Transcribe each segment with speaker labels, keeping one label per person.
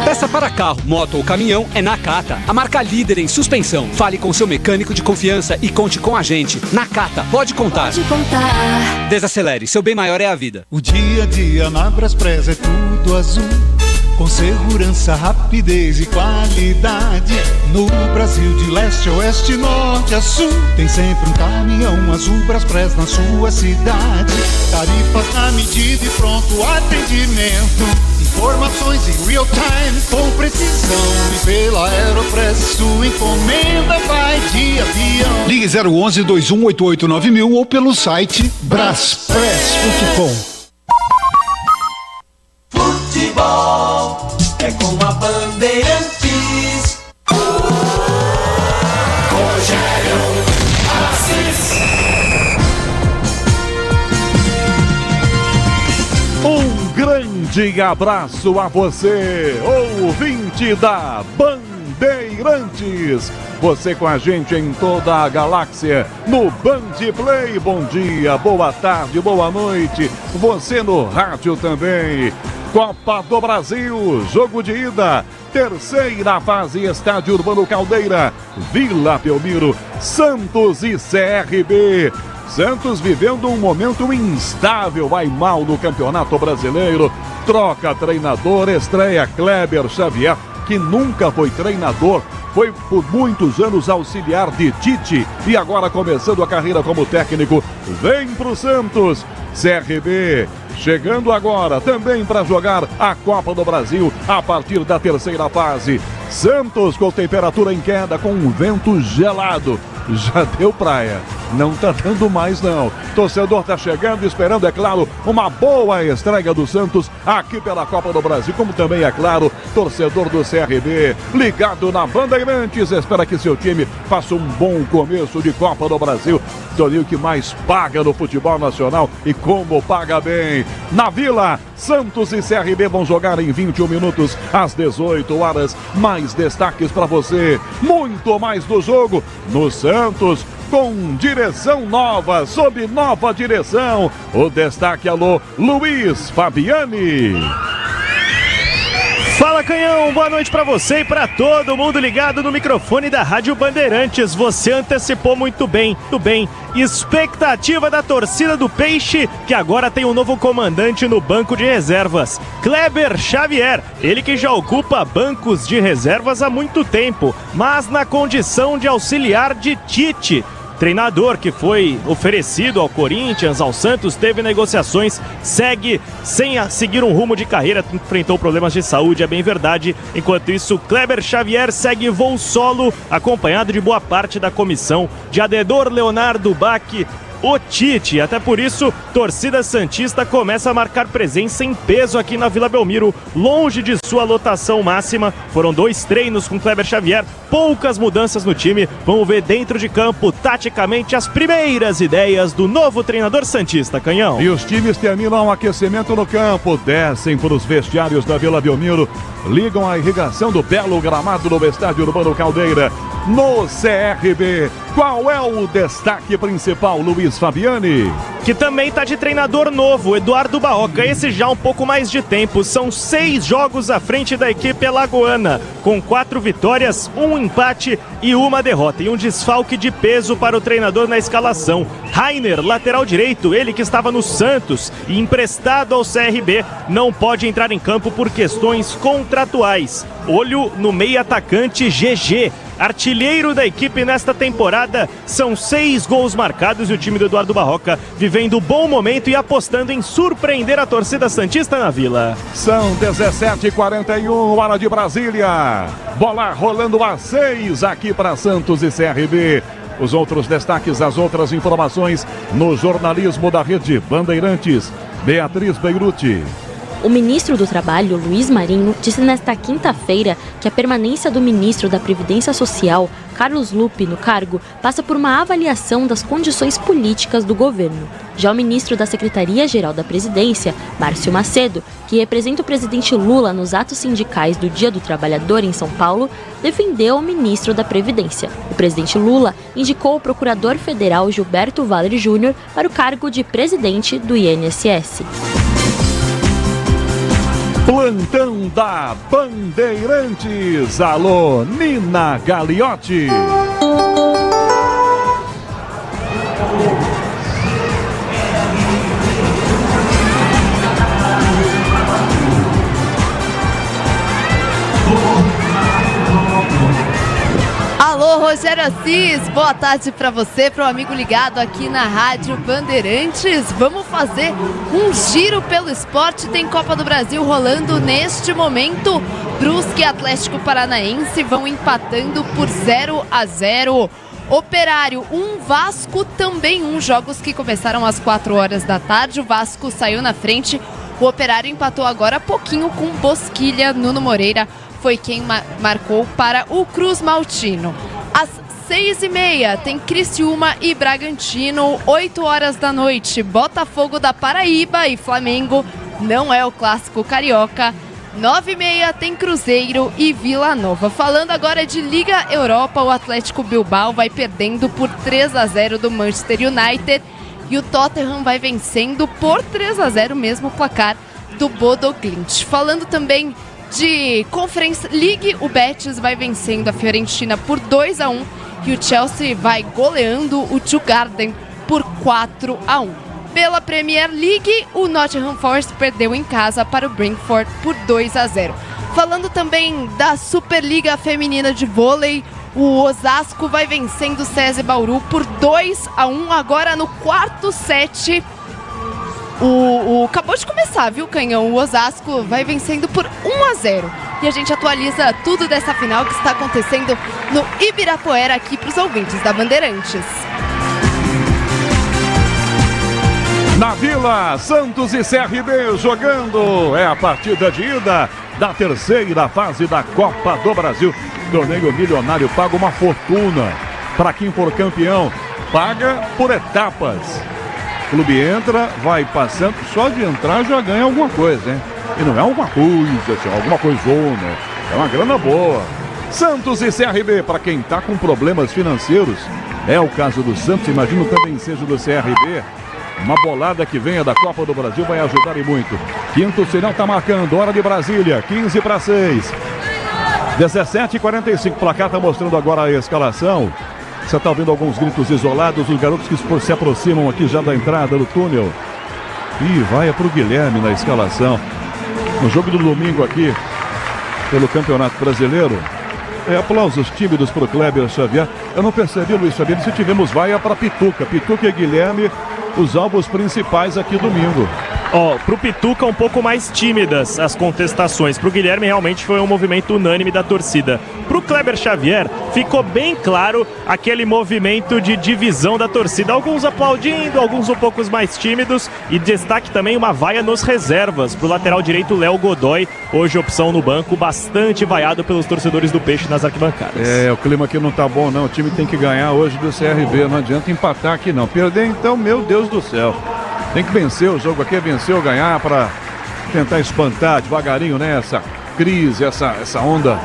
Speaker 1: Peça para carro, moto ou caminhão é Nakata, a marca líder em suspensão. Fale com seu mecânico de confiança e conte com a gente. Nakata, pode contar.
Speaker 2: Pode contar.
Speaker 1: Desacelere, seu bem maior é a vida.
Speaker 3: O dia a dia na Braspress é tudo azul, com segurança, rapidez e qualidade. No Brasil de leste a oeste, norte a sul, tem sempre um caminhão azul Braspress na sua cidade. Tarifas na medida e pronto atendimento. Informações em real time, com precisão. E pela Aeropress sua encomenda vai de avião.
Speaker 4: Ligue 011-2188-9000 ou pelo site braspress.com.
Speaker 5: Futebol é com a Bandeirantes. Rogério Assis.
Speaker 6: Um grande abraço a você, ouvinte da Bandeirantes. Você com a gente em toda a galáxia, no Band Play. Bom dia, boa tarde, boa noite. Você no rádio também. Copa do Brasil, jogo de ida, terceira fase, Estádio Urbano Caldeira, Vila Belmiro, Santos e CRB. Santos vivendo um momento instável, vai mal no Campeonato Brasileiro, troca treinador, estreia Kleber Xavier, que nunca foi treinador, foi por muitos anos auxiliar de Tite e agora começando a carreira como técnico, vem pro Santos. CRB chegando agora também para jogar a Copa do Brasil a partir da terceira fase. Santos com temperatura em queda, com um vento gelado. Já deu praia, não tá dando mais não. Torcedor tá chegando, esperando, é claro, uma boa estreia do Santos aqui pela Copa do Brasil, como também, é claro, torcedor do CRB ligado na Bandeirantes, espera que seu time faça um bom começo de Copa do Brasil. Torneio que mais paga no futebol nacional e como paga bem. Na Vila, Santos e CRB vão jogar em 21 minutos às 18 horas. Mais destaques para você, muito mais do jogo no Santos, com direção nova, sob nova direção. O destaque, alô, Luiz Fabiani.
Speaker 7: Fala, Canhão, boa noite pra você e pra todo mundo ligado no microfone da Rádio Bandeirantes. Você antecipou muito bem, expectativa da torcida do Peixe, que agora tem um novo comandante no banco de reservas, Kleber Xavier, ele que já ocupa bancos de reservas há muito tempo, mas na condição de auxiliar de Tite. Treinador que foi oferecido ao Corinthians, ao Santos, teve negociações, segue sem seguir um rumo de carreira, enfrentou problemas de saúde, é bem verdade. Enquanto isso, Kleber Xavier segue voo solo, acompanhado de boa parte da comissão de Adedor, Leonardo Bach, o Tite. Até por isso, torcida santista começa a marcar presença em peso aqui na Vila Belmiro, longe de sua lotação máxima. Foram 2 treinos com Kleber Xavier, poucas mudanças no time. Vamos ver dentro de campo, taticamente, as primeiras ideias do novo treinador santista, Canhão.
Speaker 6: E os times terminam o aquecimento no campo, descem para os vestiários da Vila Belmiro, ligam a irrigação do belo gramado do Estádio Urbano Caldeira. No CRB, qual é o destaque principal, Luiz Fabiani?
Speaker 7: Que também tá de treinador novo, Eduardo Barroca, esse já um pouco mais de tempo. São 6 jogos à frente da equipe alagoana, com 4 vitórias, 1 empate e 1 derrota. E um desfalque de peso para o treinador na escalação. Rainer, lateral direito, ele que estava no Santos e emprestado ao CRB, não pode entrar em campo por questões contratuais. Olho no meio atacante GG, artilheiro da equipe nesta temporada. São 6 gols marcados e o time do Eduardo Barroca vivendo um bom momento e apostando em surpreender a torcida santista na Vila.
Speaker 6: São 17h41, hora de Brasília. Bola rolando a 6 aqui para Santos e CRB. Os outros destaques, as outras informações no jornalismo da Rede Bandeirantes. Beatriz Beiruti.
Speaker 2: O ministro do Trabalho, Luiz Marinho, disse nesta quinta-feira que a permanência do ministro da Previdência Social, Carlos Lupe, no cargo, passa por uma avaliação das condições políticas do governo. Já o ministro da Secretaria-Geral da Presidência, Márcio Macedo, que representa o presidente Lula nos atos sindicais do Dia do Trabalhador em São Paulo, defendeu o ministro da Previdência. O presidente Lula indicou o procurador federal Gilberto Valer Júnior para o cargo de presidente do INSS.
Speaker 6: Plantão da Bandeirantes. Alô, Nina Gagliotti.
Speaker 8: Alô, Rogério Assis, boa tarde para você, para o amigo ligado aqui na Rádio Bandeirantes. Vamos fazer um giro pelo esporte. Tem Copa do Brasil rolando neste momento. Brusque e Atlético Paranaense vão empatando por 0-0. Operário 1, Vasco também 1. Jogos que começaram às 4 horas da tarde. O Vasco saiu na frente. O Operário empatou agora há pouquinho com Bosquilha. Nuno Moreira foi quem marcou para o Cruz Maltino. Às 6h30 tem Criciúma e Bragantino. 8 horas da noite, Botafogo da Paraíba e Flamengo. Não é o clássico carioca. 9h30 tem Cruzeiro e Vila Nova. Falando agora de Liga Europa, o Atlético Bilbao vai perdendo por 3-0 do Manchester United. E o Tottenham vai vencendo por 3-0, mesmo placar do Bodo Glimt. Falando também de Conference League, o Betis vai vencendo a Fiorentina por 2-1 e o Chelsea vai goleando o Djurgården por 4-1. Pela Premier League, o Nottingham Forest perdeu em casa para o Brentford por 2-0. Falando também da Superliga Feminina de Vôlei, o Osasco vai vencendo o SESI Bauru por 2-1, agora no quarto set. Acabou de começar, viu, Canhão? O Osasco vai vencendo por 1-0. E a gente atualiza tudo dessa final que está acontecendo no Ibirapuera aqui para os ouvintes da Bandeirantes.
Speaker 6: Na Vila, Santos e CRB jogando. É a partida de ida da terceira fase da Copa do Brasil. Torneio milionário paga uma fortuna. Para quem for campeão, paga por etapas. O clube entra, vai passando, só de entrar já ganha alguma coisa, hein? E não é alguma coisa, assim, alguma coisona. É uma grana boa. Santos e CRB, para quem tá com problemas financeiros, é o caso do Santos, imagino também seja do CRB. Uma bolada que venha da Copa do Brasil vai ajudar e muito. Quinto sinal tá marcando, hora de Brasília, 15:06. 17:45, o placar tá mostrando agora a escalação. Você está ouvindo alguns gritos isolados, os garotos que se aproximam aqui já da entrada do túnel. E vai para o Guilherme na escalação. No jogo do domingo aqui, pelo Campeonato Brasileiro. Aplausos tímidos para o Kleber Xavier. Eu não percebi, Luiz Fabiano, se tivemos vaia para Pituca. Pituca e Guilherme, os alvos principais aqui domingo.
Speaker 7: Pro Pituca um pouco mais tímidas as contestações. Pro Guilherme realmente foi um movimento unânime da torcida. Pro Kleber Xavier ficou bem claro aquele movimento de divisão da torcida. Alguns aplaudindo, alguns um pouco mais tímidos. E destaque também uma vaia nos reservas. Pro lateral direito, Léo Godoy. Hoje opção no banco, bastante vaiado pelos torcedores do Peixe nas arquibancadas.
Speaker 6: O clima aqui não tá bom não. O time tem que ganhar hoje do CRB. Não adianta empatar aqui não. Perder então, meu Deus do céu. Tem que vencer o jogo aqui, vencer ou ganhar para tentar espantar devagarinho, né? Essa crise, essa onda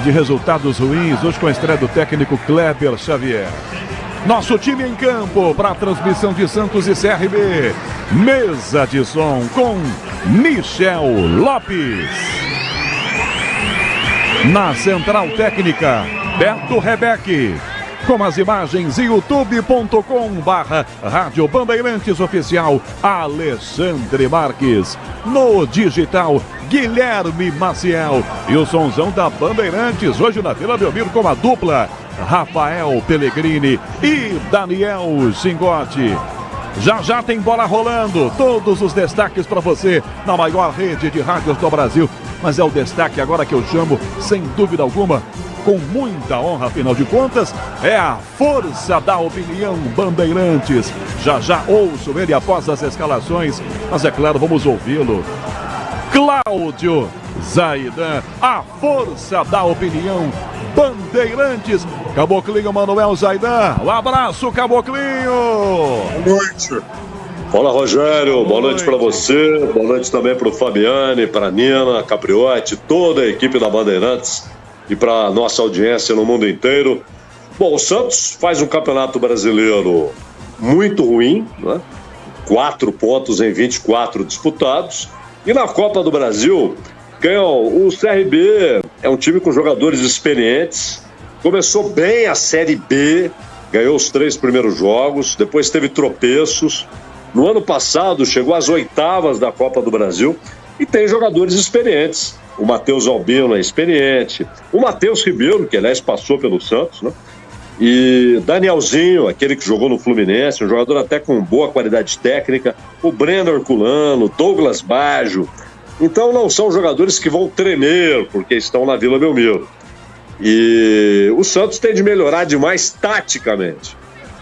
Speaker 6: de resultados ruins. Hoje com a estreia do técnico Kleber Xavier. Nosso time em campo para a transmissão de Santos e CRB. Mesa de som com Michel Lopes. Na central técnica, Beto Rebeque. Com as imagens youtube.com/Rádio Bandeirantes Oficial, Alexandre Marques. No digital, Guilherme Maciel. E o sonzão da Bandeirantes, hoje na Vila Belmiro com a dupla, Rafael Pellegrini e Daniel Zingotti. Já tem bola rolando, todos os destaques para você na maior rede de rádios do Brasil. Mas é o destaque agora que eu chamo, sem dúvida alguma, com muita honra, afinal de contas, é a força da opinião Bandeirantes. Já ouço ele após as escalações, mas é claro, vamos ouvi-lo. Cláudio Zaidan, a força da opinião Bandeirantes. Caboclinho Manuel Zaidan, um abraço, Caboclinho.
Speaker 9: Boa noite. Fala, Rogério, boa noite para você, boa noite também para o Fabiane, para a Nina, Capriotti, toda a equipe da Bandeirantes e para nossa audiência no mundo inteiro. Bom, o Santos faz um campeonato brasileiro muito ruim, né? 4 pontos em 24 disputados, E na Copa do Brasil, o CRB é um time com jogadores experientes, começou bem a Série B, ganhou os 3 primeiros jogos, depois teve tropeços. No ano passado chegou às oitavas da Copa do Brasil e tem jogadores experientes. O Matheus Albino é experiente, o Matheus Ribeiro, que aliás passou pelo Santos, né? E Danielzinho, aquele que jogou no Fluminense, um jogador até com boa qualidade técnica, o Breno Herculano, Douglas Baggio. Então não são jogadores que vão tremer porque estão na Vila Belmiro. E o Santos tem de melhorar demais taticamente.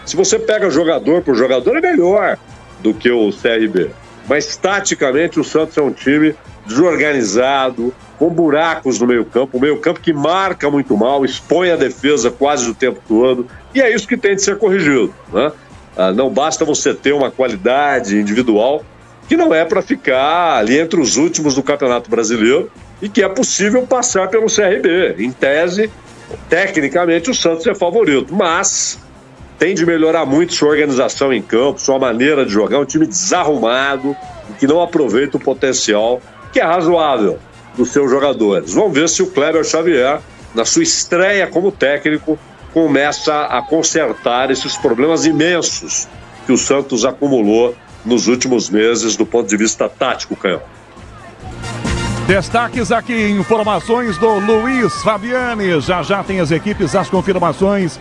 Speaker 9: Se você pega jogador por jogador, é melhor do que o CRB. Mas taticamente o Santos é um time desorganizado, com buracos no meio-campo, um meio-campo que marca muito mal, expõe a defesa quase o tempo todo, e é isso que tem de ser corrigido, né? Não basta você ter uma qualidade individual que não é para ficar ali entre os últimos do Campeonato Brasileiro e que é possível passar pelo CRB. Em tese, tecnicamente o Santos é favorito, mas tem de melhorar muito sua organização em campo, sua maneira de jogar, um time desarrumado e que não aproveita o potencial que é razoável dos seus jogadores. Vamos ver se o Kleber Xavier, na sua estreia como técnico, começa a consertar esses problemas imensos que o Santos acumulou nos últimos meses do ponto de vista tático, Canhão.
Speaker 6: Destaques aqui, informações do Luiz Fabiani. Já tem as equipes, as confirmações.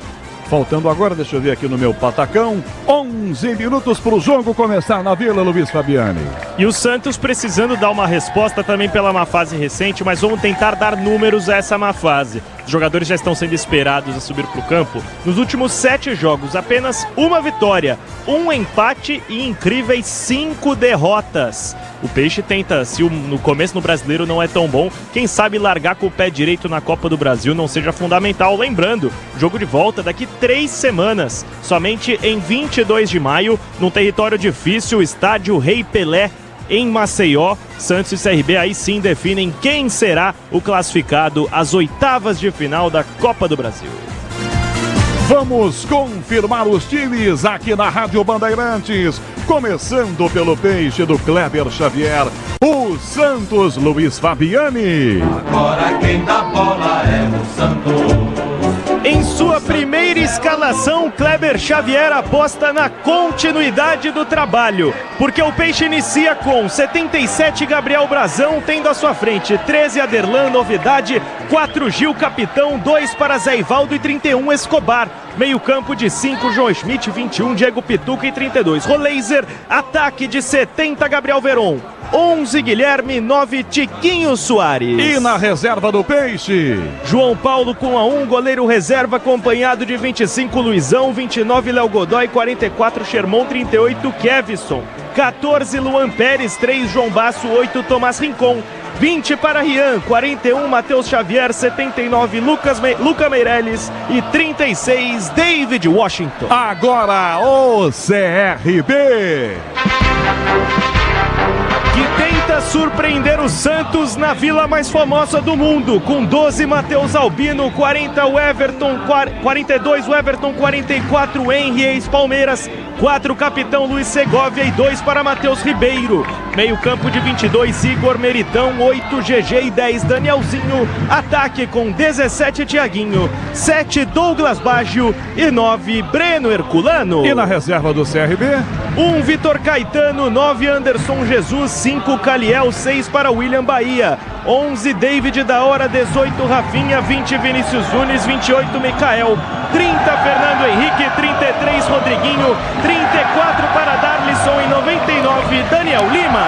Speaker 6: Faltando agora, deixa eu ver aqui no meu patacão, 11 minutos para o jogo começar na Vila, Luiz Fabiani.
Speaker 7: E o Santos precisando dar uma resposta também pela má fase recente, mas vamos tentar dar números a essa má fase. Os jogadores já estão sendo esperados a subir para o campo. Nos últimos 7 jogos, apenas uma vitória, um empate e incríveis 5 derrotas. O Peixe tenta, se no começo no Brasileiro não é tão bom, quem sabe largar com o pé direito na Copa do Brasil não seja fundamental. Lembrando, jogo de volta daqui 3 semanas, somente em 22 de maio, num território difícil, estádio Rei Pelé, em Maceió. Santos e CRB aí sim definem quem será o classificado às oitavas de final da Copa do Brasil.
Speaker 6: Vamos confirmar os times aqui na Rádio Bandeirantes. Começando pelo Peixe do Kleber Xavier, o Santos, Luiz Fabiani.
Speaker 5: Agora quem dá bola é o Santos.
Speaker 7: Em sua primeira escalação, Kleber Xavier aposta na continuidade do trabalho, porque o Peixe inicia com 77 Gabriel Brazão, tendo à sua frente 13 Aderlan, novidade, 4 Gil Capitão, 2 para Zé Ivaldo e 31 Escobar. Meio campo de 5, João Schmidt, 21, Diego Pituca e 32. Roleiser, ataque de 70, Gabriel Veron. 11, Guilherme, 9, Tiquinho Soares.
Speaker 6: E na reserva do Peixe,
Speaker 7: João Paulo com a 1, goleiro reserva, acompanhado de 25, Luizão, 29, Léo Godoy, 44, Sherman, 38, Kevson. 14, Luan Pérez, 3, João Basso, 8, Tomás Rincon. 20 para Rian, 41 Matheus Xavier, 79 Luca Meirelles e 36 David Washington.
Speaker 6: Agora o CRB,
Speaker 7: que tenta surpreender o Santos na vila mais famosa do mundo, com 12 Matheus Albino, 40 o Everton, 42 o Everton, 44 o Henry, ex-Palmeiras, 4 capitão Luiz Segovia e 2 para Matheus Ribeiro. Meio campo de 22 Igor Meritão, 8 GG e 10 Danielzinho. Ataque com 17 Thiaguinho, 7 Douglas Baggio e 9 Breno Herculano.
Speaker 6: E na reserva do CRB,
Speaker 7: 1 Vitor Caetano, 9 Anderson Jesus, 5 Caliel, 6 para William Bahia, 11 David da Hora, 18 Rafinha, 20 Vinícius Nunes, 28 Micael, 30 Fernando Henrique, 33 Rodriguinho, 34 para Darlisson e 99 Daniel Lima.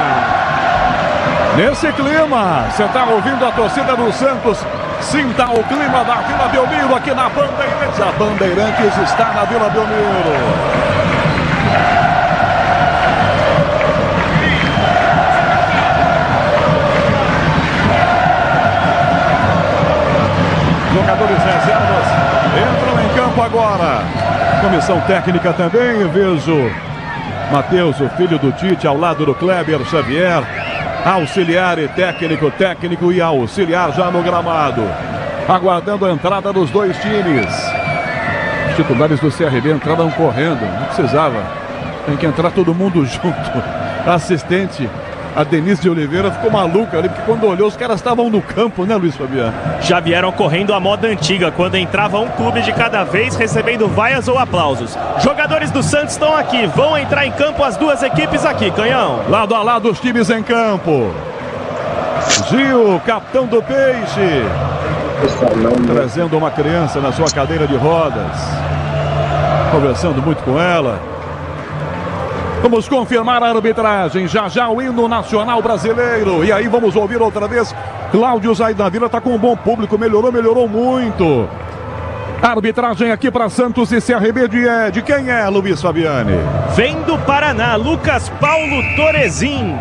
Speaker 6: Nesse clima, você está ouvindo a torcida do Santos. Sinta o clima da Vila Belmiro aqui na Bandeirantes. A Bandeirantes está na Vila Belmiro. Jogadores reservas entram em campo agora. Comissão técnica também, vejo Matheus, o filho do Tite, ao lado do Kleber Xavier. Auxiliar e técnico e auxiliar já no gramado. Aguardando a entrada dos dois times. Os titulares do CRB entraram correndo, não precisava. Tem que entrar todo mundo junto. Assistente A Denise de Oliveira ficou maluca ali, porque quando olhou os caras estavam no campo, né, Luiz Fabiano?
Speaker 7: Já vieram correndo a moda antiga, quando entrava um clube de cada vez, recebendo vaias ou aplausos. Jogadores do Santos estão aqui, vão entrar em campo as duas equipes aqui, Canhão.
Speaker 6: Lado a lado os times em campo. Gil, capitão do Peixe, trazendo uma criança na sua cadeira de rodas, conversando muito com ela. Vamos confirmar a arbitragem, já o hino nacional brasileiro. E aí vamos ouvir outra vez. Cláudio Zaid da Vila está com um bom público, melhorou muito. Arbitragem aqui para Santos e CRB de quem é, Luiz Fabiani?
Speaker 7: Vem do Paraná, Lucas Paulo Torezin.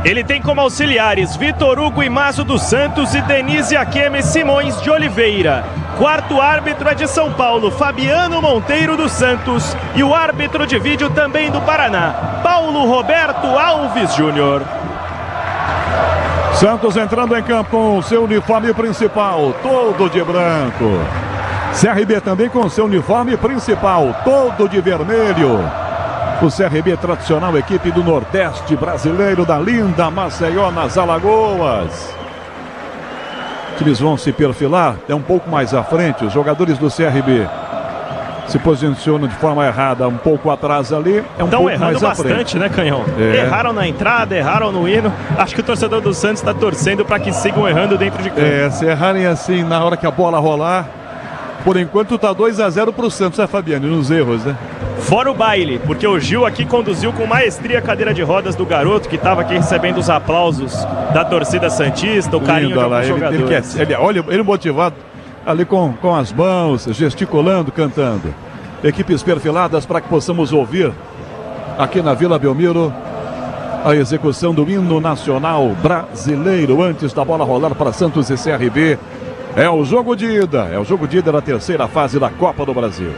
Speaker 7: Ele tem como auxiliares Vitor Hugo Imazo dos Santos e Denise Akeme Simões de Oliveira. Quarto árbitro é de São Paulo, Fabiano Monteiro dos Santos. E o árbitro de vídeo também do Paraná, Paulo Roberto Alves Júnior.
Speaker 6: Santos entrando em campo com o seu uniforme principal, todo de branco. CRB também com seu uniforme principal, todo de vermelho. O CRB tradicional, equipe do Nordeste brasileiro, da linda Maceió, nas Alagoas. Os times vão se perfilar, é um pouco mais à frente. Os jogadores do CRB se posicionam de forma errada, um pouco atrás ali, é um pouco mais à frente.
Speaker 7: Estão errando bastante, né, Canhão? Erraram na entrada, erraram no hino. Acho que o torcedor do Santos está torcendo para que sigam errando dentro de campo.
Speaker 6: Se errarem assim na hora que a bola rolar, por enquanto tá 2-0 pro Santos, Fabiano, nos erros, né?
Speaker 7: Fora o baile, porque o Gil aqui conduziu com maestria a cadeira de rodas do garoto, que estava aqui recebendo os aplausos da torcida santista, o carinho de alguns jogadores.
Speaker 6: Olha, ele motivado ali com as mãos, gesticulando, cantando. Equipes perfiladas para que possamos ouvir aqui na Vila Belmiro a execução do hino nacional brasileiro antes da bola rolar para Santos e CRB. É o jogo de ida da terceira fase da Copa do Brasil.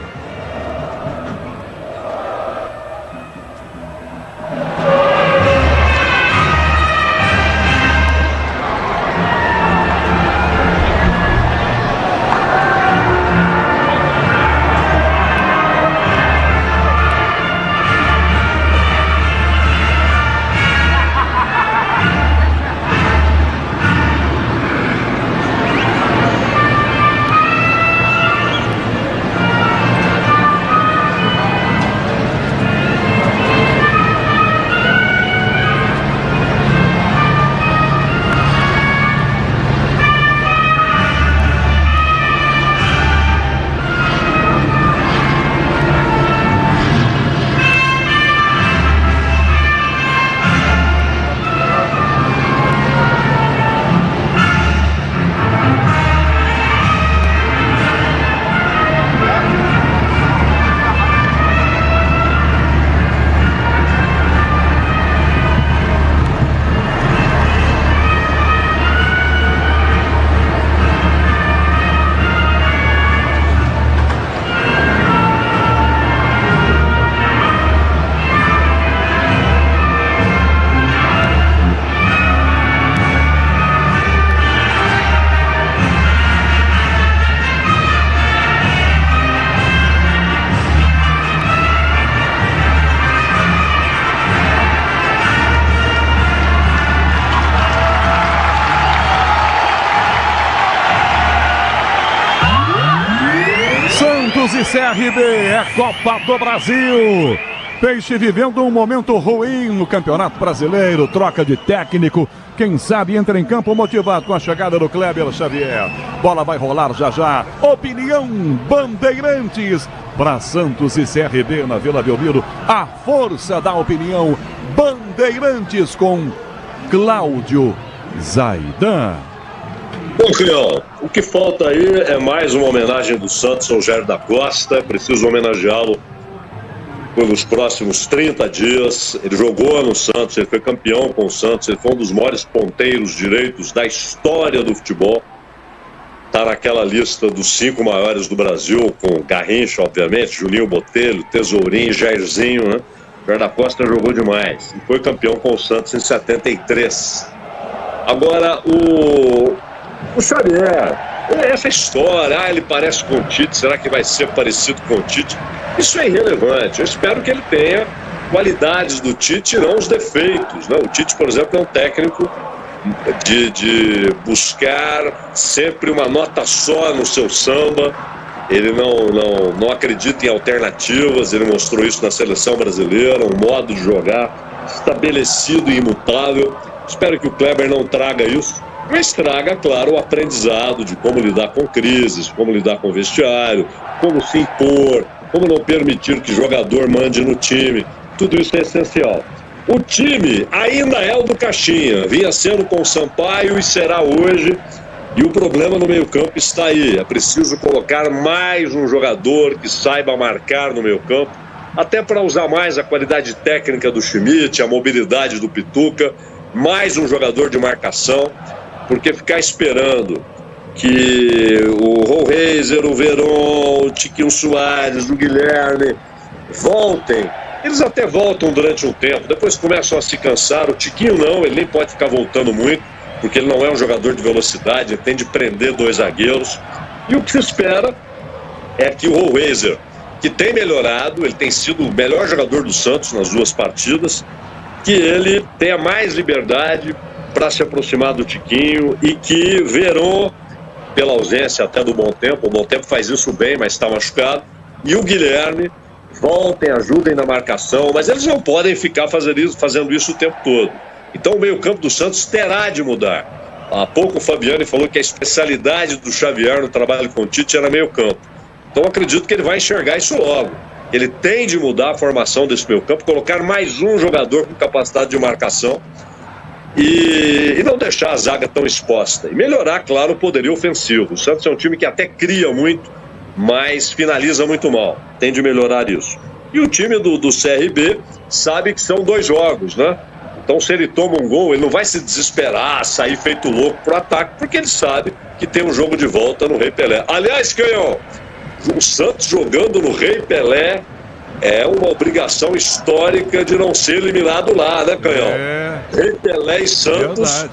Speaker 6: E CRB é Copa do Brasil. Peixe vivendo um momento ruim no Campeonato Brasileiro, troca de técnico. Quem sabe entra em campo motivado com a chegada do Kleber Xavier. Bola vai rolar já. Opinião Bandeirantes para Santos e CRB na Vila Belmiro. A força da opinião Bandeirantes com Cláudio Zaidan.
Speaker 9: Bom, Crião, o que falta aí é mais uma homenagem do Santos ao Jair da Costa. Preciso homenageá-lo pelos próximos 30 dias. Ele jogou no Santos, ele foi campeão com o Santos, ele foi um dos maiores ponteiros direitos da história do futebol. Está naquela lista dos 5 maiores do Brasil, com Garrincha, obviamente, Juninho Botelho, Tesourinho, Jairzinho, né? Jair da Costa jogou demais e foi campeão com o Santos em 73. Agora, o Xavier, essa história, ele parece com o Tite, será que vai ser parecido com o Tite? Isso é irrelevante. Eu espero que ele tenha qualidades do Tite, não os defeitos, né? O Tite, por exemplo, é um técnico de buscar sempre uma nota só no seu samba. Ele não acredita em alternativas, ele mostrou isso na seleção brasileira, um modo de jogar estabelecido e imutável. Espero que o Kleber não traga isso, mas traga, claro, o aprendizado de como lidar com crises, como lidar com o vestiário, como se impor, como não permitir que jogador mande no time. Tudo isso é essencial. O time ainda é o do Caixinha, vinha sendo com o Sampaio e será hoje. E o problema no meio-campo está aí. É preciso colocar mais um jogador que saiba marcar no meio-campo, até para usar mais a qualidade técnica do Schmidt, a mobilidade do Pituca, mais um jogador de marcação, porque ficar esperando que o Rollraiser, o Veron, o Tiquinho Soares, o Guilherme voltem. Eles até voltam durante um tempo, depois começam a se cansar. O Tiquinho não, ele nem pode ficar voltando muito, porque ele não é um jogador de velocidade, ele tem de prender 2 zagueiros. E o que se espera é que o Rollraiser, que tem melhorado, ele tem sido o melhor jogador do Santos nas 2 partidas, que ele tenha mais liberdade para se aproximar do Tiquinho e que Veron, pela ausência até do Bom Tempo, o Bom Tempo faz isso bem, mas está machucado, e o Guilherme voltem, ajudem na marcação, mas eles não podem ficar fazendo isso o tempo todo. Então o meio-campo do Santos terá de mudar. Há pouco o Fabiani falou que a especialidade do Xavier no trabalho com o Tite era meio-campo. Então acredito que ele vai enxergar isso logo. Ele tem de mudar a formação desse meio-campo, colocar mais um jogador com capacidade de marcação e não deixar a zaga tão exposta. E melhorar, claro, o poderio ofensivo. O Santos é um time que até cria muito, mas finaliza muito mal. Tem de melhorar isso. E o time do CRB sabe que são 2 jogos, né? Então, se ele toma um gol, ele não vai se desesperar, sair feito louco pro ataque, porque ele sabe que tem um jogo de volta no Rei Pelé. Aliás, Canhão, o Santos jogando no Rei Pelé é uma obrigação histórica de não ser eliminado lá, né, Canhão? Rei Pelé e Santos, verdade.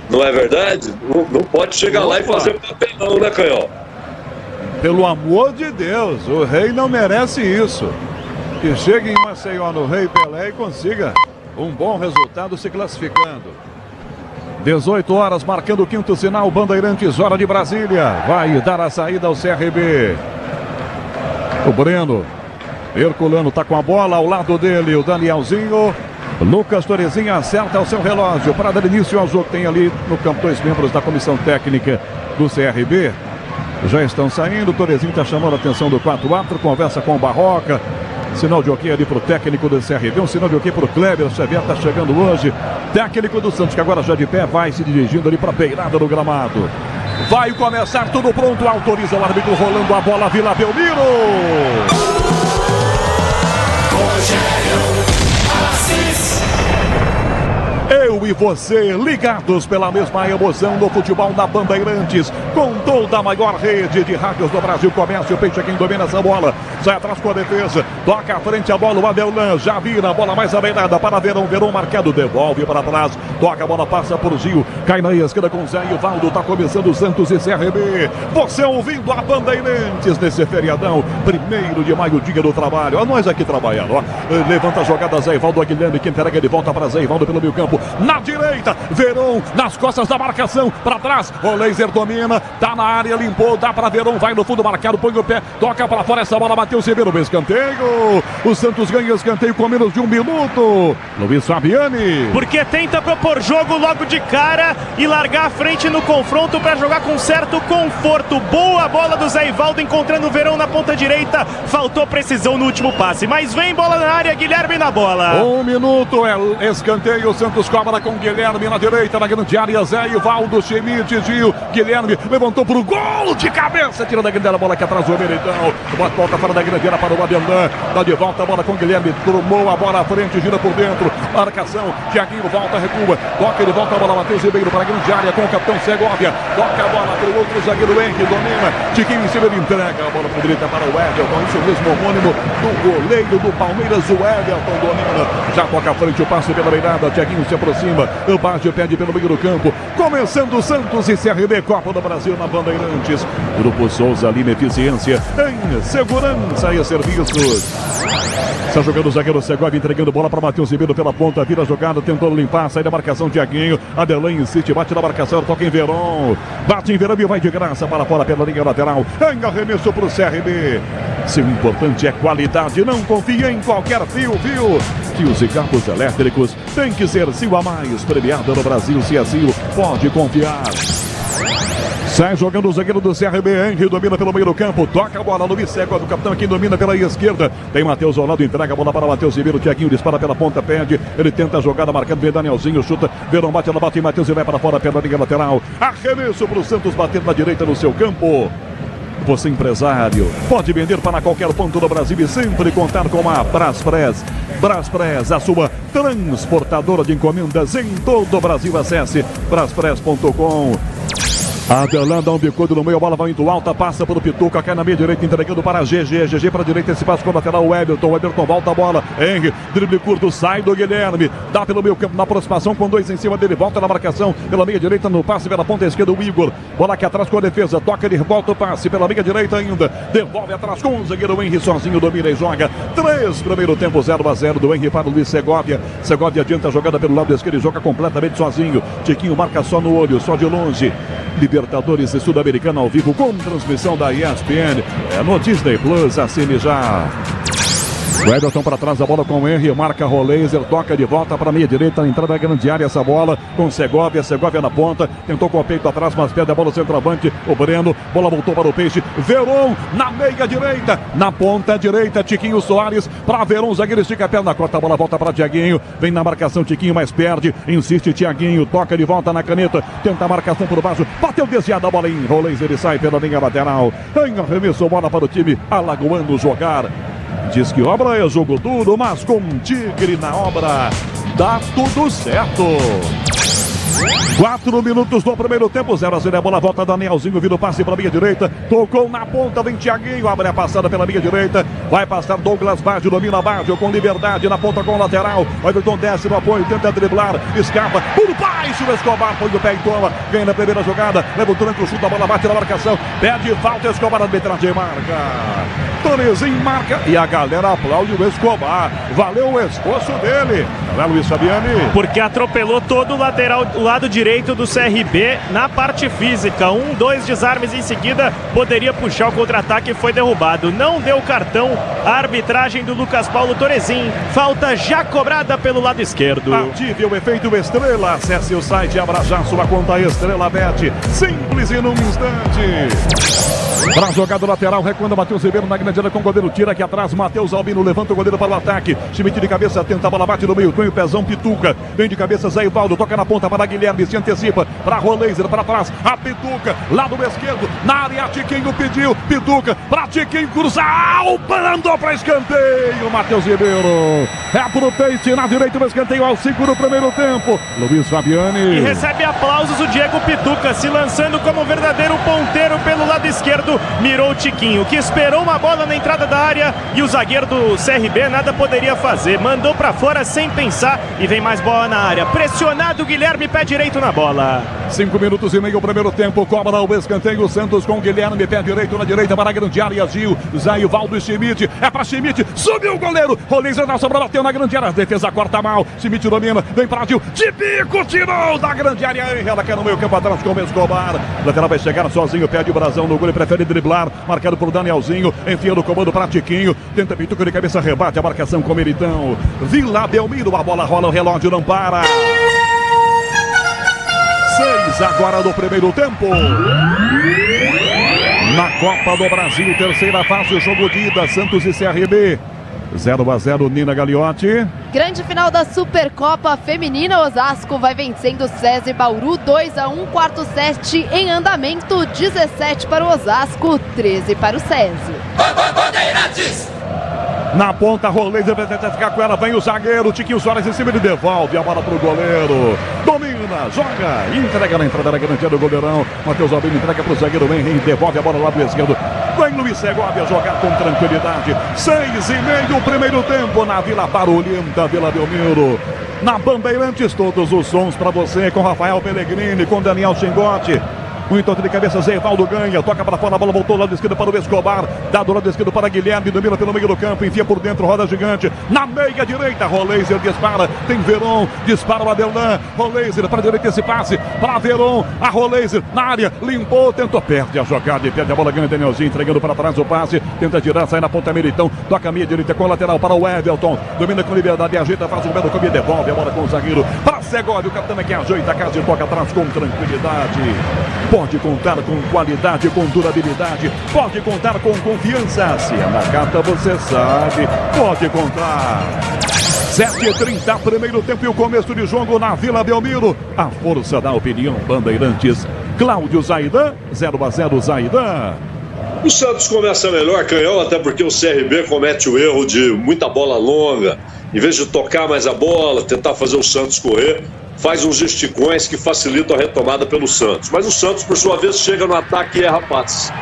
Speaker 9: Não é verdade? Não pode chegar lá e fazer papelão, né, Canhão?
Speaker 6: Pelo amor de Deus, o Rei não merece isso. Que chegue em Maceió no Rei Pelé e consiga um bom resultado se classificando. 18 horas, marcando o 5º sinal, Bandeirantes, hora de Brasília. Vai dar a saída ao CRB. O Breno, Herculano tá com a bola, ao lado dele o Danielzinho. Lucas Torezinho acerta o seu relógio para dar início ao jogo. Tem ali no campo 2 membros da comissão técnica do CRB. Já estão saindo, o Torezinho está chamando a atenção do 4-4, conversa com o Barroca. Sinal de ok ali para o técnico do CRB, um sinal de ok para o Kleber. O Xavier está chegando hoje. Técnico do Santos, que agora já de pé vai se dirigindo ali para a beirada do gramado. Vai começar tudo pronto, autoriza o árbitro rolando a bola, Vila Belmiro. Eu e você, ligados pela mesma emoção do futebol da Bandeirantes, com toda a maior rede de rádios do Brasil. Começa o Peixe, quem domina essa bola, sai atrás com a defesa, toca à frente a bola, o Adelan já vira a bola mais abeirada para Verão, Verão marcado, devolve para trás, toca a bola, passa por Gil, cai na esquerda com Zé Ivaldo, tá começando Santos e CRB. Você ouvindo a Bandeirantes nesse feriadão, 1º de maio, dia do trabalho. Ó, nós aqui trabalhando, ó. Levanta a jogada Zé Ivaldo, a Guilherme, que entrega de volta para Zé Ivaldo pelo meio campo. Na direita, Verão nas costas da marcação, para trás, o Laser domina, tá na área, limpou, dá para Verão, vai no fundo marcado, põe o pé, toca para fora, essa bola bateu, Ribeiro, escanteio. O Santos ganha escanteio com menos de 1 minuto. Luiz Fabiani.
Speaker 7: Porque tenta propor jogo logo de cara e largar a frente no confronto para jogar com certo conforto. Boa bola do Zé Ivaldo, encontrando o Verão na ponta direita, faltou precisão no último passe, mas vem bola na área, Guilherme na bola.
Speaker 6: 1 minuto, é escanteio, o Santos cobra com Guilherme na direita, na grande área, Zé Ivaldo, Schmidt, Gil, Guilherme levantou pro gol de cabeça, tira da grande área, a bola que atrás o Meritão, volta fora da grande área para o Adelan, dá de volta a bola com Guilherme, tomou a bola à frente, gira por dentro, marcação, Thiaguinho volta, recua, toca de volta a bola, Matheus Ribeiro para a grande área com o capitão Segovia, toca a bola para o outro zagueiro Henrique, domina, Tiquinho em cima, ele entrega a bola para direita para o Everton, isso mesmo, homônimo do goleiro do Palmeiras, o Everton domina, já toca à frente o passe pela beirada, Thiaguinho se aproxima, cima. O Baggio pede pelo meio do campo. Começando Santos e CRB, Copa do Brasil na Bandeirantes. Grupo Souza Lima, eficiência em segurança e serviços. Está jogando o zagueiro Segovia, entregando bola para Matheus Ribeiro pela ponta, vira a jogada, tentando limpar, sai da marcação Thiaguinho, Adelan insiste, bate na marcação, toca em Verón, bate em Verón e vai de graça para fora pela linha lateral, em arremesso para o CRB. Se o importante é qualidade, não confie em qualquer fio. Fios e cabos elétricos, tem que ser Sil a mais, premiado no Brasil, se é Sil, pode confiar. Sai jogando o zagueiro do CRB, Henry domina pelo meio do campo, toca a bola no Bissego do capitão, quem domina pela esquerda. Tem Matheus ao lado, entrega a bola para Matheus Ribeiro, Thiaguinho dispara pela ponta, pede, ele tenta a jogada, marcando, vem Danielzinho, chuta, Verão bate, ela bate em Matheus e vai para fora pela linha lateral. Arremesso para o Santos bater na direita no seu campo. Você empresário, pode vender para qualquer ponto do Brasil e sempre contar com a Braspress. Braspress, a sua transportadora de encomendas em todo o Brasil. Acesse braspress.com. Adelan dá um bicudo no meio, a bola vai indo alta, passa pelo Pituca, cai na meia direita, entregando para GG para a direita, esse passo com o lateral, o Everton volta a bola, Henry, drible curto, sai do Guilherme, dá pelo meio campo, na aproximação com dois em cima dele, volta na marcação, pela meia direita, no passe pela ponta esquerda, o Igor, bola aqui atrás com a defesa, toca, ele volta o passe, pela meia direita ainda, devolve atrás com o zagueiro Henry, sozinho, domina e joga, 3, primeiro tempo, 0-0 do Henry para o Luiz Segovia adianta a jogada pelo lado esquerdo, joga completamente sozinho, Tiquinho marca só no olho, só de longe. Libertadores e Sul-Americana ao vivo com transmissão da ESPN. É no Disney Plus, assine já. O Everton para trás, a bola com o Henry, marca Roleiser, toca de volta para a meia direita, na entrada da grande área essa bola com Segovia na ponta, tentou com o peito atrás, mas perde a bola o centroavante, o Breno, bola voltou para o Peixe, Verón na meia direita, na ponta direita, Tiquinho Soares para Verón, zagueiro estica a perna, corta a bola, volta para Thiaguinho, vem na marcação, Tiquinho, mas perde, insiste Thiaguinho, toca de volta na caneta, tenta a marcação por baixo, bateu desviada a bola em Roleiser, ele sai pela linha lateral, em arremesso, bola para o time alagoano jogar. Diz que obra é jogo duro, mas com Tigre na obra dá tudo certo. 4 minutos do primeiro tempo, 0-0, a bola volta, Danielzinho vira o passe para a minha direita, tocou na ponta, vem Thiaguinho, abre a passada pela minha direita, vai passar Douglas Baggio, domina Baggio com liberdade, na ponta com o lateral, o Everton desce no apoio, tenta driblar, escapa, por baixo o Escobar, põe o pé e toma, vem na primeira jogada, leva o tranco, chuta, a bola bate na marcação, pede falta, Escobar, arbitragem marca. Torezinho marca e a galera aplaude o Escobar. Valeu o esforço dele. Não é, Luiz Fabiani?
Speaker 7: Porque atropelou todo o lateral, o lado direito do CRB na parte física. 2 desarmes em seguida, poderia puxar o contra-ataque e foi derrubado. Não deu cartão. A arbitragem do Lucas Paulo Torezinho. Falta já cobrada pelo lado esquerdo.
Speaker 6: Ative o efeito Estrela. Acesse o site e abra já sua conta Estrela Bet. Simples e num instante. Para a jogada lateral, recuando Matheus Ribeiro na grande área com o goleiro, tira aqui atrás, Matheus Albino levanta o goleiro para o ataque, Schmidt de cabeça, tenta a bola, bate no meio, põe o pezão, Pituca, vem de cabeça, Zé Ivaldo, toca na ponta para Guilherme, se antecipa, para Roleiser, para trás, a Pituca, lado esquerdo, na área, Tiquinho pediu, Pituca, para Tiquinho, cruzar, mandou para escanteio, Matheus Ribeiro, é pro Peixe, na direita do escanteio, ao 5 do primeiro tempo, Luiz Fabiani.
Speaker 7: E recebe aplausos o Diego Pituca, se lançando como verdadeiro ponteiro pelo lado esquerdo, mirou o Tiquinho, que esperou uma bola na entrada da área e o zagueiro do CRB nada poderia fazer, mandou pra fora sem pensar e vem mais bola na área, pressionado o Guilherme, pé direito na bola.
Speaker 6: 5 minutos e meio o primeiro tempo, cobra o escanteio, Santos com Guilherme, pé direito na direita para a grande área, Gil, Zé Ivaldo e Schmidt, é pra Schmidt, subiu o goleiro, Roleiser na sobra, bateu na grande área, defesa corta mal, Schmidt domina, vem para Gil, de bico, tirou da grande área, ela quer no meio campo atrás com o Escobar, lateral vai chegar sozinho, pede o brasão no gol, ele prefere driblar, marcado por Danielzinho, enfia no comando para Tiquinho, tenta Pituca de cabeça, rebate a marcação com Meritão, Vila Belmiro, a bola rola, o relógio não para. 6 agora do primeiro tempo. Na Copa do Brasil, terceira fase, o jogo de ida, Santos e CRB. 0-0, Nina Gagliotti.
Speaker 8: Grande final da Supercopa Feminina, Osasco vai vencendo César e Bauru 2-1, quarto set em andamento, 17 para o Osasco, 13 para o César.
Speaker 5: Bandeirantes!
Speaker 6: Na ponta, Roleiser vai tentar ficar com ela, vem o zagueiro, Tiquinho Soares em cima, ele devolve a bola pro goleiro, domina, joga, entrega na entrada da grande área do goleirão, Matheus Albino entrega pro zagueiro Henry, devolve a bola lá do esquerdo, vem Luiz Segovia jogar com tranquilidade, 6:30 o primeiro tempo na Vila Barulhenta, Vila Belmiro. na Bandeirantes, todos os sons para você, com Rafael Pellegrini, com Daniel Chingotti. Muito alto de cabeça, Zé Evaldo ganha, toca para fora, a bola voltou do lado esquerdo para o Escobar, dá do lado esquerdo para Guilherme, domina pelo meio do campo, enfia por dentro, roda gigante, na meia direita, Roleiser dispara, tem Veron, dispara o Adelan, Roleiser para a direita esse passe, para Veron, a Roleiser na área, limpou, tentou, perde a jogada e perde a bola, ganha Danielzinho, entregando para trás o passe, tenta girar, sai na ponta Militão, toca a meia direita com o lateral para o Everton, domina com liberdade, ajeita, faz o belo caminho, devolve a bola com o zagueiro, para Segovia, o capitão é que ajeita a casa e toca atrás com tranquilidade. Pode contar com qualidade, com durabilidade, pode contar com confiança. Se é na Nakata, você sabe, pode contar. 7h30, primeiro tempo e o começo de jogo na Vila Belmiro. A força da opinião, Bandeirantes. Cláudio Zaidan, 0-0 Zaidan.
Speaker 9: O Santos começa melhor, Canhão, até porque o CRB comete o erro de muita bola longa. Em vez de tocar mais a bola, tentar fazer o Santos correr, faz uns esticões que facilitam a retomada pelo Santos. Mas o Santos, por sua vez, chega no ataque e erra passes.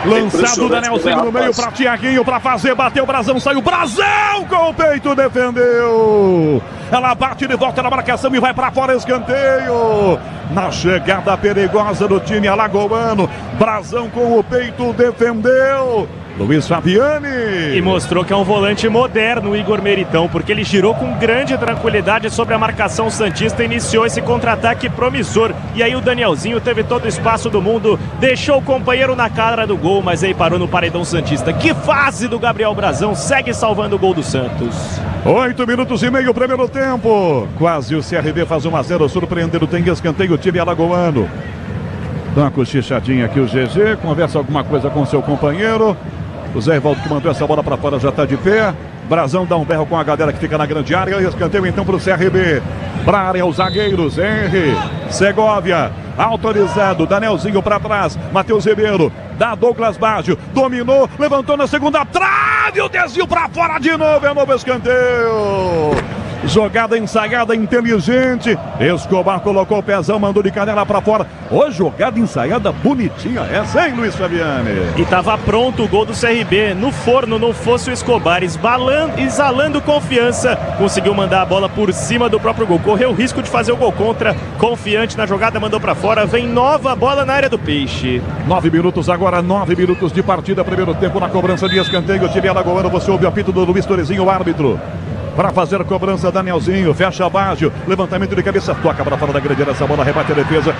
Speaker 6: Lançado o Danielzinho no meio para Thiaguinho para fazer, bateu o Brazão, saiu Brazão com o peito, defendeu. Ela bate de volta na marcação e vai para fora, escanteio. Na chegada perigosa do time alagoano, Brazão com o peito defendeu. Luiz Fabiani.
Speaker 7: E mostrou que é um volante moderno, Igor Meritão, porque ele girou com grande tranquilidade sobre a marcação santista, iniciou esse contra-ataque promissor. E aí o Danielzinho teve todo o espaço do mundo, deixou o companheiro na cara do gol, mas aí parou no paredão santista. Que fase do Gabriel Brazão, segue salvando o gol do Santos.
Speaker 6: 8 minutos e meio, primeiro tempo. Quase o CRB faz 1-0, surpreendendo, tem escanteio o time alagoano. Dá uma cochichadinha aqui o GG, conversa alguma coisa com seu companheiro. O Zé Evaldo que mandou essa bola para fora já está de pé. Brazão dá um berro com a galera que fica na grande área. Escanteio então para o CRB. Para a área os zagueiros. Henry, Segovia, autorizado. Danielzinho para trás. Matheus Ribeiro, dá Douglas Baggio. Dominou, levantou na segunda trave. O desvio para fora de novo. É novo escanteio. Jogada ensaiada, inteligente. Escobar colocou o pezão, mandou de canela pra fora. Ô, jogada ensaiada bonitinha essa, hein, Luiz Fabiani?
Speaker 7: E tava pronto o gol do CRB. No forno, não fosse o Escobar, exalando confiança. Conseguiu mandar a bola por cima do próprio gol. Correu o risco de fazer o gol contra. Confiante na jogada, mandou pra fora. Vem nova bola na área do Peixe.
Speaker 6: 9 minutos agora, 9 minutos de partida. Primeiro tempo na cobrança de escanteio. O time alagoano, você ouve o apito do Luiz Torezinho, o árbitro. Para fazer a cobrança, Danielzinho, fecha Baggio, levantamento de cabeça, toca para fora da grande área, essa bola rebate a defesa,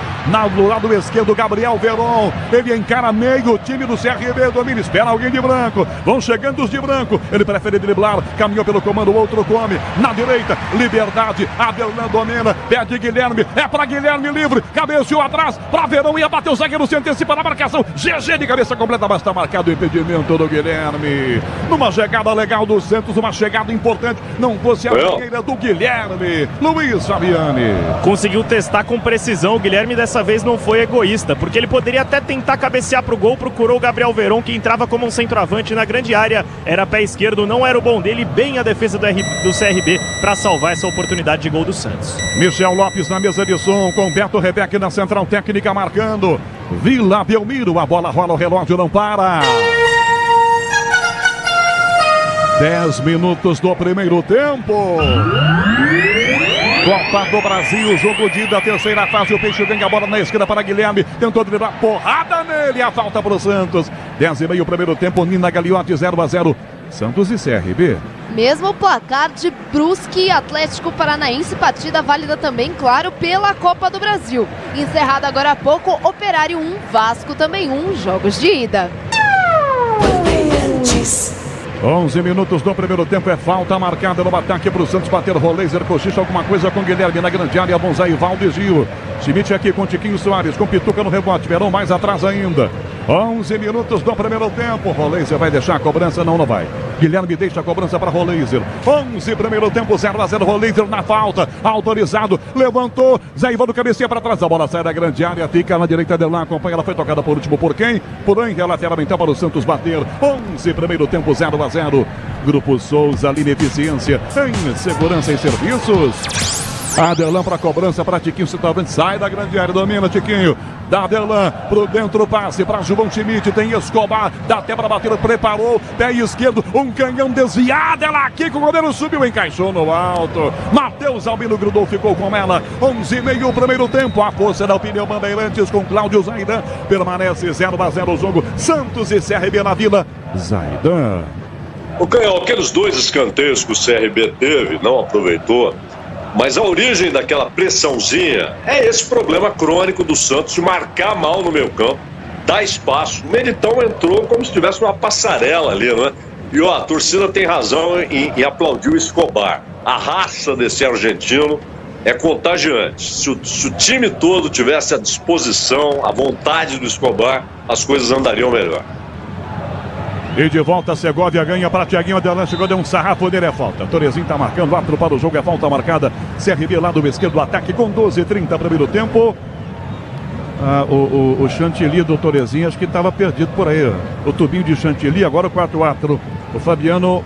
Speaker 6: no lado esquerdo, Gabriel Veron, ele encara meio, o time do CRB domina, espera alguém de branco, vão chegando os de branco, ele prefere driblar, caminhou pelo comando, o outro come, na direita, Liberdade, Adelan domina, perde Guilherme, é para Guilherme livre, cabeceou atrás, para Veron, ia bater o zagueiro, se antecipa na marcação, GG de cabeça completa, mas está marcado o impedimento do Guilherme, numa chegada legal do Santos, uma chegada importante, não fosse a zagueira do Guilherme. Luiz Fabiani
Speaker 7: conseguiu testar com precisão. O Guilherme dessa vez não foi egoísta, porque ele poderia até tentar cabecear pro gol. Procurou o Gabriel Veron, que entrava como um centroavante na grande área. Era pé esquerdo, não era o bom dele. Bem a defesa do CRB para salvar essa oportunidade de gol do Santos.
Speaker 6: Michel Lopes na mesa de som, com Beto Rebeck na central técnica marcando. Vila Belmiro, a bola rola, o relógio não para. 10 minutos do primeiro tempo. Copa do Brasil, jogo de ida, terceira fase. O Peixe ganha a bola na esquerda para Guilherme. Tentou driblar, porrada nele. A falta para o Santos. 10:30 primeiro tempo. Nina Gagliotti 0-0. Santos e CRB.
Speaker 8: Mesmo placar de Brusque e Atlético Paranaense. Partida válida também, claro, pela Copa do Brasil. Encerrada agora há pouco. Operário 1, Vasco também 1. Jogos de ida.
Speaker 6: 11 minutos do primeiro tempo, é falta marcada no ataque para o Santos bater. Roleiser cochicha alguma coisa com Guilherme na grande área, Bonzai, Ivaldo e Gil. Schmidt aqui com Tiquinho Soares, com Pituca no rebote, Verão mais atrás ainda. 11 minutos do primeiro tempo, Roleiser vai deixar a cobrança? Não vai. Guilherme deixa a cobrança para Roleiser. 11 primeiro tempo, 0-0, Roleiser na falta, autorizado, levantou, Zé Ivaldo cabeceia para trás, a bola sai da grande área, fica na direita dele lá, acompanha, ela foi tocada por último por quem? Por Angra, lateral então para o Santos bater. 11 primeiro tempo, 0-0. Grupo Souza, linha eficiência em segurança e serviços. Adelan para cobrança para Tiquinho, centroavante, sai da grande área, domina Tiquinho, da Adelan, pro dentro passe para João Schmidt, tem Escobar, dá até para bater, preparou, pé esquerdo, um canhão desviado, ela aqui com o goleiro subiu, encaixou no alto, Matheus Albino grudou, ficou com ela, 11:30 o primeiro tempo, a força da opinião Bandeirantes com Cláudio Zaidan, permanece 0-0 o jogo, Santos e CRB na Vila, Zaidan.
Speaker 9: O Canhão, aqueles 2 escanteios que o CRB teve, não aproveitou, mas a origem daquela pressãozinha é esse problema crônico do Santos de marcar mal no meio campo, dar espaço. O Meritão entrou como se tivesse uma passarela ali, não é? E a torcida tem razão em aplaudir o Escobar. A raça desse argentino é contagiante. Se o time todo tivesse a disposição, a vontade do Escobar, as coisas andariam melhor.
Speaker 6: E de volta, Segovia ganha para Thiaguinho Adelan, chegou, deu um sarrafo dele, é falta. Torezinho tá marcando, árbitro para o jogo, é falta marcada. CRB lá do esquerdo, ataque com 12:30 primeiro tempo. O Chantilly do Torezinho, acho que estava perdido por aí. O tubinho de Chantilly, agora o quarto árbitro. O Fabiano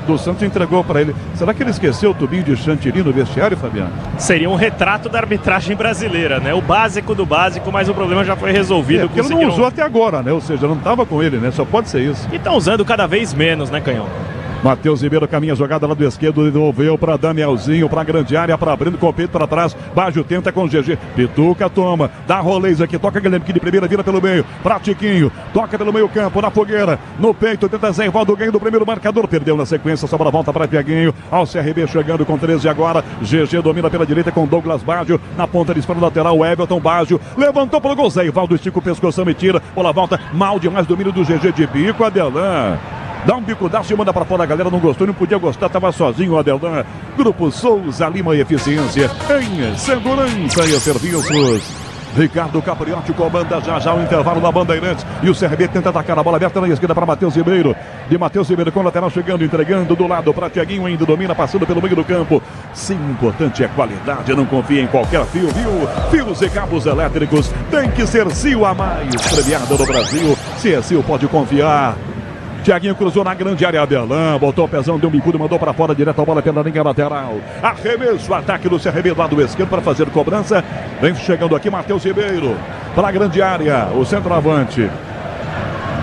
Speaker 6: do Santos entregou para ele. Será que ele esqueceu o tubinho de Chantilly no vestiário, Fabiano?
Speaker 7: Seria um retrato da arbitragem brasileira, né? O básico do básico, mas o problema já foi resolvido.
Speaker 6: Porque ele não usou até agora, né? Ou seja, não estava com ele, né? Só pode ser isso.
Speaker 7: E estão usando cada vez menos, né, Canhão?
Speaker 6: Matheus Ribeiro caminha a jogada lá do esquerdo, devolveu para Danielzinho, para a grande área, para abrindo com o peito para trás, Baggio tenta com o GG, Pituca toma, dá rolês aqui, toca Guilherme que de primeira, vira pelo meio, para Tiquinho, toca pelo meio campo, na fogueira, no peito, tenta Zé Ivaldo, ganho do primeiro marcador, perdeu na sequência, sobra a volta para Thiaguinho, ao CRB chegando com 13 agora, GG domina pela direita com Douglas Baggio, na ponta de esquerda lateral, o Everton Baggio, levantou para o gol, Zé Ivaldo estica o pescoção e tira, bola volta, mal demais, domínio do GG de bico, Adelan. Dá um bicudaço e manda pra fora, a galera não gostou, não podia gostar, tava sozinho o Adelan. Grupo Souza Lima e Eficiência em segurança e serviços. Ricardo Capriotti comanda já o intervalo na Bandeirantes. E o CRB tenta atacar a bola aberta na esquerda para Matheus Ribeiro. De Matheus Ribeiro com o lateral chegando, entregando do lado para Thiaguinho, ainda domina, passando pelo meio do campo. Sim, importante é qualidade, não confia em qualquer fio, viu? Fios e cabos elétricos, tem que ser Sil a mais premiada no Brasil. Se é Sil, pode confiar. Thiaguinho cruzou na grande área, Adelan, botou o pezão, deu um bicudo, mandou para fora, direto a bola pela linha lateral. Arremesso, ataque do CRB do lado esquerdo para fazer cobrança. Vem chegando aqui Matheus Ribeiro para a grande área, o centroavante.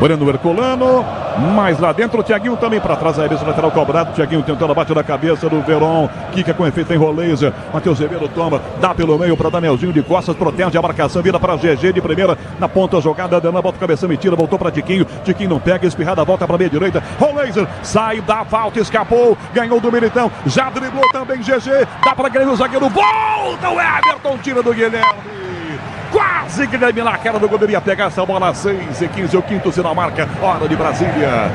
Speaker 6: Breno Herculano, mais lá dentro, o Thiaguinho também para trás, a cabeça lateral cobrado, Thiaguinho tentando abate da cabeça do Veron, quica com efeito em roleza, Matheus Ribeiro toma, dá pelo meio para Danielzinho de costas, protege a marcação, vira para GG de primeira, na ponta jogada, Adelan bota o cabeção e tira, voltou para Tiquinho, Tiquinho não pega, espirrada, volta para meia direita, roleza, sai da falta, escapou, ganhou do Militão, já driblou também GG, dá para Guilherme o zagueiro, volta o Everton, tira do Guilherme. Quase que Guilherme na cara do gol, ia pegar essa bola, 6:15, o quinto sinal marca, hora de Brasília.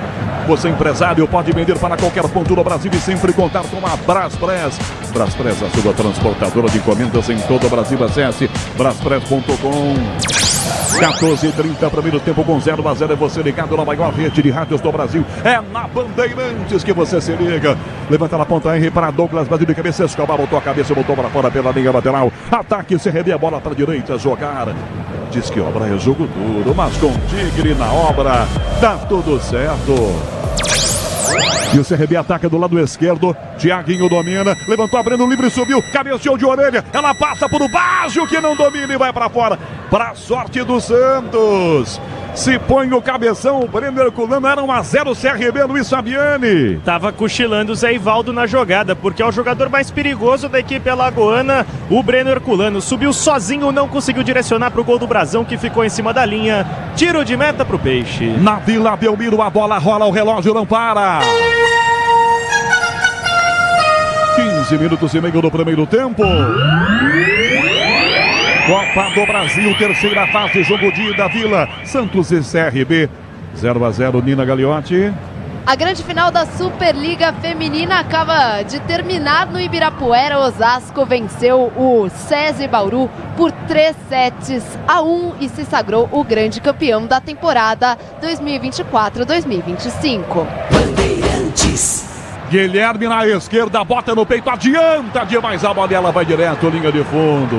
Speaker 6: Você empresário pode vender para qualquer ponto do Brasil e sempre contar com a Braspress. Braspress, a sua transportadora de encomendas em todo o Brasil. Acesse braspress.com. 14:30, primeiro tempo com 0-0. É você ligado na maior rede de rádios do Brasil. É na Bandeirantes que você se liga. Levanta na ponta R para Douglas Baggio de cabeça. Escobar botou a cabeça, botou para fora pela linha lateral. Ataque, CRB, a bola para a direita, jogar. Diz que obra é jogo duro, mas com Tigre na obra, dá tudo certo. E o CRB ataca do lado esquerdo. Thiaguinho domina, levantou, abrindo livre, subiu, cabeceou de orelha. Ela passa por o Baggio que não domina e vai para fora. Para sorte do Santos. Se põe o cabeção, o Breno Herculano, era 1-0 CRB, Luiz Fabiani.
Speaker 7: Tava cochilando o Zé Ivaldo na jogada, porque é o jogador mais perigoso da equipe alagoana, o Breno Herculano. Subiu sozinho, não conseguiu direcionar para o gol do Brasão, que ficou em cima da linha. Tiro de meta para o Peixe.
Speaker 6: Na Vila Belmiro, a bola rola, o relógio não para. 15 minutos e meio do primeiro tempo. Copa do Brasil, terceira fase, jogo de ida, Vila, Santos e CRB, 0-0, Nina Gagliotti.
Speaker 8: A grande final da Superliga Feminina acaba de terminar no Ibirapuera. Osasco venceu o SESI Bauru por 3-1 e se sagrou o grande campeão da temporada 2024-2025.
Speaker 6: Bandeirantes. Guilherme na esquerda, bota no peito, adianta demais a bola, ela vai direto, linha de fundo.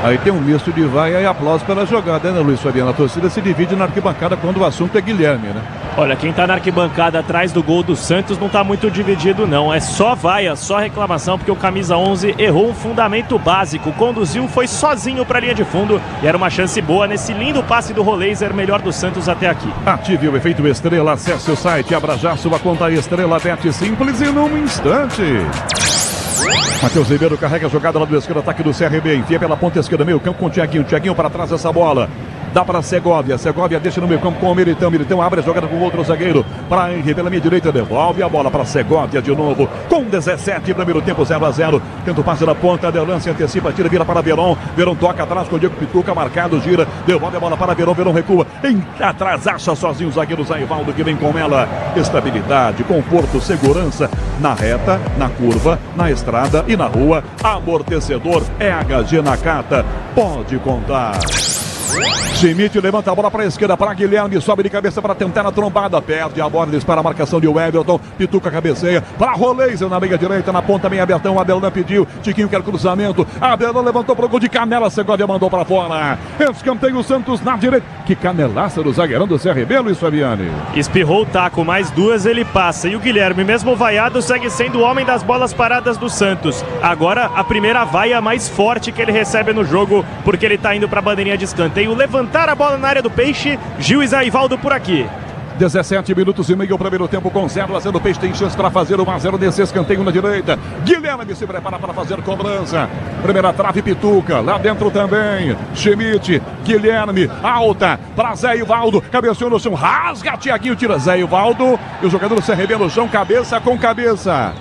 Speaker 6: Aí tem um misto de vaia e aplauso pela jogada, né, Luiz Fabiano? A torcida se divide na arquibancada quando o assunto é Guilherme, né?
Speaker 7: Olha, quem tá na arquibancada atrás do gol do Santos não tá muito dividido não, é só vaia, só reclamação, porque o camisa 11 errou um fundamento básico, conduziu, foi sozinho pra linha de fundo e era uma chance boa nesse lindo passe do Roleiser, melhor do Santos até aqui.
Speaker 6: Ative o efeito Estrela, acesse o site, abra já sua conta Estrela, Bet simples e num instante. Matheus Ribeiro carrega a jogada lá do esquerdo, ataque do CRB, enfia pela ponta esquerda, meio campo com o Thiaguinho para trás essa bola. Dá para Segovia deixa no meio campo com o Militão abre a jogada com o outro zagueiro para Henry pela minha direita, devolve a bola para Segovia de novo, com 17, primeiro tempo 0-0, tenta o passe da ponta, Adelan se antecipa, tira, vira para Verón toca atrás com o Diego Pituca, marcado, gira, devolve a bola para Verón recua, atrás acha sozinho o zagueiro Zaivaldo que vem com ela, estabilidade, conforto, segurança, na reta, na curva, na estrada e na rua, amortecedor é HG Nakata, pode contar. Schmidt levanta a bola para a esquerda para Guilherme, sobe de cabeça para tentar a trombada, perde a bola, dispara a marcação de Everton, Pituca cabeceia para Roleiser na meia direita, na ponta meio abertão, Adelan pediu, Tiquinho quer cruzamento, Adelan levantou para o gol de canela, Segovia mandou para fora, escanteio o Santos na direita, que canelaça do zagueirão do CRB, Luiz Fabiani.
Speaker 7: Espirrou o taco, mais duas ele passa, e o Guilherme, mesmo vaiado, segue sendo o homem das bolas paradas do Santos. Agora a primeira vaia mais forte que ele recebe no jogo, porque ele está indo para a bandeirinha de escanteio, levantar a bola na área do Peixe, Gil e Zaivaldo por aqui.
Speaker 6: 17 minutos e meio, o primeiro tempo com 0-0, o Peixe tem chance para fazer 1-0 nesse escanteio na direita, Guilherme se prepara para fazer cobrança, primeira trave Pituca, lá dentro também, Schmidt, Guilherme, alta, para Zé Ivaldo, cabeceou no chão, rasga, Thiaguinho tira Zé Ivaldo, e o jogador do CRB no chão, cabeça com cabeça,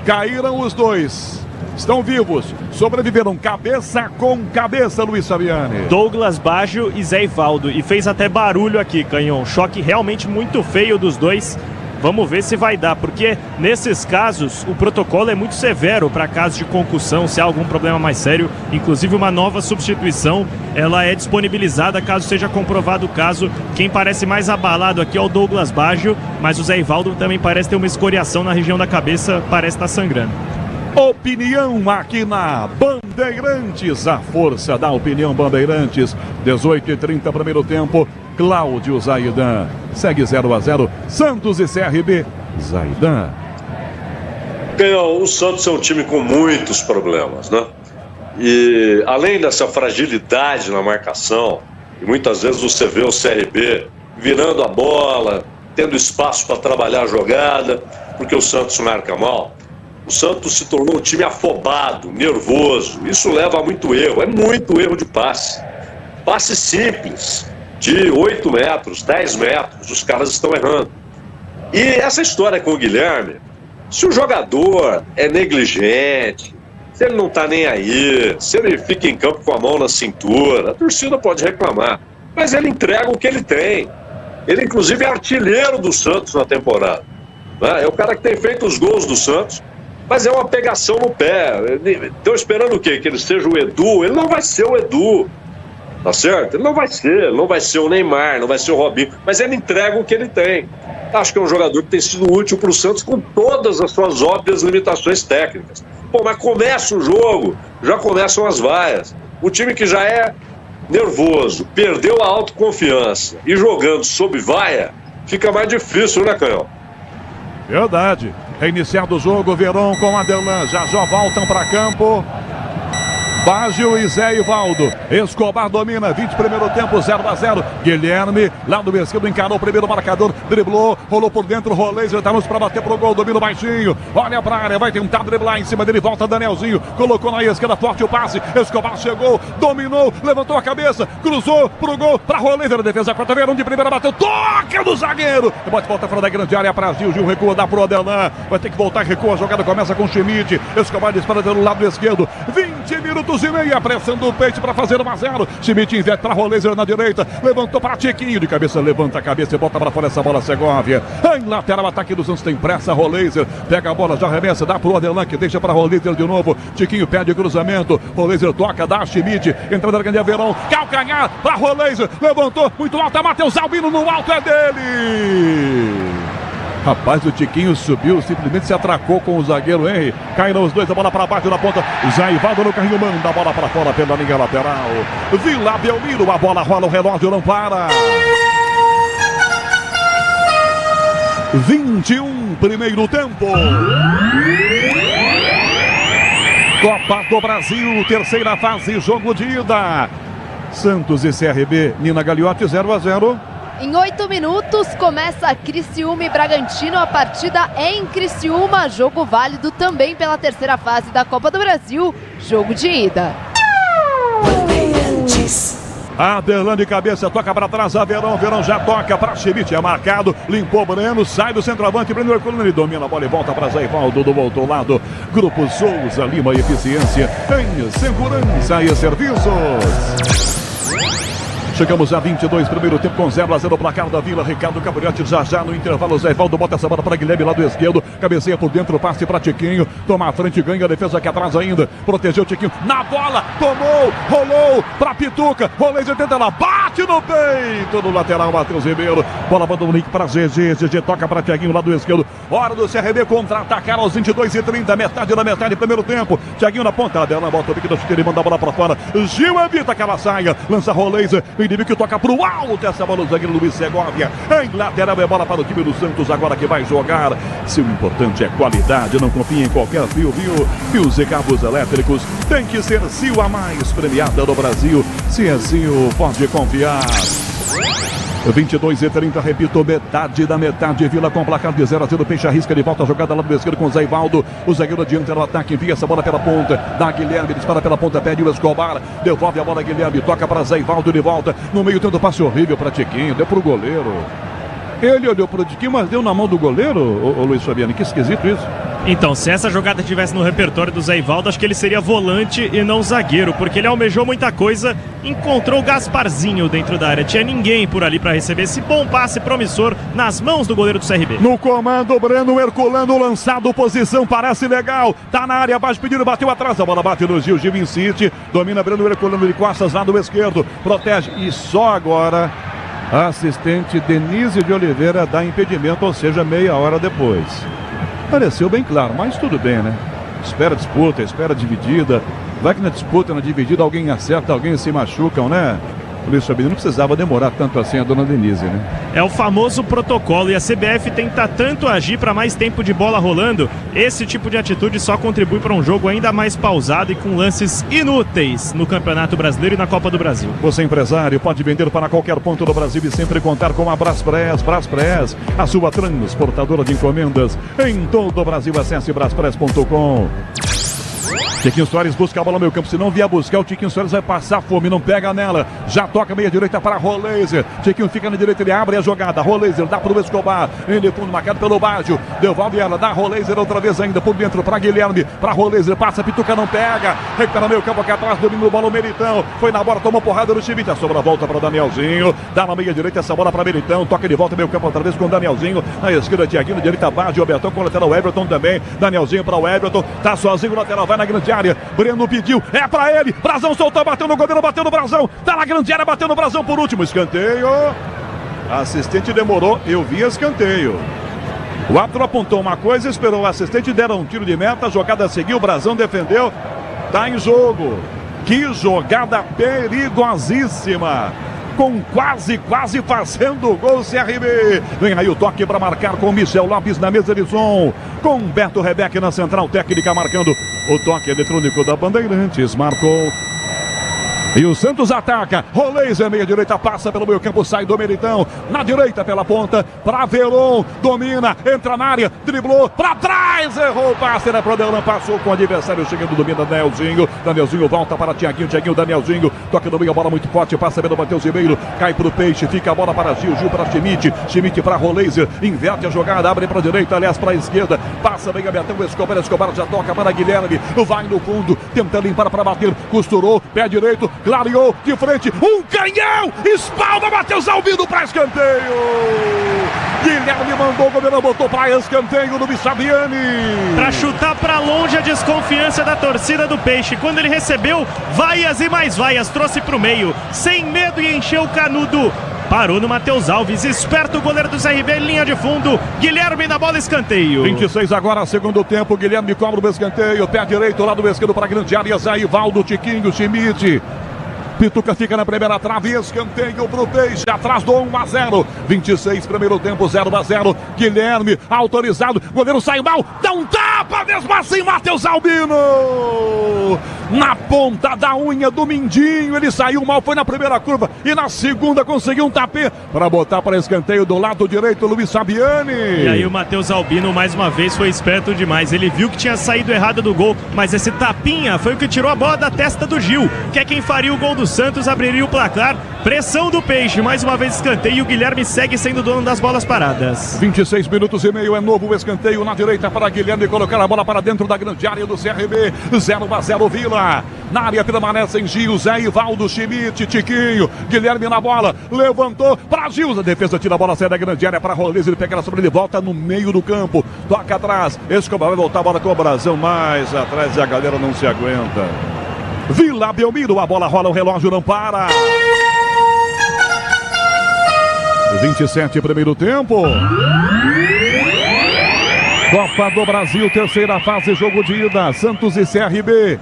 Speaker 6: caíram os dois. Estão vivos, sobreviveram cabeça com cabeça, Luiz Fabiani.
Speaker 7: Douglas Baggio e Zé Ivaldo, e fez até barulho aqui, Canhão, choque realmente muito feio dos dois. Vamos ver se vai dar, porque nesses casos o protocolo é muito severo para casos de concussão, se há algum problema mais sério. Inclusive uma nova substituição, ela é disponibilizada caso seja comprovado o caso. Quem parece mais abalado aqui é o Douglas Baggio, mas o Zé Ivaldo também parece ter uma escoriação na região da cabeça, parece estar sangrando.
Speaker 6: Opinião aqui na Bandeirantes, a força da opinião Bandeirantes, 18h30 primeiro tempo, Cláudio Zaidan, segue 0-0, Santos e CRB, Zaidan.
Speaker 9: O Santos é um time com muitos problemas, né? E além dessa fragilidade na marcação, e muitas vezes você vê o CRB virando a bola, tendo espaço para trabalhar a jogada, porque o Santos marca mal. O Santos se tornou um time afobado, nervoso. Isso leva a muito erro. É muito erro de passe. Passe simples, de 8 metros, 10 metros. Os caras estão errando. E essa história com o Guilherme, se o jogador é negligente, se ele não está nem aí, se ele fica em campo com a mão na cintura, a torcida pode reclamar. Mas ele entrega o que ele tem. Ele, inclusive, é artilheiro do Santos na temporada. É o cara que tem feito os gols do Santos. Mas é uma pegação no pé. Estão esperando o quê? Que ele seja o Edu? Ele não vai ser o Edu. Tá certo? Ele não vai ser o Neymar, não vai ser o Robinho. Mas ele entrega o que ele tem. Acho que é um jogador que tem sido útil para o Santos com todas as suas óbvias limitações técnicas. Pô, mas começa o jogo, já começam as vaias. O time que já é nervoso, perdeu a autoconfiança e jogando sob vaia, fica mais difícil, né, Canhão?
Speaker 6: Verdade. Reiniciado o jogo, Verón com Adelan, já voltam para campo. Baggio e Zé Ivaldo. Escobar domina, 20 primeiro tempo, 0-0. Guilherme, lá do esquerdo, encarou o primeiro marcador, driblou, rolou por dentro, Roleiser, está nos para bater pro gol, domina baixinho, olha pra área, vai tentar driblar em cima dele, volta Danielzinho, colocou na esquerda, forte o passe, Escobar chegou, dominou, levantou a cabeça, cruzou pro gol, pra Roleiser, a defesa contra Verón de primeira, bateu, toca do zagueiro, bate volta fora da grande área pra Gil recua, dá pro Adelan, vai ter que voltar, recua, a jogada começa com Schmidt, Escobar dispara pelo lado esquerdo, 20 minutos e meia, pressão do Peixe para fazer 1-0. Schmidt inverte para Roleiser na direita, levantou para Tiquinho, de cabeça, levanta a cabeça e bota para fora essa bola, Segovia. Em lateral, ataque do Santos tem pressa, Roleiser pega a bola, já arremessa, dá pro Adelan, que deixa para Roleiser de novo. Tiquinho pede cruzamento, Roleiser toca, dá Schmidt, entrando na grande Verón, calcanhar para Roleiser, levantou, muito alto, Matheus Albino no alto, é dele! Rapaz, o Tiquinho subiu, simplesmente se atracou com o zagueiro Henry. Caíram os dois, a bola para baixo na ponta. Zé Ivaldo no carrinho, manda a bola para fora pela linha lateral. Vila Belmiro, a bola rola, o relógio não para. 21, primeiro tempo. Copa do Brasil, terceira fase, jogo de ida. Santos e CRB, Nina Gagliotti, 0-0.
Speaker 8: Em 8 minutos começa Criciúma e Bragantino. A partida é em Criciúma. Jogo válido também pela terceira fase da Copa do Brasil. Jogo de ida.
Speaker 6: Aderlan de cabeça, toca para trás a Verão já toca para Schmidt, é marcado, limpou Breno, sai do centroavante, Breno Herculano, ele domina a bola e volta para Zaivaldo do outro lado. Grupo Souza Lima, eficiência em segurança e serviços. Chegamos a 22, primeiro tempo com 0-0 placar da Vila. Ricardo Cabriotti já no intervalo. Zaivaldo bota essa bola para Guilherme, lado esquerdo. Cabeceia por dentro, passe para Tiquinho. Toma a frente, ganha a defesa aqui atrás ainda. Protegeu o Tiquinho. Na bola, tomou, rolou para Pituca. Rolês tenta lá, bate no peito do lateral, Matheus Ribeiro. Bola manda um link para GG. GG toca para Tiaguinho, lado esquerdo. Hora do CRB contra-atacar aos 22h30. Metade da metade, primeiro tempo. Tiaguinho na ponta dela, bota o bico da chuteira e manda a bola para fora. Gil evita que ela saia. Lança Rolês. Inimigo que toca pro alto, essa bola do zagueiro Luiz Segovia. Em lateral é bola para o time do Santos agora que vai jogar. Se o importante é qualidade, não confie em qualquer fio, viu? Fios e cabos elétricos tem que ser Sil, a mais premiada do Brasil. Se é Sil, pode confiar. 22h30, repito, metade da metade. Vila com placar de 0-0. Peixe arrisca de volta a jogada lá do esquerdo com o Zaivaldo. O zagueiro adianta no ataque, envia essa bola pela ponta. Dá Guilherme, dispara pela ponta, pede o Escobar. Devolve a bola a Guilherme, toca para Zaivaldo de volta. No meio tendo passe horrível para Tiquinho, deu pro goleiro. Ele olhou pro Tiquinho, mas deu na mão do goleiro, o Luiz Fabiano. Que esquisito isso.
Speaker 7: Então, se essa jogada estivesse no repertório do Zaivaldo, acho que ele seria volante e não zagueiro, porque ele almejou muita coisa, encontrou o Gasparzinho dentro da área. Tinha ninguém por ali para receber esse bom passe promissor nas mãos do goleiro do CRB.
Speaker 6: No comando, Breno Herculano, lançado, posição, parece legal. Tá na área, abaixo, pedindo, bateu atrás. A bola bate no Gil, Gil insiste. Domina Breno Herculano de costas, lado esquerdo. Protege e só agora a assistente Denise de Oliveira dá impedimento, ou seja, meia hora depois. Pareceu bem claro, mas tudo bem, né? Espera disputa, espera dividida. Vai que na disputa, na dividida, alguém acerta, alguém se machucam, né? Por isso, não precisava demorar tanto assim a dona Denise, né?
Speaker 7: É o famoso protocolo e a CBF tenta tanto agir para mais tempo de bola rolando. Esse tipo de atitude só contribui para um jogo ainda mais pausado e com lances inúteis no Campeonato Brasileiro e na Copa do Brasil.
Speaker 6: Você, empresário, pode vender para qualquer ponto do Brasil e sempre contar com a Braspress. Braspress, a sua transportadora de encomendas em todo o Brasil. Acesse braspress.com. Tiquinho Soares busca a bola no meio campo. Se não vier buscar, o Tiquinho Soares vai passar fome. Não pega nela. Já toca meia direita para Rolêzer. Tiquinho fica na direita, ele abre a jogada. Rolêzer dá para o Escobar. Ele fundo marcado pelo Baggio. Devolve ela, dá Rolêzer outra vez ainda por dentro para Guilherme. Para Rolêzer, passa, Pituca não pega. Recupera meio campo aqui atrás, domina o bola o Meritão. Foi na bola, tomou porrada no Schmidt. A sobra volta para Danielzinho. Dá na meia direita essa bola para Meritão. Toca de volta meio campo outra vez com Danielzinho. Na esquerda, Tiaguinho, na direita, Baggio. O Bertão com o lateral, Everton também. Danielzinho para o Everton. Tá sozinho o lateral, vai na grande área. Breno pediu, é pra ele. Brazão soltou, bateu no goleiro, bateu no Brazão. Tá na grande área, bateu no Brazão por último. Escanteio. A assistente demorou, eu vi escanteio. O árbitro apontou uma coisa, esperou o assistente, deram um tiro de meta, a jogada seguiu, o Brazão defendeu. Tá em jogo. Que jogada perigosíssima. Com quase fazendo o gol, CRB. Vem aí o toque para marcar com Michel Lopes na mesa de som. Com Beto Rebeck na central técnica marcando o toque eletrônico da Bandeirantes. Marcou. E o Santos ataca. Rolêzer, meia direita, passa pelo meio campo, sai do Meritão. Na direita pela ponta, para Veron. Domina, entra na área, driblou, para trás, errou o passe, era pro Aderlan, passou com o adversário, chegando, domina Danielzinho. Danielzinho volta para Tiaguinho, Danielzinho, toca no meio, a bola muito forte, passa pelo Matheus Ribeiro, cai pro Peixe, fica a bola para Gil, Gil para Schmidt para Rolêzer, inverte a jogada, abre para a direita, aliás para a esquerda, passa bem a Betão, Escobar já toca para Guilherme, vai no fundo, tenta limpar para bater, costurou, pé direito, clareou de frente, um canhão, espalda, Matheus Albino para escanteio. Guilherme mandou, o goleiro botou para escanteio no Bichabiani.
Speaker 7: Para chutar para longe a desconfiança da torcida do Peixe. Quando ele recebeu, vaias e mais vaias, trouxe para o meio, sem medo e encheu o canudo. Parou no Matheus Alves, esperto o goleiro do CRB, linha de fundo, Guilherme na bola, escanteio.
Speaker 6: 26 agora, segundo tempo, Guilherme cobra o escanteio, pé direito, lado esquerdo para a grande área, Zaivaldo, Tiquinho, Schmidt. Pituca fica na primeira trave, escanteio pro Peixe, atrás do 1-0. 26, primeiro tempo, 0-0. Guilherme, autorizado, goleiro sai mal, dá um tapa, mesmo assim, Matheus Albino! Na ponta da unha do mindinho, ele saiu mal, foi na primeira curva e na segunda conseguiu um tapê para botar para escanteio do lado direito, Luiz Fabiani.
Speaker 7: E aí o Matheus Albino, mais uma vez, foi esperto demais. Ele viu que tinha saído errado do gol, mas esse tapinha foi o que tirou a bola da testa do Gil, que é quem faria o gol do Santos, abriria o placar. Pressão do Peixe, mais uma vez escanteio, e o Guilherme segue sendo dono das bolas paradas.
Speaker 6: 26 minutos e meio, é novo o escanteio na direita para Guilherme colocar a bola para dentro da grande área do CRB. 0-0 Vila. Na área permanecem Gil, Zé Ivaldo, Schmidt, Tiquinho. Guilherme na bola, levantou para Gil. A defesa tira a bola, sai da grande área para Rolês. Ele pega ela sobre ele, volta no meio do campo. Toca atrás, Escobar vai voltar a bola com o Brasão mais atrás e a galera não se aguenta. Vila Belmiro, a bola rola, o relógio não para. 27, primeiro tempo. Copa do Brasil, terceira fase, jogo de ida. Santos e CRB.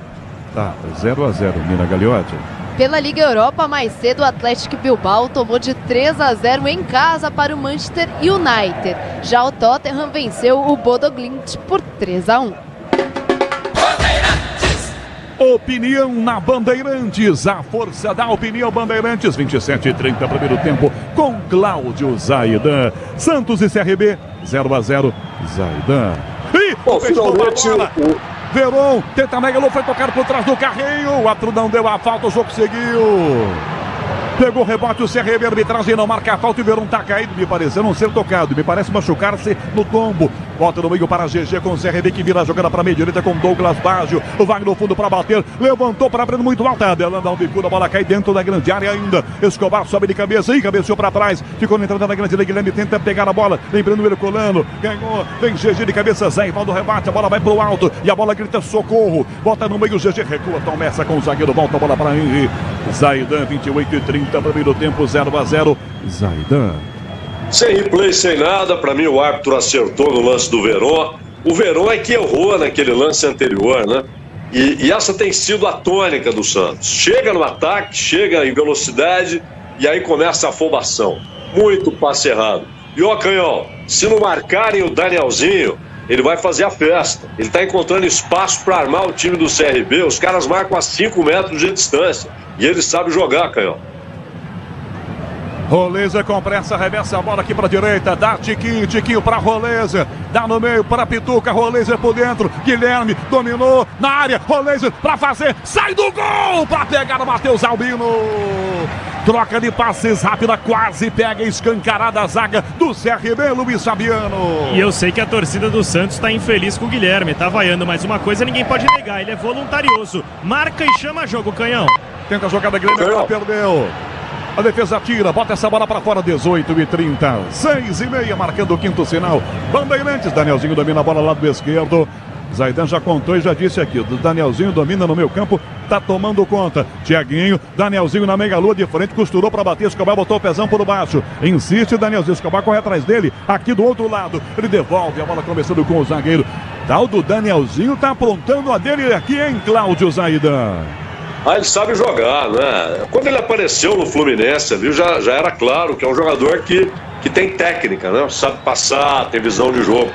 Speaker 6: Tá, 0-0, Nina Gagliotti.
Speaker 8: Pela Liga Europa, mais cedo o Atlético Bilbao tomou de 3-0 em casa para o Manchester United. Já o Tottenham venceu o Bodo Glimt por 3-1.
Speaker 6: Opinião na Bandeirantes, a força da opinião Bandeirantes, 27:30, primeiro tempo, com Cláudio Zaidan. Santos e CRB, 0-0, Zaidan. E
Speaker 9: finalmente
Speaker 6: Veron, tenta Megalo, foi tocado por trás do carrinho, o Atru não deu a falta, o jogo seguiu. Pegou o rebote, o CRB, arbitragem não marca a falta e o Verón tá caído, me pareceu não ser tocado, me parece machucar-se no tombo. Volta no meio para GG com o CRB que vira a jogada para a meia direita com Douglas Baggio. Vai no fundo para bater, levantou para abrir muito alta. Adelanta um bico, a bola cai dentro da grande área ainda. Escobar sobe de cabeça e cabeceou para trás. Ficou na entrada da grande área, Guilherme tenta pegar a bola, lembrando ele colando. Ganhou, vem GG de cabeça, Zé Ivaldo rebate, a bola vai pro alto e a bola grita socorro. Volta no meio, GG recua, começa com o zagueiro, volta a bola para Henry. Zaidan, 28:30, primeiro tempo, 0-0, Zaidan.
Speaker 9: Sem replay, sem nada, para mim o árbitro acertou no lance do Veron. O Veron é que errou naquele lance anterior, né? E essa tem sido a tônica do Santos. Chega no ataque, chega em velocidade e aí começa a afobação. Muito passe errado. E ó, Canhão, se não marcarem o Danielzinho, ele vai fazer a festa. Ele está encontrando espaço para armar o time do CRB. Os caras marcam a 5 metros de distância. E ele sabe jogar, Canhão.
Speaker 6: Roleza com pressa, arremessa a bola aqui para a direita, dá Tiquinho para Roleza, dá no meio para Pituca, Roleza por dentro, Guilherme dominou na área, Roleza para fazer, sai do gol para pegar o Matheus Albino. Troca de passes rápida, quase pega escancarada a zaga do CRB, Luiz Fabiano.
Speaker 7: E eu sei que a torcida do Santos está infeliz com o Guilherme, tá vaiando, mas uma coisa ninguém pode negar, ele é voluntarioso, marca e chama jogo, Canhão.
Speaker 6: Tenta a jogada, Guilherme, ela perdeu. A defesa tira, bota essa bola para fora, 18:30, 6:30, marcando o quinto sinal. Bandeirantes, Danielzinho domina a bola lá do esquerdo. Zaidan já contou e já disse aqui, o Danielzinho domina no meio campo, tá tomando conta. Tiaguinho, Danielzinho na meia-lua de frente, costurou para bater, Escobar botou o pezão por baixo. Insiste, Danielzinho, Escobar corre atrás dele, aqui do outro lado. Ele devolve a bola começando com o zagueiro. Tal do Danielzinho tá aprontando a dele aqui, hein, Cláudio Zaidan?
Speaker 9: Ele sabe jogar, né? Quando ele apareceu no Fluminense, viu, já era claro que é um jogador que tem técnica, né? Sabe passar, tem visão de jogo.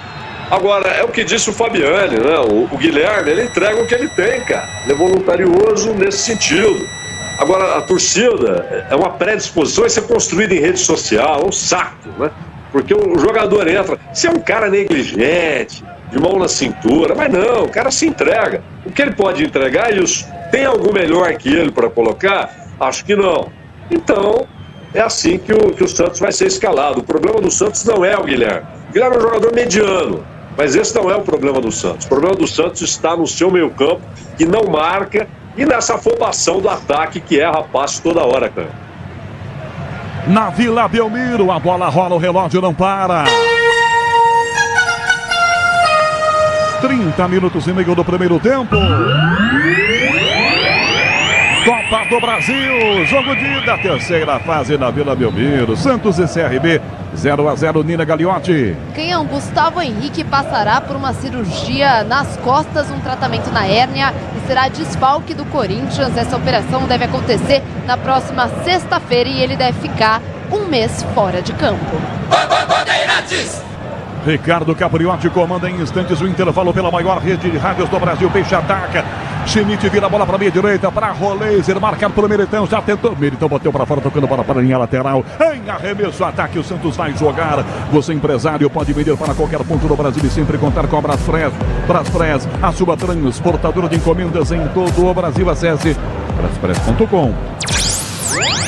Speaker 9: Agora, é o que disse o Fabiani, né? O Guilherme, ele entrega o que ele tem, cara. Ele é voluntarioso nesse sentido. Agora, a torcida é uma predisposição a ser construída em rede social, é um saco, né? Porque o jogador entra, se é um cara negligente, de mão na cintura, mas não, o cara se entrega. O que ele pode entregar é isso. Tem algo melhor que ele para colocar? Acho que não. Então, é assim que o Santos vai ser escalado. O problema do Santos não é o Guilherme. O Guilherme é um jogador mediano, mas esse não é o problema do Santos. O problema do Santos está no seu meio campo, que não marca, e nessa afobação do ataque que erra passe toda hora, cara.
Speaker 6: Na Vila Belmiro, a bola rola, o relógio não para. 30 minutos e meio do primeiro tempo. Copa do Brasil, jogo de ida, terceira fase na Vila Belmiro. Santos e CRB, 0-0, Nina Gagliotti.
Speaker 8: Canhão, Gustavo Henrique passará por uma cirurgia nas costas, um tratamento na hérnia e será desfalque do Corinthians. Essa operação deve acontecer na próxima sexta-feira e ele deve ficar um mês fora de campo.
Speaker 6: Ricardo Capriotti comanda em instantes o intervalo pela maior rede de rádios do Brasil. Peixe ataca. Schmidt vira a bola para a meia direita, para Roleiser, marcado pelo Militão, já tentou. Militão bateu para fora, tocando bola para a linha lateral. Em arremesso, ataque, o Santos vai jogar. Você, empresário, pode vender para qualquer ponto do Brasil e sempre contar com a Braspress. Braspress, a sua transportadora de encomendas em todo o Brasil. Acesse braspress.com.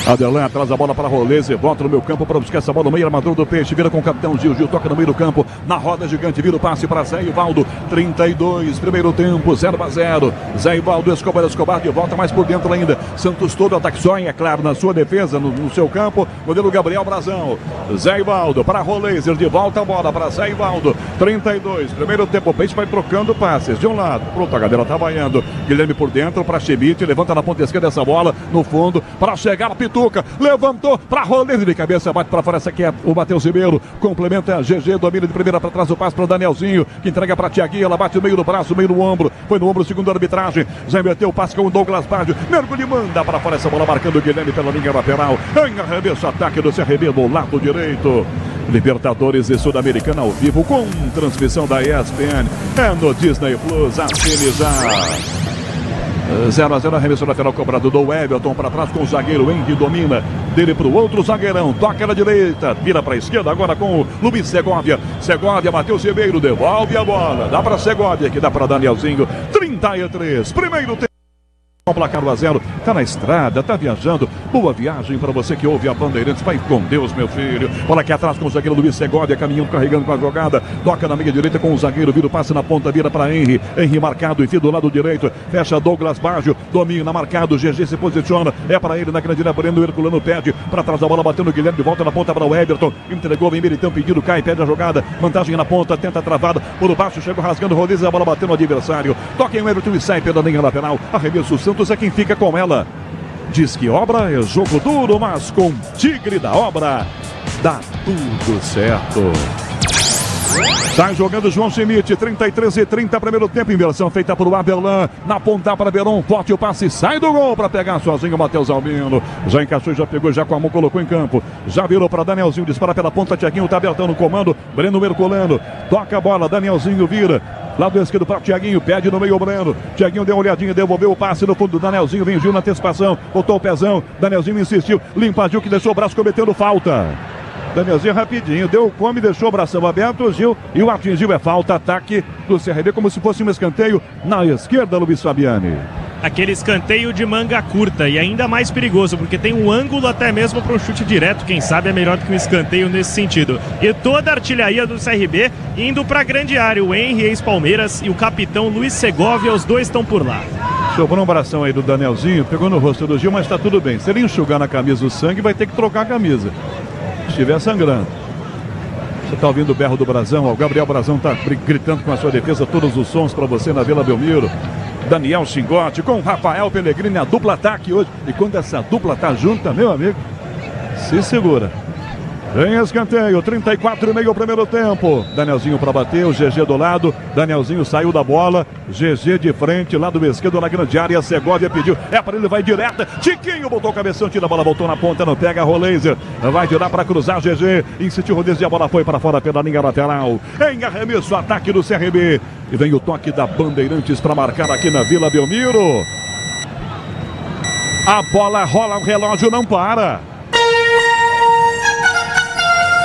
Speaker 6: Adelan traz a bola para Roleze, volta no meu campo para buscar essa bola no meio, armador do Peixe, vira com o capitão Gil, toca no meio do campo, na roda gigante, vira o passe para Zé Ivaldo, 32, primeiro tempo, 0-0, Zé Ivaldo, Escobar de volta mais por dentro ainda, Santos todo ataque só, é claro, na sua defesa, no seu campo, goleiro Gabriel Brazão, Zé Ivaldo para Roleze, de volta a bola para Zé Ivaldo, 32, primeiro tempo, o Peixe vai trocando passes, de um lado, pronto, a galera tá banhando, Guilherme por dentro para Schmidt, levanta na ponta esquerda essa bola, no fundo, para chegar a Pituca, levantou para Roleze de cabeça, bate para fora, essa aqui é o Matheus Ribeiro, complementa GG, domina de primeira para trás, o passe para o Danielzinho, que entrega para Thiaguinho, ela bate no meio do braço, meio no ombro, foi no ombro, segundo a arbitragem, já meteu o passe com o Douglas Baggio, mergulho e manda para fora essa bola, marcando o Guilherme pela linha lateral, em arremesso, ataque do CRB do lado direito. Libertadores e Sul-Americana ao vivo com transmissão da ESPN, é no Disney Plus, assine já. 0-0, arremesso lateral cobrado do Everton para trás com o zagueiro Henry, domina dele para o outro zagueirão, toca na direita, vira para a esquerda agora com o Luiz Segovia, Matheus Ribeiro devolve a bola, dá para Segovia, que dá para Danielzinho, 33, primeiro tempo. Com o placar 1-0, tá na estrada, tá viajando. Boa viagem para você que ouve a Bandeirantes. Vai com Deus, meu filho. Bola aqui atrás com o zagueiro Luiz Segovia, caminhando, carregando com a jogada. Toca na meia direita com o zagueiro, vira o passe na ponta, vira para Henry. Henry marcado, enfim, do lado direito. Fecha Douglas Baggio, domina marcado. GG se posiciona, é para ele na grande área. Breno Herculano pede para trás da bola, batendo o Guilherme, de volta na ponta para o Everton. Entregou, vem Militão, pedido, cai, pede a jogada. Vantagem na ponta, tenta travada. Por baixo, chegou rasgando o Rodrigues, a bola batendo no adversário. Toca em Everton e sai pela linha lateral. Arremesso, o Santos é quem fica com ela. Diz que obra é jogo duro, mas com Tigre da Obra dá tudo certo. Sai jogando João Schmidt, 33-30, primeiro tempo, inversão feita por Adelan, na ponta para Verón, forte o passe, sai do gol para pegar sozinho o Matheus Albino, já encaixou, já pegou, já com a mão, colocou em campo, já virou para Danielzinho, dispara pela ponta, Thiaguinho tá abertando no comando, Breno Mercolano, toca a bola, Danielzinho vira, lado esquerdo para Thiaguinho, pede no meio o Breno, Thiaguinho deu uma olhadinha, devolveu o passe no fundo do Danielzinho, vem Gil na antecipação, botou o pezão, Danielzinho insistiu, limpa Gil que deixou o braço cometendo falta. Danielzinho rapidinho, deu o come, deixou o bração aberto, o Gil, e o atingiu, é falta, ataque do CRB, como se fosse um escanteio na esquerda, Luiz Fabiani.
Speaker 7: Aquele escanteio de manga curta e ainda mais perigoso, porque tem um ângulo até mesmo para um chute direto, quem sabe é melhor do que um escanteio nesse sentido. E toda a artilharia do CRB indo para a grande área, o Henry, ex-Palmeiras, e o capitão Luiz Segovia, os dois estão por lá.
Speaker 6: Sobrou um bração aí do Danielzinho, pegou no rosto do Gil, mas está tudo bem. Se ele enxugar na camisa o sangue, vai ter que trocar a camisa. Se estiver sangrando. Você está ouvindo o berro do Brazão, o Gabriel Brazão está gritando com a sua defesa todos os sons para você na Vila Belmiro. Daniel Xingote com Rafael Pellegrini, a dupla ataque hoje. E quando essa dupla tá junta, meu amigo, se segura. Vem escanteio, 34,5 o primeiro tempo. Danielzinho para bater, o GG do lado. Danielzinho saiu da bola. GG de frente, lado esquerdo na grande área. Segovia pediu, é para ele, vai direta. Tiquinho botou o cabeção, tira a bola, voltou na ponta, não pega. Roleiser vai tirar para cruzar. GG insistiu, Rodrigues e a bola foi para fora pela linha lateral. Em arremesso, ataque do CRB. E vem o toque da Bandeirantes para marcar aqui na Vila Belmiro. A bola rola, o relógio não para.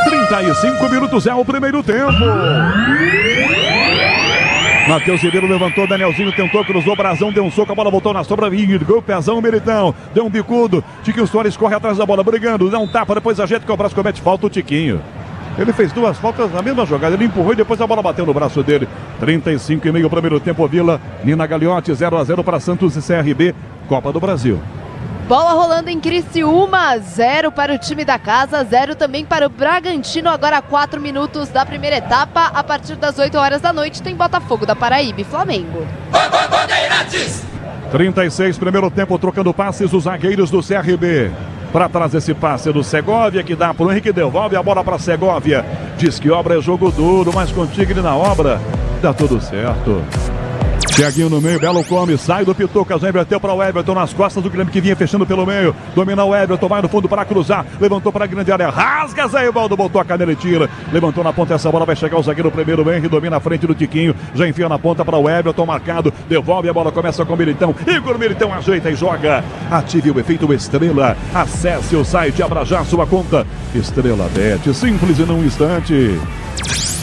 Speaker 6: 35 minutos é o primeiro tempo. Matheus Ribeiro levantou, Danielzinho tentou, cruzou, Brazão deu um soco, a bola voltou na sobra, gol, pezão, Militão, deu um bicudo, Tiquinho Soares corre atrás da bola, brigando, dá um tapa, depois ajeita que o braço comete falta, o Tiquinho. Ele fez duas faltas na mesma jogada, ele empurrou e depois a bola bateu no braço dele. 35,5 primeiro tempo, Vila, Nina Gagliotti, 0-0 para Santos e CRB, Copa do Brasil.
Speaker 8: Bola rolando em Criciúma, 0 para o time da casa, 0 também para o Bragantino. Agora 4 minutos da primeira etapa. A partir das 8 horas da noite tem Botafogo da Paraíba e Flamengo.
Speaker 6: 36, primeiro tempo, trocando passes os zagueiros do CRB. Para trás esse passe do Segovia, que dá para o Henrique, devolve a bola para Segovia. Diz que obra é jogo duro, mas contigo ele na obra dá tudo certo. Thiaguinho no meio, Belo come, sai do Pituca, já inverteu para o Everton nas costas do Guilherme, que vinha fechando pelo meio. Domina o Everton, vai no fundo para cruzar, levantou para a grande área, rasga Zé Ivaldo, botou a canela e tira. Levantou na ponta, essa bola vai chegar o zagueiro primeiro, Henry domina a frente do Tiquinho, já enfia na ponta para o Everton, marcado, devolve a bola, começa com o Militão. Igor Militão ajeita e joga. Ative o efeito Estrela, acesse o site, abra já sua conta. Estrela Bet, simples e num instante.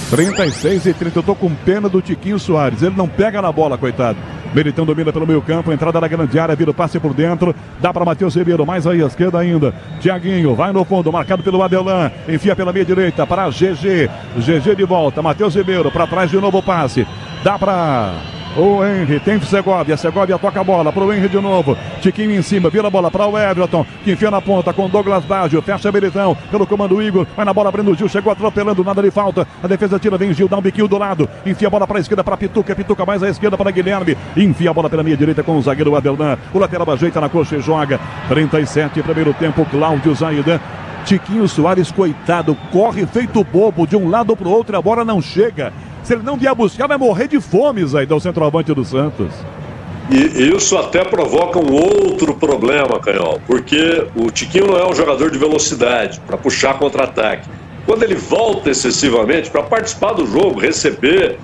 Speaker 6: 36 e 30, eu tô com pena do Tiquinho Soares, ele não pega na bola, coitado. Militão domina pelo meio campo, entrada na grande área, vira o passe por dentro, dá para Matheus Ribeiro, mais aí à esquerda ainda. Thiaguinho vai no fundo, marcado pelo Adelan, enfia pela meia direita para GG de volta, Matheus Ribeiro, para trás de novo o passe, dá para o Henry, tem Segovia toca a bola para o Henry de novo, Tiquinho em cima, vira a bola para o Everton, que enfia na ponta com Douglas Baggio, fecha Militão, pelo comando Igor, vai na bola, Breno Gil, chegou atropelando, nada de falta, a defesa tira, vem Gil, dá um biquinho do lado, enfia a bola para a esquerda para Pituca mais à esquerda para Guilherme, enfia a bola pela meia direita com o zagueiro Adelnan, o lateral ajeita na coxa e joga. 37, primeiro tempo, Cláudio Zaidan. Tiquinho Soares, coitado, corre feito bobo de um lado para o outro, a bola não chega. Se ele não vier buscar, vai morrer de fome, Zaidan, o centroavante do Santos.
Speaker 9: E isso até provoca um outro problema, Canhol, porque o Tiquinho não é um jogador de velocidade para puxar contra-ataque. Quando ele volta excessivamente para participar do jogo, receber,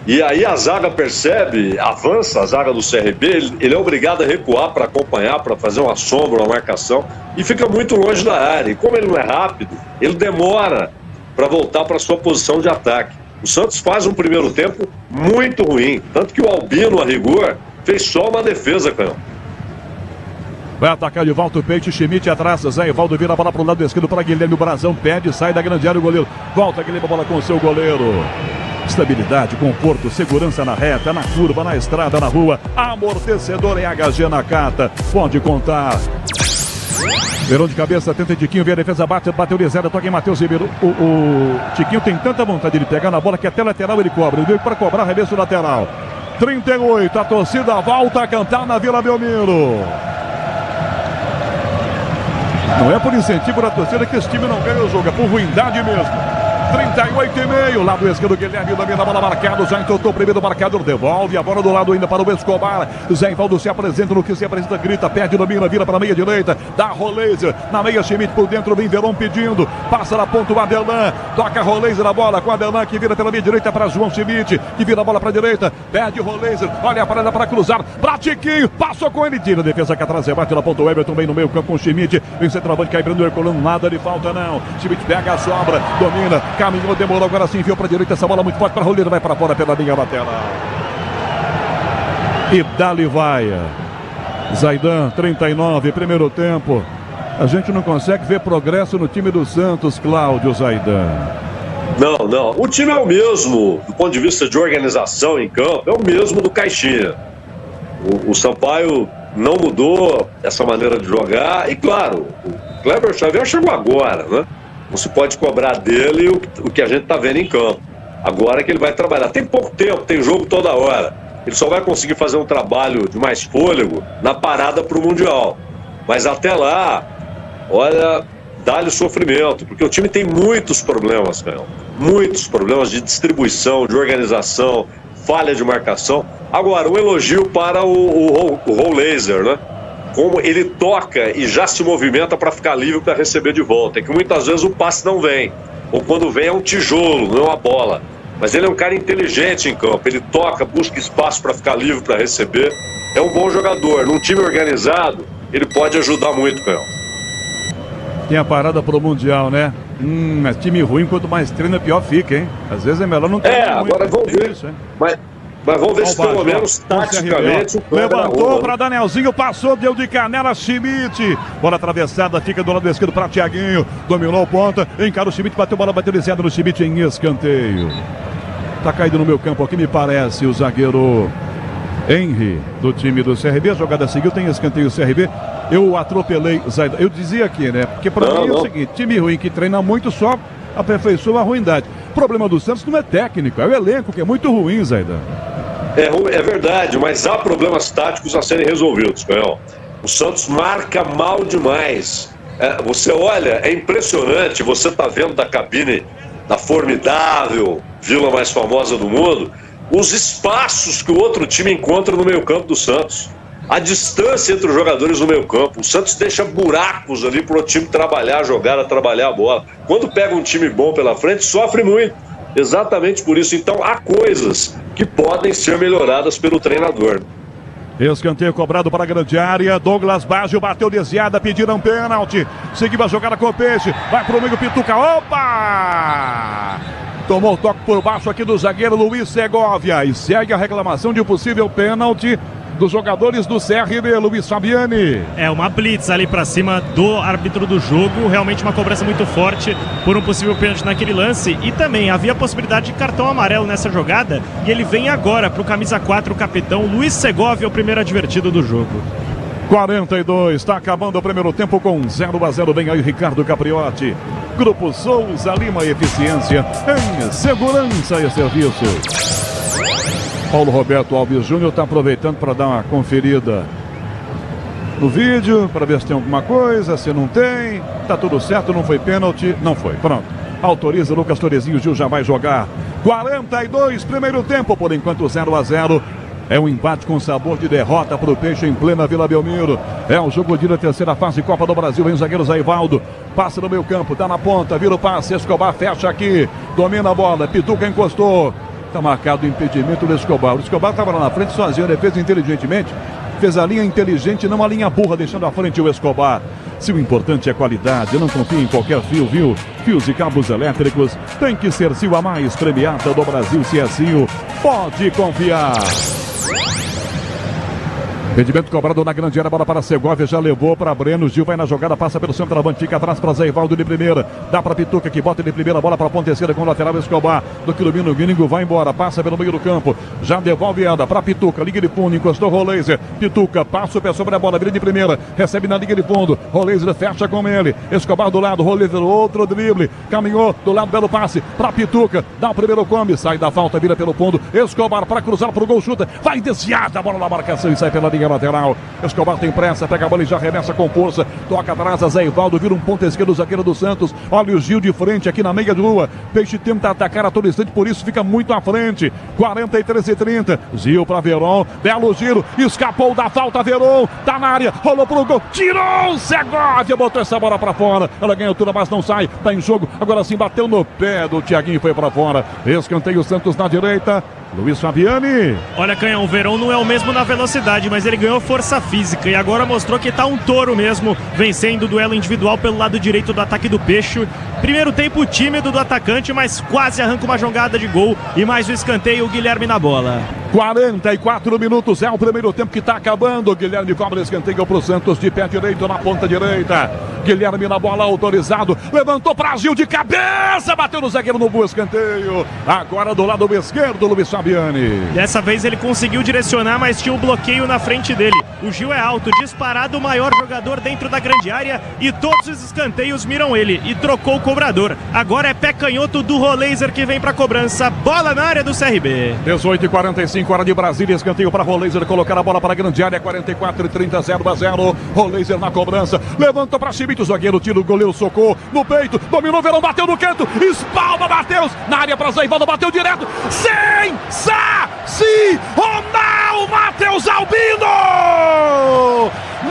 Speaker 9: e aí a zaga percebe, avança a zaga do CRB, ele é obrigado a recuar para acompanhar, para fazer uma sombra, uma marcação, e fica muito longe da área. E como ele não é rápido, ele demora para voltar para sua posição de ataque. O Santos faz um primeiro tempo muito ruim, tanto que o Albino, a rigor, fez só uma defesa, Canhão.
Speaker 6: Vai atacar de volta o Peite, Schmidt atrás, Zé Ivaldo vira a bola para o lado esquerdo para Guilherme, o Brazão pede, sai da grande área o goleiro, volta Guilherme, a bola com o seu goleiro. Estabilidade, conforto, segurança na reta, na curva, na estrada, na rua, amortecedor em HG Nakata, pode contar. Verão de cabeça, tenta Tiquinho, vem a defesa, bateu de zero, toca em Matheus Ribeiro. O Tiquinho tem tanta vontade de pegar na bola que até lateral ele cobra, ele veio para cobrar, arremesso lateral. 38, a torcida volta a cantar na Vila Belmiro. Não é por incentivo da torcida que esse time não ganha o jogo, é por ruindade mesmo. 38,5, lado esquerdo, Guilherme domina a bola marcado, já entortou o primeiro marcador, devolve a bola do lado ainda para o Escobar, Zé Ivaldo se apresenta, no que se apresenta, grita, perde, domina, vira para a meia direita, dá Roleiser, na meia Schmidt por dentro, vem Verón pedindo, passa na ponta o Adelan, toca Roleiser a bola com o Adelan, que vira pela meia direita para João Schmidt, que vira a bola para a direita, perde Roleiser, olha a parada para cruzar, pra Tiquinho, passou com ele, tira a defesa que atrás, bate na ponta o Everton, bem no meio campo com o Schmidt, vem centroavante, cai Breno Herculano, nada de falta não, Schmidt pega a sobra, domina, caminhou, demorou, agora sim enviou para a direita, essa bola muito forte para Roleiro, vai para fora pela linha lateral. E dali vai. Zaidan, 39, primeiro tempo. A gente não consegue ver progresso no time do Santos, Cláudio Zaidan.
Speaker 9: Não. O time é o mesmo, do ponto de vista de organização em campo, é o mesmo do Caixinha. O Sampaio não mudou essa maneira de jogar, e claro, o Kleber Xavier chegou agora, né? Não se pode cobrar dele o que a gente está vendo em campo. Agora que ele vai trabalhar. Tem pouco tempo, tem jogo toda hora. Ele só vai conseguir fazer um trabalho de mais fôlego na parada para o Mundial. Mas até lá, olha, dá-lhe sofrimento, porque o time tem muitos problemas, cara. Muitos problemas de distribuição, de organização, falha de marcação. Agora, um elogio para o Roleiser, né? Como ele toca e já se movimenta para ficar livre para receber de volta. É que muitas vezes o passe não vem. Ou quando vem é um tijolo, não é uma bola. Mas ele é um cara inteligente em campo. Ele toca, busca espaço para ficar livre para receber. É um bom jogador. Num time organizado, ele pode ajudar muito, Canhão.
Speaker 6: Tem a parada pro Mundial, né? É time ruim, quanto mais treina, pior fica, hein? Às vezes é melhor não ter.
Speaker 9: Agora vamos ver. Isso, mas vamos ver se pelo menos taticamente o
Speaker 6: levantou para Danielzinho, passou, deu de canela Schmidt. Bola atravessada, fica do lado esquerdo para Thiaguinho. Dominou ponta, encara o Schmidt, bateu bola baterizada no Schmidt em escanteio. Tá caído no meu campo aqui, me parece, o zagueiro Henry do time do CRB. A jogada seguiu, tem escanteio CRB. Eu atropelei Zaidan. Eu dizia aqui, né? Porque para mim é o seguinte: time ruim que treina muito só aperfeiçoa a ruindade. O problema do Santos não é técnico, é o elenco que é muito ruim, Zaidan.
Speaker 9: É verdade, mas há problemas táticos a serem resolvidos, Canhão. O Santos marca mal demais. Você olha, é impressionante, você está vendo da cabine da formidável vila mais famosa do mundo, os espaços que o outro time encontra no meio-campo do Santos. A distância entre os jogadores no meio-campo. O Santos deixa buracos ali para o time trabalhar a bola. Quando pega um time bom pela frente, sofre muito. Exatamente por isso. Então, há coisas que podem ser melhoradas pelo treinador.
Speaker 6: Escanteio cobrado para a grande área. Douglas Baggio bateu desviada, pediram pênalti. Seguiu a jogada com o Peixe. Vai pro meio, Pituca. Opa! Tomou o toque por baixo aqui do zagueiro Luiz Segovia. E segue a reclamação de um possível pênalti dos jogadores do CRB, Luiz Fabiani.
Speaker 7: É uma blitz ali pra cima do árbitro do jogo, realmente uma cobrança muito forte por um possível pênalti naquele lance, e também havia possibilidade de cartão amarelo nessa jogada, e ele vem agora pro camisa 4, o capitão Luiz Segovia, o primeiro advertido do jogo.
Speaker 6: 42, está acabando o primeiro tempo com 0-0, vem aí Ricardo Capriotti. Grupo Souza Lima, eficiência em segurança e serviço. Paulo Roberto Alves Júnior está aproveitando para dar uma conferida no vídeo, para ver se tem alguma coisa, se não tem. Tá tudo certo, não foi pênalti, não foi, pronto. Autoriza, Lucas Torezinho, Gil já vai jogar. 42, primeiro tempo, por enquanto 0-0. É um empate com sabor de derrota para o Peixe em plena Vila Belmiro. É o jogo da terceira fase Copa do Brasil. Vem o zagueiro Zaivaldo. Passa no meio campo, tá na ponta, vira o passe. Escobar fecha aqui. Domina a bola. Pituca encostou. Tá marcado o impedimento do Escobar. O Escobar estava lá na frente sozinho. Ele fez inteligentemente. Fez a linha inteligente, não a linha burra, deixando à frente o Escobar. Se o importante é qualidade, não confie em qualquer fio, viu? Fios e cabos elétricos. Tem que ser Sil, a mais premiada do Brasil. Se é Sil, pode confiar. Impedimento cobrado na grande área, bola para Segovia, já levou para Breno, Gil vai na jogada, passa pelo centroavante, fica atrás para Zaivaldo de primeira, dá para Pituca que bota de primeira, bola para a ponta esquerda com o lateral Escobar, do Quilomino Guiningo, vai embora, passa pelo meio do campo, já devolve anda para Pituca, liga de fundo, encostou Roleiser, Pituca, passa o pé sobre a bola, vira de primeira, recebe na liga de fundo, Roleiser fecha com ele, Escobar do lado, Roleiser outro drible, caminhou do lado, belo passe para Pituca, dá o primeiro come, sai da falta, vira pelo fundo, Escobar para cruzar para o gol, chuta, vai desviada a bola na marcação e sai pela linha lateral. Escobar tem pressa, pega a bola e já arremessa com força. Toca atrás a Zaivaldo, vira um ponta esquerdo, zagueiro do Santos. Olha o Gil de frente aqui na meia de rua. Peixe tenta atacar a todo instante, por isso fica muito à frente. 43-30. Gil para Veron, belo giro, escapou da falta. Veron tá na área, rolou pro gol, tirou Segovia, botou essa bola para fora. Ela ganha altura, mas não sai, tá em jogo. Agora sim bateu no pé do Thiaguinho e foi para fora. Escanteio Santos na direita. Luiz Fabiani.
Speaker 7: Olha, Canhão, o Veron não é o mesmo na velocidade, mas ele ganhou força física e agora mostrou que tá um touro mesmo, vencendo o duelo individual pelo lado direito do ataque do Peixe. Primeiro tempo tímido do atacante, mas quase arranca uma jogada de gol e mais o escanteio, o Guilherme na bola.
Speaker 6: 44 minutos, é o primeiro tempo que tá acabando. Guilherme cobra escanteio pro Santos de pé direito na ponta direita. Guilherme na bola, autorizado, levantou pra Gil de cabeça, bateu no zagueiro no bom escanteio. Agora do lado esquerdo, Luiz Fabiani.
Speaker 7: Dessa vez ele conseguiu direcionar, mas tinha um bloqueio na frente dele. O Gil é alto, disparado, o maior jogador dentro da grande área e todos os escanteios miram ele e trocou o cobrador. Agora é pé canhoto do Roleiser que vem pra cobrança. Bola na área do CRB.
Speaker 6: 18h45, hora de Brasília, escanteio para Roleiser colocar a bola para a grande área. 44-30, 0-0. Roleiser na cobrança, levanta pra Chibito, o zagueiro tira o goleiro, socou no peito, dominou, Verão, bateu no canto, espalma Matheus, na área para Zaivaldo, bateu direto, sensacional, Matheus Albino!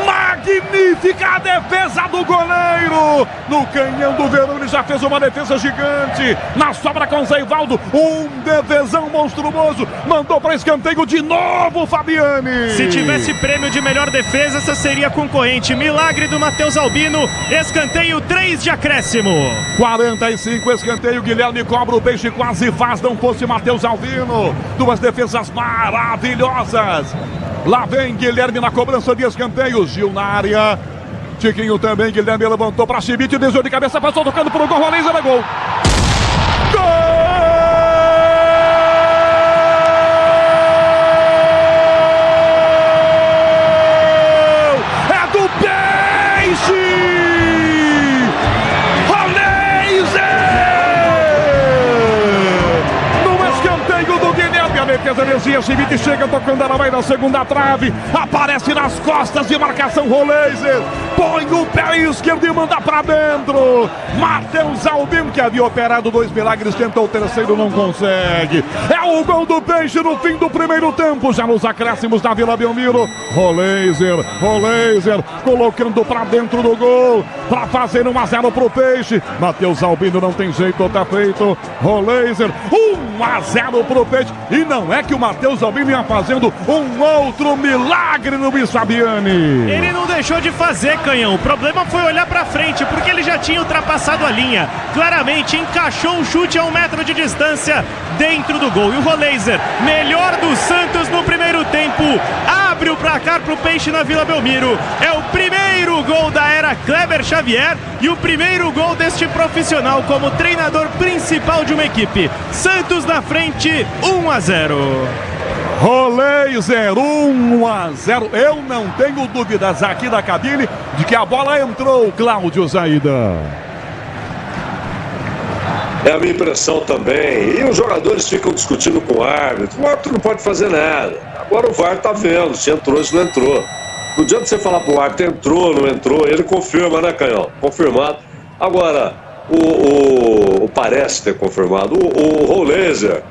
Speaker 6: Magnífica a defesa do goleiro no canhão do Verão, ele já fez uma defesa gigante na sobra com Zaivaldo, um defesão monstruoso, mandou para escanteio de novo Fabiani.
Speaker 7: Se tivesse prêmio de melhor defesa, essa seria concorrente. Milagre do Matheus Albino, escanteio 3 de acréscimo.
Speaker 6: 45, escanteio, Guilherme cobra, o Peixe quase faz, não fosse Matheus Albino. Duas defesas maravilhosas. Lá vem Guilherme na cobrança de escanteio, Gil na área. Tiquinho também, Guilherme levantou para Chibite, desviou de cabeça, passou tocando para o gol, Roleiser é gol. certeza, energia. Schmidt chega tocando, ela vai na segunda trave. Aparece nas costas de marcação, Roleiser. Põe o pé esquerdo e manda pra dentro. Matheus Albino, que havia operado 2 milagres, tentou o terceiro, não consegue. É o gol do Peixe no fim do primeiro tempo, já nos acréscimos da Vila Belmiro. Roleiser, colocando pra dentro do gol, pra fazer 1-0 pro Peixe. Matheus Albino não tem jeito, tá feito. Roleiser, 1-0 pro Peixe. E não é que o Matheus Albino ia fazendo um outro milagre no Luiz Fabiani.
Speaker 7: Ele não deixou de fazer, Canhão. O problema foi olhar pra frente, porque ele já tinha ultrapassado a linha. Claramente encaixou um chute a 1 metro de distância dentro do gol. E o Roleiser, melhor do Santos no primeiro tempo, abre o placar pro Peixe na Vila Belmiro. É o primeiro gol da era Kleber Xavier e o primeiro gol deste profissional como treinador principal de uma equipe. Santos na frente, 1-0.
Speaker 6: Roleiser, 1-0. Eu não tenho dúvidas aqui da cabine de que a bola entrou, Cláudio Zaida.
Speaker 9: É a minha impressão também. E os jogadores ficam discutindo com o árbitro. O árbitro não pode fazer nada. Agora o VAR tá vendo se entrou, se não entrou. Não adianta você falar pro árbitro, entrou, não entrou. Ele confirma, né, Canhão? Confirmado. Agora, parece ter confirmado. O Roleiser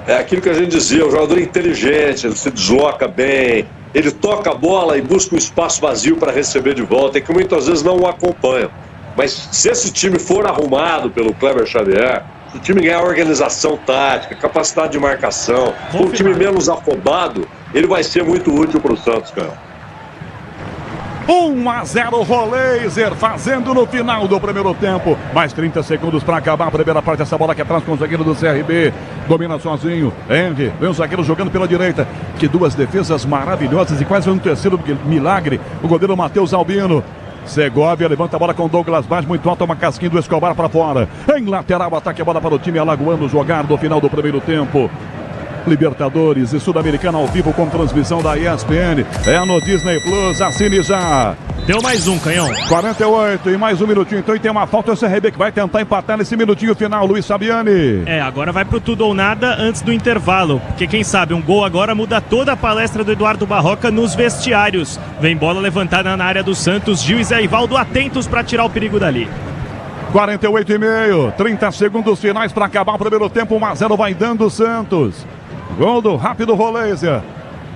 Speaker 9: é aquilo que a gente dizia, um jogador inteligente, ele se desloca bem, ele toca a bola e busca um espaço vazio para receber de volta, e que muitas vezes não o acompanham. Mas se esse time for arrumado pelo Kleber Xavier, se o time ganhar organização tática, capacidade de marcação, for um time menos afobado, ele vai ser muito útil para o Santos, cara.
Speaker 6: 1-0 Roleiser fazendo no final do primeiro tempo. Mais 30 segundos para acabar a primeira parte. Essa bola que atrás com o zagueiro do CRB. Domina sozinho. Henry, vem o zagueiro jogando pela direita. Que 2 defesas maravilhosas e quase um terceiro milagre. O goleiro Matheus Albino. Segovia levanta a bola com Douglas Vaz, muito alto, uma casquinha do Escobar para fora. Em lateral, ataque a bola para o time alagoano jogar no final do primeiro tempo. Libertadores e Sul-Americana ao vivo com transmissão da ESPN. É no Disney Plus, assine já.
Speaker 7: Deu mais um, Canhão.
Speaker 6: 48 e mais um minutinho. Então, e tem uma falta, o CRB que vai tentar empatar nesse minutinho final, Luiz Fabiani.
Speaker 7: Agora vai pro tudo ou nada antes do intervalo. Porque quem sabe, um gol agora muda toda a palestra do Eduardo Barroca nos vestiários. Vem bola levantada na área do Santos. Gil e Zé Ivaldo atentos para tirar o perigo dali.
Speaker 6: 48,5, 30 segundos finais para acabar o primeiro tempo. 1-0 vai dando o Santos. Gol do rápido Roleiser.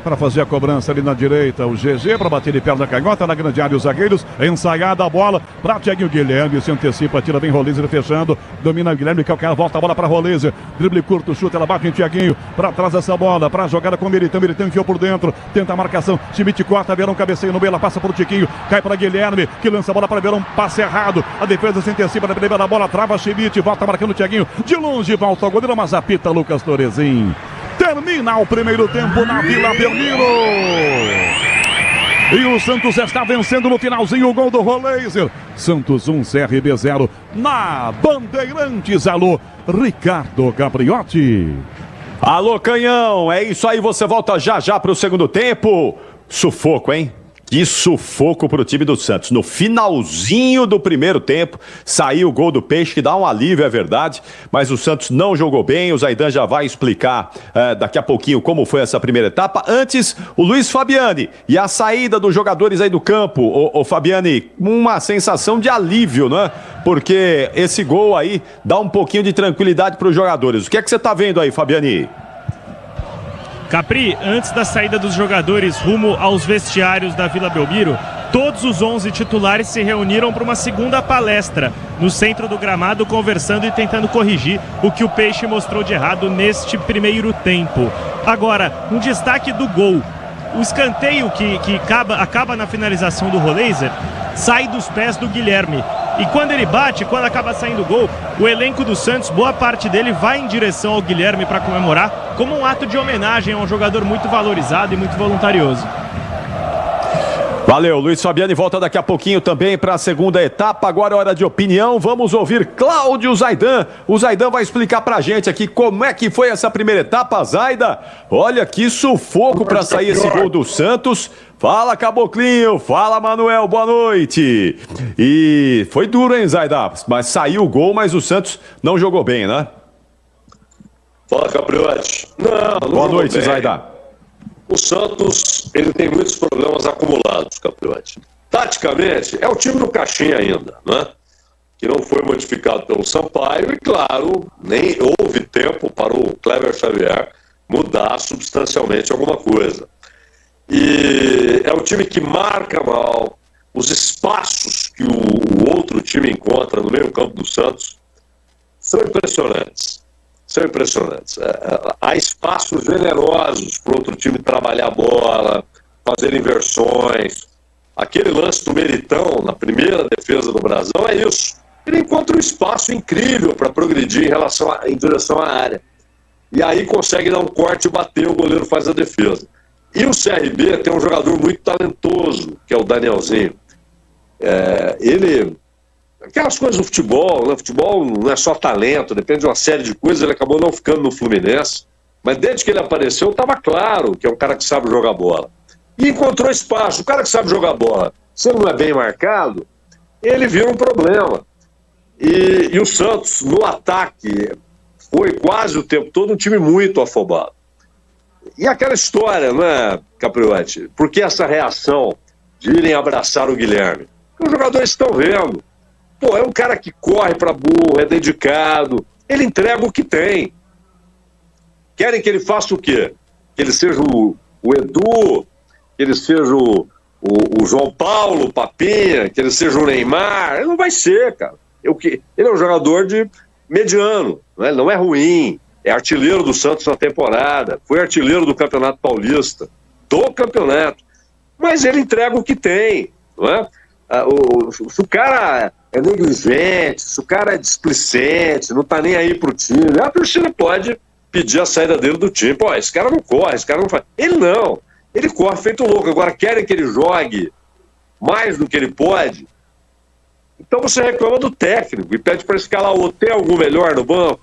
Speaker 6: Para fazer a cobrança ali na direita, o GG para bater de perna canhota na grande área, os zagueiros, ensaiada a bola para Thiaguinho Guilherme, se antecipa, tira bem Roleiser fechando, domina o Guilherme, calcanhar, volta a bola para Roleiser, drible curto, chuta, ela bate em Thiaguinho, para trás essa bola, para a jogada com o Militão enfiou por dentro, tenta a marcação, Schmidt corta, Verão cabeceio no meio, ela passa para o Tiquinho, cai para Guilherme, que lança a bola para Verão, passe errado, a defesa se antecipa na primeira bola, trava Schmidt, volta marcando o Thiaguinho, de longe volta ao goleiro, mas apita Lucas Torezin. Termina o primeiro tempo na Vila Belmiro. E o Santos está vencendo no finalzinho o gol do Roleiser. Santos 1, CRB 0 na Bandeirantes. Alô, Ricardo Gabriotti.
Speaker 10: Alô, Canhão. É isso aí, você volta já para o segundo tempo. Sufoco, hein? Que sufoco para o time do Santos. No finalzinho do primeiro tempo, saiu o gol do Peixe, que dá um alívio, é verdade, mas o Santos não jogou bem. O Zaidan já vai explicar daqui a pouquinho como foi essa primeira etapa. Antes, o Luiz Fabiani e a saída dos jogadores aí do campo. Ô Fabiani, uma sensação de alívio, né? Porque esse gol aí dá um pouquinho de tranquilidade para os jogadores. O que é que você está vendo aí, Fabiani?
Speaker 7: Capri, antes da saída dos jogadores rumo aos vestiários da Vila Belmiro, todos os 11 titulares se reuniram para uma segunda palestra no centro do gramado, conversando e tentando corrigir o que o Peixe mostrou de errado neste primeiro tempo. Agora, um destaque do gol. O escanteio que acaba na finalização do Roleiser sai dos pés do Guilherme. E quando ele bate, quando acaba saindo o gol, o elenco do Santos, boa parte dele vai em direção ao Guilherme para comemorar, como um ato de homenagem a um jogador muito valorizado e muito voluntarioso.
Speaker 10: Valeu, Luiz Fabiani volta daqui a pouquinho também para a segunda etapa. Agora é hora de opinião, vamos ouvir Cláudio Zaidan. O Zaidan vai explicar pra gente aqui como é que foi essa primeira etapa, Zaida. Olha que sufoco para sair esse gol do Santos. Fala, Caboclinho, fala, Manuel, boa noite. E foi duro, hein, Zaida? Mas saiu o gol, mas o Santos não jogou bem, né?
Speaker 9: Fala, Capriotti. Não
Speaker 10: Boa noite, Zaidan.
Speaker 9: O Santos, ele tem muitos problemas acumulados, Capriotti. Taticamente, é o time do caixinha ainda, né? Que não foi modificado pelo Sampaio e, claro, nem houve tempo para o Cléber Xavier mudar substancialmente alguma coisa. E é o time que marca mal. Os espaços que o outro time encontra no meio campo do Santos são impressionantes. Há espaços generosos para o outro time trabalhar a bola, fazer inversões. Aquele lance do Meritão, na primeira defesa do Brasão, é isso. Ele encontra um espaço incrível para progredir em direção à área. E aí consegue dar um corte e bater, o goleiro faz a defesa. E o CRB tem um jogador muito talentoso, que é o Danielzinho. Aquelas coisas do futebol, né? Futebol não é só talento, depende de uma série de coisas. Ele acabou não ficando no Fluminense, mas desde que ele apareceu estava claro que é um cara que sabe jogar bola e encontrou espaço. O cara que sabe jogar bola, se ele não é bem marcado, ele vira um problema. E o Santos no ataque foi quase o tempo todo um time muito afobado. E aquela história, né, Capriotti? Por que essa reação de irem abraçar o Guilherme? Porque os jogadores estão vendo. Pô, é um cara que corre pra burro, é dedicado, ele entrega o que tem. Querem que ele faça o quê? Que ele seja o Edu, que ele seja o João Paulo, o Papinha, que ele seja o Neymar. Ele não vai ser, cara. Ele é um jogador de mediano, né? Ele não é ruim, é artilheiro do Santos na temporada, foi artilheiro do Campeonato Paulista, do campeonato, mas ele entrega o que tem, não é? Se o cara é negligente, se o cara é displicente, não tá nem aí pro time, a torcida pode pedir a saída dele do time. Pô, esse cara não corre, esse cara não faz. Ele não, ele corre feito louco. Agora querem que ele jogue mais do que ele pode, então você reclama do técnico e pede para escalar outro. Tem algum melhor no banco?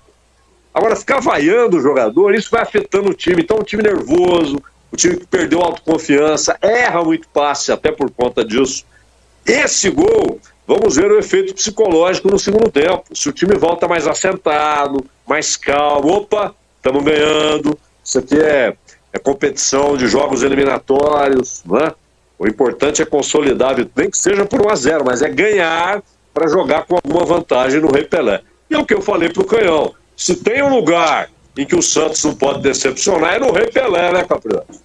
Speaker 9: Agora, ficar vaiando o jogador, isso vai afetando o time. Então, um time nervoso, o time que perdeu a autoconfiança, erra muito passe até por conta disso. Esse gol, vamos ver o efeito psicológico no segundo tempo. Se o time volta mais assentado, mais calmo, opa, estamos ganhando, isso aqui é competição de jogos eliminatórios, né? O importante é consolidar, nem que seja por 1-0, mas é ganhar para jogar com alguma vantagem no Rei Pelé. E é o que eu falei pro Canhão. Se tem um lugar em que o Santos não pode decepcionar, é no Rei Pelé, né, Capriotti?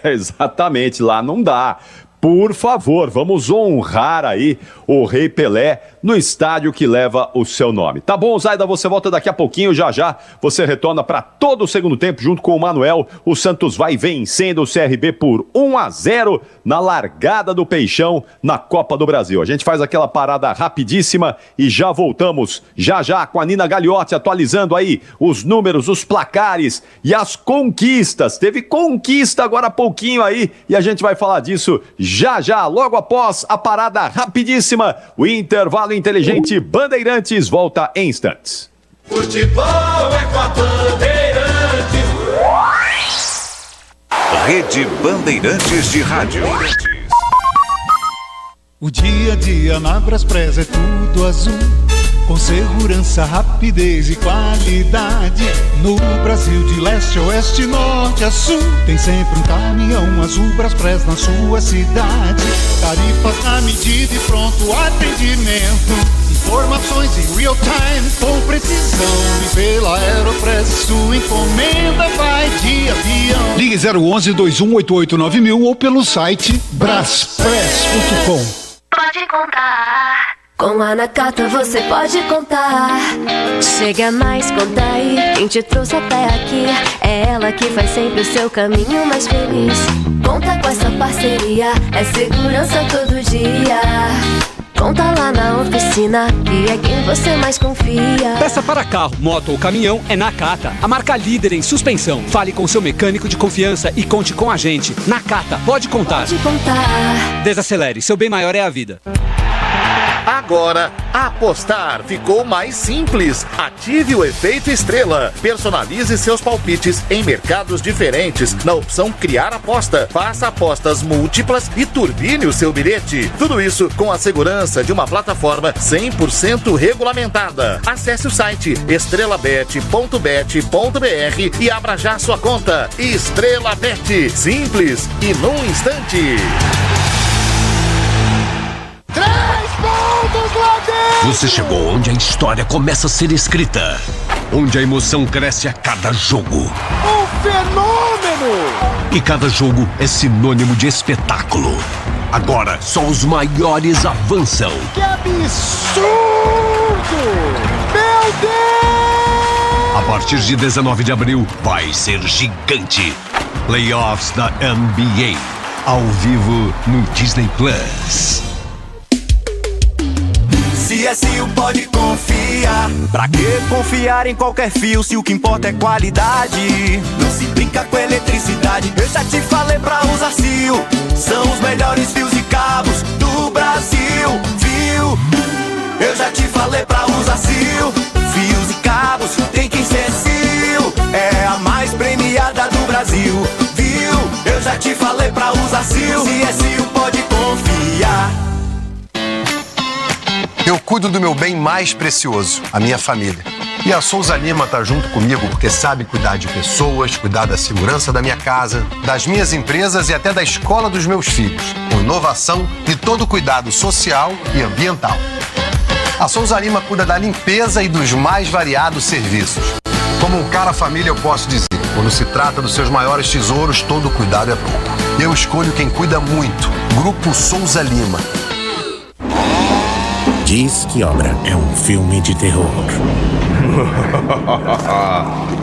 Speaker 10: Exatamente, lá não dá. Por favor, vamos honrar aí o Rei Pelé no estádio que leva o seu nome. Tá bom, Zaida, você volta daqui a pouquinho, já você retorna para todo o segundo tempo junto com o Manuel. O Santos vai vencendo o CRB por 1-0 na largada do Peixão na Copa do Brasil. A gente faz aquela parada rapidíssima e já voltamos já com a Nina Gagliotti atualizando aí os números, os placares e as conquistas. Teve conquista agora há pouquinho aí e a gente vai falar disso já, logo após a parada rapidíssima, o intervalo inteligente Bandeirantes volta em instantes.
Speaker 5: Futebol é com a Bandeirantes.
Speaker 11: Rede Bandeirantes de Rádio.
Speaker 3: O dia a dia na Braspress é tudo azul, com segurança, rapidez e qualidade. No Brasil de leste a oeste, norte a sul, tem sempre um caminhão azul Braspress na sua cidade. Tarifas na medida e pronto atendimento, informações em real time com precisão. E pela Aeropress sua encomenda vai de avião.
Speaker 4: Ligue 011-2188-9000 ou pelo site braspress.com.
Speaker 12: Pode contar. Com a Nakata você pode contar. Chega mais, conta aí. Quem te trouxe até aqui é ela que faz sempre o seu caminho mais feliz. Conta com essa parceria, é segurança todo dia. Conta lá na oficina, que é quem você mais confia.
Speaker 1: Peça para carro, moto ou caminhão é Nakata, a marca líder em suspensão. Fale com seu mecânico de confiança e conte com a gente. Nakata, pode contar.
Speaker 12: Pode contar.
Speaker 1: Desacelere, seu bem maior é a vida.
Speaker 13: Agora, apostar ficou mais simples. Ative o efeito estrela. Personalize seus palpites em mercados diferentes na opção Criar Aposta. Faça apostas múltiplas e turbine o seu bilhete. Tudo isso com a segurança de uma plataforma 100% regulamentada. Acesse o site estrelabet.bet.br e abra já sua conta. Estrela Bet. Simples e num instante.
Speaker 14: 3 pontos, Gladys!
Speaker 15: Você chegou onde a história começa a ser escrita. Onde a emoção cresce a cada jogo.
Speaker 14: Um fenômeno!
Speaker 15: E cada jogo é sinônimo de espetáculo. Agora, só os maiores avançam.
Speaker 14: Que absurdo! Meu Deus!
Speaker 15: A partir de 19 de abril, vai ser gigante. Playoffs da NBA. Ao vivo no Disney Plus.
Speaker 16: CSU pode confiar. Pra que confiar em qualquer fio se o que importa é qualidade? Não se brinca com eletricidade. Eu já te falei pra usar CSU. São os melhores fios e cabos do Brasil. Viu? Eu já te falei pra usar CSU. Fios e cabos tem que ser CSU. É a mais premiada do Brasil. Viu? Eu já te falei pra usar CSU. CSU pode confiar.
Speaker 17: Eu cuido do meu bem mais precioso, a minha família. E a Souza Lima tá junto comigo porque sabe cuidar de pessoas, cuidar da segurança da minha casa, das minhas empresas e até da escola dos meus filhos, com inovação e todo o cuidado social e ambiental. A Souza Lima cuida da limpeza e dos mais variados serviços. Como um cara família, eu posso dizer, quando se trata dos seus maiores tesouros, todo cuidado é pouco. Eu escolho quem cuida muito, Grupo Souza Lima.
Speaker 18: Diz que Obra é um filme de terror.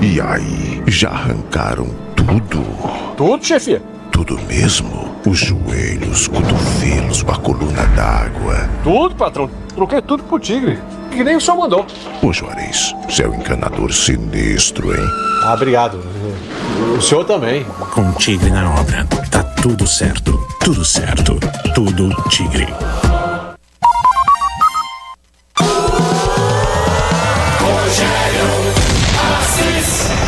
Speaker 19: E aí, já arrancaram tudo?
Speaker 20: Tudo, chefia?
Speaker 19: Tudo mesmo? Os joelhos, cotovelos, a coluna d'água.
Speaker 20: Tudo, patrão. Troquei tudo pro Tigre. Que nem o senhor mandou.
Speaker 19: Ô, Juarez, você é um encanador sinistro, hein?
Speaker 20: Ah, obrigado. O senhor também.
Speaker 18: Com Tigre na obra, tá tudo certo. Tudo certo. Tudo Tigre.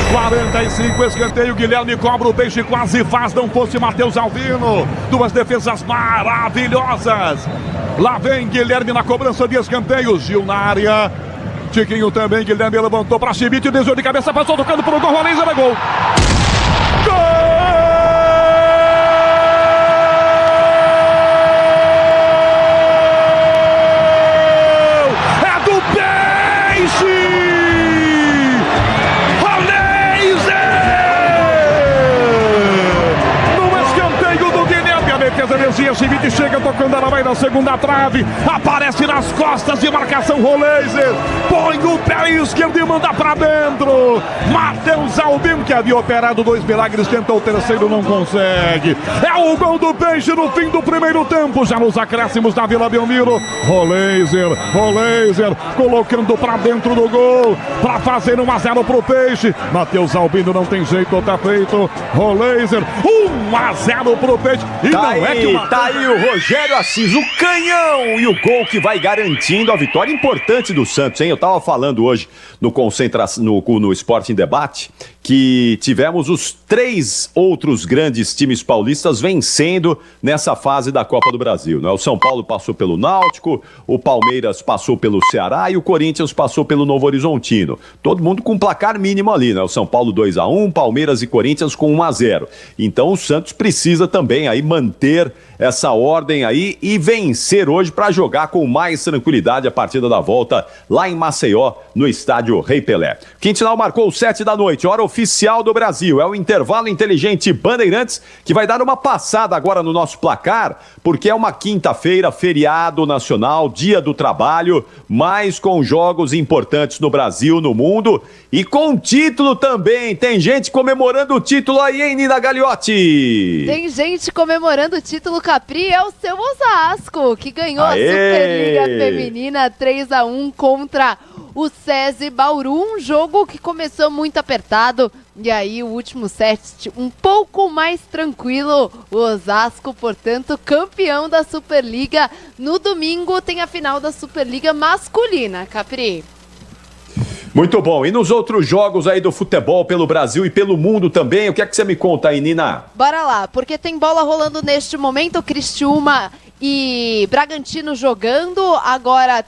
Speaker 6: 45, escanteio, Guilherme cobra o peixe, quase faz, não fosse Matheus Albino. Duas defesas maravilhosas. Lá vem Guilherme na cobrança de escanteio, Gil na área. Tiquinho também, Guilherme levantou para Chibite, desviou de cabeça, passou tocando para o gol, Rolês, é gol. Chibite chega tocando, ela vai na segunda trave, aparece nas costas de marcação, Roleiser põe o pé esquerdo e manda pra dentro. Matheus Albino, que havia operado 2 milagres, tentou o terceiro, não consegue. É o gol do Peixe no fim do primeiro tempo, já nos acréscimos da Vila Belmiro. Roleiser colocando pra dentro do gol, pra fazer 1-0 pro Peixe. Matheus Albino não tem jeito, tá feito. Roleiser, 1-0 pro Peixe. E
Speaker 10: tá
Speaker 6: não
Speaker 10: aí,
Speaker 6: é que o
Speaker 10: tá aí o Rogério Assis, o canhão, e o gol que vai garantindo a vitória importante do Santos, hein? Eu tava falando hoje no Esporte em Debate que tivemos os 3 outros grandes times paulistas vencendo nessa fase da Copa do Brasil, né? O São Paulo passou pelo Náutico, o Palmeiras passou pelo Ceará e o Corinthians passou pelo Novo Horizontino. Todo mundo com placar mínimo ali, né? O São Paulo 2-1, Palmeiras e Corinthians com 1-0. Então o Santos precisa também aí manter essa ordem aí e vencer hoje para jogar com mais tranquilidade a partida da volta lá em Maceió, no estádio Rei Pelé. Quintinal marcou 7 da noite, hora oficial do Brasil. É o intervalo inteligente Bandeirantes que vai dar uma passada agora no nosso placar, porque é uma quinta-feira, feriado nacional, dia do trabalho, mas com jogos importantes no Brasil, no mundo e com título também. Tem gente comemorando o título aí, hein, Nina Gagliotti?
Speaker 8: Tem gente comemorando o título, Capri, é o seu Osasco, que ganhou a Superliga Feminina 3-1 contra o SESI Bauru, um jogo que começou muito apertado, e aí o último set um pouco mais tranquilo. O Osasco, portanto, campeão da Superliga. No domingo tem a final da Superliga masculina, Capri.
Speaker 10: Muito bom. E nos outros jogos aí do futebol pelo Brasil e pelo mundo também, o que é que você me conta aí, Nina?
Speaker 8: Bora lá, porque tem bola rolando neste momento, Criciúma e Bragantino jogando. Agora,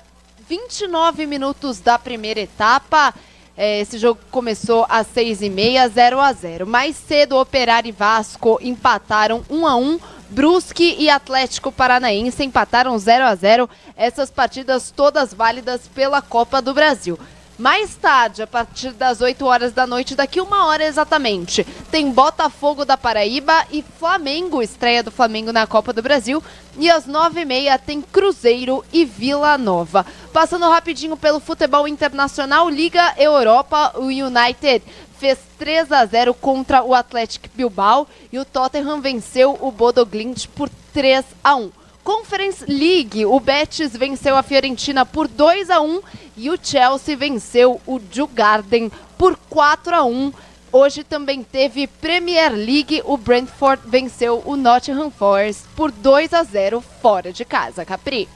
Speaker 8: 29 minutos da primeira etapa. Esse jogo começou às 6h30, 0-0. Mais cedo, Operário e Vasco empataram 1-1. Brusque e Atlético Paranaense empataram 0-0. Essas partidas todas válidas pela Copa do Brasil. Mais tarde, a partir das 8 horas da noite, daqui 1 hora exatamente, tem Botafogo da Paraíba e Flamengo, estreia do Flamengo na Copa do Brasil. E às 9h30 tem Cruzeiro e Vila Nova. Passando rapidinho pelo futebol internacional, Liga Europa, o United fez 3-0 contra o Athletic Bilbao e o Tottenham venceu o Bodo Glimt por 3-1. Conference League, o Betis venceu a Fiorentina por 2-1 e o Chelsea venceu o Djurgården por 4-1. Hoje também teve Premier League, o Brentford venceu o Nottingham Forest por 2-0 fora de casa, Capri.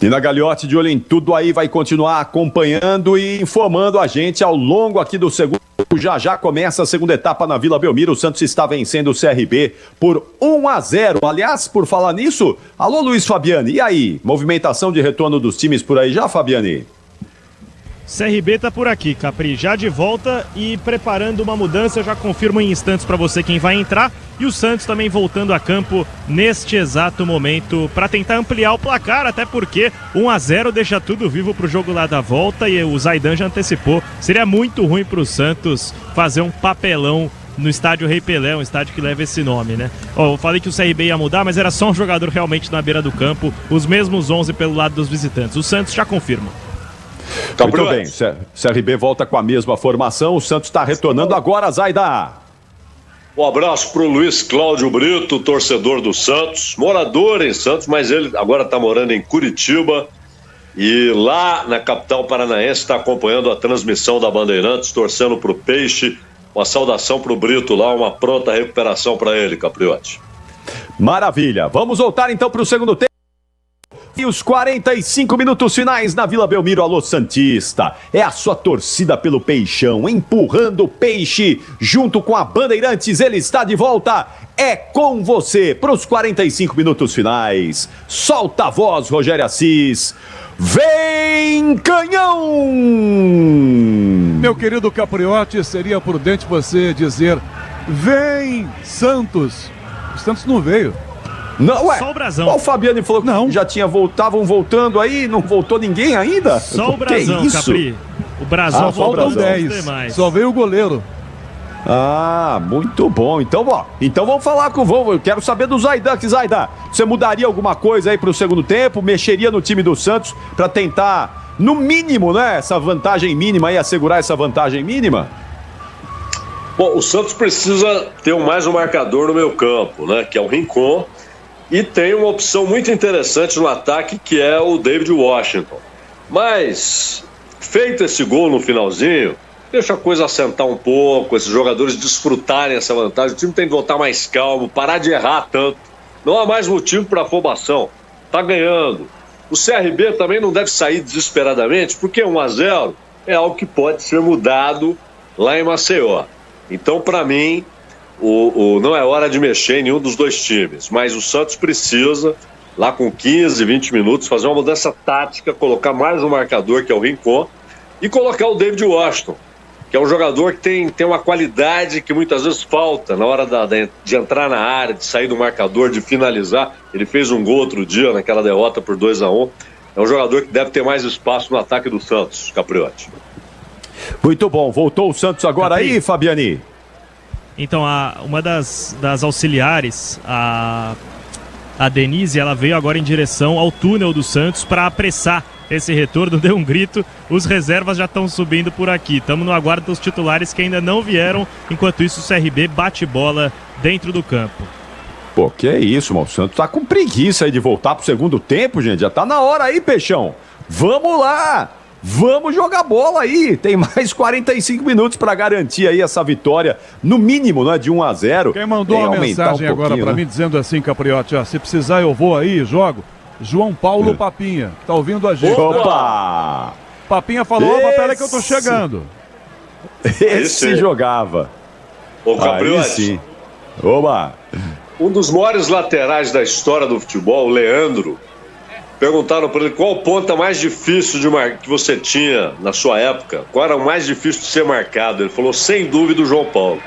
Speaker 10: Nina Gagliotti, de olho em tudo aí, vai continuar acompanhando e informando a gente ao longo aqui do segundo. Já começa a segunda etapa na Vila Belmiro. O Santos está vencendo o CRB por 1-0. Aliás, por falar nisso, alô Luiz Fabiani, e aí? Movimentação de retorno dos times por aí já, Fabiani?
Speaker 7: CRB tá por aqui, Capri, já de volta e preparando uma mudança. Eu já confirmo em instantes para você quem vai entrar. E o Santos também voltando a campo neste exato momento para tentar ampliar o placar, até porque 1-0 deixa tudo vivo pro jogo lá da volta e o Zaidan já antecipou. Seria muito ruim pro Santos fazer um papelão no estádio Rei Pelé, um estádio que leva esse nome, né? Eu falei que o CRB ia mudar, mas era só um jogador realmente na beira do campo, os mesmos 11 pelo lado dos visitantes. O Santos já confirma.
Speaker 10: Muito bem, CRB volta com a mesma formação, o Santos está retornando agora, Zaidan.
Speaker 9: Um abraço para o Luiz Cláudio Brito, torcedor do Santos, morador em Santos, mas ele agora está morando em Curitiba e lá na capital paranaense está acompanhando a transmissão da Bandeirantes, torcendo para o Peixe. Uma saudação para o Brito lá, uma pronta recuperação para ele, Capriotti.
Speaker 10: Maravilha, vamos voltar então para o segundo tempo. E os 45 minutos finais na Vila Belmiro. Alô Santista, é a sua torcida pelo Peixão, empurrando o Peixe junto com a Bandeirantes. Ele está de volta, é com você para os 45 minutos finais. Solta a voz, Rogério Assis. Vem, Canhão!
Speaker 6: Meu querido Capriotti, seria prudente você dizer: vem, Santos. O Santos não veio.
Speaker 10: Não, ué,
Speaker 7: só o Brasão.
Speaker 10: O Fabiano falou que não. Já estavam voltando aí, não voltou ninguém ainda?
Speaker 7: Só o Brasão, Capri. O Brasão
Speaker 6: voltou 10. Só veio o goleiro.
Speaker 10: Ah, muito bom. Então vamos falar com o Vô. Eu quero saber do Zaidan. Zaidan, você mudaria alguma coisa aí pro segundo tempo? Mexeria no time do Santos para tentar, no mínimo, né, essa vantagem mínima aí, assegurar essa vantagem mínima?
Speaker 9: Bom, o Santos precisa ter mais um marcador no meio campo, né, que é o Rincon. E tem uma opção muito interessante no ataque, que é o David Washington. Mas, feito esse gol no finalzinho, deixa a coisa assentar um pouco, esses jogadores desfrutarem essa vantagem. O time tem que voltar mais calmo, parar de errar tanto. Não há mais motivo para afobação. Tá ganhando. O CRB também não deve sair desesperadamente, porque 1-0 é algo que pode ser mudado lá em Maceió. Então, para mim, não é hora de mexer em nenhum dos dois times, mas o Santos precisa, lá com 15, 20 minutos, fazer uma mudança tática, colocar mais um marcador, que é o Rincon, e colocar o David Washington, que é um jogador que tem uma qualidade que muitas vezes falta na hora de entrar na área, de sair do marcador, de finalizar. Ele fez um gol outro dia naquela derrota por 2-1. É um jogador que deve ter mais espaço no ataque do Santos, Capriotti.
Speaker 10: Muito bom, voltou o Santos agora aí, Fabiani.
Speaker 7: Então, uma das auxiliares, a Denise, ela veio agora em direção ao túnel do Santos para apressar esse retorno, deu um grito, os reservas já estão subindo por aqui. Estamos no aguardo dos titulares que ainda não vieram, enquanto isso o CRB bate bola dentro do campo.
Speaker 10: Pô, que é isso, mano, o Santos tá com preguiça aí de voltar pro segundo tempo, gente, já tá na hora aí, Peixão. Vamos lá! Vamos jogar bola aí. Tem mais 45 minutos para garantir aí essa vitória, no mínimo, não é, de 1-0.
Speaker 6: Quem mandou uma mensagem agora para mim dizendo assim, Capriotti, ó, se precisar eu vou aí, jogo. João Paulo Papinha, tá ouvindo a gente?
Speaker 10: Opa!
Speaker 6: Tá? Papinha falou, mas peraí que eu tô chegando.
Speaker 10: Esse jogava.
Speaker 9: Ô, Capriotti.
Speaker 10: Sim. Oba!
Speaker 9: Um dos maiores laterais da história do futebol, o Leandro, perguntaram para ele qual ponta mais difícil que você tinha na sua época, qual era o mais difícil de ser marcado. Ele falou, sem dúvida, o João Paulo.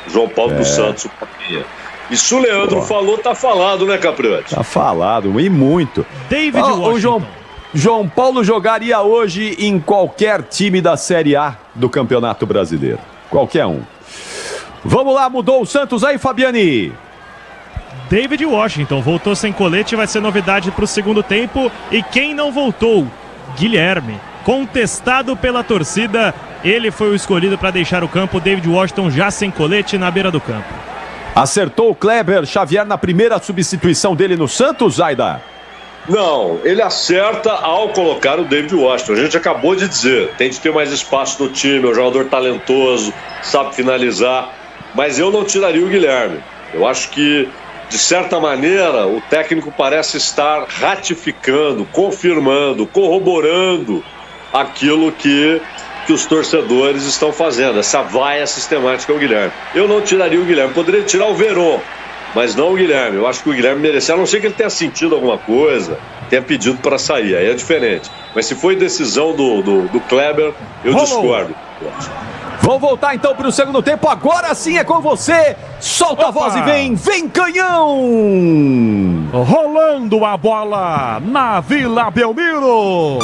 Speaker 9: João Paulo dos Santos, o Papinha. E se o Leandro falou, tá falado, né, Capriotti?
Speaker 10: Tá falado, e muito.
Speaker 7: David Washington.
Speaker 10: O João Paulo jogaria hoje em qualquer time da Série A do Campeonato Brasileiro. Qualquer um. Vamos lá, mudou o Santos aí, Fabiani.
Speaker 7: David Washington voltou sem colete, vai ser novidade para o segundo tempo. E quem não voltou? Guilherme, contestado pela torcida, ele foi o escolhido para deixar o campo. David Washington já sem colete na beira do campo.
Speaker 10: Acertou o Kleber Xavier na primeira substituição dele no Santos, Aida?
Speaker 9: Não, ele acerta ao colocar o David Washington. A gente acabou de dizer, tem de ter mais espaço no time, é um jogador talentoso, sabe finalizar, mas eu não tiraria o Guilherme. Eu acho que, de certa maneira, o técnico parece estar ratificando, confirmando, corroborando aquilo que os torcedores estão fazendo, essa vaia sistemática ao Guilherme. Eu não tiraria o Guilherme, poderia tirar o Verón, mas não o Guilherme. Eu acho que o Guilherme merecia, a não ser que ele tenha sentido alguma coisa, tenha pedido para sair, aí é diferente. Mas se foi decisão do Kleber, eu discordo.
Speaker 10: Vamos voltar então para o segundo tempo, agora sim é com você, solta a voz e vem canhão!
Speaker 6: Rolando a bola na Vila Belmiro!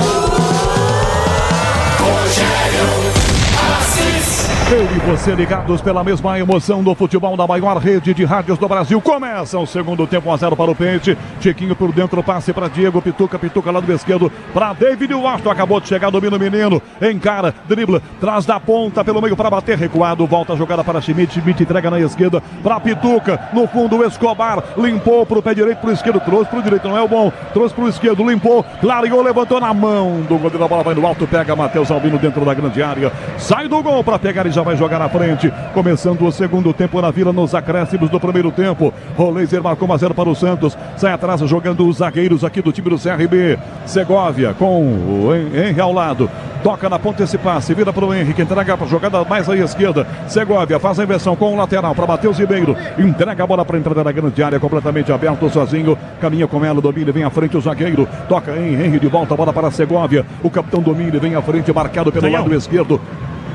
Speaker 6: Eu e você ligados pela mesma emoção do futebol da maior rede de rádios do Brasil. Começa o segundo tempo, 1-0 para o Peixe. Tiquinho por dentro, passe para Diego Pituca lado esquerdo para David Washington. Acabou de chegar, domina o menino, encara, dribla, traz da ponta pelo meio para bater, recuado, volta a jogada para Schmidt. Schmidt entrega na esquerda para Pituca. No fundo, o Escobar limpou para o pé direito, para o esquerdo, trouxe para o direito, não é o bom, trouxe para o esquerdo, limpou, clareou, levantou na mão do goleiro, a bola vai no alto, pega Matheus Albino dentro da grande área, sai do gol para pegar e já vai jogar na frente, começando o segundo tempo na Vila, nos acréscimos do primeiro tempo. Roleiser marcou 1-0 para o Santos, sai atrás jogando os zagueiros aqui do time do CRB. Segovia com o Henry ao lado, toca na ponta esse passe, vira para o Henrique, entrega para a jogada mais à esquerda. Segovia faz a inversão com o lateral para Matheus Ribeiro, entrega a bola para a entrada da grande área, completamente aberto, sozinho, caminha com ela, domina, vem à frente o zagueiro, toca em Henry de volta, a bola para Segovia, o capitão domina, vem à frente, marcado pelo lado esquerdo.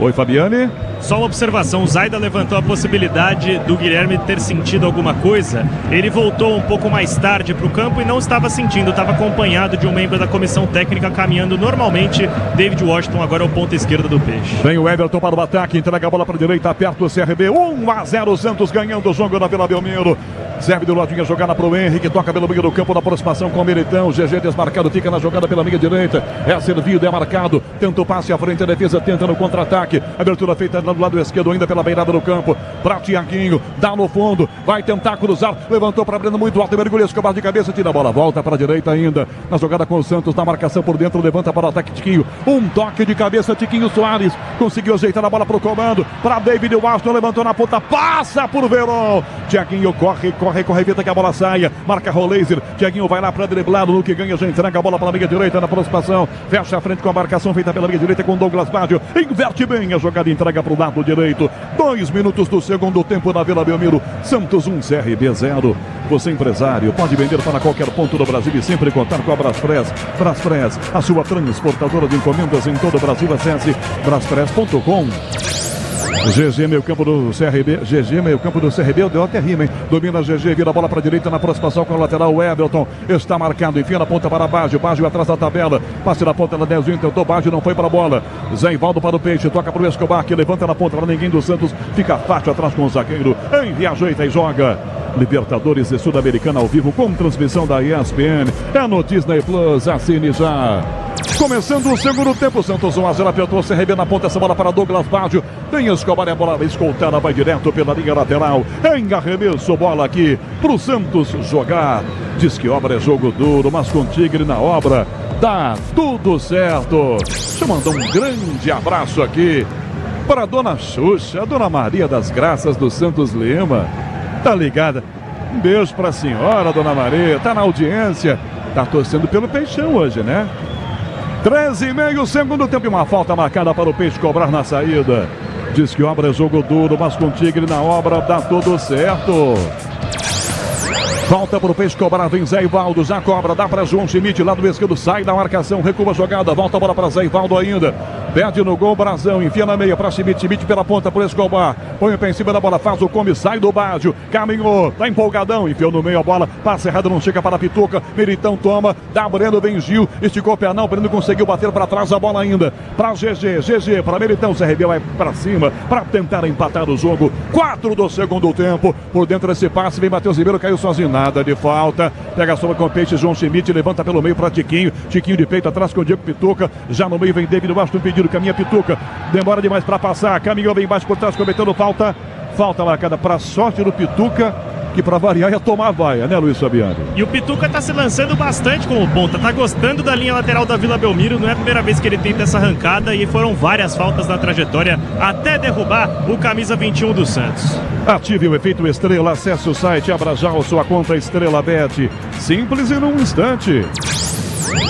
Speaker 6: Oi, Fabiane.
Speaker 7: Só uma observação, o Zaida levantou a possibilidade do Guilherme ter sentido alguma coisa. Ele voltou um pouco mais tarde para o campo e não estava sentindo, estava acompanhado de um membro da comissão técnica caminhando normalmente. David Washington agora é o ponta esquerda do Peixe.
Speaker 6: Vem o Everton para o ataque, entrega a bola para a direita, aperta o CRB, 1-0, Santos ganhando o jogo na Vila Belmiro. Serve do ladinho a jogada para o Henrique, toca pelo meio do campo na aproximação com o Militão. GG desmarcado, fica na jogada pela meia direita, é servido, é marcado, tenta o passe à frente, a defesa tenta no contra-ataque. Abertura feita do lado esquerdo, ainda pela beirada do campo, para Tiaguinho, dá no fundo, vai tentar cruzar, levantou para Breno muito alto, mergulha, Escobar de cabeça, tira a bola, volta para a direita ainda, na jogada com o Santos, na marcação por dentro, levanta para o ataque Tiquinho, um toque de cabeça, Tiquinho Soares, conseguiu ajeitar a bola para o comando, para David Washington, levantou na ponta, passa por Verón, Tiaguinho corre, evita que a bola saia, marca Roleiser, Tiaguinho vai lá para driblar, no que ganha, já entrega a bola para a meia direita, na aproximação, fecha a frente com a marcação feita pela meia direita com Douglas Baggio, inverte bem a jogada, entrega para o lado direito. 2 minutos do segundo tempo na Vila Belmiro. Santos 1, CRB 0. Você, empresário, pode vender para qualquer ponto do Brasil e sempre contar com a Braspress. Braspress, a sua transportadora de encomendas em todo o Brasil. Acesse braspress.com. GG, meio campo do CRB. GG, meio campo do CRB. Deu até rima, hein? Domina GG, vira a bola para a direita na aproximação com o lateral. O Everton está marcado. Enfia na ponta para Baggio. Baggio atrás da tabela. Passe na ponta da 10. Tentou Baggio, não foi para a bola. Zé Ivaldo para o Peixe. Toca para o Escobar, que levanta na ponta para ninguém do Santos. Fica fácil atrás com o zagueiro. Henry ajeita e joga. Libertadores e Sul-Americana ao vivo com transmissão da ESPN. É no Disney Plus. Assine já. Começando o segundo tempo, Santos 1-0, apertou o CRB na ponta, essa bola para Douglas Baggio. Tem Escobar, a bola escoltada, vai direto pela linha lateral. Em arremesso, bola aqui pro Santos jogar. Diz que obra é jogo duro, mas com Tigre na obra. Tá tudo certo. Deixa eu mandar um grande abraço aqui para a dona Xuxa, a dona Maria das Graças do Santos Lima. Tá ligada? Um beijo pra senhora, dona Maria. Tá na audiência. Tá torcendo pelo Peixão hoje, né? 13,5 segundo tempo e uma falta marcada para o Peixe cobrar na saída. Diz que obra é jogo duro, mas com o Tigre na obra dá tudo certo. Falta para o Peixe cobrar, vem Zé Ivaldo, já cobra, dá para João Schmidt, lá do esquerdo, sai da marcação, recua a jogada, volta a bola para Zé Ivaldo ainda. Perde no gol, Brazão, enfia na meia para Schmidt, Schmidt pela ponta por Escobar. Põe o pé em cima da bola, faz o come, sai do Bádio, caminhou, tá empolgadão, enfiou no meio a bola, passa errado, não chega para a Pituca, Meritão toma, dá Breno, vem Gil, esticou o pé não, Breno conseguiu bater para trás a bola ainda, para GG, para Meritão, CRB vai para cima, para tentar empatar o jogo, 4 do segundo tempo, por dentro desse passe, vem Matheus Ribeiro, caiu sozinho, nada de falta, pega a sombra com o Peixe, João Schmidt, levanta pelo meio para Tiquinho de peito atrás com o Diego Pituca, já no meio vem David Washington pedindo, caminha Pituca, demora demais para passar, caminhou bem embaixo por trás, cometendo falta marcada para sorte do Pituca, que para variar ia tomar a vaia, né, Luiz Fabiano?
Speaker 7: E o Pituca tá se lançando bastante como ponta, tá gostando da linha lateral da Vila Belmiro, não é a primeira vez que ele tenta essa arrancada e foram várias faltas na trajetória até derrubar o camisa 21 do Santos.
Speaker 6: Ative o efeito Estrela, acesse o site, abra já a sua conta Estrela Bet, simples e num instante.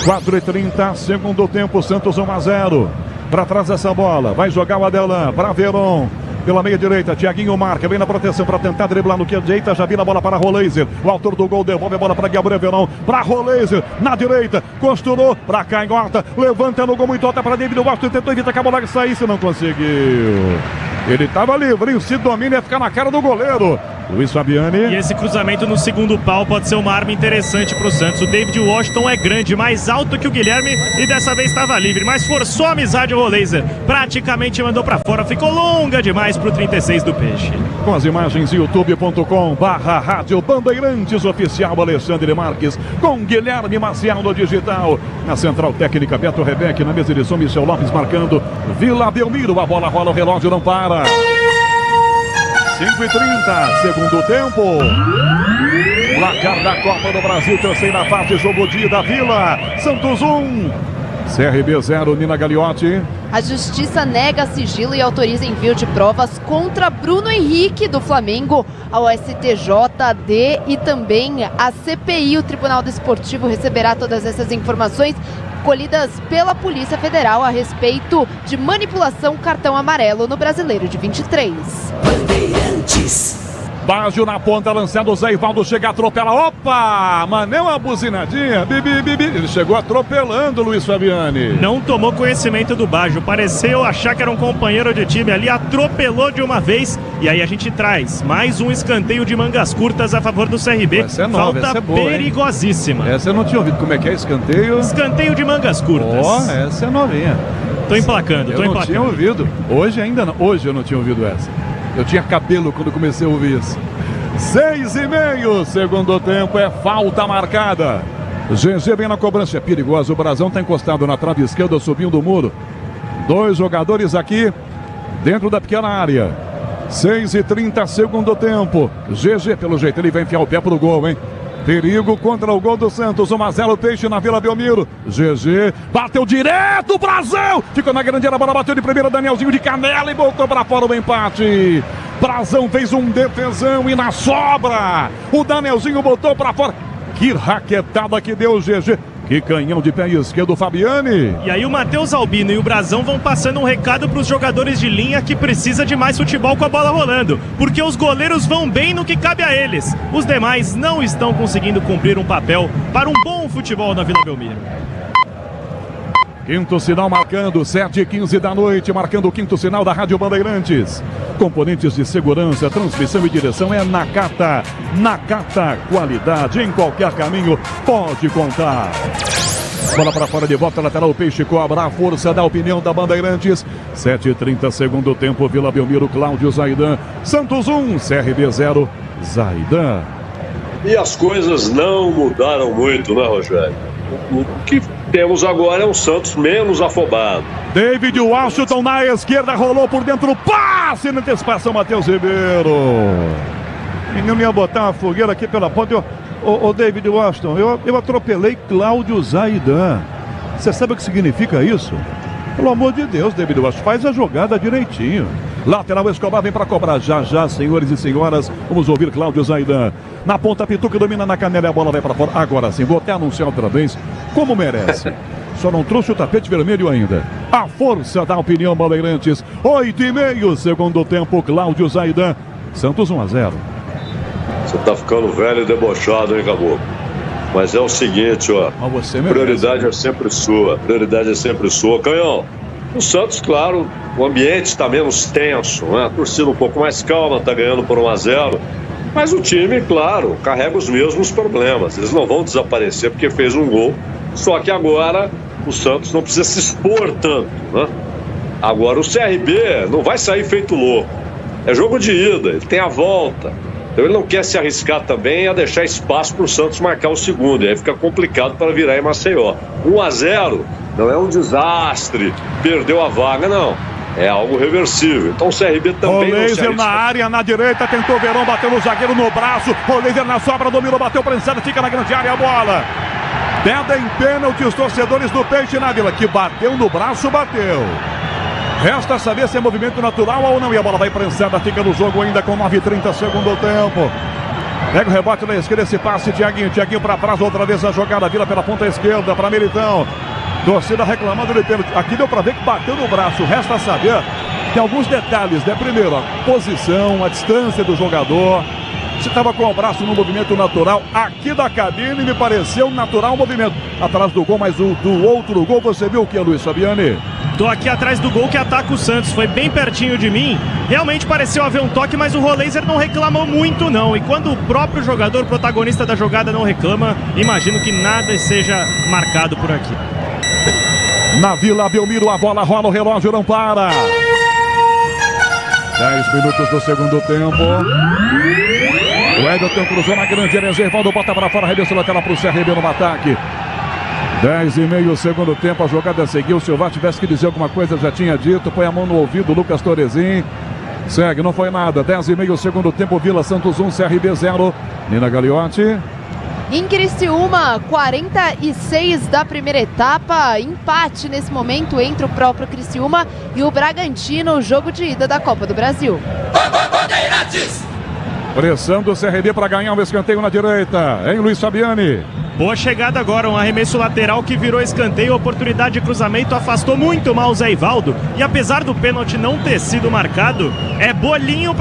Speaker 6: 4:30, segundo tempo, Santos 1-0. Para trás dessa bola, vai jogar o Adelan para Veron. Pela meia direita, Thiaguinho marca, vem na proteção para tentar driblar no que direita, já vira a bola para Roleiser. O autor do gol devolve a bola para Gabriel Verão, para Roleiser, na direita, costurou para Canhota, levanta no gol muito alto para David Washington, tentou evitar que a bola saísse, não conseguiu. Ele estava livre, se domina ia ficar na cara do goleiro. Luiz Fabiani.
Speaker 7: E esse cruzamento no segundo pau pode ser uma arma interessante para o Santos. O David Washington é grande, mais alto que o Guilherme e dessa vez estava livre, mas forçou a amizade o Roleiser. Praticamente mandou para fora, ficou longa demais para o 36 do Peixe.
Speaker 6: Com as imagens youtube.com/Rádio Bandeirantes Oficial, Alexandre Marques, com Guilherme Maciel no digital. Na central técnica, Beto Rebeck, na mesa de som, Michel Lopes marcando. Vila Belmiro, a bola rola, o relógio não para. 5:30, segundo tempo. Placar da Copa do Brasil, terceira fase, jogo dia da Vila. Santos 1, CRB 0, Nina Gagliotti.
Speaker 8: A Justiça nega sigilo e autoriza envio de provas contra Bruno Henrique, do Flamengo, ao STJD e também a CPI. O Tribunal Desportivo receberá todas essas informações colhidas pela Polícia Federal a respeito de manipulação cartão amarelo no Brasileiro de 23.
Speaker 12: Bandeirantes.
Speaker 6: Bádio na ponta, lançando o Zé Ivaldo, chega, atropela, opa, mas nem uma buzinadinha, bibi, ele chegou atropelando o Luiz Fabiani.
Speaker 7: Não tomou conhecimento do Bádio, pareceu achar que era um companheiro de time ali, atropelou de uma vez, e aí a gente traz mais um escanteio de mangas curtas a favor do CRB.
Speaker 6: Essa é nova,
Speaker 7: falta
Speaker 6: essa é boa,
Speaker 7: perigosíssima.
Speaker 6: Hein? Essa eu não tinha ouvido, como é que é escanteio?
Speaker 7: Escanteio de mangas curtas.
Speaker 6: Essa é novinha.
Speaker 7: Tô emplacando.
Speaker 6: Eu não tinha ouvido, hoje ainda não, hoje eu não tinha ouvido essa. Eu tinha cabelo quando comecei a ouvir isso. 6:30, segundo tempo, é falta marcada. GG vem na cobrança, é perigoso. O Brazão está encostado na trave esquerda, subindo o muro. 2 jogadores aqui dentro da pequena área. 6:30, segundo tempo. GG, pelo jeito, ele vai enfiar o pé pro gol, hein? Perigo contra o gol do Santos, 1-0 Peixe na Vila Belmiro. GG, bateu direto, Brazão! Ficou na grande área, a bola bateu de primeira, Danielzinho de canela e voltou para fora o empate. Brazão fez um defesão e na sobra, o Danielzinho botou para fora. Que raquetada que deu o GG. Que canhão de pé esquerdo, Fabiani.
Speaker 7: E aí o Matheus Albino e o Brazão vão passando um recado para os jogadores de linha que precisa de mais futebol com a bola rolando, porque os goleiros vão bem no que cabe a eles. Os demais não estão conseguindo cumprir um papel para um bom futebol na Vila Belmiro.
Speaker 6: Quinto sinal marcando, 7:15 da noite, marcando o quinto sinal da Rádio Bandeirantes. Componentes de segurança, transmissão e direção é Nakata. Nakata, qualidade em qualquer caminho, pode contar. Bola para fora de volta, lateral, Peixe cobra a força da opinião da Bandeirantes. 7:30, segundo tempo, Vila Belmiro, Cláudio Zaidan. Santos 1, CRB 0, Zaidan.
Speaker 9: E as coisas não mudaram muito, né, Rogério? O que temos agora é um Santos menos afobado.
Speaker 6: David Washington na esquerda, rolou por dentro, passe na antecipação, Matheus Ribeiro. Menino ia botar uma fogueira aqui pela ponta. Ô David Washington, eu atropelei Cláudio Zaidan. Você sabe o que significa isso? Pelo amor de Deus, David West, faz a jogada direitinho. Lateral Escobar vem para cobrar já, senhores e senhoras. Vamos ouvir Cláudio Zaidan. Na ponta, Pituca domina na canela e a bola vai para fora. Agora sim, vou até anunciar outra vez como merece. Só não trouxe o tapete vermelho ainda. A força da opinião Bandeirantes. 8,5, segundo tempo, Cláudio Zaidan. Santos 1-0.
Speaker 9: Você tá ficando velho e debochado, hein, Caboclo? Mas é o seguinte, ó. Prioridade é sempre sua. Prioridade é sempre sua. Canhão, o Santos, claro, o ambiente está menos tenso, né? A torcida um pouco mais calma, tá ganhando por 1-0. Mas o time, claro, carrega os mesmos problemas. Eles não vão desaparecer porque fez um gol. Só que agora o Santos não precisa se expor tanto, né? Agora o CRB não vai sair feito louco. É jogo de ida, ele tem a volta. Então ele não quer se arriscar também a deixar espaço para o Santos marcar o segundo. E aí fica complicado para virar em Maceió. 1-0 não é um desastre, perdeu a vaga, não. É algo reversível. Então o CRB também não se arrisca.
Speaker 6: Na área, na direita, tentou o Verão, bateu no zagueiro no braço. Roleiser na sobra, dominou, bateu para a fica na grande área a bola. Pedem pênalti os torcedores do Peixe na Vila, que bateu no braço, bateu. Resta saber se é movimento natural ou não. E a bola vai prensada, fica no jogo ainda com 9:30, segundo tempo. Pega o rebote na esquerda, esse passe, Thiaguinho para trás, outra vez a jogada, vira pela ponta esquerda para Militão. Torcida reclamando de pênalti. Aqui deu para ver que bateu no braço. Resta saber que alguns detalhes, né? Primeiro, a posição, a distância do jogador. Se estava com o braço no movimento natural, aqui da cabine me pareceu natural o movimento. Atrás do gol, mas do outro gol, você viu o que, Luiz Fabiani?
Speaker 7: Tô aqui atrás do gol que ataca o Santos, foi bem pertinho de mim. Realmente pareceu haver um toque, mas o Roleiser não reclamou muito não. E quando o próprio jogador, protagonista da jogada, não reclama, imagino que nada seja marcado por aqui.
Speaker 6: Na Vila Belmiro, a bola rola, o relógio não para. 10 minutos do segundo tempo. O Everton cruzou na grande área, Zervaldo bota para fora, arremesso lateral para o CRB no ataque. 10,5 segundo tempo, a jogada seguiu. Se o VAR tivesse que dizer alguma coisa, já tinha dito. Põe a mão no ouvido, Lucas Torezin. Segue, não foi nada. 10,5 segundo tempo, Vila Santos 1, CRB 0. Nina Gagliotti.
Speaker 8: Em Criciúma, 46 da primeira etapa, empate nesse momento entre o próprio Criciúma e o Bragantino, jogo de ida da Copa do Brasil.
Speaker 6: Pressão do CRB para ganhar um escanteio na direita, hein, Luiz Fabiani?
Speaker 7: Boa chegada agora, um arremesso lateral que virou escanteio, oportunidade de cruzamento, afastou muito mal o Zé Ivaldo. E apesar do pênalti não ter sido marcado, é bolinho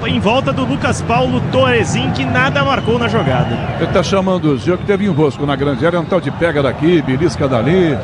Speaker 7: em volta do Lucas Paulo Torezin, que nada marcou na jogada.
Speaker 6: Ele tá chamando o Gil, que teve enrosco na grande área, um tal de pega daqui, belisca dali.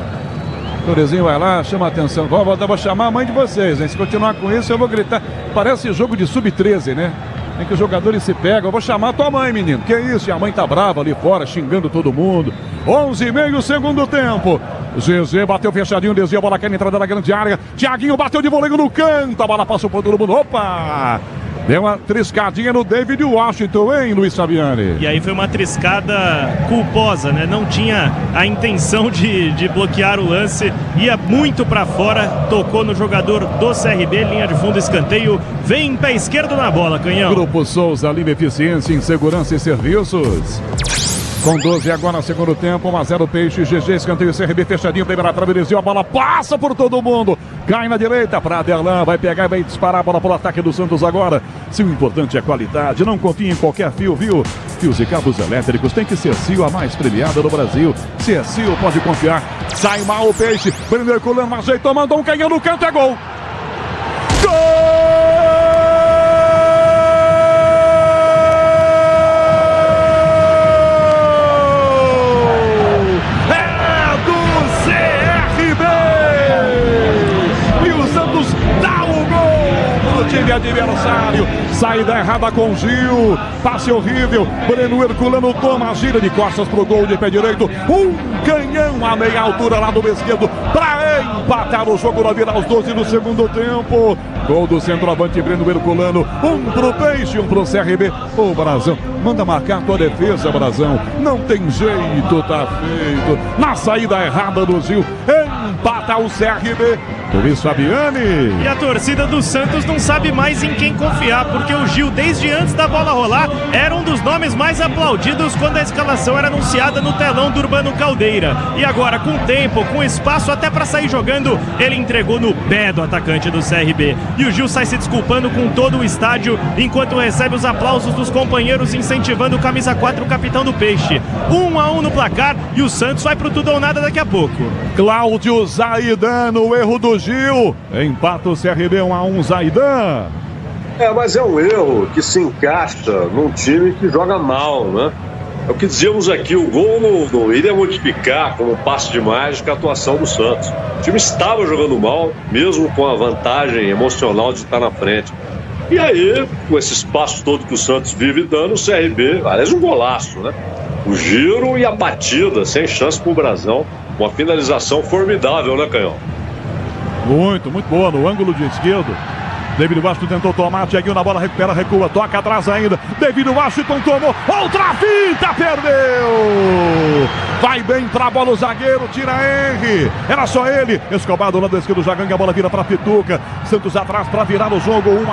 Speaker 6: Torezin vai lá, chama a atenção. Vou chamar a mãe de vocês, hein? Se continuar com isso, eu vou gritar. Parece jogo de sub-13, né? Em que os jogadores se pegam. Eu vou chamar a tua mãe, menino. Que isso? E a mãe tá brava ali fora, xingando todo mundo. 11,5 segundo tempo. Zezé bateu fechadinho, desvia a bola, quer entrada na grande área. Thiaguinho bateu de voleio no canto. A bola passou por todo mundo. Opa! Deu uma triscadinha no David Washington, hein, Luiz Fabiani?
Speaker 7: E aí foi uma triscada culposa, né? Não tinha a intenção de bloquear o lance. Ia muito pra fora, tocou no jogador do CRB, linha de fundo, escanteio. Vem pé esquerdo na bola, Canhão.
Speaker 6: Grupo Souza, Lima Eficiência em Segurança e Serviços. Com 12 agora, segundo tempo, 1-0 Peixe, GG, escanteio, CRB fechadinho, primeira trave, desviou, a bola passa por todo mundo, cai na direita para Aderlan, vai pegar e vai disparar a bola para o ataque do Santos agora. Se o importante é qualidade, não confie em qualquer fio, viu? Fios e cabos elétricos tem que ser Cio, a mais premiada do Brasil. Se é Cio, pode confiar. Sai mal o Peixe, primeiro colando, ajeitou, mandou um canhão no canto, é gol! Gol! Time adversário, saída errada com Gil, passe horrível, Breno Herculano toma a gira de costas pro gol de pé direito, um canhão a meia altura lá do esquerdo, para empatar o jogo na Vila aos 12 do segundo tempo, gol do centroavante Breno Herculano, um pro Peixe, um pro CRB, ô Brazão, manda marcar tua defesa, Brazão, não tem jeito, tá feito, na saída errada do Gil, empata o CRB, Luiz Fabiani.
Speaker 7: E a torcida do Santos não sabe mais em quem confiar, porque o Gil, desde antes da bola rolar, era um dos nomes mais aplaudidos quando a escalação era anunciada no telão do Urbano Caldeira. E agora, com tempo, com espaço até para sair jogando, ele entregou no pé do atacante do CRB. E o Gil sai se desculpando com todo o estádio, enquanto recebe os aplausos dos companheiros incentivando o camisa 4, o capitão do Peixe. 1-1 no placar e o Santos vai pro tudo ou nada daqui a pouco.
Speaker 6: Cláudio Zaidan, no erro do Gil. Empata o CRB 1-1, Zaidan.
Speaker 9: Mas é um erro que se encaixa num time que joga mal, né? É o que dizíamos aqui, o gol não iria modificar como um passe de mágica a atuação do Santos. O time estava jogando mal, mesmo com a vantagem emocional de estar na frente. E aí, com esse espaço todo que o Santos vive dando, o CRB, aliás, um golaço, né? O giro e a batida, sem chance pro Brasão. Uma finalização formidável, né, Canhão?
Speaker 6: Muito boa, no ângulo de esquerdo. David Washington tentou tomar, Thiaguinho na bola, recupera, recua, toca atrás ainda. David Washington tomou, outra finta, perdeu! Vai bem pra bola o zagueiro, tira Henry. Era só ele. Escobar do lado esquerdo, já ganha a bola, vira pra Pituca. Santos atrás pra virar o jogo, 1-1.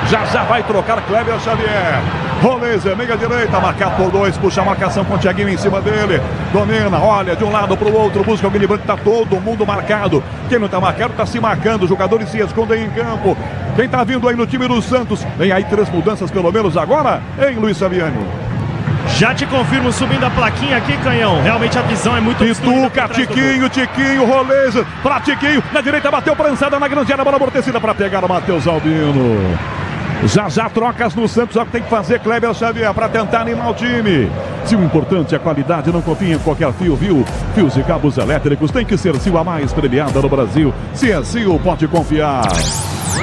Speaker 6: Já vai trocar Kleber Xavier. Roleza, meia direita, marcado por 2, puxa a marcação com o Thiaguinho em cima dele. Domina, olha de um lado pro outro, busca o Guilherme Branco, tá todo mundo marcado. Quem não tá marcado tá se marcando, os jogadores se escondem em campo. Quem tá vindo aí no time do Santos? Vem aí 3 mudanças pelo menos agora, hein, Luiz Fabiani?
Speaker 7: Já te confirmo, subindo a plaquinha aqui, Canhão. Realmente a visão é muito
Speaker 6: Pituca, Tiquinho, Roleza, pra Tiquinho, na direita bateu prançada na grande área, bola amortecida pra pegar o Matheus Albino. Já trocas no Santos, é o que tem que fazer Kleber Xavier para tentar animar o time. Se o importante é a qualidade, não confie em qualquer fio, viu? Fios e cabos elétricos tem que ser Sil, a mais premiada no Brasil. Se é Sil, pode confiar.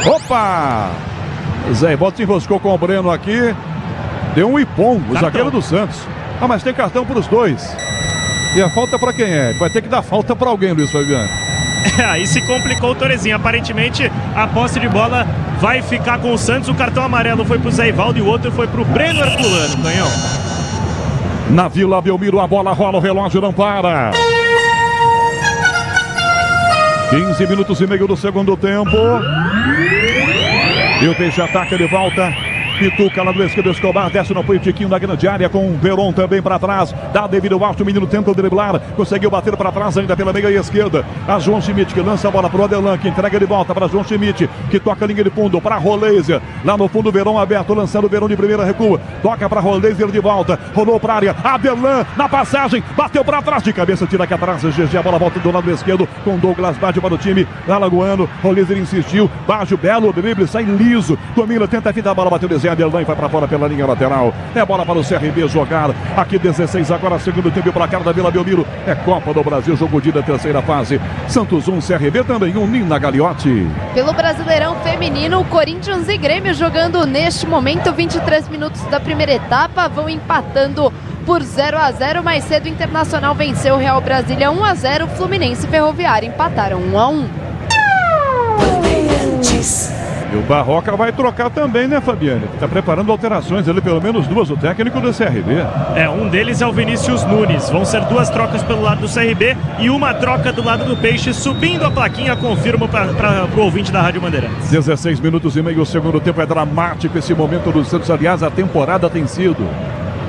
Speaker 6: Opa! Zé Ivaldo se enroscou com o Breno aqui. Deu um ipom, o zagueiro do Santos. Mas tem cartão para os dois. E a falta para quem é? Vai ter que dar falta para alguém, Luiz Fabiano.
Speaker 7: Aí se complicou o Torezinho. Aparentemente a posse de bola vai ficar com o Santos. O cartão amarelo foi pro Zé Ivaldo e o outro foi pro Breno Herculano, Canhão.
Speaker 6: Na Vila Belmiro a bola rola, o relógio não para. 15 minutos e meio do segundo tempo. E o Peixe ataca, ele volta. Pituca lá do esquerdo, Escobar desce no apoio, Tiquinho na grande área com o Veron também para trás, dá devido alto, o menino tenta driblar, conseguiu bater para trás ainda pela meia esquerda, a João Schmidt que lança a bola pro Adelan, que entrega de volta para João Schmidt, que toca a linha de fundo para Roleza, lá no fundo o Veron aberto, lançando o Veron de primeira, recua, toca para Roleza, ele de volta, rolou para área, Adelan na passagem, bateu para trás, de cabeça, tira aqui atrás, GG, a bola volta do lado esquerdo, com Douglas Baggio para o time, alagoano, Roleza ele insistiu, Baggio, belo drible, sai liso, domina, tenta a fita, a bola bateu o Adelan vai para fora pela linha lateral. É bola para o CRB jogar. Aqui 16 agora, segundo tempo, placar da Vila Belmiro. É Copa do Brasil, jogo de da terceira fase. Santos 1, CRB também 1, Nina Gagliotti.
Speaker 8: Pelo Brasileirão Feminino, Corinthians e Grêmio jogando neste momento 23 minutos da primeira etapa. Vão empatando por 0-0. Mais cedo o Internacional venceu o Real Brasília 1-0. Fluminense e Ferroviária empataram 1-1.
Speaker 6: E o Barroca vai trocar também, né, Fabiane? Está preparando alterações ali, pelo menos 2, o técnico do CRB.
Speaker 7: Um deles é o Vinícius Nunes. Vão ser 2 trocas pelo lado do CRB e uma troca do lado do Peixe. Subindo a plaquinha, confirmo para o ouvinte da Rádio Bandeirantes.
Speaker 6: 16 minutos e meio, o segundo tempo é dramático esse momento do Santos. Aliás, a temporada tem sido.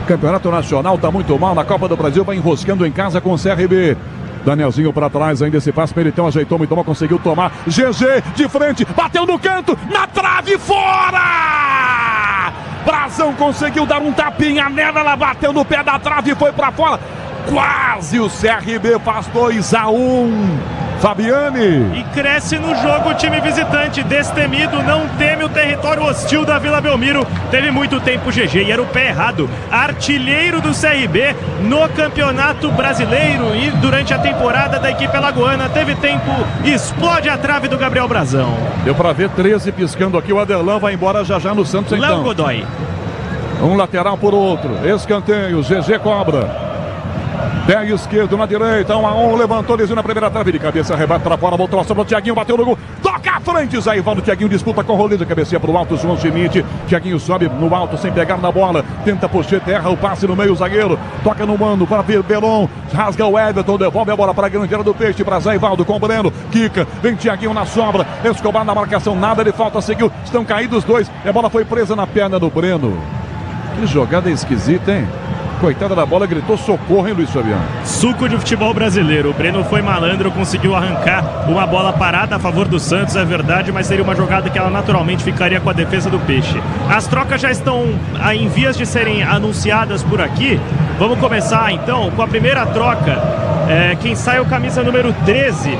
Speaker 6: O Campeonato Nacional está muito mal, na Copa do Brasil vai enroscando em casa com o CRB. Danielzinho para trás, ainda esse passe, Meritão ajeitou, muito bom, conseguiu tomar. GG de frente, bateu no canto, na trave, fora! Brazão conseguiu dar um tapinha nela, ela bateu no pé da trave e foi para fora. Quase o CRB faz 2-1. Fabiane.
Speaker 7: E cresce no jogo o time visitante, destemido, não teme o território hostil da Vila Belmiro. Teve muito tempo GG e era o pé errado. Artilheiro do CRB no Campeonato Brasileiro e durante a temporada da equipe alagoana. Teve tempo, explode a trave do Gabriel Brazão.
Speaker 6: Deu pra ver 13 piscando aqui, o Adelan vai embora já no Santos então.
Speaker 7: Léo Godoy.
Speaker 6: Um lateral por outro, escanteio, GG cobra. Pé esquerdo na direita, 1-1, levantou, desceu na primeira trave de cabeça, rebate para fora, voltou a sobra, o Thiaguinho bateu no gol, toca a frente, Zé Ivaldo, Thiaguinho disputa com o Roleza, cabeceia pro alto, João Schmidt. Thiaguinho sobe no alto sem pegar na bola, tenta Pochete, erra o passe no meio, o zagueiro toca no mano para Belon, rasga o Everton, devolve a bola para a grande área do Peixe, para Zé Ivaldo com o Breno, quica, vem Thiaguinho na sobra, Escobar na marcação, nada de falta, seguiu, estão caídos os dois, a bola foi presa na perna do Breno. Que jogada esquisita, hein? Coitada da bola, gritou socorro, hein, Luiz Fabiano?
Speaker 7: Suco de futebol brasileiro. O Breno foi malandro, conseguiu arrancar uma bola parada a favor do Santos, é verdade, mas seria uma jogada que ela naturalmente ficaria com a defesa do Peixe. As trocas já estão em vias de serem anunciadas por aqui. Vamos começar então com a primeira troca. Quem sai é o camisa número 13.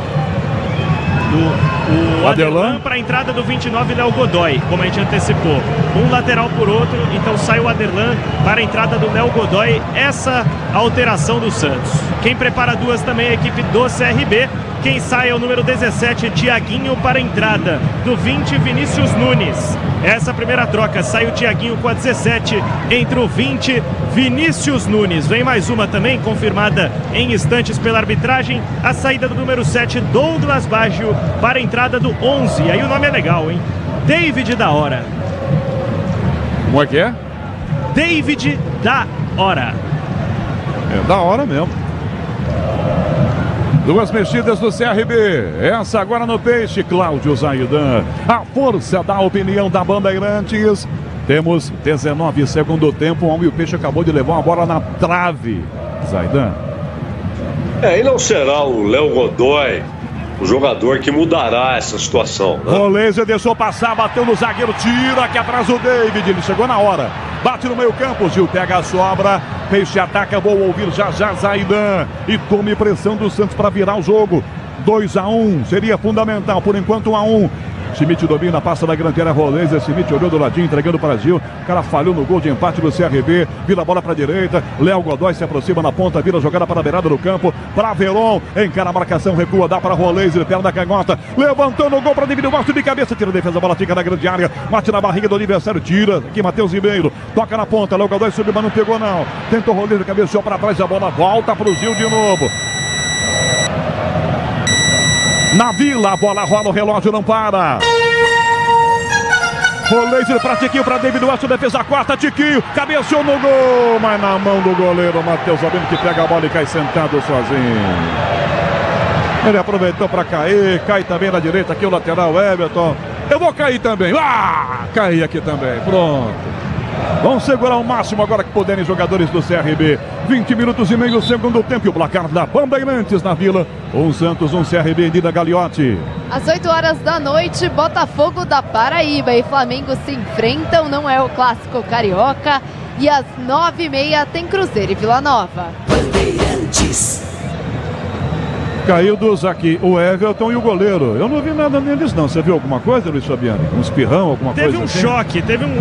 Speaker 7: O Aderlan para a entrada do 29, Léo Godoy, como a gente antecipou. Um lateral por outro, então sai o Aderlan para a entrada do Léo Godoy. Essa alteração do Santos. Quem prepara duas também é a equipe do CRB. Quem sai é o número 17, Thiaguinho, para a entrada do 20, Vinícius Nunes. Essa primeira troca, sai o Thiaguinho com a 17, entre o 20, Vinícius Nunes. Vem mais uma também, confirmada em instantes pela arbitragem, a saída do número 7, Douglas Baggio, para a entrada do 11. Aí o nome é legal, hein? David da Hora.
Speaker 6: Como é que é?
Speaker 7: David da Hora.
Speaker 6: É da hora mesmo. Duas mexidas do CRB, essa agora no Peixe, Cláudio Zaidan. A força da opinião da Bandeirantes. Temos 19 segundo tempo, e o Peixe acabou de levar uma bola na trave. Zaidan.
Speaker 9: E não será o Léo Godoy o jogador que mudará essa situação, né?
Speaker 6: O Laser deixou passar, bateu no zagueiro, tira aqui atrás o David, ele chegou na hora. Bate no meio campo, Gil pega a sobra, Peixe ataca, vou ouvir já Zaidan. E tome pressão do Santos para virar o jogo. 2-1, seria fundamental, por enquanto 1-1. Schmidt domina, passa da grande área, Roleza. Schmidt olhou do ladinho, entregando para Gil. O cara falhou no gol de empate do CRB. Vira a bola para a direita. Léo Godoy se aproxima na ponta, vira a jogada para a beirada do campo. Para Veron, encara a marcação, recua, dá para Roleza, perna da canhota. Levantando o gol para dividir o gosto de cabeça. Tira a defesa, a bola fica na grande área. Bate na barriga do adversário, tira. Aqui Matheus Ribeiro, toca na ponta. Léo Godoy subiu, mas não pegou não. Tentou Roleza, cabeceou para trás, a bola volta para o Gil de novo. Na Vila, a bola rola, o relógio não para. O laser para Tiquinho, para David West, defesa quarta, Tiquinho, cabeceou no gol, mas na mão do goleiro, Matheus Albino, que pega a bola e cai sentado sozinho. Ele aproveitou para cair, cai também na direita aqui o lateral Everton. Eu vou cair também, caí aqui também, pronto. Vamos segurar o máximo agora que puderem jogadores do CRB. 20 minutos e meio, segundo tempo. E o placar da Bandeirantes na Vila. Um Santos, um CRB em Nida Gagliotti.
Speaker 8: Às 8 horas da noite, Botafogo da Paraíba e Flamengo se enfrentam. Não é o clássico carioca. E às 9h30 tem Cruzeiro e Vila Nova.
Speaker 12: Bandeirantes.
Speaker 6: Caiu dos aqui, o Everton e o goleiro. Eu não vi nada neles não. Você viu alguma coisa, Luiz Fabiano? Um espirrão, alguma coisa assim?
Speaker 7: Teve um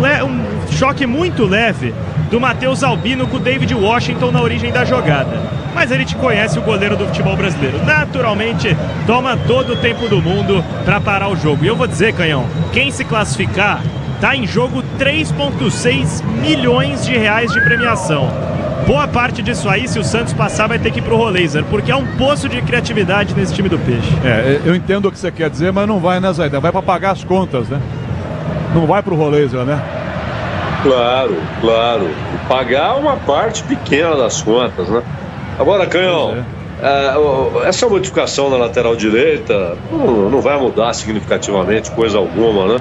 Speaker 7: choque muito leve do Matheus Albino com o David Washington na origem da jogada. Mas a gente conhece o goleiro do futebol brasileiro. Naturalmente, toma todo o tempo do mundo para parar o jogo. E eu vou dizer, Canhão, quem se classificar, tá em jogo 3,6 milhões de reais de premiação. Boa parte disso aí, se o Santos passar, vai ter que ir pro Roleza, porque é um poço de criatividade nesse time do Peixe.
Speaker 6: Eu entendo o que você quer dizer, mas não vai, né, Zaidan? Vai para pagar as contas, né? Não vai pro Roleza, né?
Speaker 9: Claro. E pagar uma parte pequena das contas, né? Agora, Canhão, essa modificação na lateral direita não vai mudar significativamente coisa alguma, né?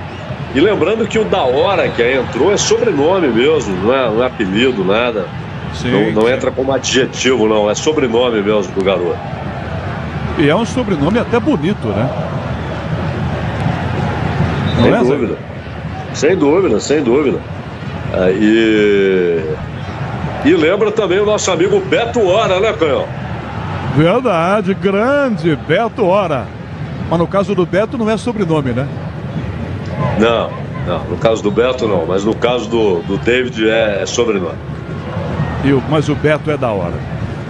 Speaker 9: E lembrando que o da hora que aí entrou é sobrenome mesmo, não é apelido, nada. Sim, não entra como adjetivo, não. É sobrenome mesmo do garoto.
Speaker 6: E é um sobrenome até bonito, né?
Speaker 9: Sem dúvida. E lembra também o nosso amigo Beto Hora, né, Canhão?
Speaker 6: Verdade, grande Beto Hora. Mas no caso do Beto não é sobrenome, né?
Speaker 9: Não, no caso do Beto não. Mas no caso do David é sobrenome.
Speaker 6: Mas o Beto é da hora.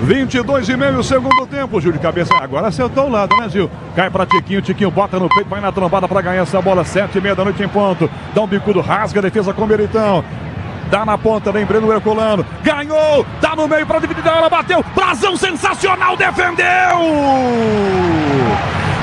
Speaker 6: 22,5 segundo tempo, Gil de cabeça. Agora acertou o lado, né, Gil? Cai pra Tiquinho, bota no peito, vai na trombada pra ganhar essa bola. 7h30 da noite em ponto. Dá um bicudo, rasga a defesa com o Meritão. Dá na ponta, vem Breno Herculano. Ganhou, tá no meio pra dividir, ela bateu. Brazão sensacional, defendeu!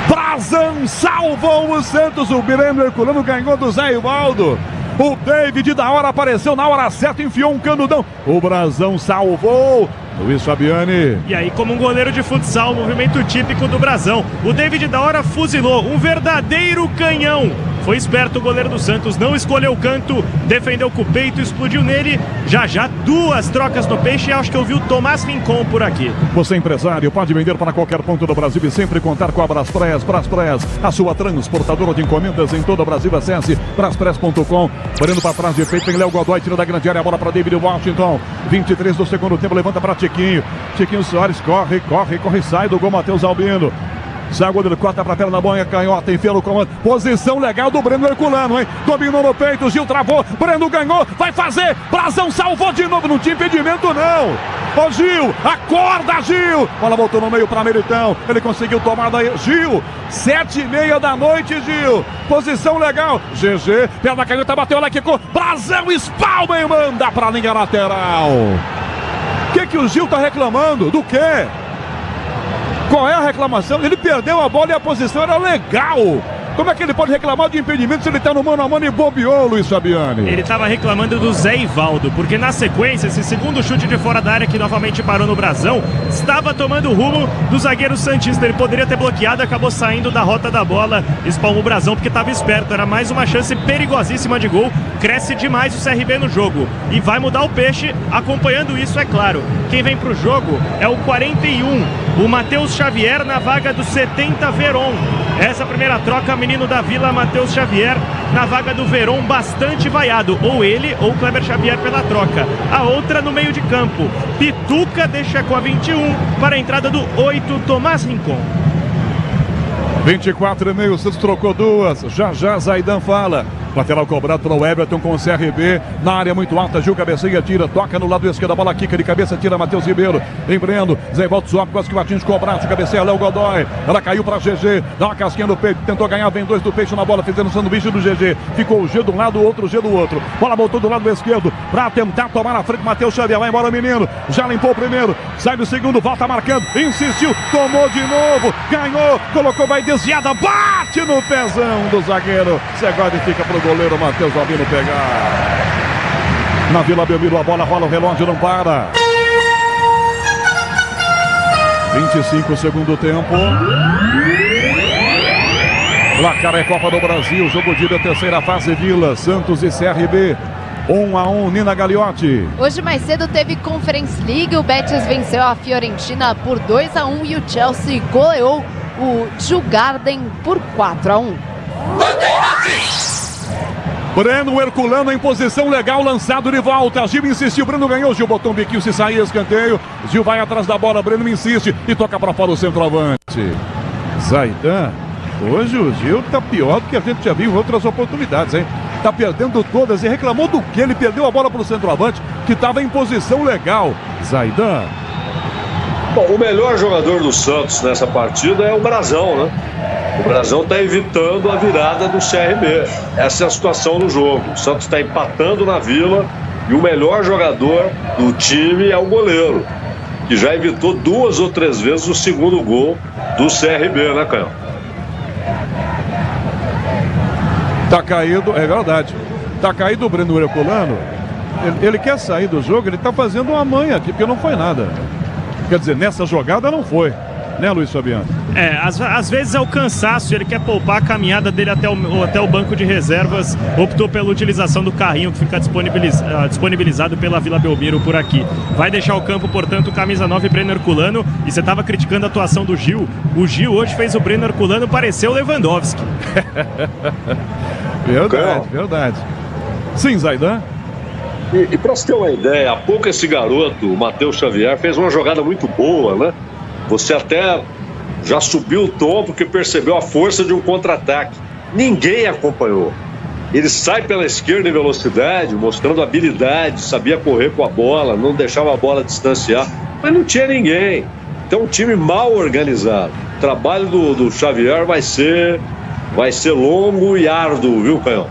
Speaker 6: Brazão salvou o Santos. O Breno Herculano ganhou do Zé Ivaldo. O David da hora apareceu na hora certa, enfiou um canudão. O Brazão salvou. Luiz Fabiani.
Speaker 7: E aí, como um goleiro de futsal, movimento típico do Brazão. O David da hora fuzilou, um verdadeiro canhão. Foi esperto o goleiro do Santos, não escolheu o canto, defendeu com o peito, explodiu nele. Já 2 trocas no Peixe e acho que eu vi o Tomás Rincon por aqui.
Speaker 6: Você empresário, pode vender para qualquer ponto do Brasil e sempre contar com a Braspress. Braspress, a sua transportadora de encomendas em todo o Brasil. Acesse braspress.com. Parando para trás de peito, tem Léo Godoy, tira da grande área, a bola para David Washington. 23 do segundo tempo, levanta para Tiquinho. Tiquinho Soares corre, sai do gol Matheus Albino. Sai o goleiro, corta pra perna da banha, canhota, enfia no comando. Posição legal do Breno Herculano, hein? Dominou no peito, Gil travou, Breno ganhou, vai fazer. Brazão salvou de novo, não tinha impedimento não. Ô Gil, acorda Gil. Bola voltou no meio pra Meritão, ele conseguiu tomar daí. Gil, 7h30 da noite, Gil. Posição legal, GG, perna canhota, bateu lá, quicou. Brazão espalma e manda pra linha lateral. O que o Gil tá reclamando? Do quê? Qual é a reclamação? Ele perdeu a bola e a posição era legal. Como é que ele pode reclamar de impedimento se ele está no mano a mano e bobeou, Luiz Fabiani?
Speaker 7: Ele estava reclamando do Zé Ivaldo, porque na sequência, esse segundo chute de fora da área que novamente parou no Brazão, estava tomando o rumo do zagueiro santista. Ele poderia ter bloqueado, acabou saindo da rota da bola, espalmou o Brazão porque estava esperto. Era mais uma chance perigosíssima de gol. Cresce demais o CRB no jogo e vai mudar o Peixe. Acompanhando isso, é claro, quem vem para o jogo é o 41, o Matheus Xavier na vaga do 70 Veron. Essa primeira troca, menino da Vila, Matheus Xavier, na vaga do Veron, bastante vaiado. Ou ele ou Kleber Xavier pela troca. A outra no meio de campo. Pituca deixa com a 21 para a entrada do 8, Tomás Rincon.
Speaker 6: 24,5, o Santos trocou 2. Já Zaidan fala. Lateral cobrado para o Everton com o CRB. Na área muito alta, Gil cabeceia, tira, toca no lado esquerdo, a bola quica de cabeça, tira Matheus Ribeiro. Vem Breno, Zé Ivaldo sobe, quase que atinge com o braço, cabeceia Léo Godoy. Ela caiu para GG, dá uma casquinha no peito, tentou ganhar, vem 2 do Peixe na bola, fazendo o sanduíche do GG. Ficou o G de um lado, o outro G do outro. Bola voltou do lado esquerdo para tentar tomar na frente Matheus Xavier. Vai embora o menino, já limpou o primeiro, sai do segundo, volta marcando, insistiu, tomou de novo, ganhou, colocou, vai desviada, bate no pezão do zagueiro. Segode fica pro goleiro Matheus Albino pegar. Na Vila Belmiro a bola rola, o relógio não para. 25 segundo tempo. Placar é Copa do Brasil, jogo de ida, terceira fase, Vila, Santos e CRB. 1-1, Nina Gagliotti.
Speaker 8: Hoje mais cedo teve Conference League, o Betis venceu a Fiorentina por 2-1 e o Chelsea goleou o Djurgården por 4-1.
Speaker 6: Breno Herculano em posição legal, lançado de volta. Gil insistiu, Breno ganhou, Gil botou um biquinho, se sair, escanteio. Gil vai atrás da bola, Breno insiste e toca para fora o centroavante. Zaidan, hoje o Gil tá pior do que a gente já viu em outras oportunidades, hein? Tá perdendo todas e reclamou do que? Ele perdeu a bola para o centroavante, que estava em posição legal. Zaidan.
Speaker 9: Bom, o melhor jogador do Santos nessa partida é o Brazão, né? O Brazão está evitando a virada do CRB. Essa é a situação no jogo. O Santos está empatando na Vila e o melhor jogador do time é o goleiro, que já evitou 2 ou 3 vezes o segundo gol do CRB, né, Canhão?
Speaker 6: Tá caído, é verdade. Tá caído o Breno Herculano. Ele quer sair do jogo, ele tá fazendo uma manha aqui, porque não foi nada. Quer dizer, nessa jogada não foi, né, Luiz Fabiano?
Speaker 7: Às vezes é o cansaço, ele quer poupar a caminhada dele até o banco de reservas, optou pela utilização do carrinho que fica disponibilizado pela Vila Belmiro por aqui. Vai deixar o campo, portanto, camisa 9, Breno Herculano. E você estava criticando a atuação do Gil. O Gil hoje fez o Breno Herculano parecer o Lewandowski.
Speaker 6: Verdade. Sim, Zaidan.
Speaker 9: E para você ter uma ideia, há pouco esse garoto, o Matheus Xavier, fez uma jogada muito boa, né? Você até já subiu o tom porque percebeu a força de um contra-ataque. Ninguém acompanhou. Ele sai pela esquerda em velocidade, mostrando habilidade, sabia correr com a bola, não deixava a bola distanciar, mas não tinha ninguém. Então um time mal organizado. O trabalho do Xavier vai ser longo e árduo, viu, Canhão?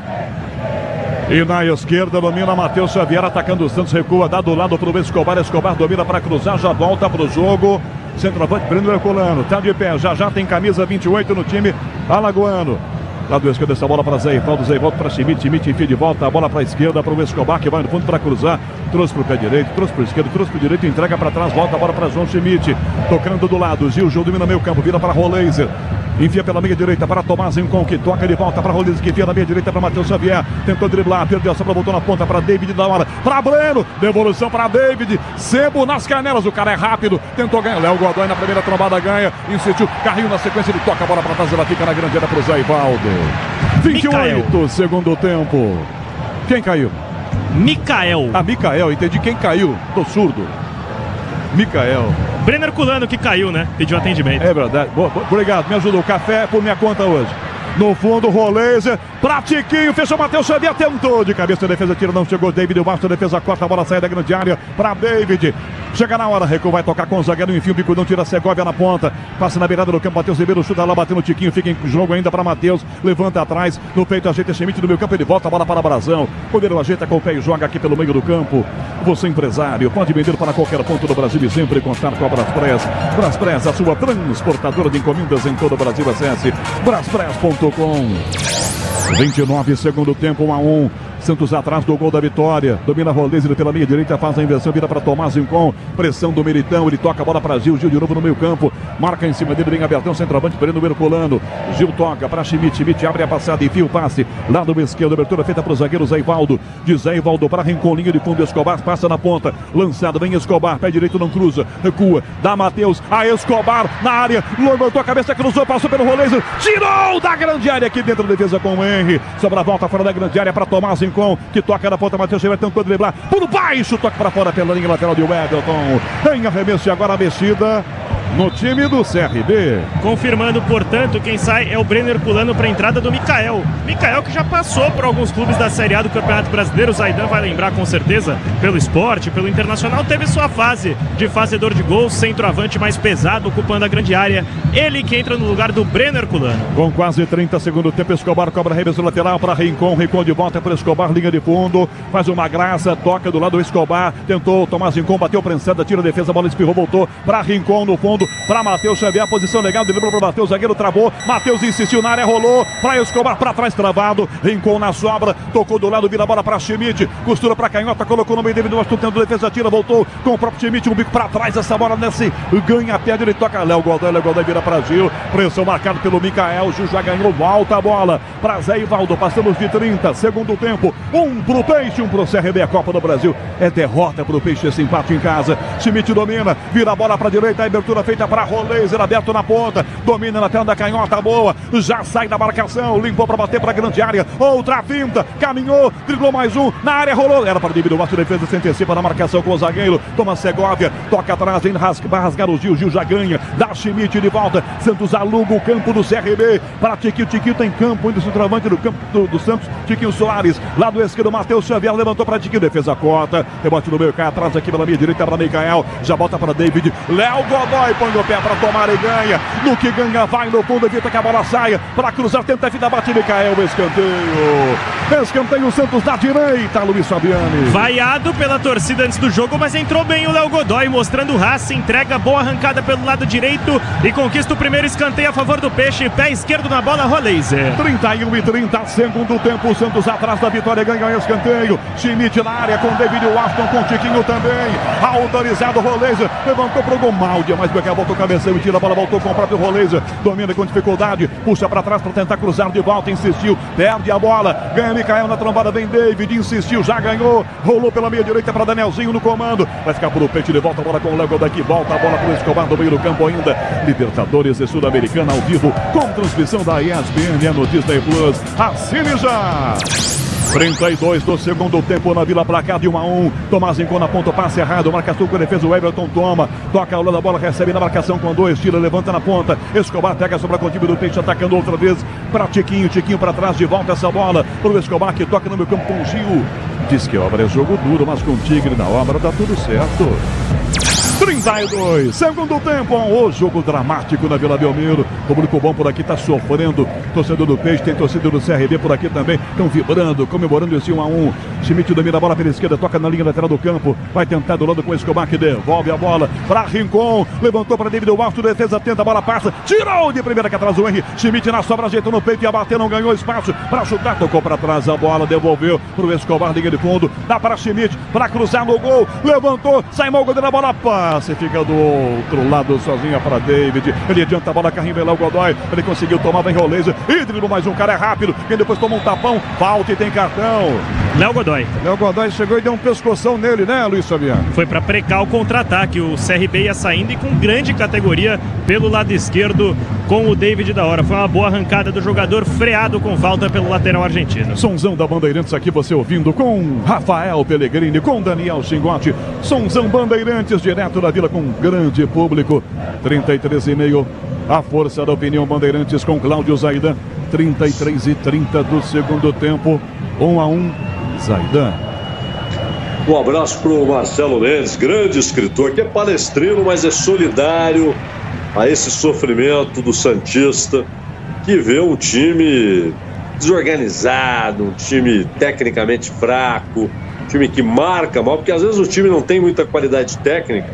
Speaker 6: E na esquerda domina Matheus Xavier, atacando o Santos, recua, dá do lado para o Escobar. Escobar domina para cruzar, já volta para o jogo. Centroavante, Breno Herculano. Tá de pé, já tem camisa 28 no time alagoano. Lado esquerdo, essa bola para Zé Ivaldo para Schmidt enfia de volta, a bola para a esquerda, para o Escobar, que vai no fundo para cruzar, trouxe para o pé direito, trouxe para o esquerdo, trouxe para o direito, entrega para trás, volta a bola para João Schmidt, tocando do lado, Gil domina meio campo, vira para Roleiser, enfia pela meia direita para Tomás Rincon, que toca de volta para Roleiser, que enfia na meia direita para Matheus Xavier, tentou driblar, perdeu a sobra, voltou na ponta para David da hora, para Breno, devolução para David, Sebo nas canelas, o cara é rápido, tentou ganhar, Léo Godoy na primeira trombada ganha, insistiu, Carrinho na sequência, ele toca a bola para trás, ela fica na grande área para o Zé Ivaldo. 28, segundo tempo. Quem caiu?
Speaker 7: Mikael.
Speaker 6: Mikael, entendi quem caiu. Tô surdo. Mikael.
Speaker 7: Breno Herculano que caiu, né? Pediu atendimento.
Speaker 6: É verdade. Obrigado, me ajudou. Café por minha conta hoje. No fundo, Roleiser, pra Tiquinho, fechou Matheus Xavier, tentou de cabeça, a defesa tira, não chegou, David, o Baixo, a defesa corta, a bola sai da grande área pra David. Chega na hora, Recu vai tocar com o zagueiro, enfim, o Bicudão tira a Segovia na ponta, passa na beirada do campo, Matheus Ribeiro, chuta lá, batendo o Tiquinho, fica em jogo ainda para Matheus, levanta atrás, no peito ajeita Schmidt no meio campo, ele volta a bola para Brasão, o goleiro ajeita com o pé e joga aqui pelo meio do campo. Você empresário, pode vender para qualquer ponto do Brasil e sempre contar com a Braspress. Braspress, a sua transportadora de encomendas em todo o Brasil, acesse braspress.com. 29, segundo tempo, 1-1. Santos atrás do gol da vitória. Domina Roleiser pela meia direita, faz a inversão, vira para Tomás Rincon. Pressão do Militão, ele toca a bola para Gil de novo no meio campo. Marca em cima dele, bem abertão, centroavante, Breno Herculano. Gil toca para Schmidt abre a passada, enfia o passe. Lado esquerdo, abertura feita para o zagueiro Zé Ivaldo. De Zé Ivaldo para Rincon, linha de fundo, Escobar passa na ponta. Lançado, vem Escobar, pé direito não cruza. Recua, dá Matheus, a Escobar na área. Levantou a cabeça, cruzou, passou pelo Roleiser. Tirou da grande área aqui dentro da defesa com o Henry. Sobra a volta fora da grande área para Tomás Rincon. Que toca na ponta, Matheus Xavier tentou driblar por baixo, toca para fora pela linha lateral de Everton. Em arremesso e agora a mexida no time do CRB.
Speaker 7: Confirmando, portanto, quem sai é o Breno Herculano para a entrada do Mikael. Mikael que já passou por alguns clubes da Série A do Campeonato Brasileiro. O Zaidan vai lembrar com certeza, pelo Sport, pelo Internacional. Teve sua fase de fazedor de gols, centroavante mais pesado, ocupando a grande área. Ele que entra no lugar do Breno Herculano.
Speaker 6: Com quase 30 segundos do tempo, Escobar cobra arremesso lateral para Rincon. Rincon de volta para Escobar, linha de fundo. Faz uma graça, toca do lado do Escobar. Tentou, Tomás Rincon, bateu prensada, tira a defesa, a bola espirrou, voltou para Rincon no fundo. Para Matheus Xavier, posição legal, driblou para Matheus, zagueiro travou, Matheus insistiu na área, rolou para Escobar, para trás travado, Rincon na sobra, tocou do lado, vira a bola para Schmidt, costura para Canhota, colocou no meio dele, Washington tentando defesa, tira, voltou com o próprio Schmidt, o bico para trás, essa bola nesse ganha pé, ele toca, Léo Godoy vira para Gil, pressão marcada pelo Mikael, Gil já ganhou, volta a bola para Zé Ivaldo, passamos de 30, segundo tempo, 1 pro Peixe, 1 pro CRB, a Copa do Brasil, é derrota pro Peixe, esse empate em casa, Schmidt domina, vira a bola para a direita, a abertura feita para Roleiser, aberto na ponta, domina na tela da Canhota, boa, já sai da marcação, limpou para bater para a grande área, outra finta, caminhou, driblou mais um, na área rolou, era para David, o Vasco, defesa se antecipa na marcação com o zagueiro, toma Segovia, toca atrás, vai rasgar o Gil já ganha, dá Schmidt de volta, Santos aluga o campo do CRB, para Tiquinho tem campo, indo centroavante do campo do Santos, Tiquinho Soares, lado esquerdo, Matheus Xavier, levantou para Tiquinho, defesa corta, rebote no meio, cai atrás aqui pela minha direita para Mikael, já volta para David, Léo Godoy, põe o pé para tomar e ganha, no que ganha vai no fundo, evita que a bola saia, para cruzar, tenta a vida, bate Mikael, escanteio Santos da direita, Luiz Fabiani.
Speaker 7: Vaiado pela torcida antes do jogo, mas entrou bem o Léo Godoy, mostrando raça, entrega, boa arrancada pelo lado direito e conquista o primeiro escanteio a favor do Peixe, pé esquerdo na bola, Roleiser.
Speaker 6: 31 e 30, segundo tempo, o Santos atrás da vitória, ganha escanteio, Schmidt na área com David Washington, com Tiquinho também, autorizado Roleiser, levantou pro gol, Maldia, mas Becker voltou cabeceio e tira a bola, voltou com o próprio Roleiser, domina com dificuldade, puxa para trás para tentar cruzar de volta, insistiu, perde a bola, ganha Mikael na trombada, vem David, insistiu, já ganhou, rolou pela meia direita para Danielzinho no comando, vai ficar pro Peixe, de volta a bola com o Léo daqui, volta a bola pro Escobar do meio do campo ainda, Libertadores e Sul-Americana ao vivo, com transmissão da ESPN no Disney Plus, assine já! 32 do segundo tempo na Vila, placar de 1-1. Tomás Rincon na ponta, passe errado, marcação com a defesa, o Everton toma, toca ao lado da bola, recebe na marcação com 2, tira, levanta na ponta, Escobar pega sobre a time do Peixe, atacando outra vez para Tiquinho para trás, de volta essa bola pro Escobar, que toca no meio campo com o Gil, diz que a obra é jogo duro, mas com o Tigre na obra dá tudo certo. Zay 2. Segundo tempo, o jogo dramático na Vila Belmiro. Público bom por aqui tá sofrendo. Torcedor do Peixe, tem torcedor do CRB por aqui também. Estão vibrando, comemorando esse 1-1. Schmidt domina a bola pela esquerda, toca na linha lateral do campo. Vai tentar do lado com o Escobar, que devolve a bola para Rincon. Levantou para David Washington, defesa tenta, a bola passa. Tirou de primeira que atrás o Henry. Schmidt na sobra, ajeitou no peito e a bater, não ganhou espaço para chutar. Tocou para trás a bola, devolveu para o Escobar, linha de fundo. Dá para Schmidt, para cruzar no gol. Levantou, sai mal o goleiro, a bola passa e fica do outro lado sozinha para David. Ele adianta a bola, carrinho Léo Godoy. Ele conseguiu tomar, vem Roleza. E driblou mais um cara, é rápido. Quem depois toma um tapão, falta e tem cartão.
Speaker 7: Léo Godoy.
Speaker 6: Léo Godoy chegou e deu um pescoção nele, né, Luiz Fabiano?
Speaker 7: Foi para precar o contra-ataque. O CRB ia saindo e com grande categoria pelo lado esquerdo com o David da hora. Foi uma boa arrancada do jogador, freado com falta pelo lateral argentino.
Speaker 6: Sonzão da Bandeirantes aqui, você ouvindo com Rafael Pellegrini, com Daniel Chingotti. Sonzão Bandeirantes, direto da Vila com um grande público. 33,5. A força da opinião Bandeirantes com Cláudio Zaidan. 33:30 do segundo tempo. 1-1. Zaidan.
Speaker 9: Um abraço para o Marcelo Mendes, grande escritor, que é palestrino, mas é solidário a esse sofrimento do santista, que vê um time desorganizado, um time tecnicamente fraco, um time que marca mal, porque às vezes o time não tem muita qualidade técnica,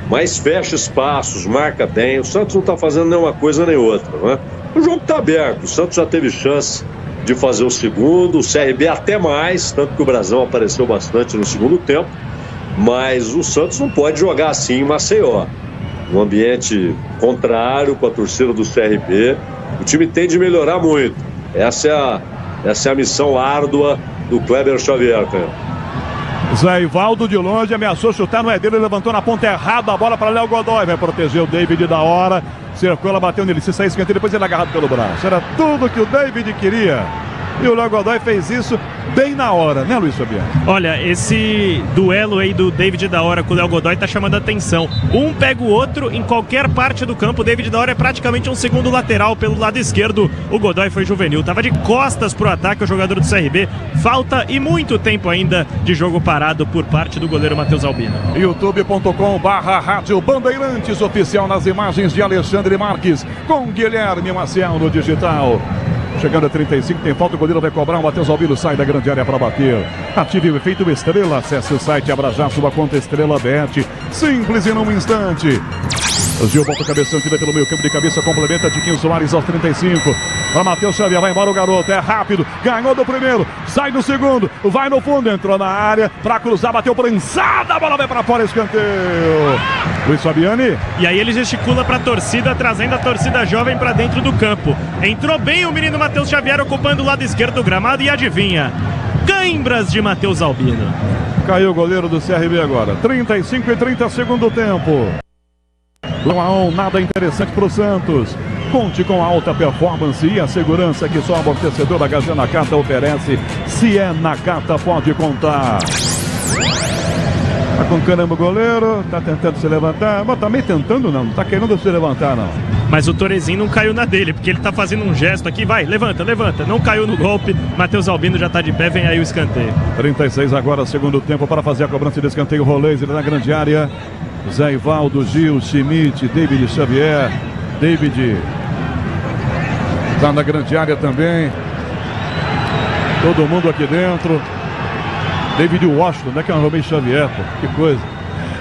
Speaker 9: mas fecha espaços, marca bem. O Santos não está fazendo nenhuma coisa nem outra, não é? O jogo está aberto, o Santos já teve chance de fazer o segundo, o CRB até mais, tanto que o Brasão apareceu bastante no segundo tempo, mas o Santos não pode jogar assim em Maceió. Um ambiente contrário com a torcida do CRB, o time tem de melhorar muito. Essa é a missão árdua do Kleber Xavier, cara.
Speaker 6: Zé Ivaldo de longe ameaçou chutar, não é dele, levantou na ponta errada a bola para Léo Godoy, vai proteger o David da hora, cercou, ela bateu nele, se sair escanteio, depois ele é agarrado pelo braço. Era tudo que o David queria. E o Léo Godoy fez isso bem na hora, né, Luiz Fabiano?
Speaker 7: Olha, esse duelo aí do David da hora com o Léo Godoy tá chamando a atenção. Um pega o outro em qualquer parte do campo. O David da hora é praticamente um segundo lateral pelo lado esquerdo. O Godoy foi juvenil, tava de costas pro ataque o jogador do CRB. Falta e muito tempo ainda de jogo parado por parte do goleiro Matheus Albino.
Speaker 6: youtube.com/Rádio Bandeirantes oficial, nas imagens de Alexandre Marques com Guilherme Maciel no digital. Chegando a 35, tem falta, o goleiro vai cobrar, o Matheus Albino sai da grande área para bater. Ative o efeito Estrela, acesse o site, abra já sua conta Estrela Bet. Simples e num instante. O Gil volta o cabeção, tira pelo meio campo de cabeça, complementa Tiquinho Soares aos 35. Para Matheus Xavier, vai embora o garoto, é rápido, ganhou do primeiro, sai do segundo, vai no fundo, entrou na área, para cruzar, bateu prensada, a bola vai para fora, escanteio. Luiz Fabiani.
Speaker 7: E aí ele gesticula para a torcida, trazendo a torcida jovem para dentro do campo. Entrou bem o menino Matheus Xavier, ocupando o lado esquerdo do gramado, e adivinha, cãibras de Matheus Albino.
Speaker 6: Caiu o goleiro do CRB agora, 35:30 segundo tempo. 1-1, nada interessante para o Santos. Conte com a alta performance e a segurança que só a amortecedora HG Nakata oferece. Se é Nakata, pode contar. Tá com caramba o goleiro, tá tentando se levantar, mas tá meio tentando não tá querendo se levantar não.
Speaker 7: Mas o Torezinho não caiu na dele, porque ele tá fazendo um gesto aqui, vai, levanta, levanta, não caiu no golpe, Matheus Albino já tá de pé, vem aí o escanteio.
Speaker 6: 36 agora, segundo tempo para fazer a cobrança de escanteio, Rolês, ele na grande área, Zé Ivaldo, Gil, Schmidt, David Xavier, David tá na grande área também, todo mundo aqui dentro. David Washington, né? Que é o Romeu Xavier, pô. Que coisa.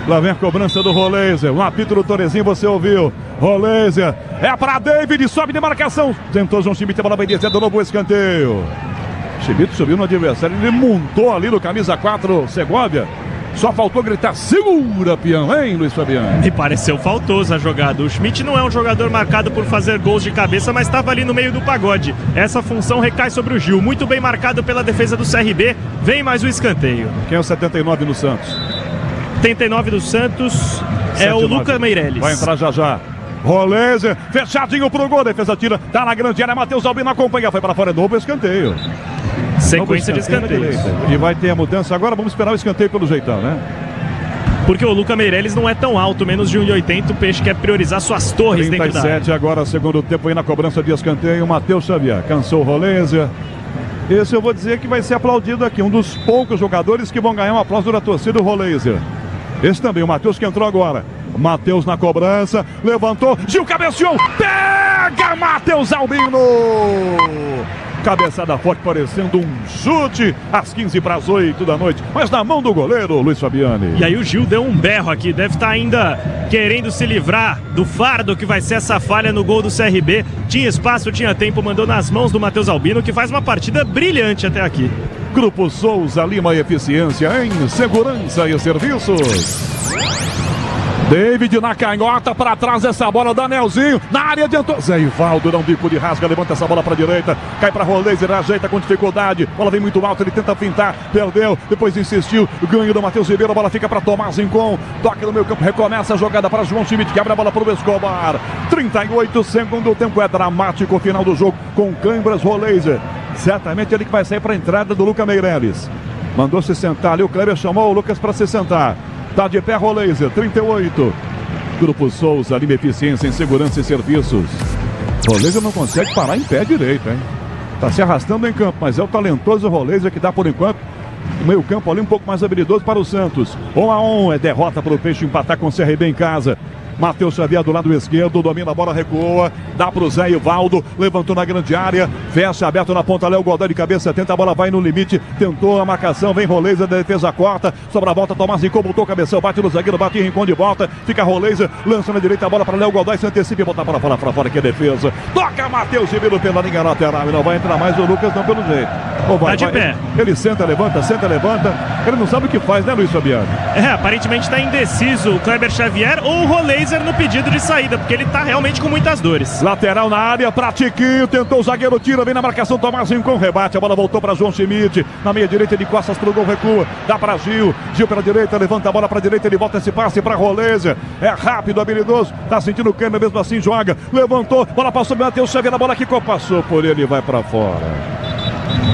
Speaker 6: Lá vem a cobrança do Rolêzer. Um apito do Torezinho, você ouviu. Rolêzer. É para David, sobe de marcação. Tentou João Schmidt, a bola vai descer, do novo escanteio. Schmidt subiu no adversário, ele montou ali no camisa 4, Segovia. Só faltou gritar, segura, peão, hein, Luiz Fabiano?
Speaker 7: Me pareceu faltoso a jogada. O Schmidt não é um jogador marcado por fazer gols de cabeça, mas estava ali no meio do pagode. Essa função recai sobre o Gil. Muito bem marcado pela defesa do CRB. Vem mais o escanteio.
Speaker 6: Quem é o 79 no Santos?
Speaker 7: 79 do Santos é o Lucas Meirelles.
Speaker 6: Vai entrar já já. Rolêzer, fechadinho pro gol, defesa tira, tá na grande área, Matheus Albino acompanha, foi para fora, novo escanteio.
Speaker 7: Sequência de escanteios.
Speaker 6: E vai ter a mudança agora, vamos esperar o escanteio pelo jeitão, né?
Speaker 7: Porque o Lucas Meirelles não é tão alto, menos de 1,80, o Peixe quer priorizar suas torres
Speaker 6: 37
Speaker 7: dentro da área.
Speaker 6: Agora, segundo tempo aí na cobrança de escanteio, Matheus Xavier, cansou o Rolêzer. Esse eu vou dizer que vai ser aplaudido aqui, um dos poucos jogadores que vão ganhar um aplauso da torcida, o Rolêzer. Esse também, o Matheus que entrou agora. Matheus na cobrança, levantou, Gil cabeceou, pega Matheus Albino! Cabeçada forte, parecendo um chute às 7:45 da noite, mas na mão do goleiro, Luiz Fabiani.
Speaker 7: E aí o Gil deu um berro aqui, deve estar ainda querendo se livrar do fardo que vai ser essa falha no gol do CRB. Tinha espaço, tinha tempo, mandou nas mãos do Matheus Albino, que faz uma partida brilhante até aqui.
Speaker 6: Grupo Souza Lima Eficiência em Segurança e Serviços. David na canhota, para trás essa bola, Danielzinho, na área adiantou. Zé Ivaldo dá um bico de rasga, levanta essa bola para direita, cai para Roleiser, ajeita com dificuldade, bola vem muito alta, ele tenta fintar, perdeu, depois insistiu, ganho do Matheus Ribeiro, a bola fica para Tomás Rincon, toque no meio campo, recomeça a jogada para João Schmidt, que abre a bola para o Escobar. 38 segundo tempo, é dramático o final do jogo, com Cãibras, Roleiser. Certamente ele que vai sair para a entrada do Lucas Meirelles. Mandou se sentar ali, o Kleber chamou o Lucas para se sentar. Tá de pé Roleiser, 38. Grupo Souza, Lima Eficiência em Segurança e Serviços. Roleiser não consegue parar em pé direito, hein? Tá se arrastando em campo, mas é o talentoso Roleiser que dá por enquanto o meio campo ali um pouco mais habilidoso para o Santos. 1-1, é derrota para o Peixe empatar com o CRB em casa. Matheus Xavier do lado esquerdo, domina a bola, recua, dá para o Zé Ivaldo, levantou na grande área, fecha aberto na ponta, Léo Godoy de cabeça, tenta, a bola vai no limite, tentou a marcação, vem Roleiser, da defesa corta, sobra a volta, Tomás Rincon, botou o cabeção, bate no zagueiro, bate em Rincon de volta, fica Roleiser, lança na direita a bola para Léo Godoy, se antecipa e botar para fora que é defesa, toca Matheus Ribeiro pela linha lateral, e não vai entrar mais o Lucas não pelo jeito. Vai,
Speaker 7: tá de pé.
Speaker 6: Ele senta, levanta, ele não sabe o que faz, né, Luiz Fabiano?
Speaker 7: Aparentemente está indeciso o Kleber Xavier ou o Roleiser no pedido de saída, porque ele tá realmente com muitas dores.
Speaker 6: Lateral na área, pra Tiquinho, tentou o zagueiro, tira, vem na marcação, Tomás Rincon, rebate, a bola voltou para João Schmidt, na meia direita, de costas pro gol, recua, dá para Gil pela direita, levanta a bola pra direita, ele volta esse passe pra Roleiser, é rápido, habilidoso, tá sentindo o câmbio, mesmo assim joga, levantou, bola passou, Matheus Xavier, a bola que passou por ele, vai pra fora.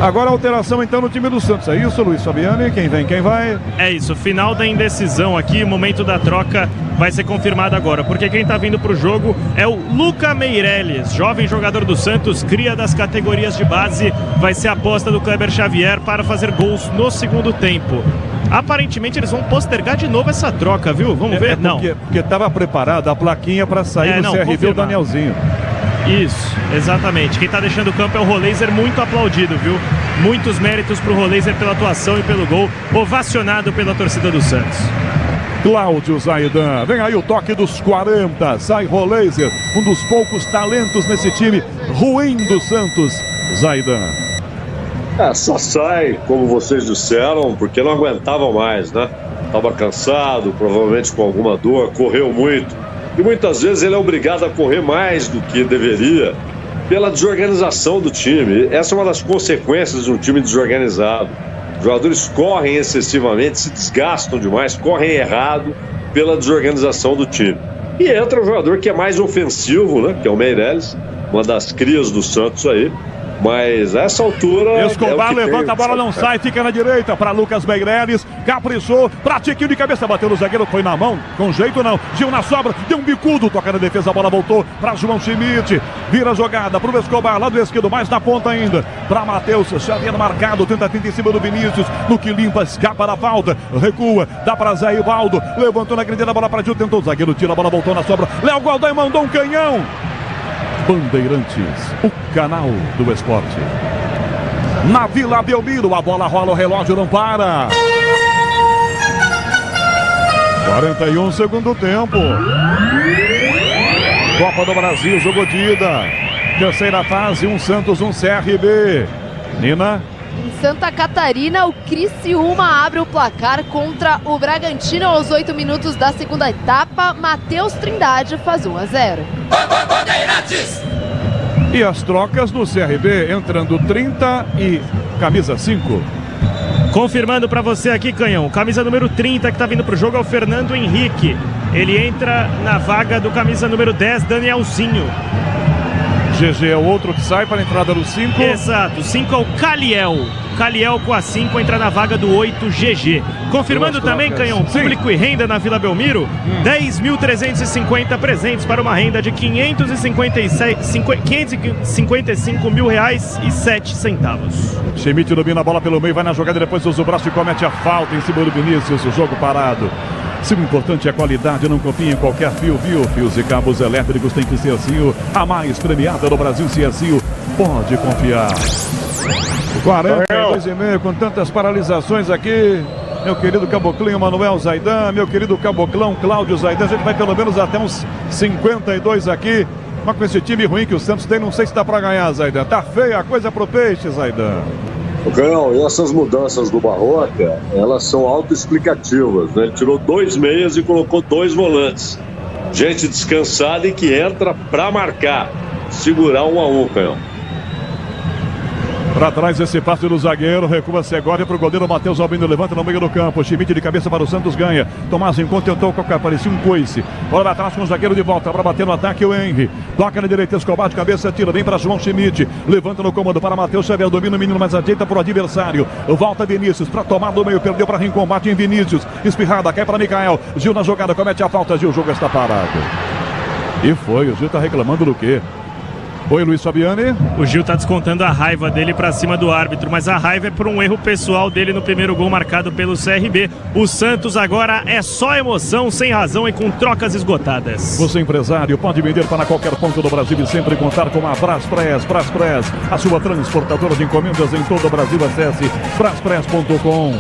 Speaker 6: Agora a alteração então no time do Santos, é isso, Luiz Fabiani? Quem vem, quem vai?
Speaker 7: É isso, final da indecisão aqui, momento da troca vai ser confirmado agora, porque quem tá vindo pro jogo é o Lucas Meirelles, jovem jogador do Santos, cria das categorias de base, vai ser a aposta do Kleber Xavier para fazer gols no segundo tempo. Aparentemente eles vão postergar de novo essa troca, viu? Vamos ver? Não.
Speaker 6: Porque estava preparada a plaquinha para sair no CRB o Danielzinho.
Speaker 7: Isso, exatamente. Quem tá deixando o campo é o Roleiser, muito aplaudido, viu? Muitos méritos pro Roleiser pela atuação e pelo gol, ovacionado pela torcida do Santos.
Speaker 6: Cláudio Zaidan, vem aí o toque dos 40, sai Roleiser, um dos poucos talentos nesse time ruim do Santos. Zaidan.
Speaker 9: Só sai, como vocês disseram, porque não aguentava mais, né? Tava cansado, provavelmente com alguma dor, correu muito. E muitas vezes ele é obrigado a correr mais do que deveria pela desorganização do time. Essa é uma das consequências de um time desorganizado. Os jogadores correm excessivamente, se desgastam demais, correm errado pela desorganização do time. E entra um jogador que é mais ofensivo, né? Que é o Meirelles, uma das crias do Santos aí. Mas a essa altura...
Speaker 6: Escobar levanta a bola, não sai, fica na direita para Lucas Meirelles, caprichou, pra Tiquinho de cabeça, bateu no zagueiro, foi na mão, com jeito não, Gil na sobra, deu um bicudo, toca na defesa, a bola voltou para João Schmidt, vira a jogada pro Escobar, lado esquerdo, mais na ponta ainda, para Matheus Xavier marcado, tenta em cima do Vinícius, no que limpa, escapa da falta, recua, dá para Zé Ivaldo, levantou na grande, a bola para Gil, tentou o zagueiro, tira a bola, voltou na sobra, Léo Godoy mandou um canhão. Bandeirantes, o canal do esporte. Na Vila Belmiro, a bola rola, o relógio não para. 41 segundo tempo. Copa do Brasil, jogo de ida. Terceira fase, um Santos, um CRB. Nina.
Speaker 8: Em Santa Catarina, o Criciúma abre o placar contra o Bragantino aos 8 minutos da segunda etapa. Matheus Trindade faz 1-0.
Speaker 6: E as trocas no CRB, entrando 30 e camisa 5.
Speaker 7: Confirmando para você aqui, Canhão, camisa número 30 que tá vindo pro jogo é o Fernando Henrique. Ele entra na vaga do camisa número 10, Danielzinho.
Speaker 6: GG é o outro que sai para a entrada do 5.
Speaker 7: Exato, 5 é o Caliel. Caliel com a 5 entra na vaga do 8, GG. Confirmando também, Canhão, público e renda na Vila Belmiro, 10.350 presentes para uma renda de R$555.007.
Speaker 6: Schmidt domina a bola pelo meio, vai na jogada, depois usa o braço e comete a falta em cima do Vinícius, o jogo parado. Se o importante é a qualidade, não confie em qualquer fio, viu? Fios e cabos elétricos tem que ser Cio. A mais premiada no Brasil, se é Cio, pode confiar. 42,5 com tantas paralisações aqui. Meu querido Caboclinho Manuel Zaidan, meu querido Caboclão Cláudio Zaidan. A gente vai pelo menos até uns 52 aqui. Mas com esse time ruim que o Santos tem, não sei se dá pra ganhar, Zaidan. Tá feia a coisa pro peixe, Zaidan.
Speaker 9: Não, e essas mudanças do Barroca, elas são autoexplicativas, né? Ele tirou 2 meias e colocou 2 volantes. Gente descansada e que entra pra marcar. Segurar 1-1, Canhão.
Speaker 6: Para trás esse passe do zagueiro, recua Segovia para o goleiro Matheus Albino, levanta no meio do campo, Schmidt de cabeça para o Santos, ganha. Tomás enquanto tentou colocar, parecia um coice. Bola atrás com o zagueiro de volta para bater no ataque o Henry. Toca na direita, Escobar de cabeça, tira, vem para João Schmidt. Levanta no comando para Matheus Xavier, domina o menino, mas ajeita para o adversário. Volta Vinícius para tomar do meio, perdeu para Rincombate em Vinícius. Espirrada, cai para Mikael. Gil na jogada, comete a falta, Gil, o jogo está parado. E foi, o Gil está reclamando do quê? Oi, Luiz Fabiani.
Speaker 7: O Gil tá descontando a raiva dele pra cima do árbitro, mas a raiva é por um erro pessoal dele no primeiro gol marcado pelo CRB. O Santos agora é só emoção, sem razão e com trocas esgotadas.
Speaker 6: Você, empresário, pode vender para qualquer ponto do Brasil e sempre contar com a Braspress. Braspress, a sua transportadora de encomendas em todo o Brasil. Acesse braspress.com.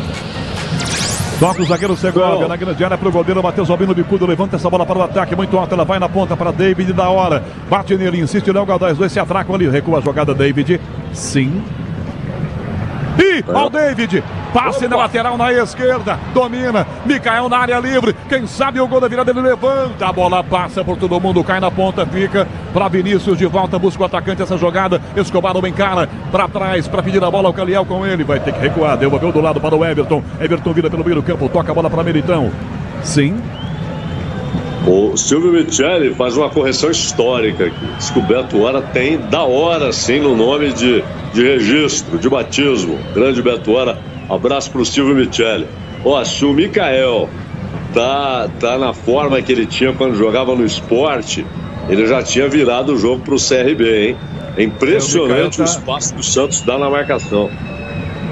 Speaker 6: Toca o zagueiro Segovia na grande área para o goleiro Matheus Albino Bicudo, levanta essa bola para o ataque, muito alta, ela vai na ponta para David da hora, bate nele, insiste Léo Godoy, os dois se atracam ali, recua a jogada David, sim. E ao David, passe na lateral na esquerda, domina, Mikael na área livre, quem sabe o gol da virada, ele levanta, a bola passa por todo mundo, cai na ponta, fica para Vinícius de volta, busca o atacante essa jogada, Escobar não encara, para trás, para pedir a bola ao Caliel com ele, vai ter que recuar, devolveu do lado para o Everton vira pelo meio do campo, toca a bola para Militão, sim.
Speaker 9: O Silvio Micheli faz uma correção histórica aqui. Diz que o Beto Hora tem da hora, sim, no nome de registro, de batismo. Grande Beto Hora, abraço pro Silvio Micheli. Ó, se o Mikael tá na forma que ele tinha quando jogava no Sport, ele já tinha virado o jogo pro CRB, hein? É impressionante o espaço que o Santos dá na marcação.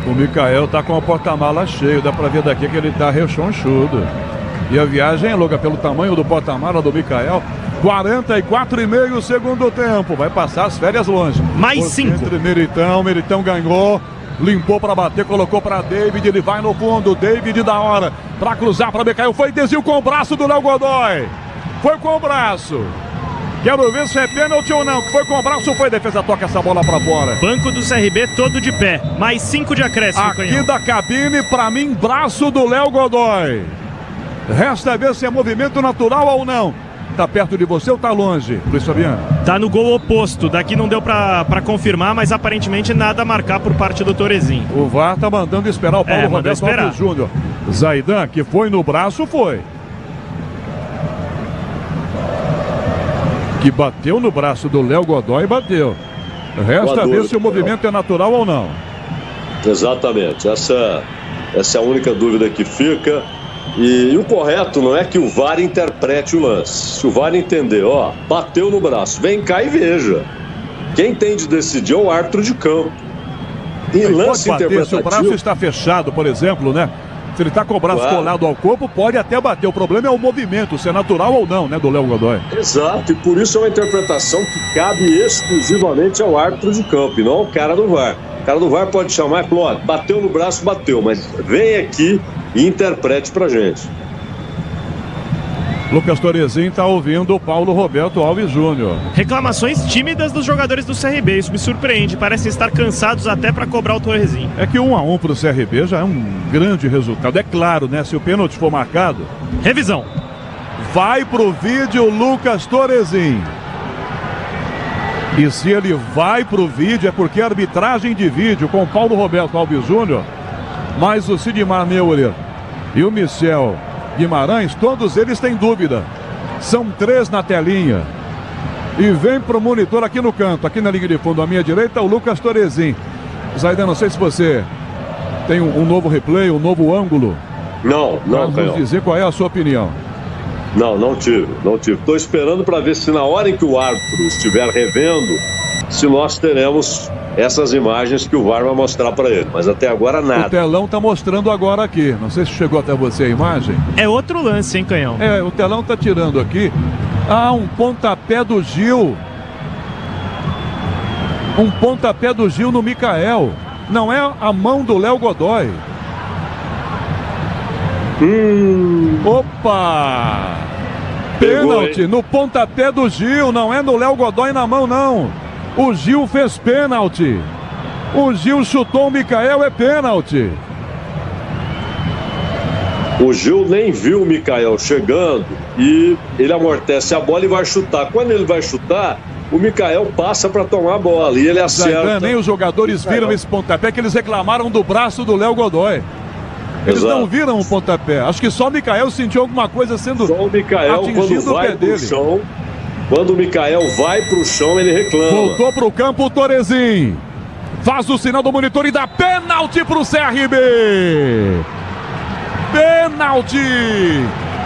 Speaker 6: O Mikael tá com o porta-mala cheio, dá pra ver daqui que ele tá rechonchudo. E a viagem é louca pelo tamanho do porta-mala do Mikael. 44,5 segundo tempo. Vai passar as férias longe.
Speaker 7: Mais 5.
Speaker 6: Entre Militão ganhou. Limpou para bater, colocou para David. Ele vai no fundo. David da hora. Para cruzar para Mikael. Foi desvio com o braço do Léo Godoy. Foi com o braço. Quero ver se é pênalti ou não. Foi com o braço ou foi defesa? Toca essa bola para fora.
Speaker 7: Banco do CRB todo de pé. Mais 5 de acréscimo.
Speaker 6: Aqui da cabine, para mim, braço do Léo Godoy. Resta ver se é movimento natural ou não. Tá perto de você ou tá longe, Luiz Fabiano?
Speaker 7: Tá no gol oposto. Daqui não deu pra confirmar, mas aparentemente nada a marcar por parte do Torezinho.
Speaker 6: O VAR tá mandando esperar o Paulo Roberto Alves Júnior. Zaidan, que foi no braço, foi. Que bateu no braço do Léo Godoy, bateu. Resta ver se o movimento é natural ou não.
Speaker 9: Exatamente. Essa é a única dúvida que fica. E o correto não é que o VAR interprete o lance. Se o VAR entender, ó, bateu no braço, vem cá e veja. Quem tem de decidir é o árbitro de campo. Em lance interpretativo...
Speaker 6: Se o braço está fechado, por exemplo, né? Se ele está com o braço colado ao corpo, pode até bater. O problema é o movimento, se é natural ou não, né, do Léo Godoy.
Speaker 9: Exato, e por isso é uma interpretação que cabe exclusivamente ao árbitro de campo e não ao cara do VAR. O cara do VAR pode chamar e falar, ó, bateu no braço, bateu, mas vem aqui e interprete pra gente.
Speaker 6: Lucas Torezinho está ouvindo o Paulo Roberto Alves Júnior.
Speaker 7: Reclamações tímidas dos jogadores do CRB, isso me surpreende. Parecem estar cansados até para cobrar o Torezinho.
Speaker 6: É que 1-1 para o CRB já é um grande resultado. É claro, né? Se o pênalti for marcado...
Speaker 7: Revisão.
Speaker 6: Vai pro vídeo Lucas Torezinho. E se ele vai pro vídeo é porque a arbitragem de vídeo com o Paulo Roberto Alves Júnior, mais o Sidmar Neurer e o Michel Guimarães, todos eles têm dúvida. São 3 na telinha. E vem pro monitor aqui no canto, aqui na linha de fundo, à minha direita, o Lucas Torezinho. Zaidan, não sei se você tem um novo replay, um novo ângulo.
Speaker 9: Não,
Speaker 6: Vamos dizer qual é a sua opinião.
Speaker 9: Não tive. Estou esperando para ver se na hora em que o árbitro estiver revendo, se nós teremos essas imagens que o VAR vai mostrar para ele. Mas até agora nada.
Speaker 6: O telão tá mostrando agora aqui. Não sei se chegou até você a imagem.
Speaker 7: É outro lance, hein, Canhão?
Speaker 6: É, o telão tá tirando aqui. Um pontapé do Gil. Um pontapé do Gil no Michael. Não é a mão do Léo Godoy. Opa! Pênalti no pontapé do Gil. Não é no Léo Godoy na mão, não. O Gil fez pênalti. O Gil chutou o Michael, é pênalti.
Speaker 9: O Gil nem viu o Michael chegando e ele amortece a bola e vai chutar. Quando ele vai chutar, o Michael passa para tomar a bola e ele acerta.
Speaker 6: Nem os jogadores viram esse pontapé, que eles reclamaram do braço do Léo Godoy. Eles não viram o pontapé. Acho que só o Michael sentiu alguma coisa sendo
Speaker 9: só o Michael,
Speaker 6: atingindo o pé dele.
Speaker 9: Chão, quando o Michael vai pro chão, ele reclama.
Speaker 6: Voltou pro campo o Torezin. Faz o sinal do monitor e dá pênalti pro CRB. Pênalti.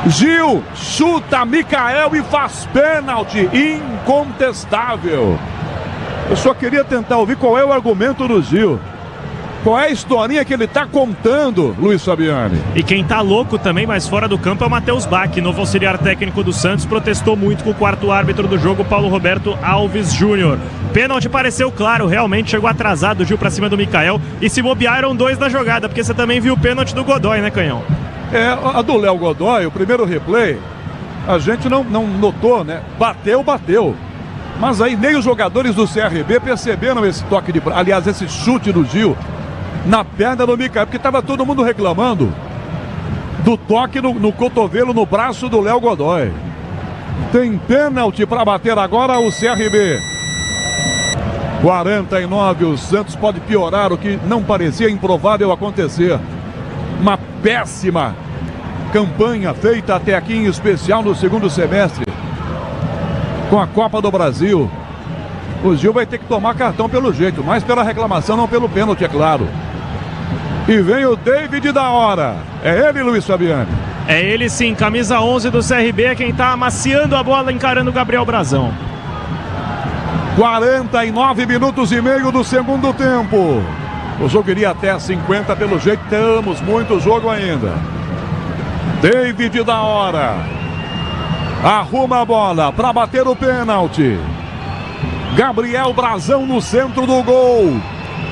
Speaker 6: Gil chuta Michael e faz pênalti. Incontestável. Eu só queria tentar ouvir qual é o argumento do Gil. Qual é a historinha que ele tá contando, Luiz Fabiani?
Speaker 7: E quem tá louco também, mas fora do campo, é o Matheus Bach, novo auxiliar técnico do Santos, protestou muito com o quarto árbitro do jogo, Paulo Roberto Alves Júnior. Pênalti pareceu claro, realmente chegou atrasado o Gil pra cima do Michael, e se bobearam 2 na jogada, porque você também viu o pênalti do Godoy, né, Canhão?
Speaker 6: É, a do Léo Godoy, o primeiro replay, a gente não notou, né? Bateu. Mas aí nem os jogadores do CRB perceberam esse toque de... Aliás, esse chute do Gil na perna do Michael, porque estava todo mundo reclamando do toque no cotovelo, no braço do Léo Godoy. Tem pênalti para bater agora o CRB. 49, o Santos pode piorar o que não parecia improvável acontecer. Uma péssima campanha feita até aqui, em especial no segundo semestre, com a Copa do Brasil. O Gil vai ter que tomar cartão pelo jeito, mais pela reclamação, não pelo pênalti, é claro. E vem o David da hora. É ele, Luiz Fabiani?
Speaker 7: É ele sim, camisa 11 do CRB, é quem tá amaciando a bola, encarando o Gabriel Brazão.
Speaker 6: 49 minutos e meio do segundo tempo. O jogo iria até 50, pelo jeito temos muito jogo ainda. David da hora. Arruma a bola para bater o pênalti. Gabriel Brazão no centro do gol.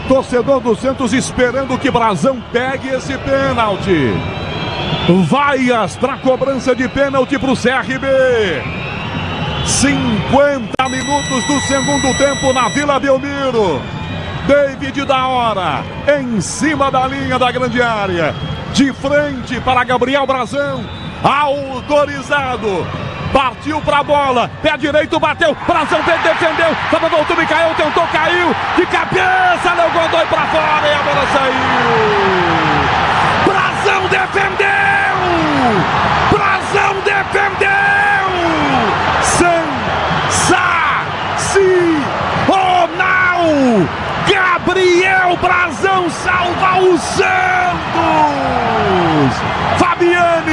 Speaker 6: Torcedor do Santos esperando que Brazão pegue esse pênalti. Vaias para cobrança de pênalti para o CRB. 50 minutos do segundo tempo na Vila Belmiro. David da hora, em cima da linha da grande área. De frente para Gabriel Brazão. Autorizado. Partiu pra bola, pé direito, bateu, Brazão defendeu, voltou, Michael tentou, caiu, de cabeça, Léo Godoy pra fora e a bola saiu. Brazão defendeu! Brazão defendeu! Sensacional! Gabriel Brazão salva o Santos! Fabiani!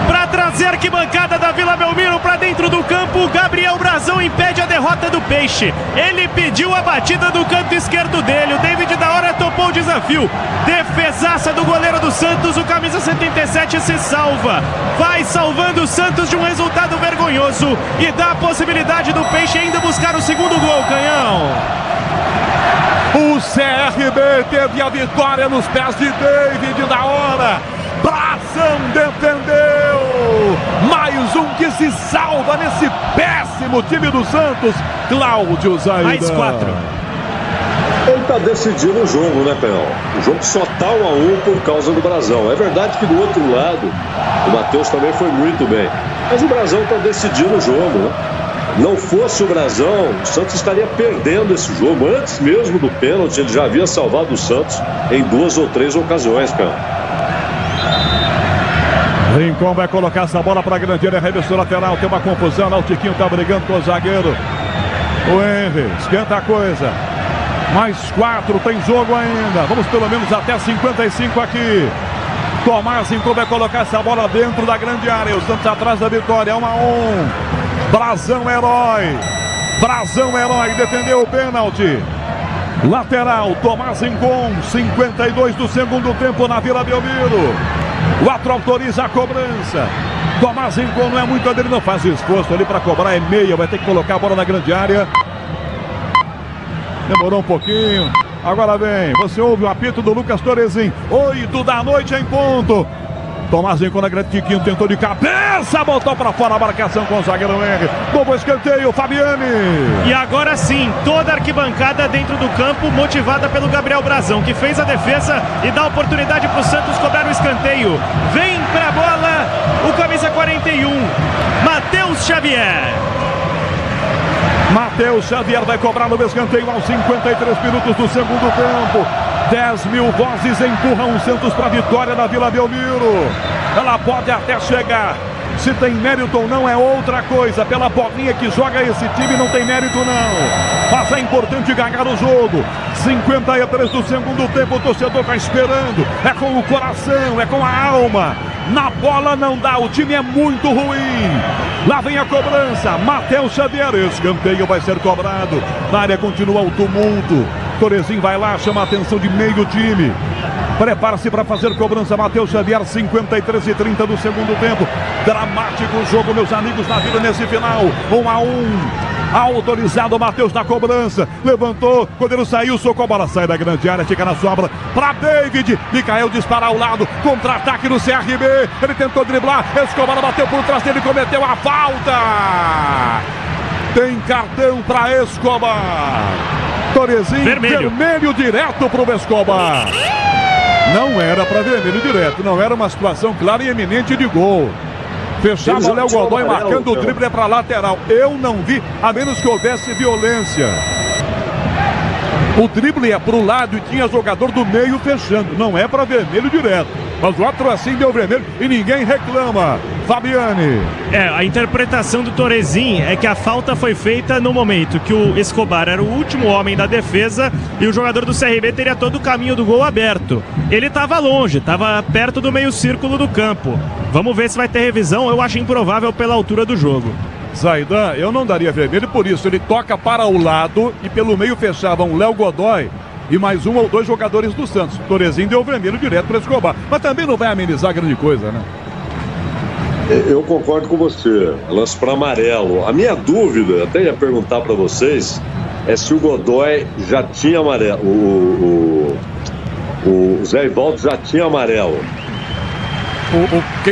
Speaker 7: Para trazer a arquibancada da Vila Belmiro para dentro do campo, Gabriel Brazão impede a derrota do Peixe. Ele pediu a batida do canto esquerdo dele. O David da hora topou o desafio. Defesaça do goleiro do Santos, o camisa 77 se salva. Vai salvando o Santos de um resultado vergonhoso e dá a possibilidade do Peixe ainda buscar o segundo gol, Canhão.
Speaker 6: O CRB teve a vitória nos pés de David da hora. Brazão defendeu. Mais um que se salva nesse péssimo time do Santos. Cláudio Zaida.
Speaker 7: Mais 4.
Speaker 9: Ele tá decidindo o jogo, né, Penhal? O jogo só tá 1-1 por causa do Brazão. É verdade que do outro lado o Matheus também foi muito bem, mas o Brazão tá decidindo o jogo, né? Não fosse o Brazão, o Santos estaria perdendo esse jogo. Antes mesmo do pênalti, ele já havia salvado o Santos em 2 ou 3 ocasiões, cara.
Speaker 6: Rincon vai colocar essa bola para a grande área, arremesso lateral, tem uma confusão, o Tiquinho tá brigando com o zagueiro. O Henry, esquenta a coisa. Mais 4, tem jogo ainda. Vamos pelo menos até 55 aqui. Tomás Rincon vai colocar essa bola dentro da grande área. O Santos atrás da vitória, 1-1. Brazão herói. Brazão herói defendeu o pênalti. Lateral, Tomás Rincon, 52 do segundo tempo na Vila Belmiro. O árbitro autoriza a cobrança. Tomás Rincon não é muito dele, não faz esforço ali para cobrar, é meia, vai ter que colocar a bola na grande área. Demorou um pouquinho. Agora vem, você ouve o apito do Lucas Torezin. 8 da noite em ponto. Tomás Rincon na grande Tiquinho, tentou de cabeça, botou para fora a marcação com o zagueiro Henry. Novo escanteio, Fabiani.
Speaker 7: E agora sim, toda a arquibancada dentro do campo, motivada pelo Gabriel Brazão, que fez a defesa e dá oportunidade para o Santos cobrar o escanteio. Vem para a bola o camisa 41, Matheus Xavier.
Speaker 6: Matheus Xavier vai cobrar no escanteio aos 53 minutos do segundo tempo. 10 mil vozes empurram o Santos para a vitória na Vila Belmiro. Ela pode até chegar. Se tem mérito ou não é outra coisa. Pela bolinha que joga esse time não tem mérito não. Mas é importante ganhar o jogo. 53 do segundo tempo, o torcedor está esperando. É com o coração, é com a alma. Na bola não dá, o time é muito ruim. Lá vem a cobrança, Matheus Xavier, escanteio vai ser cobrado. Na área continua o tumulto. Torezin vai lá, chama a atenção de meio time. Prepara-se para fazer cobrança, Matheus Xavier, 53:30 do segundo tempo. Dramático o jogo, meus amigos, na vida nesse final. 1-1. Autorizado, Matheus na cobrança. Levantou, goleiro saiu, socou, a bola sai da grande área, fica na sobra para David. Micael dispara ao lado, contra-ataque no CRB. Ele tentou driblar, Escobar bateu por trás dele, cometeu a falta. Tem cartão para Escobar. Torezin, vermelho direto pro Escobar. Não era para vermelho direto, não era uma situação clara e eminente de gol. Fechava o Léo Godoy marcando o drible para lateral. Eu não vi, a menos que houvesse violência. O drible é pro lado e tinha jogador do meio fechando. Não é para vermelho direto. Mas o outro assim deu vermelho e ninguém reclama. Fabiani.
Speaker 7: A interpretação do Torezin é que a falta foi feita no momento que o Escobar era o último homem da defesa e o jogador do CRB teria todo o caminho do gol aberto. Ele estava longe, estava perto do meio círculo do campo. Vamos ver se vai ter revisão, eu acho improvável pela altura do jogo.
Speaker 6: Zaidan, eu não daria vermelho, por isso ele toca para o lado e pelo meio fechavam Léo Godoy e mais um ou dois jogadores do Santos. Torezin deu vermelho direto para Escobar, mas também não vai amenizar grande coisa, né?
Speaker 9: Eu concordo com você, lance para amarelo. A minha dúvida, até ia perguntar para vocês, é se o Godoy já tinha amarelo, o Zé Ivaldo já tinha amarelo.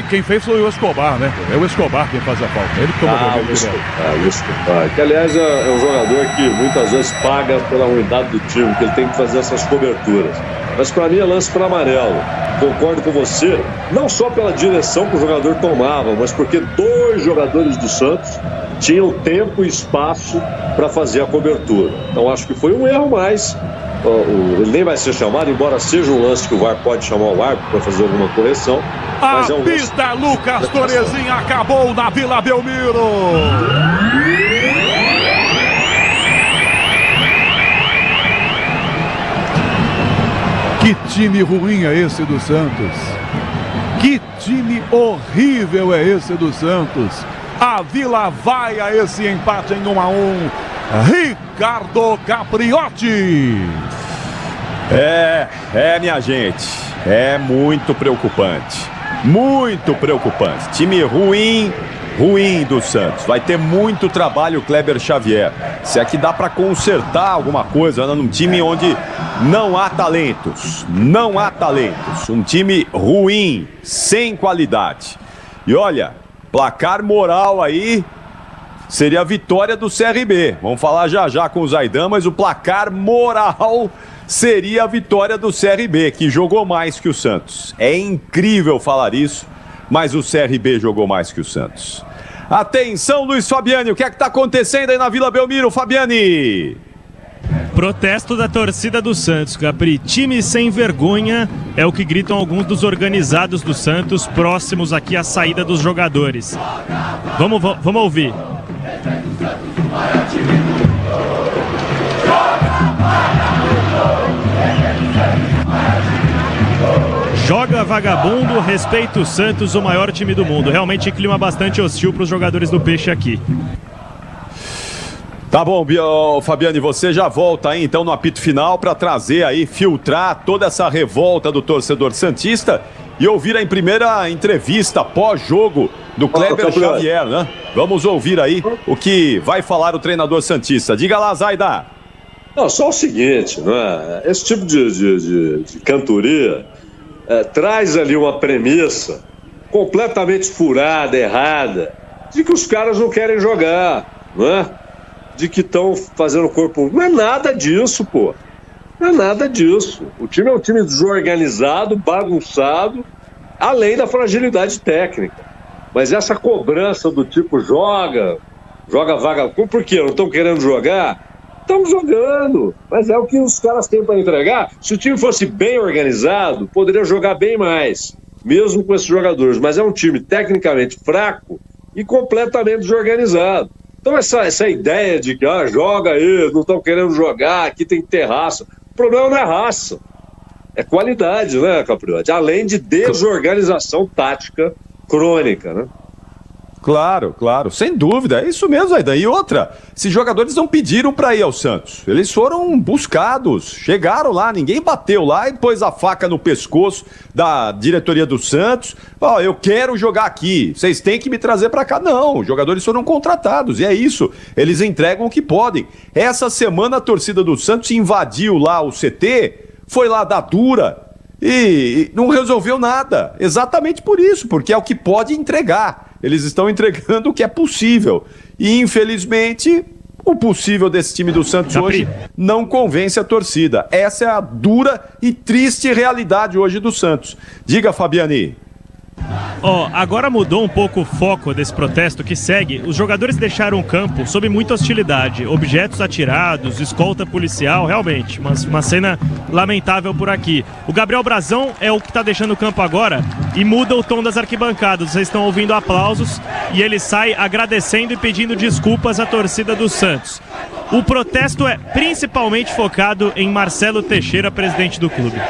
Speaker 6: Quem fez foi o Escobar, né? É o Escobar quem faz a falta. Ele toma
Speaker 9: o Escobar. Que aliás é um jogador que muitas vezes paga pela unidade do time, que ele tem que fazer essas coberturas. Mas para mim é lance para amarelo. Concordo com você, não só pela direção que o jogador tomava, mas porque dois jogadores do Santos tinham tempo e espaço para fazer a cobertura. Então acho que foi um erro, mas ele nem vai ser chamado, embora seja um lance que o VAR pode chamar o árbitro para fazer alguma correção.
Speaker 6: A pista Lucas Torezin acabou na Vila Belmiro. Que time ruim é esse do Santos? Que time horrível é esse do Santos? A Vila vai a esse empate em 1-1. Ricardo Capriotti.
Speaker 10: Minha gente, é muito preocupante. Muito preocupante. Time ruim do Santos. Vai ter muito trabalho o Kleber Xavier. Se é que dá para consertar alguma coisa num time onde não há talentos. Não há talentos. Um time ruim, sem qualidade. E olha, placar moral aí seria a vitória do CRB. Vamos falar já com o Zaidan, mas o placar moral seria a vitória do CRB, que jogou mais que o Santos. É incrível falar isso, mas o CRB jogou mais que o Santos. Atenção, Luiz Fabiani, o que é que está acontecendo aí na Vila Belmiro, Fabiani?
Speaker 7: Protesto da torcida do Santos, Capri. Time sem vergonha é o que gritam alguns dos organizados do Santos próximos aqui à saída dos jogadores. Vamos ouvir. Joga vagabundo, respeita o Santos, o maior time do mundo. Realmente clima bastante hostil para os jogadores do Peixe aqui.
Speaker 10: Tá bom, Fabiane, você já volta aí então no apito final para trazer aí, filtrar toda essa revolta do torcedor santista e ouvir a primeira entrevista pós-jogo do Kleber Xavier, né? Vamos ouvir aí o que vai falar o treinador santista. Diga lá, Zaida.
Speaker 9: Não, só o seguinte, né? Esse tipo de cantoria traz ali uma premissa completamente furada, errada, de que os caras não querem jogar, não é? De que estão fazendo corpo. Não é nada disso, pô. Não é nada disso. O time é um time desorganizado, bagunçado, além da fragilidade técnica. Mas essa cobrança do tipo joga vaga. Por quê? Não estão querendo jogar? Estamos jogando. Mas é o que os caras têm para entregar. Se o time fosse bem organizado, poderia jogar bem mais, mesmo com esses jogadores. Mas é um time tecnicamente fraco e completamente desorganizado. Então essa ideia de que joga aí, não estão querendo jogar, aqui tem que ter raça. O problema não é raça, é qualidade, né, Capriotti? Além de desorganização tática crônica, né?
Speaker 10: Claro, sem dúvida, é isso mesmo, Zaida. E outra, esses jogadores não pediram para ir ao Santos, eles foram buscados, chegaram lá, ninguém bateu lá e pôs a faca no pescoço da diretoria do Santos. Eu quero jogar aqui, vocês têm que me trazer para cá. Não, os jogadores foram contratados e é isso, eles entregam o que podem. Essa semana a torcida do Santos invadiu lá o CT, foi lá dar dura e não resolveu nada, exatamente por isso, porque é o que pode entregar. Eles estão entregando o que é possível. E, infelizmente, o possível desse time do Santos hoje não convence a torcida. Essa é a dura e triste realidade hoje do Santos. Diga, Fabiani.
Speaker 7: Agora mudou um pouco o foco desse protesto que segue. Os jogadores deixaram o campo sob muita hostilidade. Objetos atirados, escolta policial, realmente, uma cena lamentável por aqui. O Gabriel Brazão é o que está deixando o campo agora e muda o tom das arquibancadas. Vocês estão ouvindo aplausos e ele sai agradecendo e pedindo desculpas à torcida do Santos. O protesto é principalmente focado em Marcelo Teixeira, presidente do clube.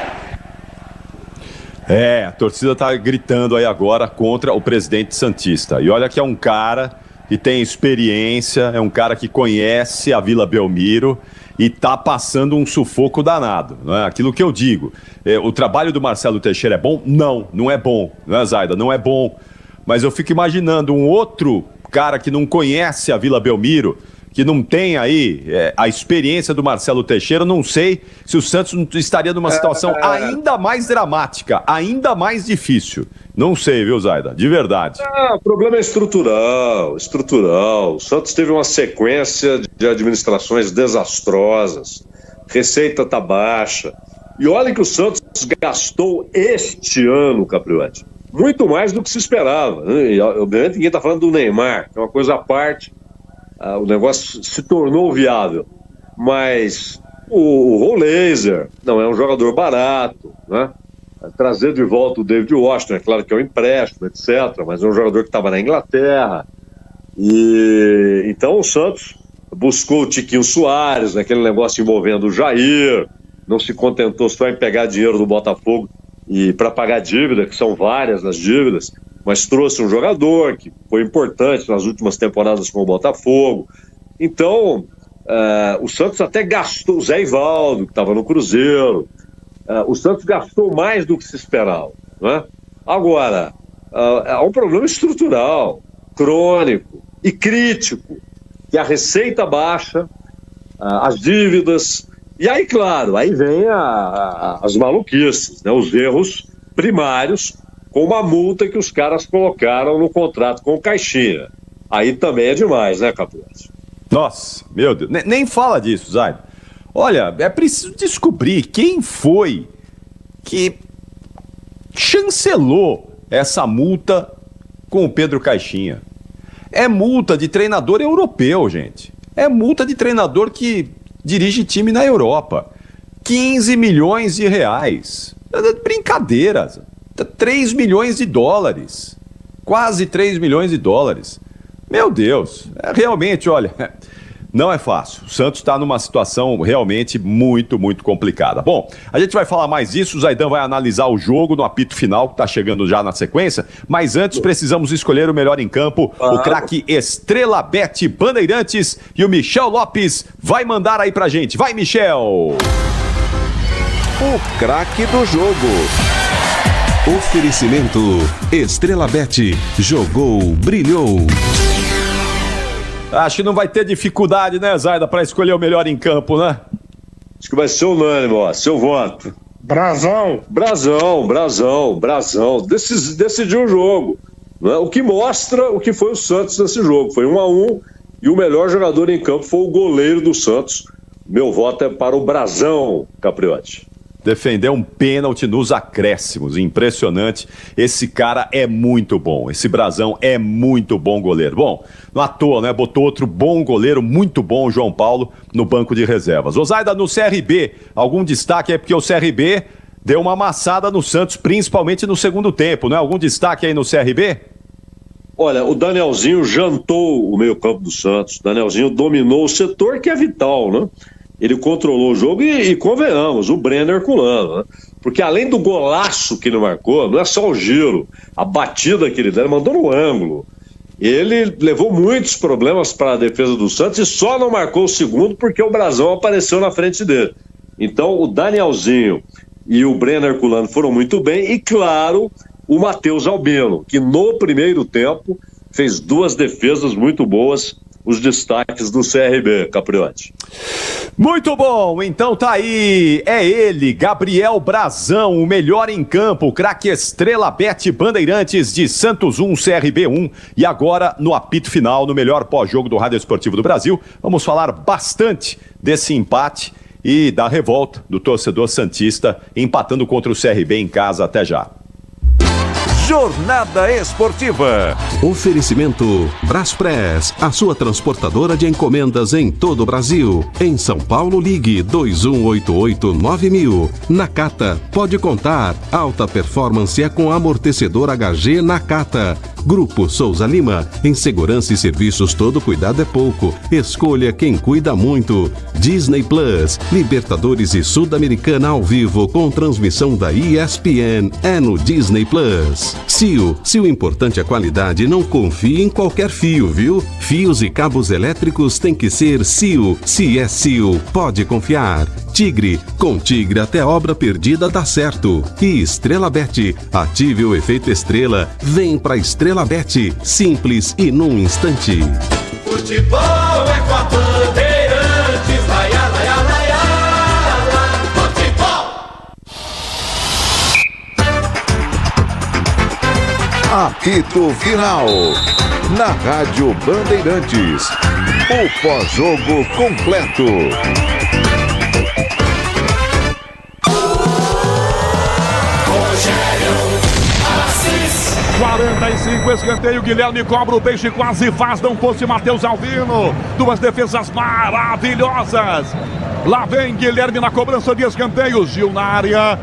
Speaker 10: A torcida tá gritando aí agora contra o presidente santista. E olha que é um cara que tem experiência, é um cara que conhece a Vila Belmiro e tá passando um sufoco danado, não é? Aquilo que eu digo, o trabalho do Marcelo Teixeira é bom? Não é bom, não é, Zaida? Não é bom. Mas eu fico imaginando um outro cara que não conhece a Vila Belmiro, que não tem aí a experiência do Marcelo Teixeira, não sei se o Santos não estaria numa situação ainda mais dramática, ainda mais difícil. Não sei, viu, Zaida? De verdade.
Speaker 9: O problema é estrutural. O Santos teve uma sequência de administrações desastrosas. Receita tá baixa. E olha que o Santos gastou este ano, Capriotti, muito mais do que se esperava. E, obviamente, ninguém está falando do Neymar, que é uma coisa à parte. O negócio se tornou viável, mas o Rollaser não é um jogador barato, né? Trazer de volta o David Washington, é claro que é um empréstimo, etc., mas é um jogador que estava na Inglaterra. E então o Santos buscou o Tiquinho Soares, naquele negócio envolvendo o Jair, não se contentou só em pegar dinheiro do Botafogo e para pagar dívida, que são várias as dívidas, mas trouxe um jogador que foi importante nas últimas temporadas com o Botafogo. Então, o Santos até gastou, o Zé Ivaldo, que estava no Cruzeiro, o Santos gastou mais do que se esperava, né? Agora, há um problema estrutural, crônico e crítico, que a receita baixa, as dívidas, e aí, claro, aí vem as maluquices, né? Os erros primários, com uma multa que os caras colocaram no contrato com o Caixinha. Aí também é demais, né, Capucci?
Speaker 10: Nossa, meu Deus, nem fala disso, Zaida. Olha, é preciso descobrir quem foi que chancelou essa multa com o Pedro Caixinha. É multa de treinador europeu, gente. É multa de treinador que dirige time na Europa. 15 milhões de reais. Brincadeira. 3 milhões de dólares. Quase 3 milhões de dólares. Meu Deus. Realmente, olha, não é fácil. O Santos está numa situação realmente muito, muito complicada. Bom, a gente vai falar mais disso, o Zaidan vai analisar o jogo no apito final, que está chegando já na sequência, mas antes precisamos escolher o melhor em campo, o craque Estrela Bet Bandeirantes, e o Michel Lopes vai mandar aí pra gente. Vai, Michel!
Speaker 21: O craque do jogo. Oferecimento Estrela Bet. Jogou, brilhou.
Speaker 10: Acho que não vai ter dificuldade, né, Zaida, para escolher o melhor em campo, né?
Speaker 9: Acho que vai ser unânime, ó, seu voto. Brasão. Decidiu o jogo. Né? O que mostra o que foi o Santos nesse jogo. Foi 1-1 e o melhor jogador em campo foi o goleiro do Santos. Meu voto é para o Brasão, Capriotti.
Speaker 10: Defendeu um pênalti nos acréscimos, impressionante. Esse cara é muito bom, esse Brasão é muito bom goleiro. Bom, não à toa, né? Botou outro bom goleiro, muito bom, o João Paulo, no banco de reservas. Osaida, no CRB, algum destaque aí? Porque o CRB deu uma amassada no Santos, principalmente no segundo tempo, né? Algum destaque aí no CRB?
Speaker 9: Olha, o Danielzinho jantou o meio-campo do Santos. O Danielzinho dominou o setor que é vital, né? Ele controlou o jogo e convenhamos, o Brenner Herculano, né? Porque além do golaço que ele marcou, não é só o giro, a batida que ele deu, ele mandou no ângulo. Ele levou muitos problemas para a defesa do Santos e só não marcou o segundo porque o Brasão apareceu na frente dele. Então o Danielzinho e o Brenner Herculano foram muito bem e, claro, o Matheus Albino, que no primeiro tempo fez 2 defesas muito boas. Os destaques do CRB, Capriotti.
Speaker 10: Muito bom, então tá aí, é ele, Gabriel Brasão, o melhor em campo, craque Estrela Bet Bandeirantes de Santos 1, CRB 1, e agora no apito final, no melhor pós-jogo do Rádio Esportivo do Brasil, vamos falar bastante desse empate e da revolta do torcedor santista empatando contra o CRB em casa. Até já.
Speaker 21: Jornada Esportiva. Oferecimento Braspress, a sua transportadora de encomendas em todo o Brasil. Em São Paulo, ligue 2188-9000. Nakata, pode contar. Alta performance é com amortecedor HG Nakata. Grupo Souza Lima, em segurança e serviços todo cuidado é pouco. Escolha quem cuida muito. Disney Plus, Libertadores e Sul-Americana ao vivo com transmissão da ESPN é no Disney Plus. Cio, se o importante é qualidade, não confie em qualquer fio, viu? Fios e cabos elétricos tem que ser Cio. Se é Cio, pode confiar. Tigre, com Tigre até obra perdida dá certo. E Estrela Bet, ative o efeito estrela. Vem pra Estrela Bet, simples e num instante.
Speaker 5: Futebol é com a Bandeirantes, laia, laia, laia, futebol.
Speaker 21: Apito final. Na Rádio Bandeirantes. O pós-jogo completo.
Speaker 6: 45, escanteio, Guilherme cobra, o Peixe quase faz, não fosse Matheus Albino. 2 defesas maravilhosas. Lá vem Guilherme na cobrança de escanteio, Gil na área.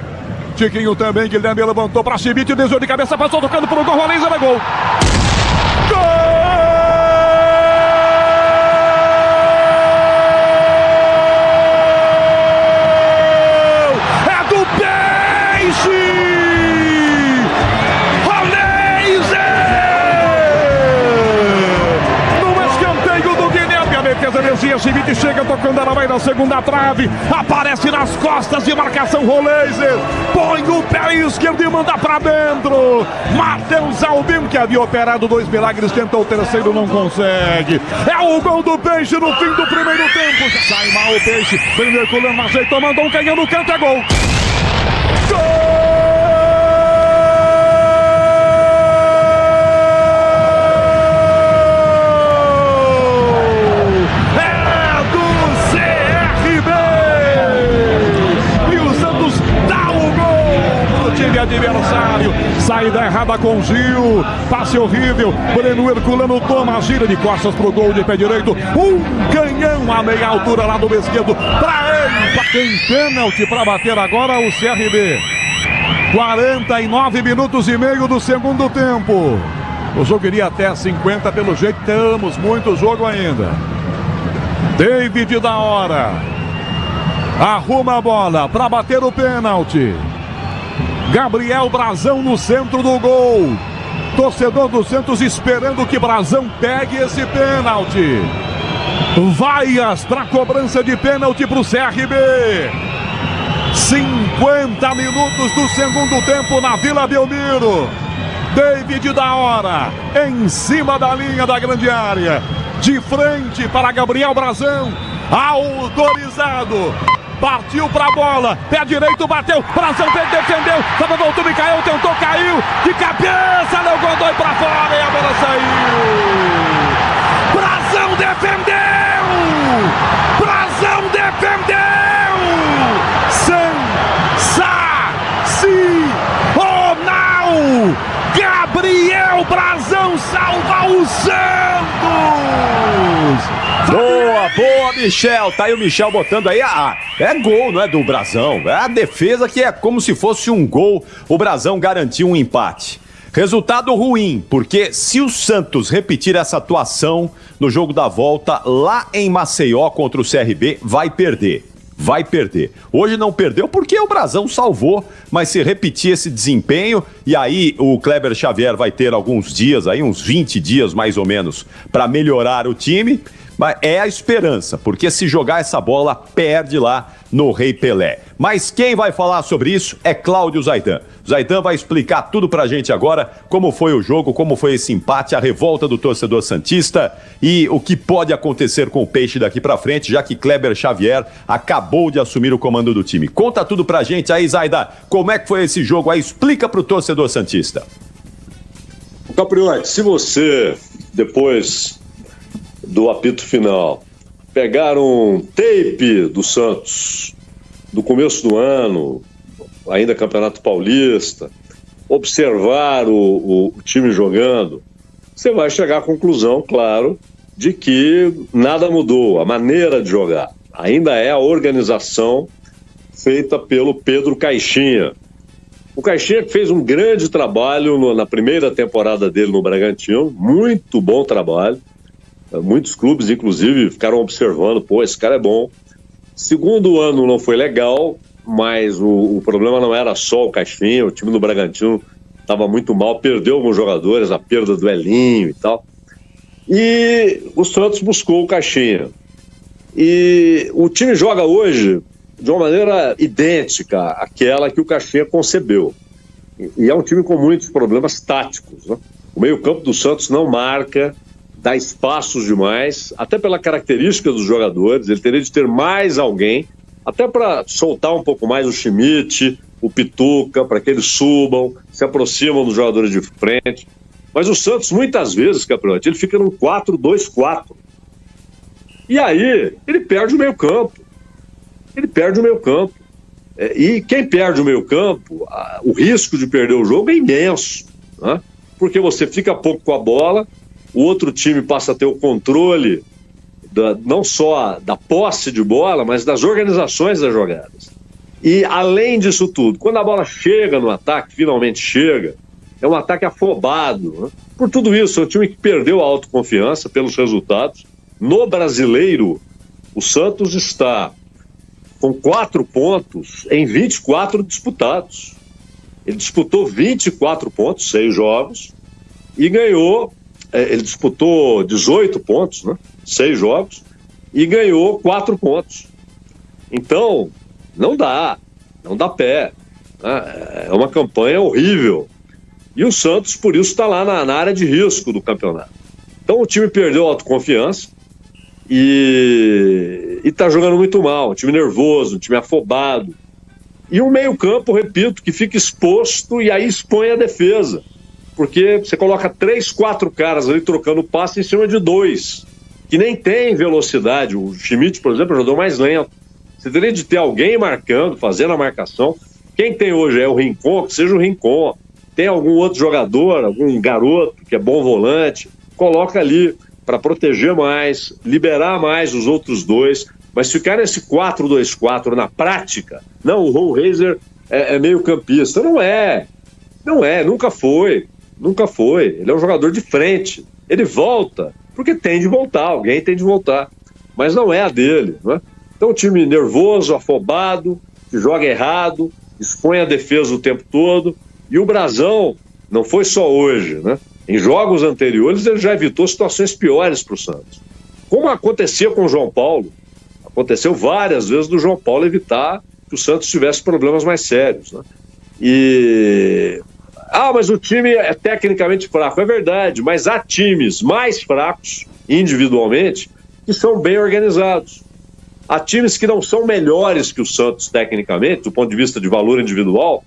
Speaker 6: Tiquinho também, Guilherme levantou para Chibite, desviou de cabeça, passou tocando para o gol, Valência, é gol. Chibite chega tocando, ela vai na segunda trave, aparece nas costas de marcação, Roleiser põe o pé esquerdo e manda pra dentro. Matheus Albino, que havia operado 2 milagres, tentou o terceiro, não consegue. É o gol do Peixe no fim do primeiro tempo. Sai mal o Peixe, vem Herculano, ajeitou, mandou um canhão no canto, é gol. Gol! Adversário, saída errada com Gil, passe horrível, Breno Herculano toma a gira de costas pro gol de pé direito, um canhão a meia altura lá do esquerdo, pra ele, tem pênalti pra bater agora o CRB. 49 minutos e meio do segundo tempo, o jogo iria até 50, pelo jeito temos muito jogo ainda. David da hora. Arruma a bola para bater o pênalti. Gabriel Brazão no centro do gol. Torcedor do Santos esperando que Brazão pegue esse pênalti. Vaias para cobrança de pênalti para o CRB. 50 minutos do segundo tempo na Vila Belmiro. David da hora, em cima da linha da grande área. De frente para Gabriel Brazão. Autorizado. Partiu pra bola, pé direito, bateu, Brazão defendeu, Saba voltou, Micael tentou, caiu, de cabeça, Léo Godoy pra fora e a bola saiu. Brazão defendeu! Brazão defendeu! Sensacional! Gabriel Brazão salva o Santos!
Speaker 10: Boa, Michel. Tá aí o Michel botando aí. É gol, não é do Brazão. É a defesa que é como se fosse um gol. O Brazão garantiu um empate. Resultado ruim, porque se o Santos repetir essa atuação no jogo da volta lá em Maceió contra o CRB, vai perder. Vai perder. Hoje não perdeu porque o Brazão salvou, mas se repetir esse desempenho, e aí o Kleber Xavier vai ter alguns dias, aí uns 20 dias mais ou menos, para melhorar o time. Mas é a esperança, porque se jogar essa bola, perde lá no Rei Pelé. Mas quem vai falar sobre isso é Cláudio Zaidan. Zaidan vai explicar tudo pra gente agora, como foi o jogo, como foi esse empate, a revolta do torcedor santista e o que pode acontecer com o Peixe daqui pra frente, já que Kleber Xavier acabou de assumir o comando do time. Conta tudo pra gente aí, Zaidan. Como é que foi esse jogo aí? Explica pro torcedor santista.
Speaker 9: Capriotti, se você, depois do apito final, pegar um tape do Santos do começo do ano, ainda Campeonato Paulista, observar o time jogando, você vai chegar à conclusão, claro, de que nada mudou, a maneira de jogar ainda é a organização feita pelo Pedro Caixinha. O Caixinha fez um grande trabalho na primeira temporada dele no Bragantino, muito bom trabalho. Muitos clubes, inclusive, ficaram observando, pô, esse cara é bom. Segundo ano não foi legal, mas o problema não era só o Caixinha, o time do Bragantino estava muito mal, perdeu alguns jogadores, a perda do Elinho e tal. E o Santos buscou o Caixinha. E o time joga hoje de uma maneira idêntica àquela que o Caixinha concebeu. E é um time com muitos problemas táticos, né? O meio-campo do Santos não marca, dá espaços demais, até pela característica dos jogadores, ele teria de ter mais alguém, até para soltar um pouco mais o Schmidt, o Pituca, para que eles subam, se aproximam dos jogadores de frente. Mas o Santos, muitas vezes, Capriotti, ele fica num 4-2-4. E aí, ele perde o meio-campo. Ele perde o meio-campo. E quem perde o meio-campo, o risco de perder o jogo é imenso, né? Porque você fica pouco com a bola, o outro time passa a ter o controle não só da posse de bola, mas das organizações das jogadas. E além disso tudo, quando a bola chega no ataque, finalmente chega, é um ataque afobado, né? Por tudo isso, é um time que perdeu a autoconfiança pelos resultados. No Brasileiro, o Santos está com 4 pontos em 24 disputados. Ele disputou 24 pontos, 6 jogos, e ganhou. Ele disputou 18 pontos, né? 6 jogos, e ganhou 4 pontos. Então, não dá pé, né? É uma campanha horrível. E o Santos, por isso, está lá na área de risco do campeonato. Então, o time perdeu a autoconfiança e está jogando muito mal. Um time nervoso, um time afobado. E um meio-campo, repito, que fica exposto e aí expõe a defesa. Porque você coloca 3, 4 caras ali trocando passe em cima de 2, que nem tem velocidade. O Schmidt, por exemplo, é um jogador mais lento. Você teria de ter alguém marcando, fazendo a marcação. Quem tem hoje é o Rincon, que seja o Rincon. Tem algum outro jogador, algum garoto que é bom volante, coloca ali para proteger mais, liberar mais os outros 2. Mas ficar nesse 4-2-4 na prática, não, o Ron Heiser é meio campista. Não é, nunca foi. Ele é um jogador de frente. Ele volta porque tem de voltar, alguém tem de voltar. mas não é a dele, né? Então um time nervoso, afobado, que joga errado, expõe a defesa o tempo todo, e o Brasão não foi só hoje, né? Em jogos anteriores ele já evitou situações piores para o Santos. Como acontecia com o João Paulo, aconteceu várias vezes do João Paulo evitar que o Santos tivesse problemas mais sérios, né? Mas o time é tecnicamente fraco, é verdade, mas há times mais fracos individualmente que são bem organizados. Há times que não são melhores que o Santos tecnicamente, do ponto de vista de valor individual,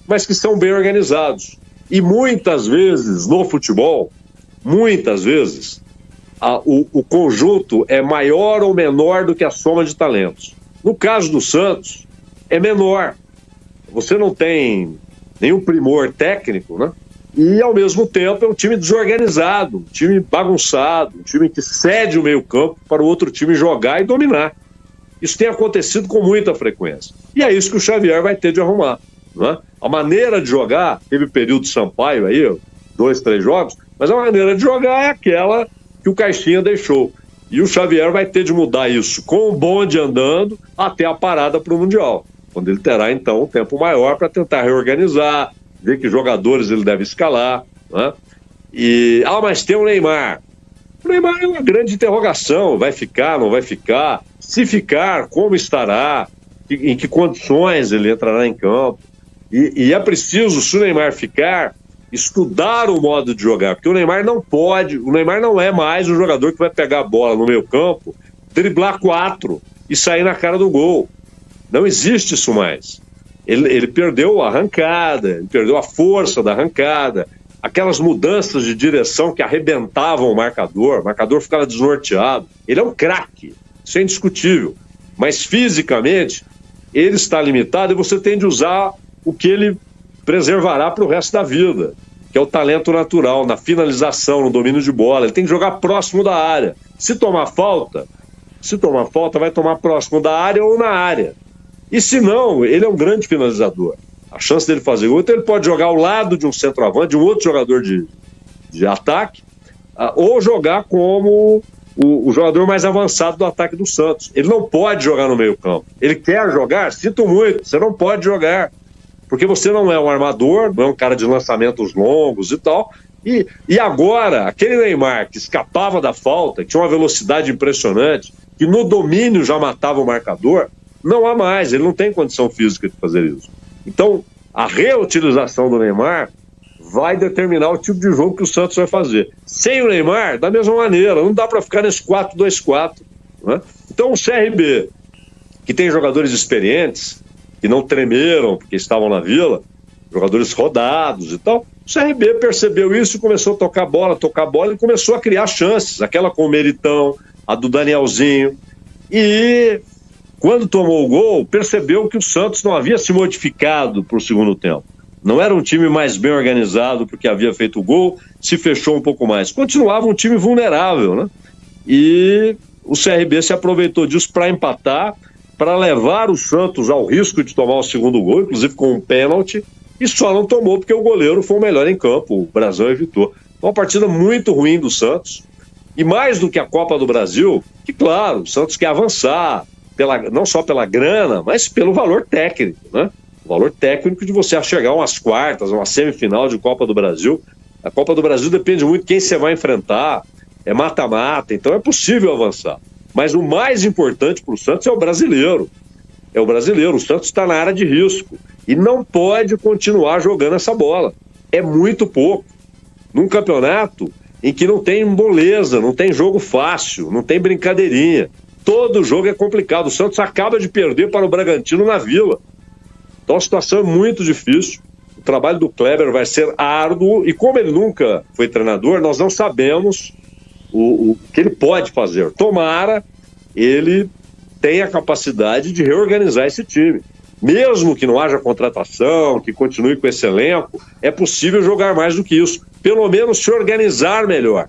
Speaker 9: mas que são bem organizados. E muitas vezes no futebol, o conjunto é maior ou menor do que a soma de talentos. No caso do Santos, é menor. Você não tem nenhum primor técnico, né? E ao mesmo tempo é um time desorganizado, um time bagunçado, um time que cede o meio-campo para o outro time jogar e dominar. Isso tem acontecido com muita frequência. E é isso que o Xavier vai ter de arrumar, né? A maneira de jogar, teve período de Sampaio aí, 2, 3 jogos, mas a maneira de jogar é aquela que o Caixinha deixou. E o Xavier vai ter de mudar isso com o bonde andando até a parada para o Mundial, quando ele terá então um tempo maior para tentar reorganizar, ver que jogadores ele deve escalar, né? Mas tem o Neymar. O Neymar é uma grande interrogação, vai ficar, não vai ficar? Se ficar, como estará? Em que condições ele entrará em campo? E é preciso, se o Neymar ficar, estudar o modo de jogar, porque o Neymar não é mais o jogador que vai pegar a bola no meio campo, driblar 4 e sair na cara do gol. Não existe isso mais. Ele perdeu a arrancada, ele perdeu a força da arrancada, aquelas mudanças de direção que arrebentavam o marcador ficava desnorteado. Ele é um craque, isso é indiscutível, mas fisicamente ele está limitado e você tem de usar o que ele preservará para o resto da vida, que é o talento natural, na finalização, no domínio de bola. Ele tem que jogar próximo da área. Se tomar falta, vai tomar próximo da área ou na área. E se não, ele é um grande finalizador. A chance dele fazer gol, então ele pode jogar ao lado de um centroavante, de um outro jogador de ataque, ou jogar como o jogador mais avançado do ataque do Santos. Ele não pode jogar no meio campo. Ele quer jogar? Sinto muito, você não pode jogar. Porque você não é um armador, não é um cara de lançamentos longos e tal. E agora, aquele Neymar que escapava da falta, que tinha uma velocidade impressionante, que no domínio já matava o marcador, não há mais, ele não tem condição física de fazer isso. Então, a reutilização do Neymar vai determinar o tipo de jogo que o Santos vai fazer. Sem o Neymar, da mesma maneira, não dá para ficar nesse 4-2-4, né? Então o CRB, que tem jogadores experientes, que não tremeram porque estavam na Vila, jogadores rodados e tal, o CRB percebeu isso e começou a tocar bola e começou a criar chances, aquela com o Meritão, a do Danielzinho, e quando tomou o gol, percebeu que o Santos não havia se modificado para o segundo tempo. Não era um time mais bem organizado porque havia feito o gol, se fechou um pouco mais. Continuava um time vulnerável, né? E o CRB se aproveitou disso para empatar, para levar o Santos ao risco de tomar o segundo gol, inclusive com um pênalti, e só não tomou porque o goleiro foi o melhor em campo, o Brasão evitou. Uma partida muito ruim do Santos, e mais do que a Copa do Brasil, que claro, o Santos quer avançar, não só pela grana, mas pelo valor técnico, né? O valor técnico de você chegar a umas quartas, uma semifinal de Copa do Brasil. A Copa do Brasil depende muito de quem você vai enfrentar, é mata-mata, então é possível avançar. Mas o mais importante para o Santos é o brasileiro. É o brasileiro, o Santos está na área de risco e não pode continuar jogando essa bola. É muito pouco. Num campeonato em que não tem moleza, não tem jogo fácil, não tem brincadeirinha. Todo jogo é complicado. O Santos acaba de perder para o Bragantino na Vila. Então a situação é muito difícil. O trabalho do Kleber vai ser árduo e como ele nunca foi treinador, nós não sabemos o que ele pode fazer. Tomara ele tenha a capacidade de reorganizar esse time. Mesmo que não haja contratação, que continue com esse elenco, é possível jogar mais do que isso. Pelo menos se organizar melhor.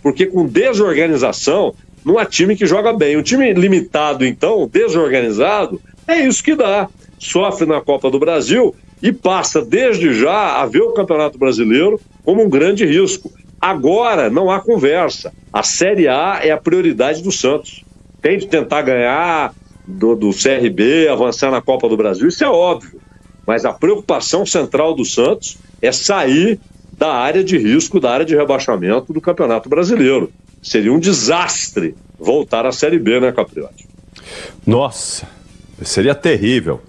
Speaker 9: Porque com desorganização, não há time que joga bem. Um time limitado, então, desorganizado, é isso que dá. Sofre na Copa do Brasil e passa desde já a ver o Campeonato Brasileiro como um grande risco. Agora não há conversa. A Série A é a prioridade do Santos. tem de tentar ganhar do CRB, avançar na Copa do Brasil, isso é óbvio. Mas a preocupação central do Santos é sair da área de risco, da área de rebaixamento do Campeonato Brasileiro. Seria um desastre voltar à Série B, né, Capriotti?
Speaker 10: Nossa, seria terrível.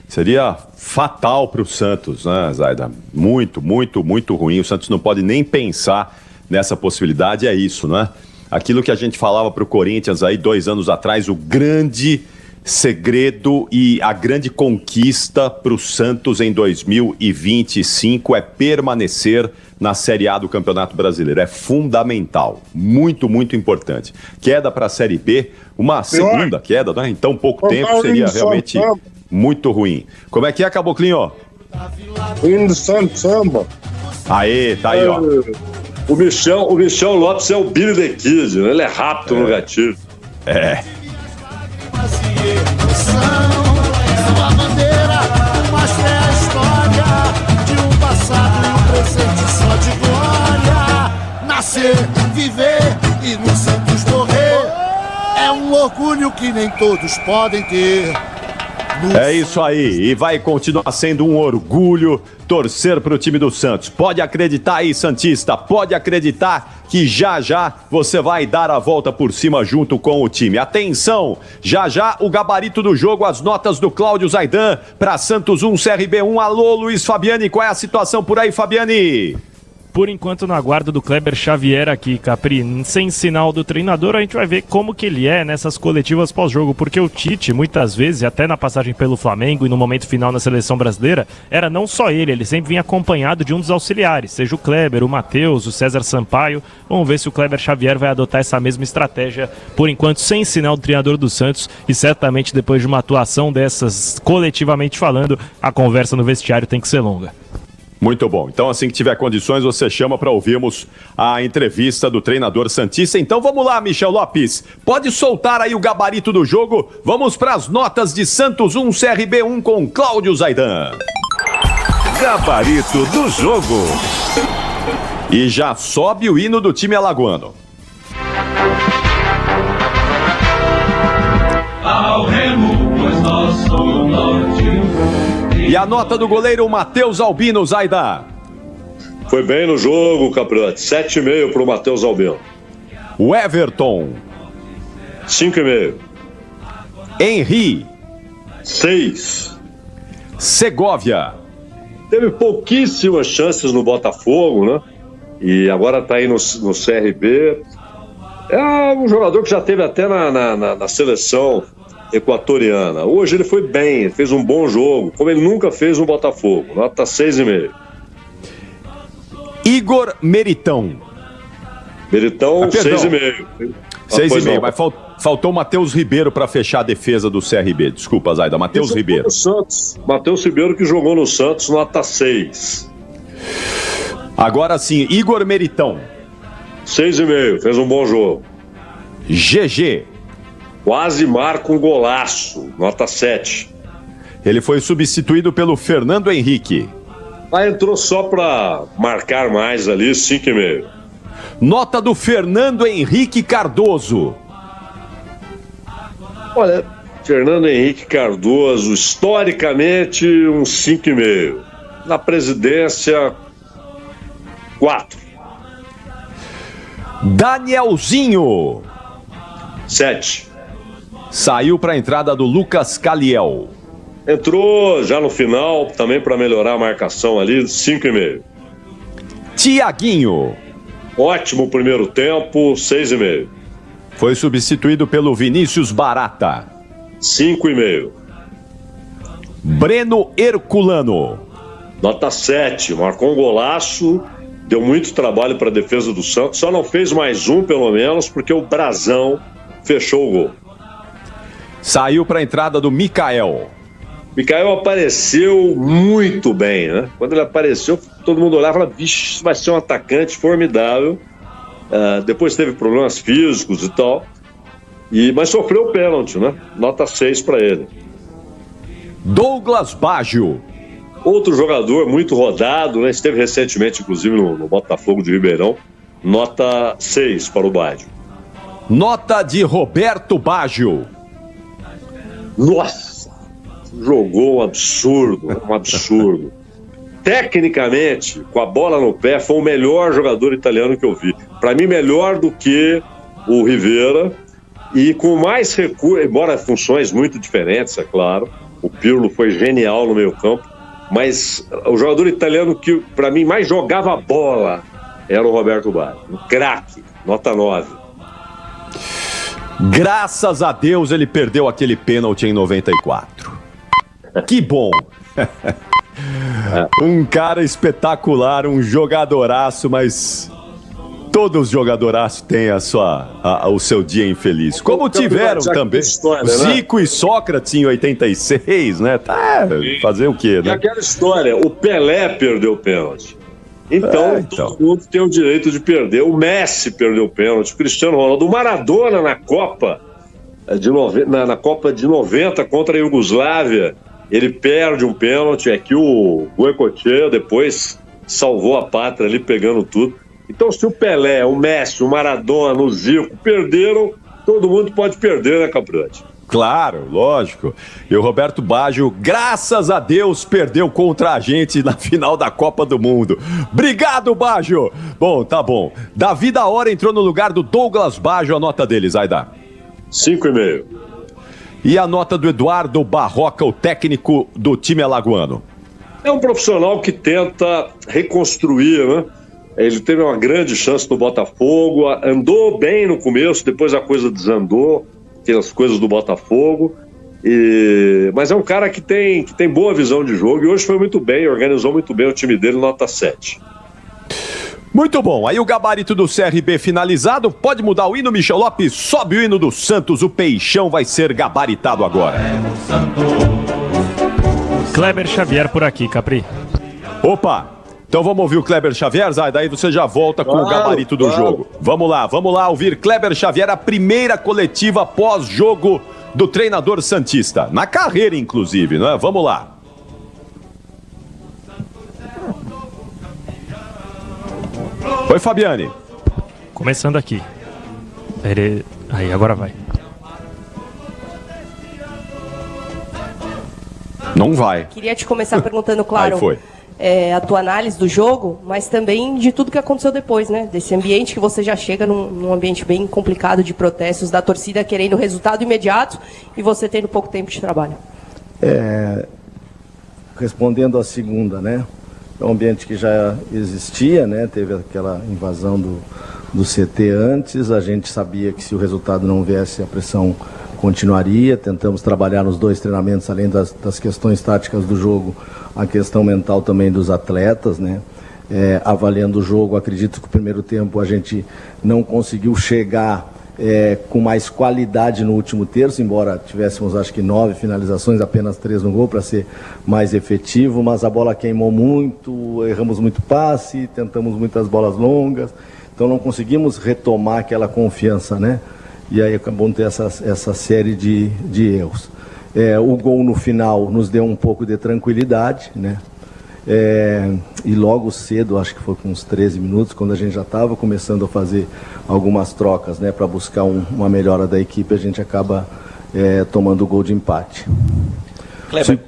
Speaker 10: Seria fatal para o Santos, né, Zaida? Muito, muito, muito ruim. O Santos não pode nem pensar nessa possibilidade, é isso, né? Aquilo que a gente falava para o Corinthians aí 2 anos atrás, o grande segredo e a grande conquista para o Santos em 2025 é permanecer na Série A do Campeonato Brasileiro. É fundamental, muito, muito importante. Queda para a Série B, uma segunda queda, né? Em tão pouco tempo seria realmente muito ruim. Como é que é, Caboclinho?
Speaker 2: Hino do Santos, samba.
Speaker 10: Aê, tá aí, ó.
Speaker 9: O Michel Lopes é o Billy the Kid, né? Ele é rápido no gatilho.
Speaker 10: É.
Speaker 14: Uma bandeira, mostra a história de um passado e um presente só de glória. Nascer, viver e no Santos morrer é um orgulho que nem todos podem ter.
Speaker 10: É isso aí, e vai continuar sendo um orgulho torcer para o time do Santos. Pode acreditar aí, Santista, pode acreditar que já já você vai dar a volta por cima junto com o time. Atenção, já já o gabarito do jogo, as notas do Cláudio Zaidan para Santos 1, CRB 1. Alô, Luiz Fabiani, qual é a situação por aí, Fabiani?
Speaker 7: Por enquanto, na guarda do Kleber Xavier aqui, Capri, sem sinal do treinador, a gente vai ver como que ele é nessas coletivas pós-jogo, porque o Tite, muitas vezes, até na passagem pelo Flamengo e no momento final na seleção brasileira, era não só ele sempre vinha acompanhado de um dos auxiliares, seja o Kleber, o Matheus, o César Sampaio. Vamos ver se o Kleber Xavier vai adotar essa mesma estratégia, por enquanto, sem sinal do treinador do Santos, e certamente depois de uma atuação dessas, coletivamente falando, a conversa no vestiário tem que ser longa.
Speaker 10: Muito bom. Então, assim que tiver condições, você chama para ouvirmos a entrevista do treinador santista. Então, vamos lá, Michel Lopes. Pode soltar aí o gabarito do jogo. Vamos para as notas de Santos 1, CRB 1 com Cláudio Zaidan.
Speaker 11: Gabarito do jogo.
Speaker 10: E já sobe o hino do time alagoano.
Speaker 5: Ao remo, pois nosso norte.
Speaker 10: E a nota do goleiro Matheus Albino, Zaida.
Speaker 9: Foi bem no jogo, Capriotti. 7,5 para o Matheus Albino.
Speaker 10: O Everton.
Speaker 9: 5,5.
Speaker 10: Henry.
Speaker 9: 6.
Speaker 10: Segovia.
Speaker 9: Teve pouquíssimas chances no Botafogo, né? E agora está aí no CRB. É um jogador que já teve até na seleção equatoriana. Hoje ele foi bem, ele fez um bom jogo, como ele nunca fez no Botafogo. Nota 6,5.
Speaker 10: Igor Meritão.
Speaker 9: Meritão, 6,5.
Speaker 10: 6,5, mas faltou o Matheus Ribeiro para fechar a defesa do CRB. Desculpa, Zaida, Matheus Ribeiro.
Speaker 9: Matheus Ribeiro que jogou no Santos, nota 6.
Speaker 10: Agora sim, Igor Meritão.
Speaker 9: 6,5, fez um bom jogo.
Speaker 10: GG.
Speaker 9: Quase marca um golaço, nota 7.
Speaker 10: Ele foi substituído pelo Fernando Henrique.
Speaker 9: Entrou só para marcar mais ali, 5,5.
Speaker 10: Nota do Fernando Henrique Cardoso.
Speaker 9: Olha, Fernando Henrique Cardoso, historicamente, um 5,5. Na presidência, 4.
Speaker 10: Danielzinho.
Speaker 9: 7.
Speaker 10: Saiu para a entrada do Lucas Caliel.
Speaker 9: Entrou já no final, também para melhorar a marcação ali, 5,5.
Speaker 10: Tiaguinho.
Speaker 9: Ótimo primeiro tempo, 6,5.
Speaker 10: Foi substituído pelo Vinícius Barata.
Speaker 9: 5,5.
Speaker 10: Breno Herculano.
Speaker 9: Nota 7, marcou um golaço, deu muito trabalho para a defesa do Santos, só não fez mais um pelo menos, porque o Brazão fechou o gol.
Speaker 10: Saiu para a entrada do Mikael.
Speaker 9: Mikael apareceu muito bem, né? Quando ele apareceu, todo mundo olhava e falava, vixe, isso vai ser um atacante formidável. Depois teve problemas físicos e tal. Mas sofreu o pênalti, né? Nota 6 para ele.
Speaker 10: Douglas Baggio.
Speaker 9: Outro jogador muito rodado, né? Esteve recentemente, inclusive, no Botafogo de Ribeirão. Nota 6 para o Baggio.
Speaker 10: Nota de Roberto Baggio.
Speaker 9: Nossa, jogou um absurdo. Tecnicamente, com a bola no pé, foi o melhor jogador italiano que eu vi. Para mim, melhor do que o Rivera e com mais recursos, embora funções muito diferentes, é claro. O Pirlo foi genial no meio campo, mas o jogador italiano que, para mim, mais jogava bola era o Roberto Baggio. Um craque, nota 9.
Speaker 10: Graças a Deus ele perdeu aquele pênalti em 94. Que bom! Um cara espetacular, um jogadoraço, mas todos os jogadoraços têm o seu dia infeliz. Como tiveram também Zico e Sócrates em 86, né? Tá, fazer o quê, né?
Speaker 9: E aquela história, o Pelé perdeu o pênalti. Então, todo mundo tem o direito de perder. O Messi perdeu o pênalti, o Cristiano Ronaldo, o Maradona na Copa de 90 contra a Iugoslávia, ele perde um pênalti. É que o Goicoechea depois salvou a pátria ali, pegando tudo. Então, se o Pelé, o Messi, o Maradona, o Zico perderam, todo mundo pode perder, né, Capriotti?
Speaker 10: Claro, lógico. E o Roberto Baggio, graças a Deus, perdeu contra a gente na final da Copa do Mundo. Obrigado, Baggio! Bom, tá bom. Davi da Hora entrou no lugar do Douglas Baggio. A nota dele, Zaida?
Speaker 9: 5,5.
Speaker 10: E a nota do Eduardo Barroca, o técnico do time alagoano?
Speaker 9: É um profissional que tenta reconstruir, né? Ele teve uma grande chance no Botafogo, andou bem no começo, depois a coisa desandou, as coisas do Botafogo, mas é um cara que tem boa visão de jogo e hoje foi muito bem, organizou muito bem o time dele, nota 7.
Speaker 10: Muito bom, aí o gabarito do CRB finalizado, pode mudar o hino, Michel Lopes, sobe o hino do Santos, o Peixão vai ser gabaritado agora.
Speaker 7: Kleber Xavier por aqui, Capri.
Speaker 10: Opa! Então vamos ouvir o Kleber Xavier, Zay, daí você já volta com o gabarito do jogo. Vamos lá ouvir Kleber Xavier, a primeira coletiva pós-jogo do treinador santista. Na carreira, inclusive, não é? Vamos lá. Oi, Fabiane.
Speaker 7: Começando aqui. Aí, agora vai.
Speaker 10: Não vai.
Speaker 3: Queria te começar perguntando, claro...
Speaker 10: Aí foi.
Speaker 3: A tua análise do jogo, mas também de tudo que aconteceu depois, né? Desse ambiente que você já chega num ambiente bem complicado de protestos, da torcida querendo resultado imediato e você tendo pouco tempo de trabalho.
Speaker 22: Respondendo à segunda, né? É um ambiente que já existia, né? Teve aquela invasão do CT antes, a gente sabia que se o resultado não viesse, a pressão continuaria. Tentamos trabalhar nos dois treinamentos, além das questões táticas do jogo, a questão mental também dos atletas, né? Avaliando o jogo, acredito que o primeiro tempo a gente não conseguiu chegar com mais qualidade no último terço, embora tivéssemos acho que 9 finalizações, apenas 3 no gol para ser mais efetivo, mas a bola queimou muito, erramos muito passe, tentamos muitas bolas longas, então não conseguimos retomar aquela confiança, né? E aí acabamos de ter essa série de erros. O gol no final nos deu um pouco de tranquilidade, né? E logo cedo, acho que foi com uns 13 minutos, quando a gente já estava começando a fazer algumas trocas, né, para buscar uma melhora da equipe, a gente acaba tomando o gol de empate.
Speaker 23: Kleber.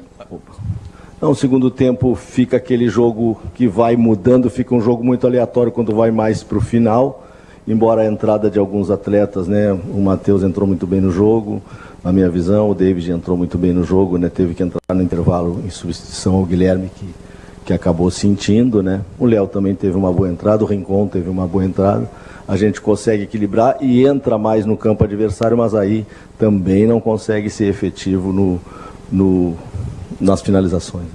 Speaker 22: No segundo tempo fica aquele jogo que vai mudando, fica um jogo muito aleatório quando vai mais para o final, embora a entrada de alguns atletas, né, o Matheus entrou muito bem no jogo, na minha visão, o David entrou muito bem no jogo, né, teve que entrar no intervalo em substituição ao Guilherme, que acabou sentindo, né? O Léo também teve uma boa entrada, o Rincon teve uma boa entrada. A gente consegue equilibrar e entra mais no campo adversário, mas aí também não consegue ser efetivo nas finalizações.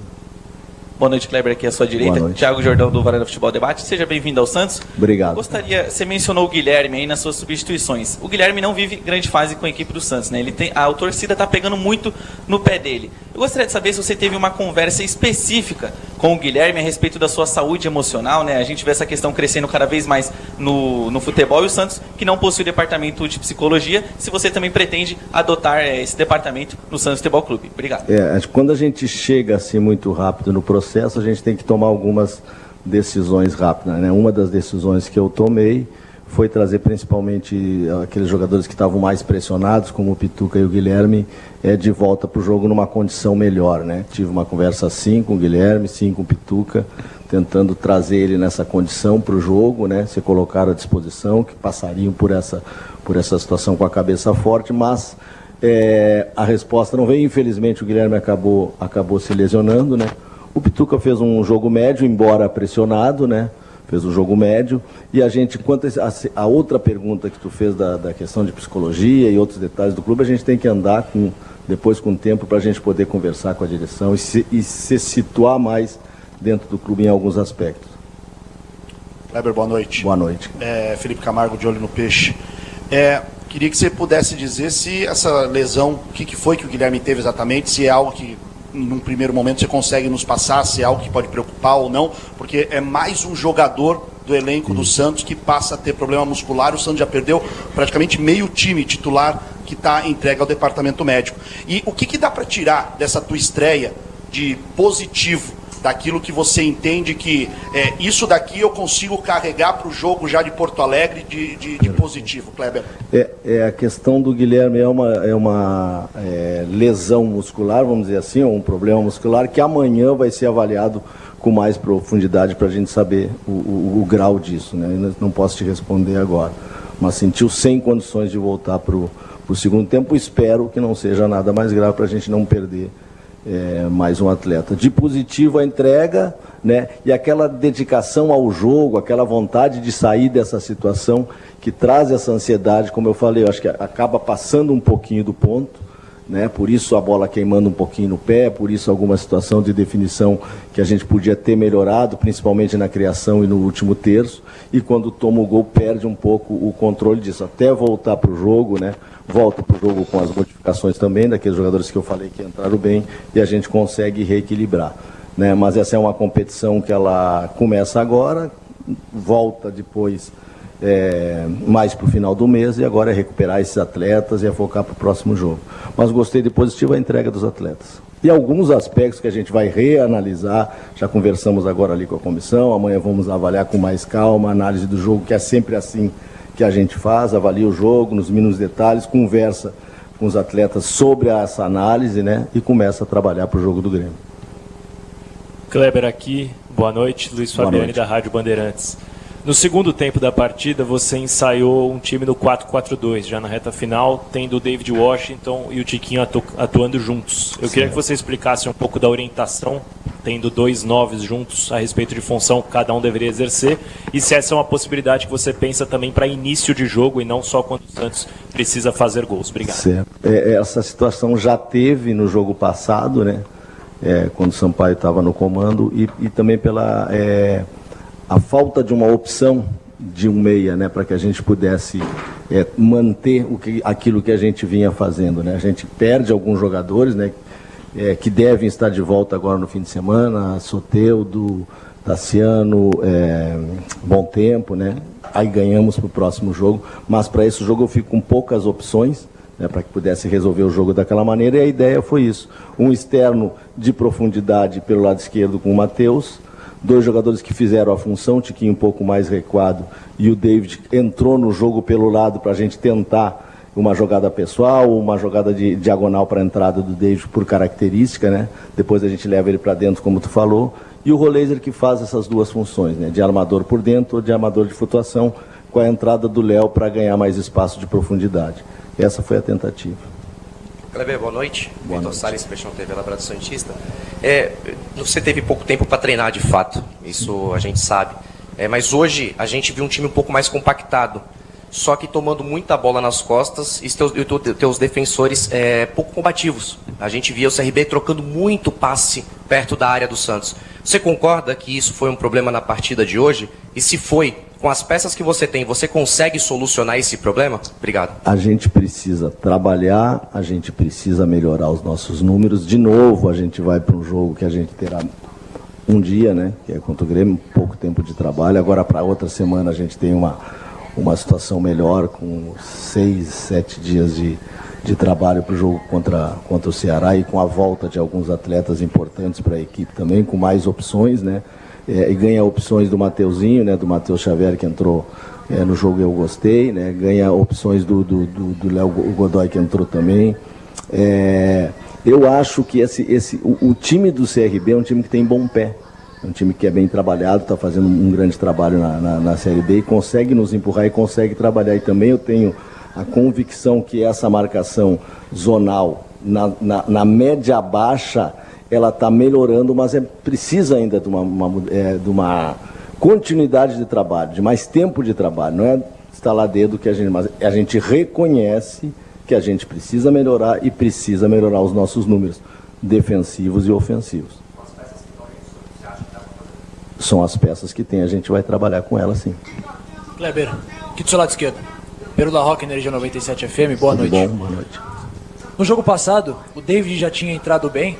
Speaker 23: Boa noite, Kleber, aqui à sua direita. Thiago Jordão, do Varanda Futebol Debate. Seja bem-vindo ao Santos.
Speaker 22: Obrigado.
Speaker 23: Você mencionou o Guilherme aí nas suas substituições. O Guilherme não vive grande fase com a equipe do Santos, né? A torcida está pegando muito no pé dele. Eu gostaria de saber se você teve uma conversa específica com o Guilherme a respeito da sua saúde emocional, né? A gente vê essa questão crescendo cada vez mais no futebol, e o Santos, que não possui departamento de psicologia, se você também pretende adotar esse departamento no Santos Futebol Clube. Obrigado.
Speaker 22: Quando a gente chega assim muito rápido no processo, a gente tem que tomar algumas decisões rápidas, né? Uma das decisões que eu tomei foi trazer principalmente aqueles jogadores que estavam mais pressionados, como o Pituca e o Guilherme, de volta para o jogo numa condição melhor, né? Tive uma conversa assim com o Guilherme, sim com o Pituca, tentando trazer ele nessa condição para o jogo, né? Se colocaram à disposição, que passariam por essa situação com a cabeça forte, mas a resposta não veio. Infelizmente o Guilherme acabou se lesionando, né? O Pituca fez um jogo médio, embora pressionado, né? Fez um jogo médio. E a gente, quanto a outra pergunta que tu fez da questão de psicologia e outros detalhes do clube, a gente tem que andar depois com o tempo para a gente poder conversar com a direção e se situar mais dentro do clube em alguns aspectos.
Speaker 1: Kleber, boa noite.
Speaker 22: Boa noite.
Speaker 1: Felipe Camargo, de Olho no Peixe. Queria que você pudesse dizer se essa lesão, o que foi que o Guilherme teve exatamente, se é algo que num primeiro momento você consegue nos passar, se é algo que pode preocupar ou não, porque é mais um jogador do elenco do Santos que passa a ter problema muscular. O Santos já perdeu praticamente meio time titular que está entregue ao departamento médico. E o que dá para tirar dessa tua estreia de positivo, daquilo que você entende que isso daqui eu consigo carregar para o jogo já de Porto Alegre de positivo, Kleber?
Speaker 22: A questão do Guilherme é uma lesão muscular, vamos dizer assim, um problema muscular que amanhã vai ser avaliado com mais profundidade para a gente saber o grau disso, né? Eu não posso te responder agora, mas sentiu sem condições de voltar para o segundo tempo. Espero que não seja nada mais grave para a gente não perder mais um atleta. De positivo a entrega, né? E aquela dedicação ao jogo, aquela vontade de sair dessa situação que traz essa ansiedade, como eu falei, eu acho que acaba passando um pouquinho do ponto, né? Por isso a bola queimando um pouquinho no pé, por isso alguma situação de definição que a gente podia ter melhorado, principalmente na criação e no último terço, e quando toma o gol perde um pouco o controle disso, até voltar para o jogo, né? Volta para o jogo com as modificações também daqueles jogadores que eu falei que entraram bem e a gente consegue reequilibrar, né? Mas essa é uma competição que ela começa agora, volta depois mais para o final do mês, e agora é recuperar esses atletas e é focar para o próximo jogo. Mas gostei de positivo a entrega dos atletas. E alguns aspectos que a gente vai reanalisar, já conversamos agora ali com a comissão, amanhã vamos avaliar com mais calma a análise do jogo, que é sempre assim que a gente faz, avalia o jogo nos mínimos detalhes, conversa com os atletas sobre essa análise, né, e começa a trabalhar para o jogo do Grêmio.
Speaker 4: Kleber aqui, boa noite, Luiz Fabiani da Rádio Bandeirantes. No segundo tempo da partida, você ensaiou um time no 4-4-2, já na reta final, tendo o David Washington e o Tiquinho atuando juntos. Eu queria que você explicasse um pouco da orientação, tendo 2 9s juntos, a respeito de função que cada um deveria exercer, e se essa é uma possibilidade que você pensa também para início de jogo e não só quando o Santos precisa fazer gols. Obrigado.
Speaker 22: Certo. Essa situação já teve no jogo passado, né? Quando o Sampaio estava no comando, e também pela a falta de uma opção de um meia, né, para que a gente pudesse manter aquilo que a gente vinha fazendo, né? A gente perde alguns jogadores, né, que devem estar de volta agora no fim de semana, Soteldo, Tassiano, Bom Tempo, né? Aí ganhamos para o próximo jogo, mas para esse jogo eu fico com poucas opções, né, para que pudesse resolver o jogo daquela maneira, e a ideia foi isso. Um externo de profundidade pelo lado esquerdo com o Matheus, 2 jogadores que fizeram a função, o Tiquinho um pouco mais recuado e o David entrou no jogo pelo lado para a gente tentar uma jogada pessoal, uma jogada de diagonal para a entrada do David por característica, né? Depois a gente leva ele para dentro, como tu falou, e o Roleiser que faz essas 2 funções, né? De armador por dentro ou de armador de flutuação, com a entrada do Léo para ganhar mais espaço de profundidade. Essa foi a tentativa.
Speaker 13: Kleber, boa noite. Vitor Salles, Peixão TV, Labrado Santista. Você teve pouco tempo para treinar de fato, isso a gente sabe. Mas hoje a gente viu um time um pouco mais compactado, só que tomando muita bola nas costas e teus defensores pouco combativos. A gente via o CRB trocando muito passe perto da área do Santos. Você concorda que isso foi um problema na partida de hoje? E se foi, com as peças que você tem, você consegue solucionar esse problema? Obrigado.
Speaker 22: A gente precisa trabalhar, a gente precisa melhorar os nossos números. De novo, a gente vai para um jogo que a gente terá um dia, né? Que é contra o Grêmio, pouco tempo de trabalho. Agora, para outra semana, a gente tem uma situação melhor, com 6, 7 dias de trabalho para o jogo contra o Ceará, e com a volta de alguns atletas importantes para a equipe também, com mais opções, né? E ganha opções do Mateuzinho, né? Do Matheus Xavier, que entrou no jogo eu gostei, né? Ganha opções do Léo Godoy, que entrou também. Eu acho que o time do CRB é um time que tem bom pé. É um time que é bem trabalhado, está fazendo um grande trabalho na Série B e consegue nos empurrar e consegue trabalhar. E também eu tenho a convicção que essa marcação zonal na média baixa, ela está melhorando, mas precisa ainda de uma continuidade de trabalho, de mais tempo de trabalho. Não é estalar dedo que mas a gente reconhece que a gente precisa melhorar e precisa melhorar os nossos números defensivos e ofensivos. São as peças que tem, a gente vai trabalhar com elas, sim.
Speaker 15: Kleber, aqui do seu lado esquerdo. Pedro da Roca, Energia 97 FM, boa noite.
Speaker 22: Bom, boa noite.
Speaker 15: No jogo passado, o David já tinha entrado bem,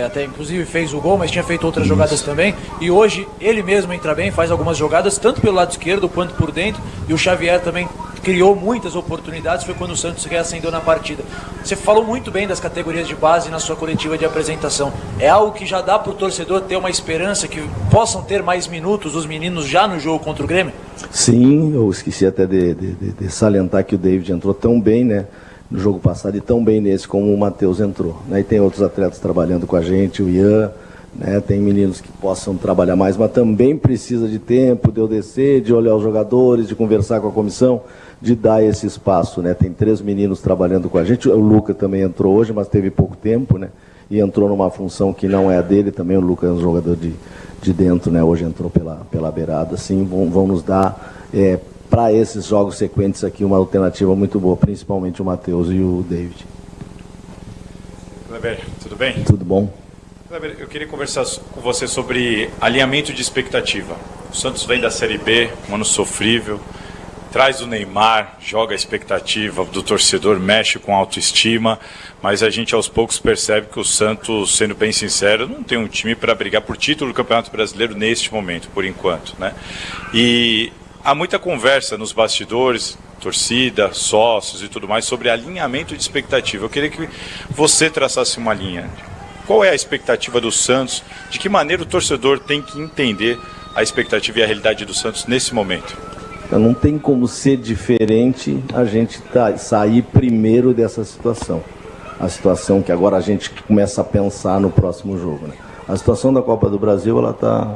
Speaker 15: até inclusive fez o gol, mas tinha feito outras jogadas também. E hoje ele mesmo entra bem, faz algumas jogadas, tanto pelo lado esquerdo quanto por dentro. E o Xavier também criou muitas oportunidades, foi quando o Santos reacendeu na partida. Você falou muito bem das categorias de base na sua coletiva de apresentação. É algo que já dá para o torcedor ter uma esperança que possam ter mais minutos os meninos já no jogo contra o Grêmio?
Speaker 22: Sim, eu esqueci até de salientar que o David entrou tão bem, né, no jogo passado, e tão bem nesse como o Matheus entrou, né? E tem outros atletas trabalhando com a gente, o Ian, né? Tem meninos que possam trabalhar mais, mas também precisa de tempo, de eu descer, de olhar os jogadores, de conversar com a comissão, de dar esse espaço, né? Tem 3 meninos trabalhando com a gente, o Luca também entrou hoje, mas teve pouco tempo, né? E entrou numa função que não é a dele, também o Luca é um jogador de dentro, né? Hoje entrou pela beirada, assim, vão nos dar... para esses jogos sequentes aqui, uma alternativa muito boa, principalmente o Matheus e o David.
Speaker 16: Kleber, tudo bem?
Speaker 22: Tudo bom.
Speaker 16: Kleber, eu queria conversar com você sobre alinhamento de expectativa. O Santos vem da Série B, um ano sofrível, traz o Neymar, joga a expectativa do torcedor, mexe com a autoestima, mas a gente aos poucos percebe que o Santos, sendo bem sincero, não tem um time para brigar por título do Campeonato Brasileiro neste momento, por enquanto, né? E há muita conversa nos bastidores, torcida, sócios e tudo mais, sobre alinhamento de expectativa. Eu queria que você traçasse uma linha. Qual é a expectativa do Santos? De que maneira o torcedor tem que entender a expectativa e a realidade do Santos nesse momento?
Speaker 22: Não tem como ser diferente a gente sair primeiro dessa situação. A situação que agora a gente começa a pensar no próximo jogo, né? A situação da Copa do Brasil, ela está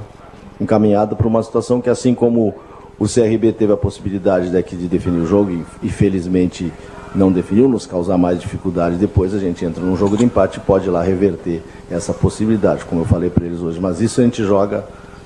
Speaker 22: encaminhada para uma situação que, assim como o CRB teve a possibilidade daqui de definir o jogo e felizmente não definiu, nos causar mais dificuldade. Depois a gente entra num jogo de empate e pode ir lá reverter essa possibilidade, como eu falei para eles hoje. Mas isso a gente joga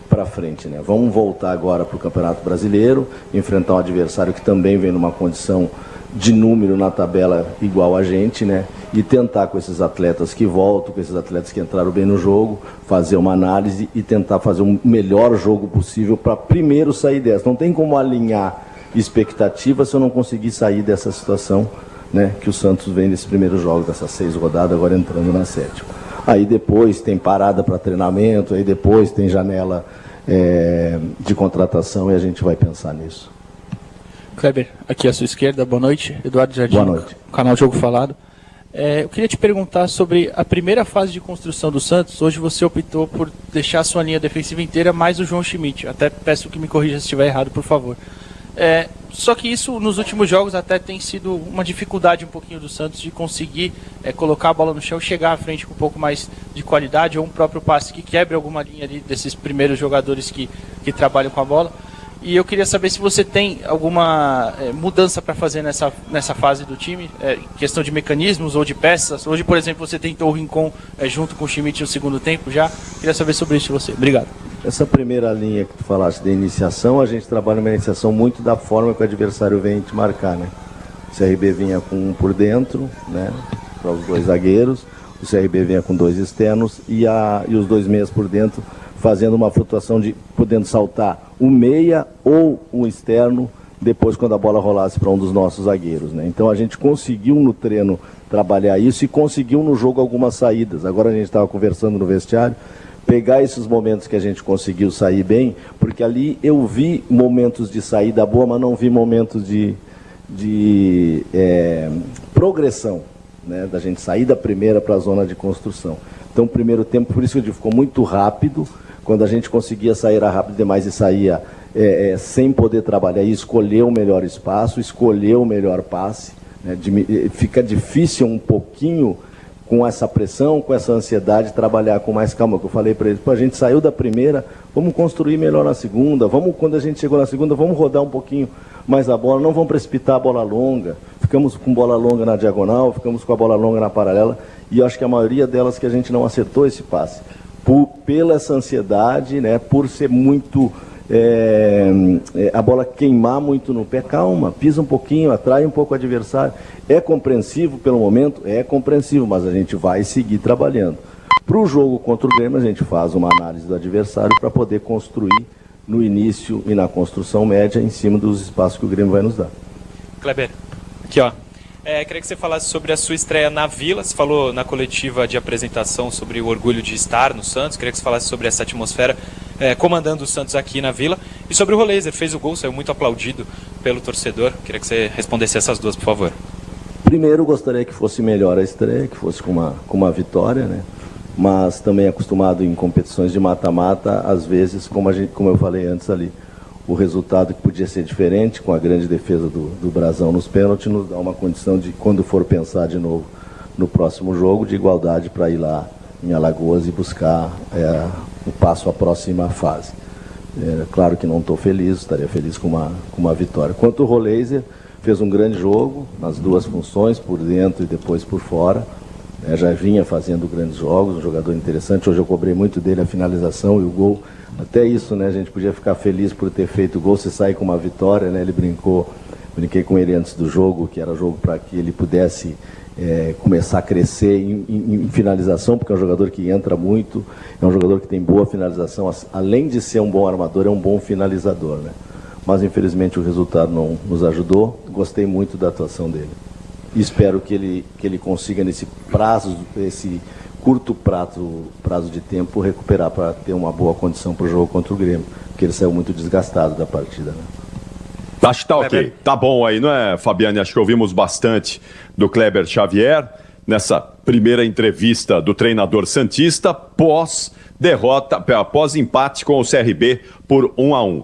Speaker 22: para frente, né? Vamos voltar agora para o Campeonato Brasileiro, enfrentar um adversário que também vem numa condição de número na tabela igual a gente, né? E tentar com esses atletas que voltam, com esses atletas que entraram bem no jogo, fazer uma análise e tentar fazer o melhor jogo possível para primeiro sair dessa. Não tem como alinhar expectativa se eu não conseguir sair dessa situação, né? Que o Santos vem nesse primeiro jogo, dessas 6 rodadas, agora entrando na 7ª. Aí depois tem parada para treinamento, aí depois tem janela de contratação e a gente vai pensar nisso.
Speaker 17: Kleber, aqui à sua esquerda, boa noite. Eduardo Jardim,
Speaker 22: boa noite.
Speaker 17: Canal Jogo Falado. Eu queria te perguntar sobre a primeira fase de construção do Santos. Hoje você optou por deixar a sua linha defensiva inteira mais o João Schmidt. Até peço que me corrija se estiver errado, por favor. Só que isso nos últimos jogos até tem sido uma dificuldade um pouquinho do Santos de conseguir colocar a bola no chão, chegar à frente com um pouco mais de qualidade, ou um próprio passe que quebre alguma linha ali desses primeiros jogadores que trabalham com a bola. E eu queria saber se você tem alguma mudança para fazer nessa fase do time, questão de mecanismos ou de peças. Hoje, por exemplo, você tentou o Rincon junto com o Schmidt no segundo tempo já. Queria saber sobre isso de você. Obrigado.
Speaker 22: Essa primeira linha que tu falaste da iniciação, a gente trabalha uma iniciação muito da forma que o adversário vem te marcar, né? O CRB vinha com um por dentro, né? Para os 2 zagueiros. O CRB vinha com 2 externos e os 2 meias por dentro, fazendo uma flutuação de podendo saltar um meia ou um externo depois quando a bola rolasse para um dos nossos zagueiros, né? Então a gente conseguiu no treino trabalhar isso e conseguiu no jogo algumas saídas. Agora a gente estava conversando no vestiário, pegar esses momentos que a gente conseguiu sair bem, porque ali eu vi momentos de saída boa, mas não vi momentos de progressão, né? Da gente sair da primeira para a zona de construção. Então o primeiro tempo, por isso que eu digo, ficou muito rápido. Quando a gente conseguia sair rápido demais e saía sem poder trabalhar e escolher o melhor espaço, escolher o melhor passe, né? Fica difícil um pouquinho com essa pressão, com essa ansiedade, trabalhar com mais calma, que eu falei para eles, a gente saiu da primeira, vamos construir melhor na segunda, quando a gente chegou na segunda, vamos rodar um pouquinho mais a bola, não vamos precipitar a bola longa, ficamos com bola longa na diagonal, ficamos com a bola longa na paralela, e eu acho que a maioria delas que a gente não acertou esse passe, pela essa ansiedade, né, por ser muito, a bola queimar muito no pé, calma, pisa um pouquinho, atrai um pouco o adversário, é compreensivo pelo momento? É compreensível, mas a gente vai seguir trabalhando. Para o jogo contra o Grêmio, a gente faz uma análise do adversário para poder construir no início e na construção média em cima dos espaços que o Grêmio vai nos dar.
Speaker 18: Kleber, aqui ó. Queria que você falasse sobre a sua estreia na Vila. Você falou na coletiva de apresentação sobre o orgulho de estar no Santos. Queria que você falasse sobre essa atmosfera comandando o Santos aqui na Vila. E sobre o Roleiser, fez o gol, saiu muito aplaudido pelo torcedor. Queria que você respondesse essas duas, por favor.
Speaker 22: Primeiro, gostaria que fosse melhor a estreia, que fosse com uma vitória, né? Mas também acostumado em competições de mata-mata, às vezes, como eu falei antes ali, o resultado que podia ser diferente, com a grande defesa do Brasão nos pênaltis, nos dá uma condição de, quando for pensar de novo no próximo jogo, de igualdade para ir lá em Alagoas e buscar o passo à próxima fase. Claro que não estou feliz, estaria feliz com uma vitória. Quanto ao Roleiser, fez um grande jogo, nas duas funções, por dentro e depois por fora. Já vinha fazendo grandes jogos, um jogador interessante. Hoje eu cobrei muito dele a finalização e o gol. Até isso, né, a gente podia ficar feliz por ter feito o gol, se sair com uma vitória, né? Ele brinquei com ele antes do jogo, que era jogo para que ele pudesse começar a crescer em finalização, porque é um jogador que entra muito, é um jogador que tem boa finalização, além de ser um bom armador, é um bom finalizador, né? Mas infelizmente o resultado não nos ajudou. Gostei muito da atuação dele. E espero que ele consiga nesse curto prazo de tempo recuperar para ter uma boa condição para o jogo contra o Grêmio, porque ele saiu muito desgastado da partida, né?
Speaker 10: Acho que tá ok. Tá bom aí, não é, Fabiane? Acho que ouvimos bastante do Kleber Xavier nessa primeira entrevista do treinador santista após empate com o CRB por 1-1.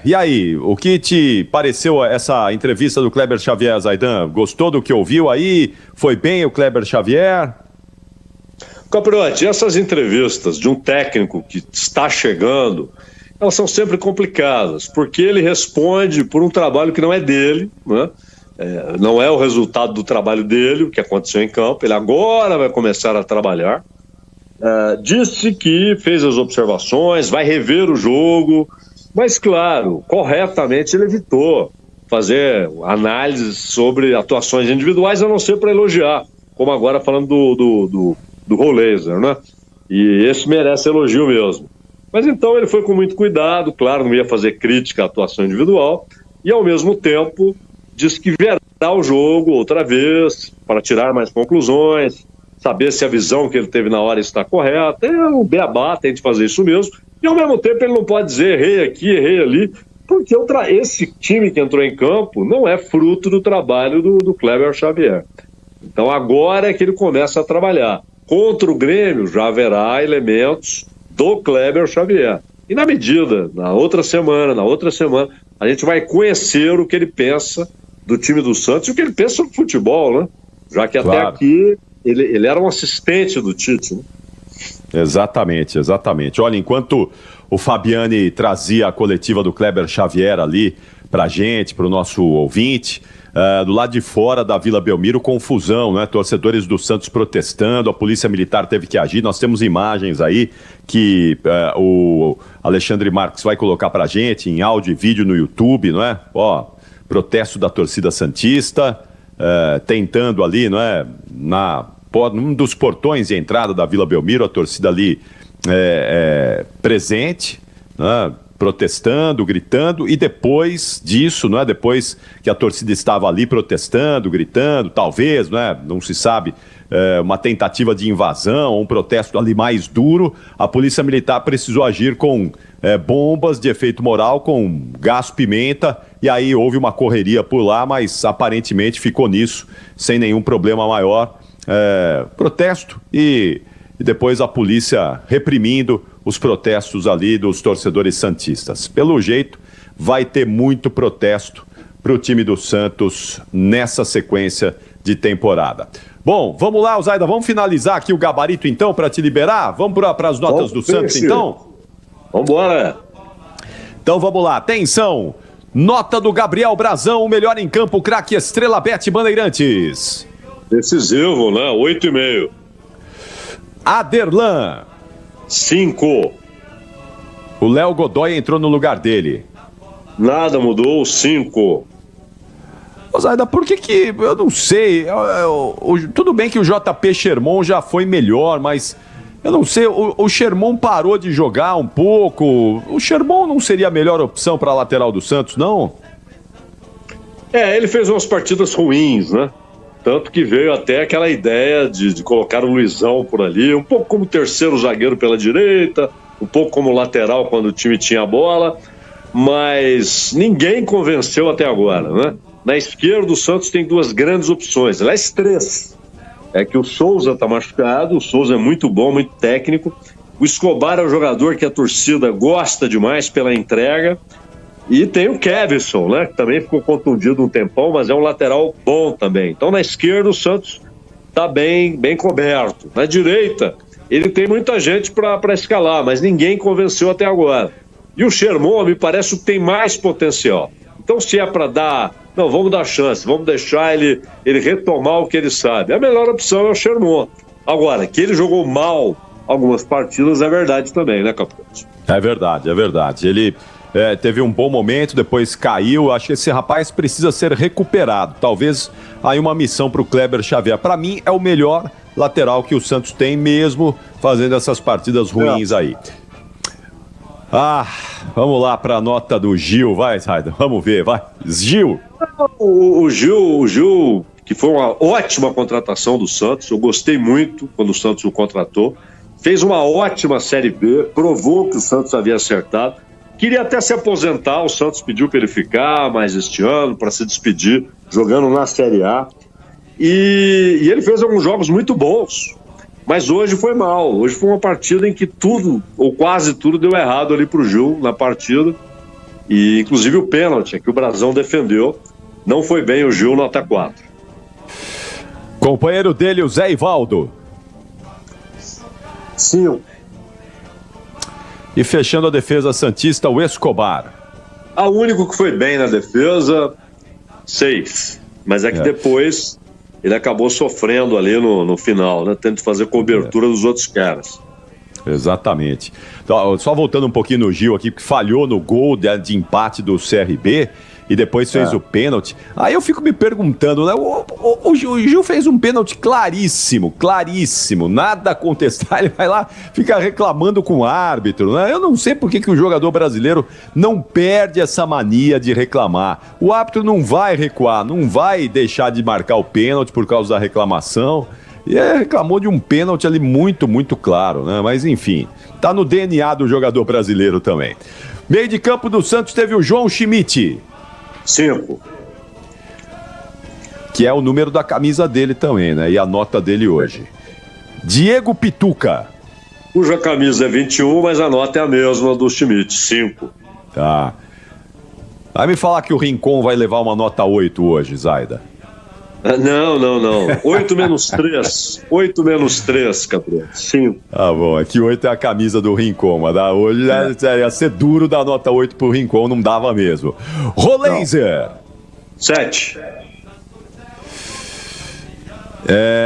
Speaker 10: E aí, o que te pareceu essa entrevista do Kleber Xavier, Zaidan? Gostou do que ouviu aí? Foi bem o Kleber Xavier?
Speaker 9: Capriotti, essas entrevistas de um técnico que está chegando, elas são sempre complicadas, porque ele responde por um trabalho que não é dele, né? Não é o resultado do trabalho dele, o que aconteceu em campo. Ele agora vai começar a trabalhar. Disse que fez as observações, vai rever o jogo, mas claro, corretamente ele evitou fazer análises sobre atuações individuais, a não ser para elogiar, como agora falando do Roleiser, né? E esse merece elogio mesmo. Mas então ele foi com muito cuidado, claro, não ia fazer crítica à atuação individual, e ao mesmo tempo disse que verá o jogo outra vez para tirar mais conclusões, saber se a visão que ele teve na hora está correta. É um beabá, tem de fazer isso mesmo. E ao mesmo tempo ele não pode dizer errei aqui, errei ali, porque esse time que entrou em campo não é fruto do trabalho do Kleber Xavier. Então agora é que ele começa a trabalhar. Contra o Grêmio já haverá elementos do Kleber Xavier. E na outra semana, a gente vai conhecer o que ele pensa do time do Santos e o que ele pensa sobre futebol, né? Já que até aqui ele era um assistente do Tite, né?
Speaker 10: Exatamente. Olha, enquanto o Fabiane trazia a coletiva do Kleber Xavier ali pra gente, pro nosso ouvinte, do lado de fora da Vila Belmiro, confusão, né? Torcedores do Santos protestando, a Polícia Militar teve que agir. Nós temos imagens aí que o Alexandre Marques vai colocar pra gente em áudio e vídeo no YouTube, não é? Protesto da torcida santista, tentando ali, não é? Num dos portões de entrada da Vila Belmiro, a torcida ali presente, né? Protestando, gritando, e depois disso, não é? Depois que a torcida estava ali protestando, gritando, talvez, não é? Não se sabe, uma tentativa de invasão, um protesto ali mais duro, a Polícia Militar precisou agir com bombas de efeito moral, com gás pimenta, e aí houve uma correria por lá, mas aparentemente ficou nisso, sem nenhum problema maior. Protesto e depois a polícia reprimindo os protestos ali dos torcedores santistas. Pelo jeito, vai ter muito protesto para o time do Santos nessa sequência de temporada. Bom, vamos lá, Zaida, vamos finalizar aqui o gabarito então para te liberar? Vamos para as notas do Santos então?
Speaker 9: Vamos embora.
Speaker 10: Então vamos lá, atenção! Nota do Gabriel Brazão, o melhor em campo, craque Estrela Bet Bandeirantes.
Speaker 9: Decisivo, né? 8,5.
Speaker 10: Aderlan.
Speaker 9: 5.
Speaker 10: O Léo Godoy entrou no lugar dele.
Speaker 9: Nada mudou, 5.
Speaker 10: Ô Zaida, por que eu não sei, tudo bem que o JP Sherman já foi melhor, mas eu não sei, o Sherman parou de jogar um pouco, o Sherman não seria a melhor opção para a lateral do Santos, não?
Speaker 9: Ele fez umas partidas ruins, né? Tanto que veio até aquela ideia de colocar o Luizão por ali, um pouco como terceiro zagueiro pela direita, um pouco como lateral quando o time tinha a bola, mas ninguém convenceu até agora, né? Na esquerda o Santos tem duas grandes opções, aliás 3. É que o Souza está machucado, o Souza é muito bom, muito técnico. O Escobar é um jogador que a torcida gosta demais pela entrega. E tem o Kevson, né? Que também ficou contundido um tempão, mas é um lateral bom também. Então na esquerda o Santos está bem coberto. Na direita ele tem muita gente para escalar, mas ninguém convenceu até agora. E o Sherman me parece que tem mais potencial. Então se é para dar... Não, vamos dar chance, vamos deixar ele retomar o que ele sabe. A melhor opção é o Sherman. Agora, que ele jogou mal algumas partidas é verdade também, né, Capote?
Speaker 10: É verdade. Ele teve um bom momento, depois caiu. Acho que esse rapaz precisa ser recuperado. Talvez aí uma missão para o Kleber Xavier. Para mim, é o melhor lateral que o Santos tem, mesmo fazendo essas partidas ruins aí. Vamos lá para a nota do Gil, vai, Zaida, vamos ver, vai. Gil.
Speaker 9: O Gil, que foi uma ótima contratação do Santos, eu gostei muito quando o Santos o contratou, fez uma ótima Série B, provou que o Santos havia acertado, queria até se aposentar, o Santos pediu para ele ficar mais este ano, para se despedir, jogando na Série A, e ele fez alguns jogos muito bons. Mas hoje foi mal, hoje foi uma partida em que tudo, ou quase tudo, deu errado ali pro Gil na partida. E inclusive o pênalti que o Brazão defendeu, não foi bem o Gil, nota 4.
Speaker 10: Companheiro dele, o Zé Ivaldo.
Speaker 9: 5.
Speaker 10: E fechando a defesa santista, o Escobar.
Speaker 9: O único que foi bem na defesa, 6. Mas é que depois... ele acabou sofrendo ali no final, né? Tendo que fazer cobertura dos outros caras.
Speaker 10: Exatamente. Então, só voltando um pouquinho no Gil aqui, que falhou no gol de empate do CRB e depois fez o pênalti. Aí eu fico me perguntando, né? O Gil fez um pênalti claríssimo, nada a contestar. Ele vai lá, fica reclamando com o árbitro, né? Eu não sei por que o jogador brasileiro não perde essa mania de reclamar. O árbitro não vai recuar, não vai deixar de marcar o pênalti por causa da reclamação. E reclamou de um pênalti ali muito, muito claro, né? Mas enfim, tá no DNA do jogador brasileiro também. Meio de campo do Santos teve o João Schmidt.
Speaker 9: 5.
Speaker 10: Que é o número da camisa dele também, né? E a nota dele hoje. Diego Pituca.
Speaker 9: Cuja camisa é 21, mas a nota é a mesma do Schmidt, 5.
Speaker 10: Tá. Vai me falar que o Rincon vai levar uma nota 8 hoje, Zaida.
Speaker 9: Não. 8 menos 3. 8 menos 3, Capriano. 5.
Speaker 10: Ah, bom. Aqui 8 é a camisa do Rincon, mas hoje ia ser duro dar nota 8 pro Rincon, não dava mesmo. Roleiser.
Speaker 9: 7.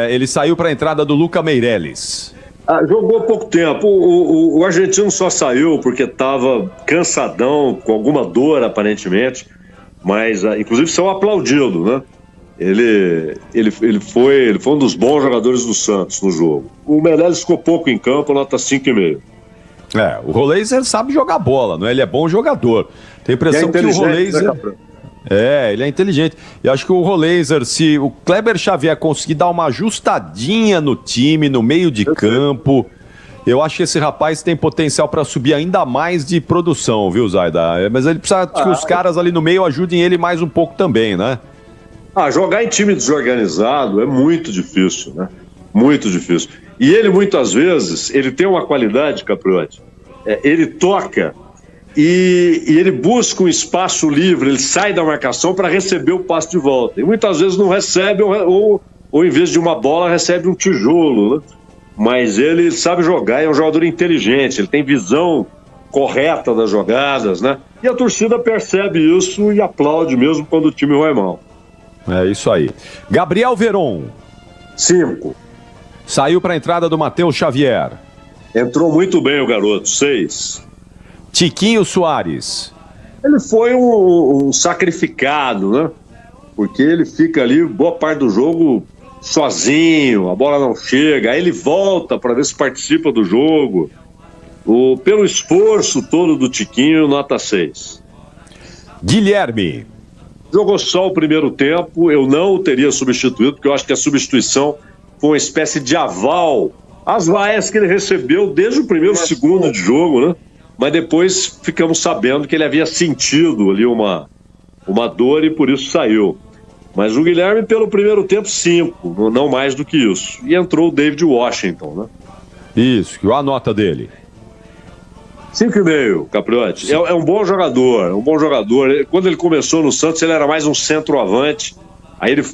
Speaker 10: Ele saiu para a entrada do Luca Meireles.
Speaker 9: Jogou pouco tempo. O argentino só saiu porque estava cansadão, com alguma dor aparentemente, mas inclusive saiu aplaudido, né? Ele foi um dos bons jogadores do Santos no jogo. O Meireles ficou pouco em campo, nota 5,5.
Speaker 10: O Roleiser sabe jogar bola, não é? Ele é bom jogador. Tem a impressão que o Roleiser... Né, ele é inteligente. E acho que o Roleiser, se o Kleber Xavier conseguir dar uma ajustadinha no time, no meio de campo, eu acho que esse rapaz tem potencial para subir ainda mais de produção, viu, Zaida? Mas ele precisa que os caras ali no meio ajudem ele mais um pouco também, né?
Speaker 9: Jogar em time desorganizado é muito difícil, né? Muito difícil. E ele, muitas vezes, ele tem uma qualidade, Capriotti, ele toca e ele busca um espaço livre, ele sai da marcação para receber o passe de volta. E muitas vezes não recebe, ou em vez de uma bola, recebe um tijolo, né? Mas ele sabe jogar, é um jogador inteligente, ele tem visão correta das jogadas, né? E a torcida percebe isso e aplaude mesmo quando o time vai mal.
Speaker 10: É isso aí. Gabriel Veron.
Speaker 9: 5.
Speaker 10: Saiu para a entrada do Matheus Xavier.
Speaker 9: Entrou muito bem o garoto, 6.
Speaker 10: Tiquinho Soares.
Speaker 9: Ele foi um sacrificado, né? Porque ele fica ali boa parte do jogo sozinho, a bola não chega, aí ele volta para ver se participa do jogo. Pelo esforço todo do Tiquinho, nota 6.
Speaker 10: Guilherme.
Speaker 9: Jogou só o primeiro tempo, eu não o teria substituído, porque eu acho que a substituição foi uma espécie de aval às vaias que ele recebeu desde o primeiro segundo de jogo, né? Mas depois ficamos sabendo que ele havia sentido ali uma dor e por isso saiu. Mas o Guilherme, pelo primeiro tempo, 5, não mais do que isso. E entrou o David Washington, né?
Speaker 10: Isso, qual a nota dele?
Speaker 9: 5,5, Capriotti. É um bom jogador, Quando ele começou no Santos, ele era mais um centroavante. Aí ele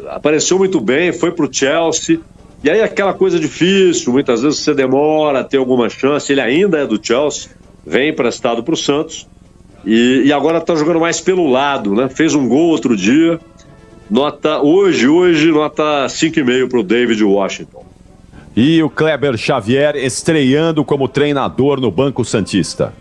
Speaker 9: apareceu muito bem, foi pro Chelsea. E aí aquela coisa difícil, muitas vezes você demora a ter alguma chance. Ele ainda é do Chelsea, vem emprestado pro Santos. E agora tá jogando mais pelo lado, né? Fez um gol outro dia. Hoje, nota 5,5 pro David Washington.
Speaker 10: E o Kleber Xavier estreando como treinador no Banco Santista.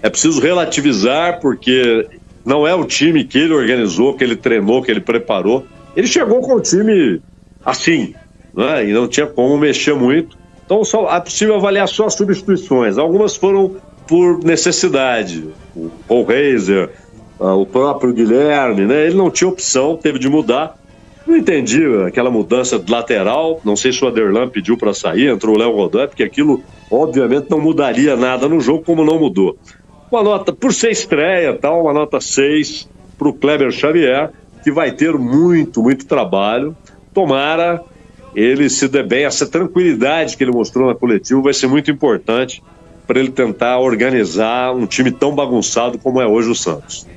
Speaker 9: É preciso relativizar, porque não é o time que ele organizou, que ele treinou, que ele preparou. Ele chegou com o time assim, né? E não tinha como mexer muito. Então é possível avaliar só as substituições. Algumas foram por necessidade. O Paul Reiser, o próprio Guilherme, né? Ele não tinha opção, teve de mudar. Não entendi aquela mudança de lateral, não sei se o Aderlan pediu para sair, entrou o Léo Godoy, porque aquilo obviamente não mudaria nada no jogo, como não mudou. Uma nota, por ser estreia, uma nota 6 para o Kleber Xavier, que vai ter muito, muito trabalho. Tomara ele se dê bem, essa tranquilidade que ele mostrou na coletiva vai ser muito importante para ele tentar organizar um time tão bagunçado como é hoje o Santos.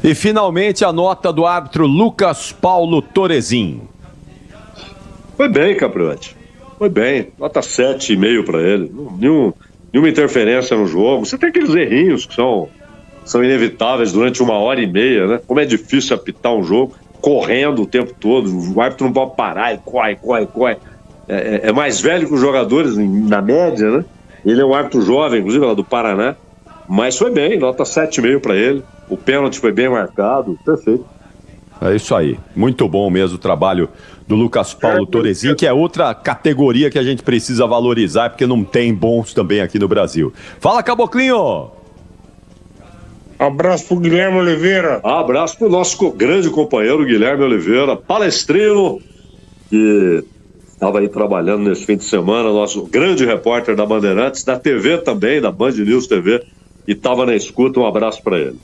Speaker 10: E finalmente a nota do árbitro Lucas Paulo Torezin.
Speaker 9: Foi bem, Capriotti. Foi bem. Nota 7,5 para ele. Nenhuma interferência no jogo. Você tem aqueles errinhos que são inevitáveis durante 1h30, né? Como é difícil apitar um jogo, correndo o tempo todo. O árbitro não pode parar, ele corre. É mais velho que os jogadores, na média, né? Ele é um árbitro jovem, inclusive lá do Paraná. Mas foi bem, nota 7,5 para ele. O pênalti foi bem marcado, perfeito.
Speaker 10: É isso aí, muito bom mesmo o trabalho do Lucas Paulo Torezin, que é outra categoria que a gente precisa valorizar, porque não tem bons também aqui no Brasil. Fala, Caboclinho!
Speaker 2: Abraço pro Guilherme Oliveira.
Speaker 9: Abraço pro nosso grande companheiro Guilherme Oliveira, palestrino, que estava aí trabalhando nesse fim de semana, nosso grande repórter da Bandeirantes, da TV também, da Band News TV, e estava na escuta. Um abraço para ele.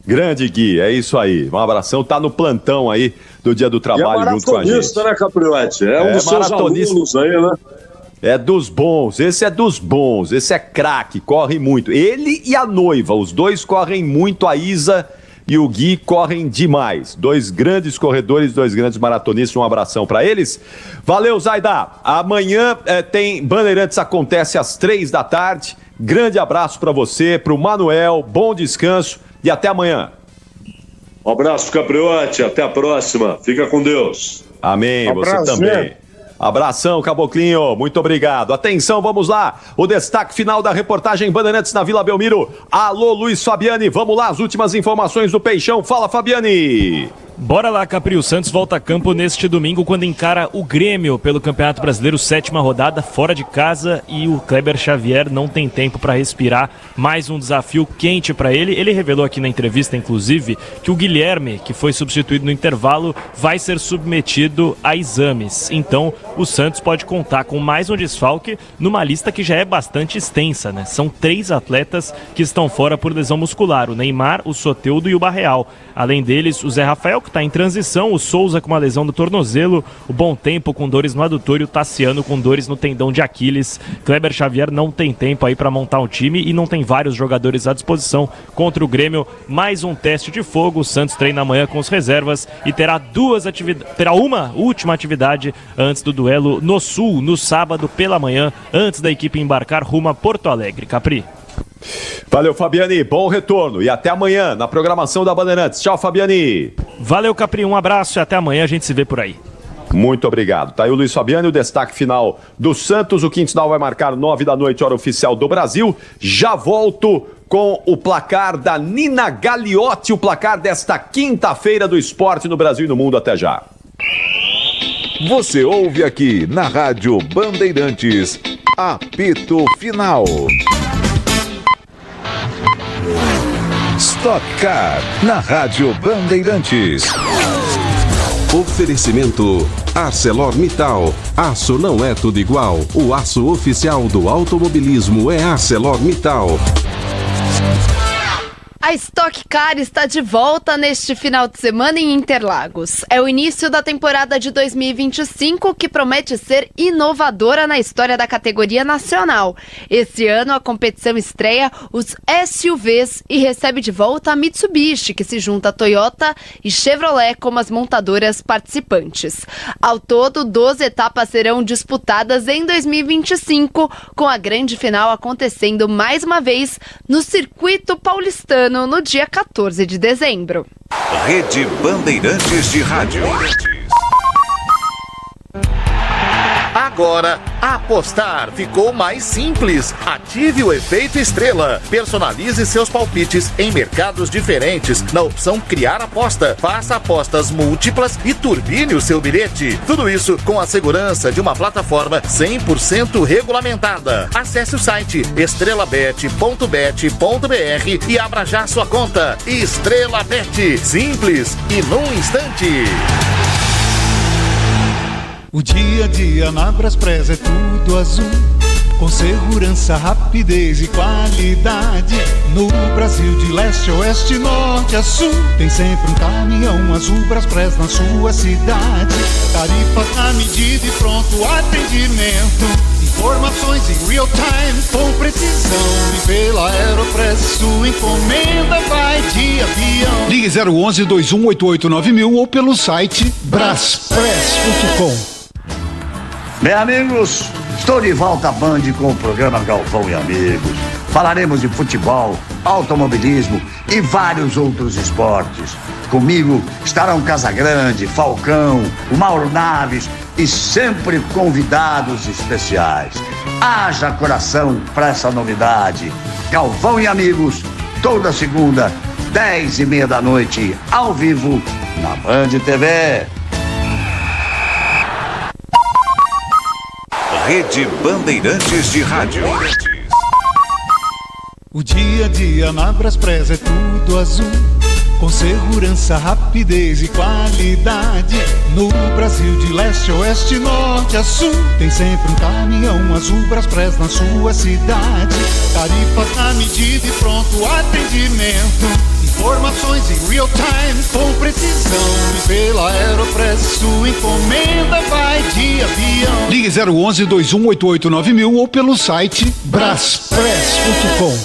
Speaker 10: Grande Gui, é isso aí. Um abração, tá no plantão aí do Dia do Trabalho junto com a gente.
Speaker 9: É maratonista, né, Capriotti? É um dos seus alunos aí, né?
Speaker 10: É dos bons, esse é dos bons, esse é craque, corre muito. Ele e a noiva, os dois correm muito, a Isa e o Gui correm demais. Dois grandes corredores, dois grandes maratonistas, um abração para eles. Valeu, Zaida. Amanhã tem Bandeirantes, acontece às 15h. Grande abraço para você, pro Manuel, bom descanso e até amanhã.
Speaker 9: Um abraço, Capriotti, até a próxima. Fica com Deus.
Speaker 10: Amém, você também. Abração, Caboclinho, muito obrigado. Atenção, vamos lá. O destaque final da reportagem Bandeirantes na Vila Belmiro. Alô, Luiz Fabiani, vamos lá, as últimas informações do Peixão. Fala, Fabiani.
Speaker 7: Bora lá, Capri. O Santos volta a campo neste domingo quando encara o Grêmio pelo Campeonato Brasileiro, 7ª rodada, fora de casa, e o Kleber Xavier não tem tempo para respirar. Mais um desafio quente para ele. Ele revelou aqui na entrevista, inclusive, que o Guilherme, que foi substituído no intervalo, vai ser submetido a exames. Então, o Santos pode contar com mais um desfalque numa lista que já é bastante extensa, né? São 3 atletas que estão fora por lesão muscular: o Neymar, o Soteldo e o Barreal. Além deles, o Zé Rafael, que está em transição, o Souza com uma lesão no tornozelo, o Bom Tempo com dores no adutor e o Tassiano com dores no tendão de Aquiles. Kleber Xavier não tem tempo aí para montar um time e não tem vários jogadores à disposição contra o Grêmio. Mais um teste de fogo, o Santos treina amanhã com as reservas e terá uma última atividade antes do duelo no Sul, no sábado pela manhã, antes da equipe embarcar rumo a Porto Alegre. Capri.
Speaker 10: Valeu, Fabiani, bom retorno e até amanhã na programação da Bandeirantes. Tchau, Fabiani.
Speaker 7: Valeu, Capri, um abraço e até amanhã, a gente se vê por aí.
Speaker 10: Muito obrigado. Tá aí o Luiz Fabiani, o destaque final do Santos. O quinto sinal vai marcar 9h, hora oficial do Brasil. Já volto com o placar da Nina Gagliotti, o placar desta quinta-feira do esporte no Brasil e no mundo. Até já.
Speaker 11: Você ouve aqui na Rádio Bandeirantes, apito final. Stock Car, na Rádio Bandeirantes.
Speaker 21: Oferecimento ArcelorMittal. Aço não é tudo igual. O aço oficial do automobilismo é ArcelorMittal.
Speaker 8: A Stock Car está de volta neste final de semana em Interlagos. É o início da temporada de 2025 que promete ser inovadora na história da categoria nacional. Esse ano a competição estreia os SUVs e recebe de volta a Mitsubishi, que se junta a Toyota e Chevrolet como as montadoras participantes. Ao todo, 12 etapas serão disputadas em 2025, com a grande final acontecendo mais uma vez no Circuito Paulistano, no dia 14 de dezembro.
Speaker 11: Rede Bandeirantes de Rádio.
Speaker 12: Agora, apostar ficou mais simples. Ative o efeito estrela. Personalize seus palpites em mercados diferentes na opção Criar Aposta. Faça apostas múltiplas e turbine o seu bilhete. Tudo isso com a segurança de uma plataforma 100% regulamentada. Acesse o site estrelabet.bet.br e abra já sua conta. Estrela Bet. Simples e num instante.
Speaker 19: O dia a dia na Braspress é tudo azul, com segurança, rapidez e qualidade. No Brasil de leste a oeste, norte a sul, tem sempre um caminhão azul Braspress na sua cidade. Tarifas na medida e pronto atendimento. Informações em real time com precisão. E pela Aeropress sua encomenda vai de avião. Ligue 011-2188-9000 ou pelo site braspress.com.
Speaker 20: Bem, amigos, estou de volta à Band com o programa Galvão e Amigos. Falaremos de futebol, automobilismo e vários outros esportes. Comigo estarão Casagrande, Falcão, o Mauro Naves e sempre convidados especiais. Haja coração para essa novidade. Galvão e Amigos, toda segunda, 10h30 ao vivo, na Band TV.
Speaker 11: Rede Bandeirantes de Rádio.
Speaker 19: O dia a dia na Braspress é tudo azul, com segurança, rapidez e qualidade. No Brasil de leste a oeste, norte a sul, tem sempre um caminhão azul Braspress na sua cidade. Tarifas na medida e pronto atendimento. Informações em real time com precisão. E pela Aeropress sua encomenda vai de avião. Ligue 011-2188-9000 ou pelo site braspress.com.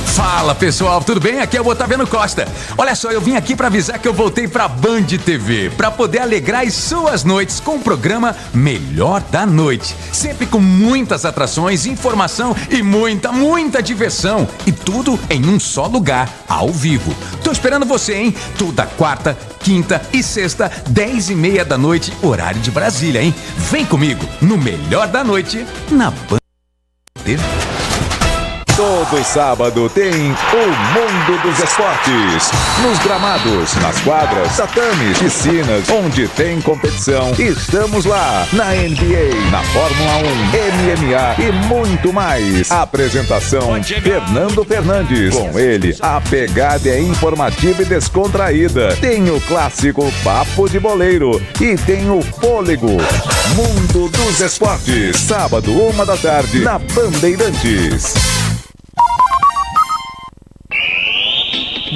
Speaker 24: Fala pessoal, tudo bem? Aqui é o Otaviano Costa. Olha só, eu vim aqui para avisar que eu voltei para Band TV para poder alegrar as suas noites com o programa Melhor da Noite. Sempre com muitas atrações, informação e muita diversão. E tudo em um só lugar, ao vivo. Tô esperando você, hein? Toda quarta, quinta e sexta, 10h30, horário de Brasília, hein? Vem comigo no Melhor da Noite na Band TV.
Speaker 11: Todo sábado tem o Mundo dos Esportes. Nos gramados, nas quadras, tatames, piscinas, onde tem competição, estamos lá. Na NBA, na Fórmula 1, MMA e muito mais. Apresentação, Fernando Fernandes. Com ele, a pegada é informativa e descontraída. Tem o clássico Papo de Boleiro e tem o Fôlego. Mundo dos Esportes, sábado, 13h, na Bandeirantes.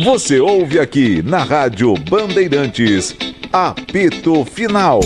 Speaker 11: Você ouve aqui na Rádio Bandeirantes, apito final.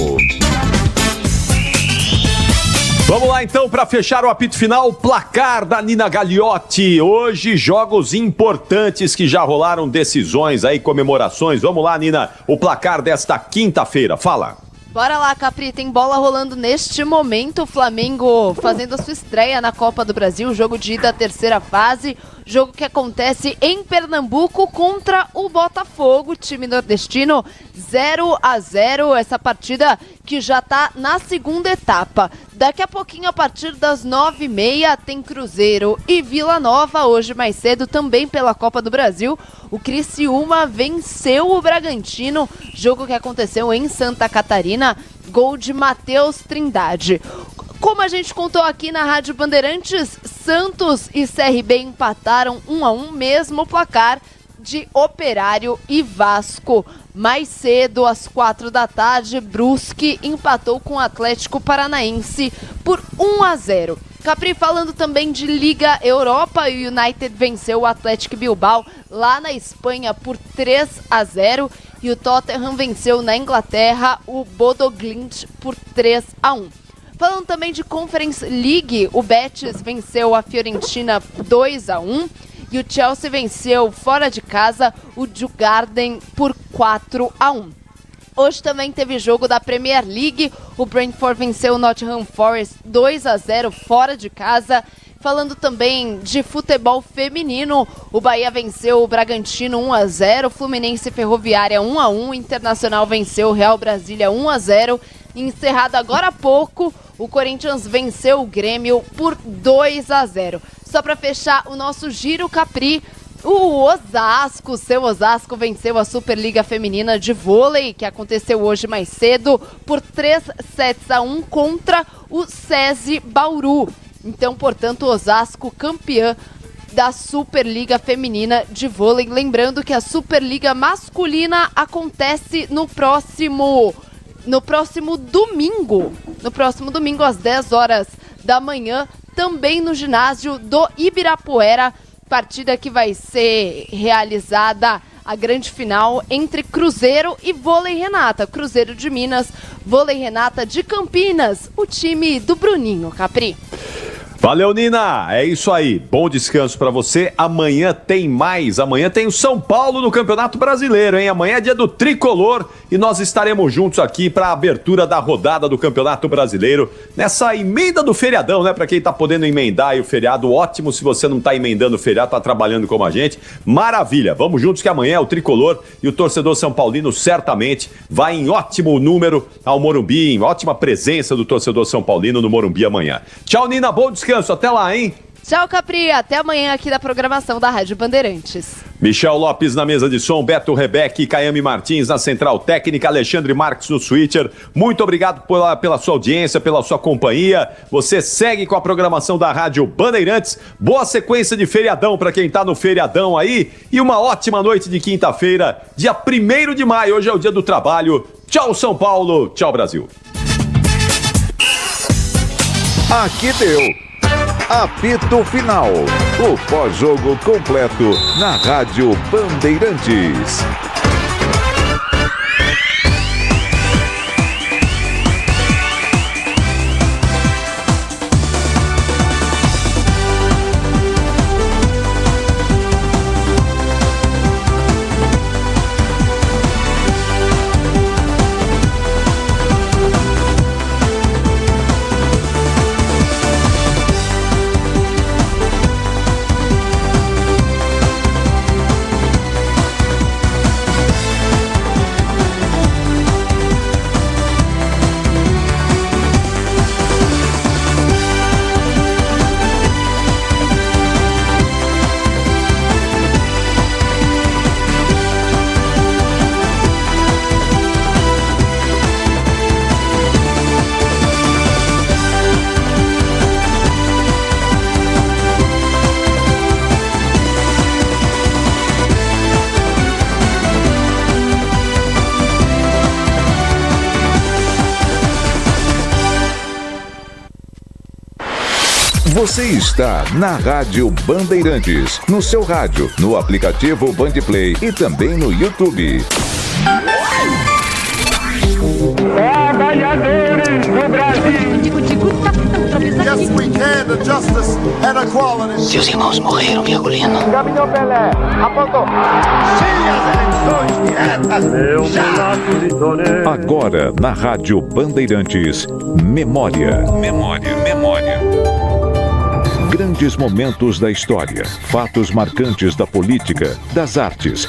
Speaker 10: Vamos lá então para fechar o apito final, placar da Nina Gagliotti. Hoje jogos importantes que já rolaram, decisões aí, comemorações. Vamos lá, Nina, o placar desta quinta-feira, fala.
Speaker 8: Bora lá, Capri, tem bola rolando neste momento, o Flamengo fazendo a sua estreia na Copa do Brasil, jogo de ida à terceira fase, jogo que acontece em Pernambuco contra o Botafogo, time nordestino, 0-0, essa partida que já está na segunda etapa. Daqui a pouquinho, a partir das 9h30, tem Cruzeiro e Vila Nova, hoje mais cedo, também pela Copa do Brasil. O Criciúma venceu o Bragantino, jogo que aconteceu em Santa Catarina, gol de Matheus Trindade. Como a gente contou aqui na Rádio Bandeirantes, Santos e CRB empataram 1-1, mesmo placar de Operário e Vasco. Mais cedo, às 4h, Brusque empatou com o Atlético Paranaense por 1-0. Capri, falando também de Liga Europa, o United venceu o Atlético Bilbao lá na Espanha por 3-0 e o Tottenham venceu na Inglaterra o Bodo Glimt por 3-1. Falando também de Conference League, o Betis venceu a Fiorentina 2-1 e o Chelsea venceu fora de casa o Djurgården por 4-1. Hoje também teve jogo da Premier League, o Brentford venceu o Nottingham Forest 2-0 fora de casa. Falando também de futebol feminino, o Bahia venceu o Bragantino 1-0, o Fluminense Ferroviária 1-1, o Internacional venceu o Real Brasília 1-0. Encerrado agora há pouco, o Corinthians venceu o Grêmio por 2-0. Só para fechar o nosso giro, Capri, o Osasco, seu Osasco, venceu a Superliga Feminina de Vôlei, que aconteceu hoje mais cedo, por 3-1 contra o SESI Bauru. Então, portanto, o Osasco campeã da Superliga Feminina de Vôlei. Lembrando que a Superliga Masculina acontece no próximo domingo. No próximo domingo, às 10h, também no ginásio do Ibirapuera. Partida que vai ser realizada a grande final entre Cruzeiro e Vôlei Renata. Cruzeiro de Minas, Vôlei Renata de Campinas, o time do Bruninho, Capri.
Speaker 10: Valeu, Nina. É isso aí. Bom descanso pra você. Amanhã tem mais. Amanhã tem o São Paulo no Campeonato Brasileiro, hein? Amanhã é dia do Tricolor e nós estaremos juntos aqui para a abertura da rodada do Campeonato Brasileiro. Nessa emenda do feriadão, né? Pra quem tá podendo emendar aí o feriado, ótimo. Se você não tá emendando o feriado, tá trabalhando como a gente, maravilha. Vamos juntos que amanhã é o Tricolor e o torcedor São Paulino certamente vai em ótimo número ao Morumbi, em ótima presença do torcedor São Paulino no Morumbi amanhã. Tchau, Nina. Bom descanso. Até lá, hein?
Speaker 8: Tchau, Capri. Até amanhã aqui da programação da Rádio Bandeirantes.
Speaker 10: Michel Lopes na mesa de som, Beto Rebeque, Caiame Martins na central técnica, Alexandre Marques no switcher. Muito obrigado pela sua audiência, pela sua companhia. Você segue com a programação da Rádio Bandeirantes. Boa sequência de feriadão para quem tá no feriadão aí. E uma ótima noite de quinta-feira, dia 1º de maio. Hoje é o dia do trabalho. Tchau, São Paulo. Tchau, Brasil.
Speaker 11: Aqui deu. Apito Final, o pós-jogo completo na Rádio Bandeirantes. Você está na Rádio Bandeirantes, no seu rádio, no aplicativo Bandplay e também no YouTube.
Speaker 3: Trabalhadores do Brasil. Yes, we can. The justice and equality.
Speaker 5: Seus irmãos morreram, Virgulino.
Speaker 3: Caminhão Pelé. Apontou.
Speaker 11: Agora, na Rádio Bandeirantes, Memória. Grandes momentos da história, fatos marcantes da política, das artes,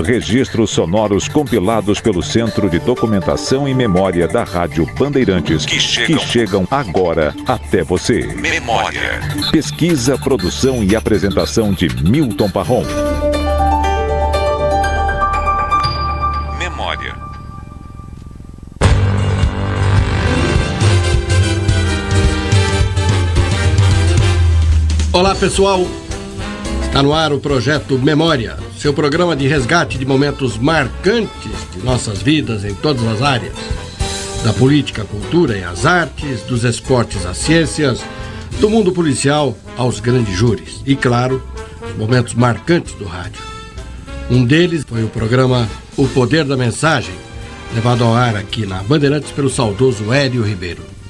Speaker 11: registros sonoros compilados pelo Centro de Documentação e Memória da Rádio Bandeirantes, que chegam agora até você. Memória. Pesquisa, produção e apresentação de Milton Parron. Memória.
Speaker 6: Olá pessoal, está no ar o projeto Memória, seu programa de resgate de momentos marcantes de nossas vidas em todas as áreas, da política à cultura e às artes, dos esportes às ciências, do mundo policial aos grandes júris e, claro, os momentos marcantes do rádio. Um deles foi o programa O Poder da Mensagem, levado ao ar aqui na Bandeirantes pelo saudoso Hélio Ribeiro.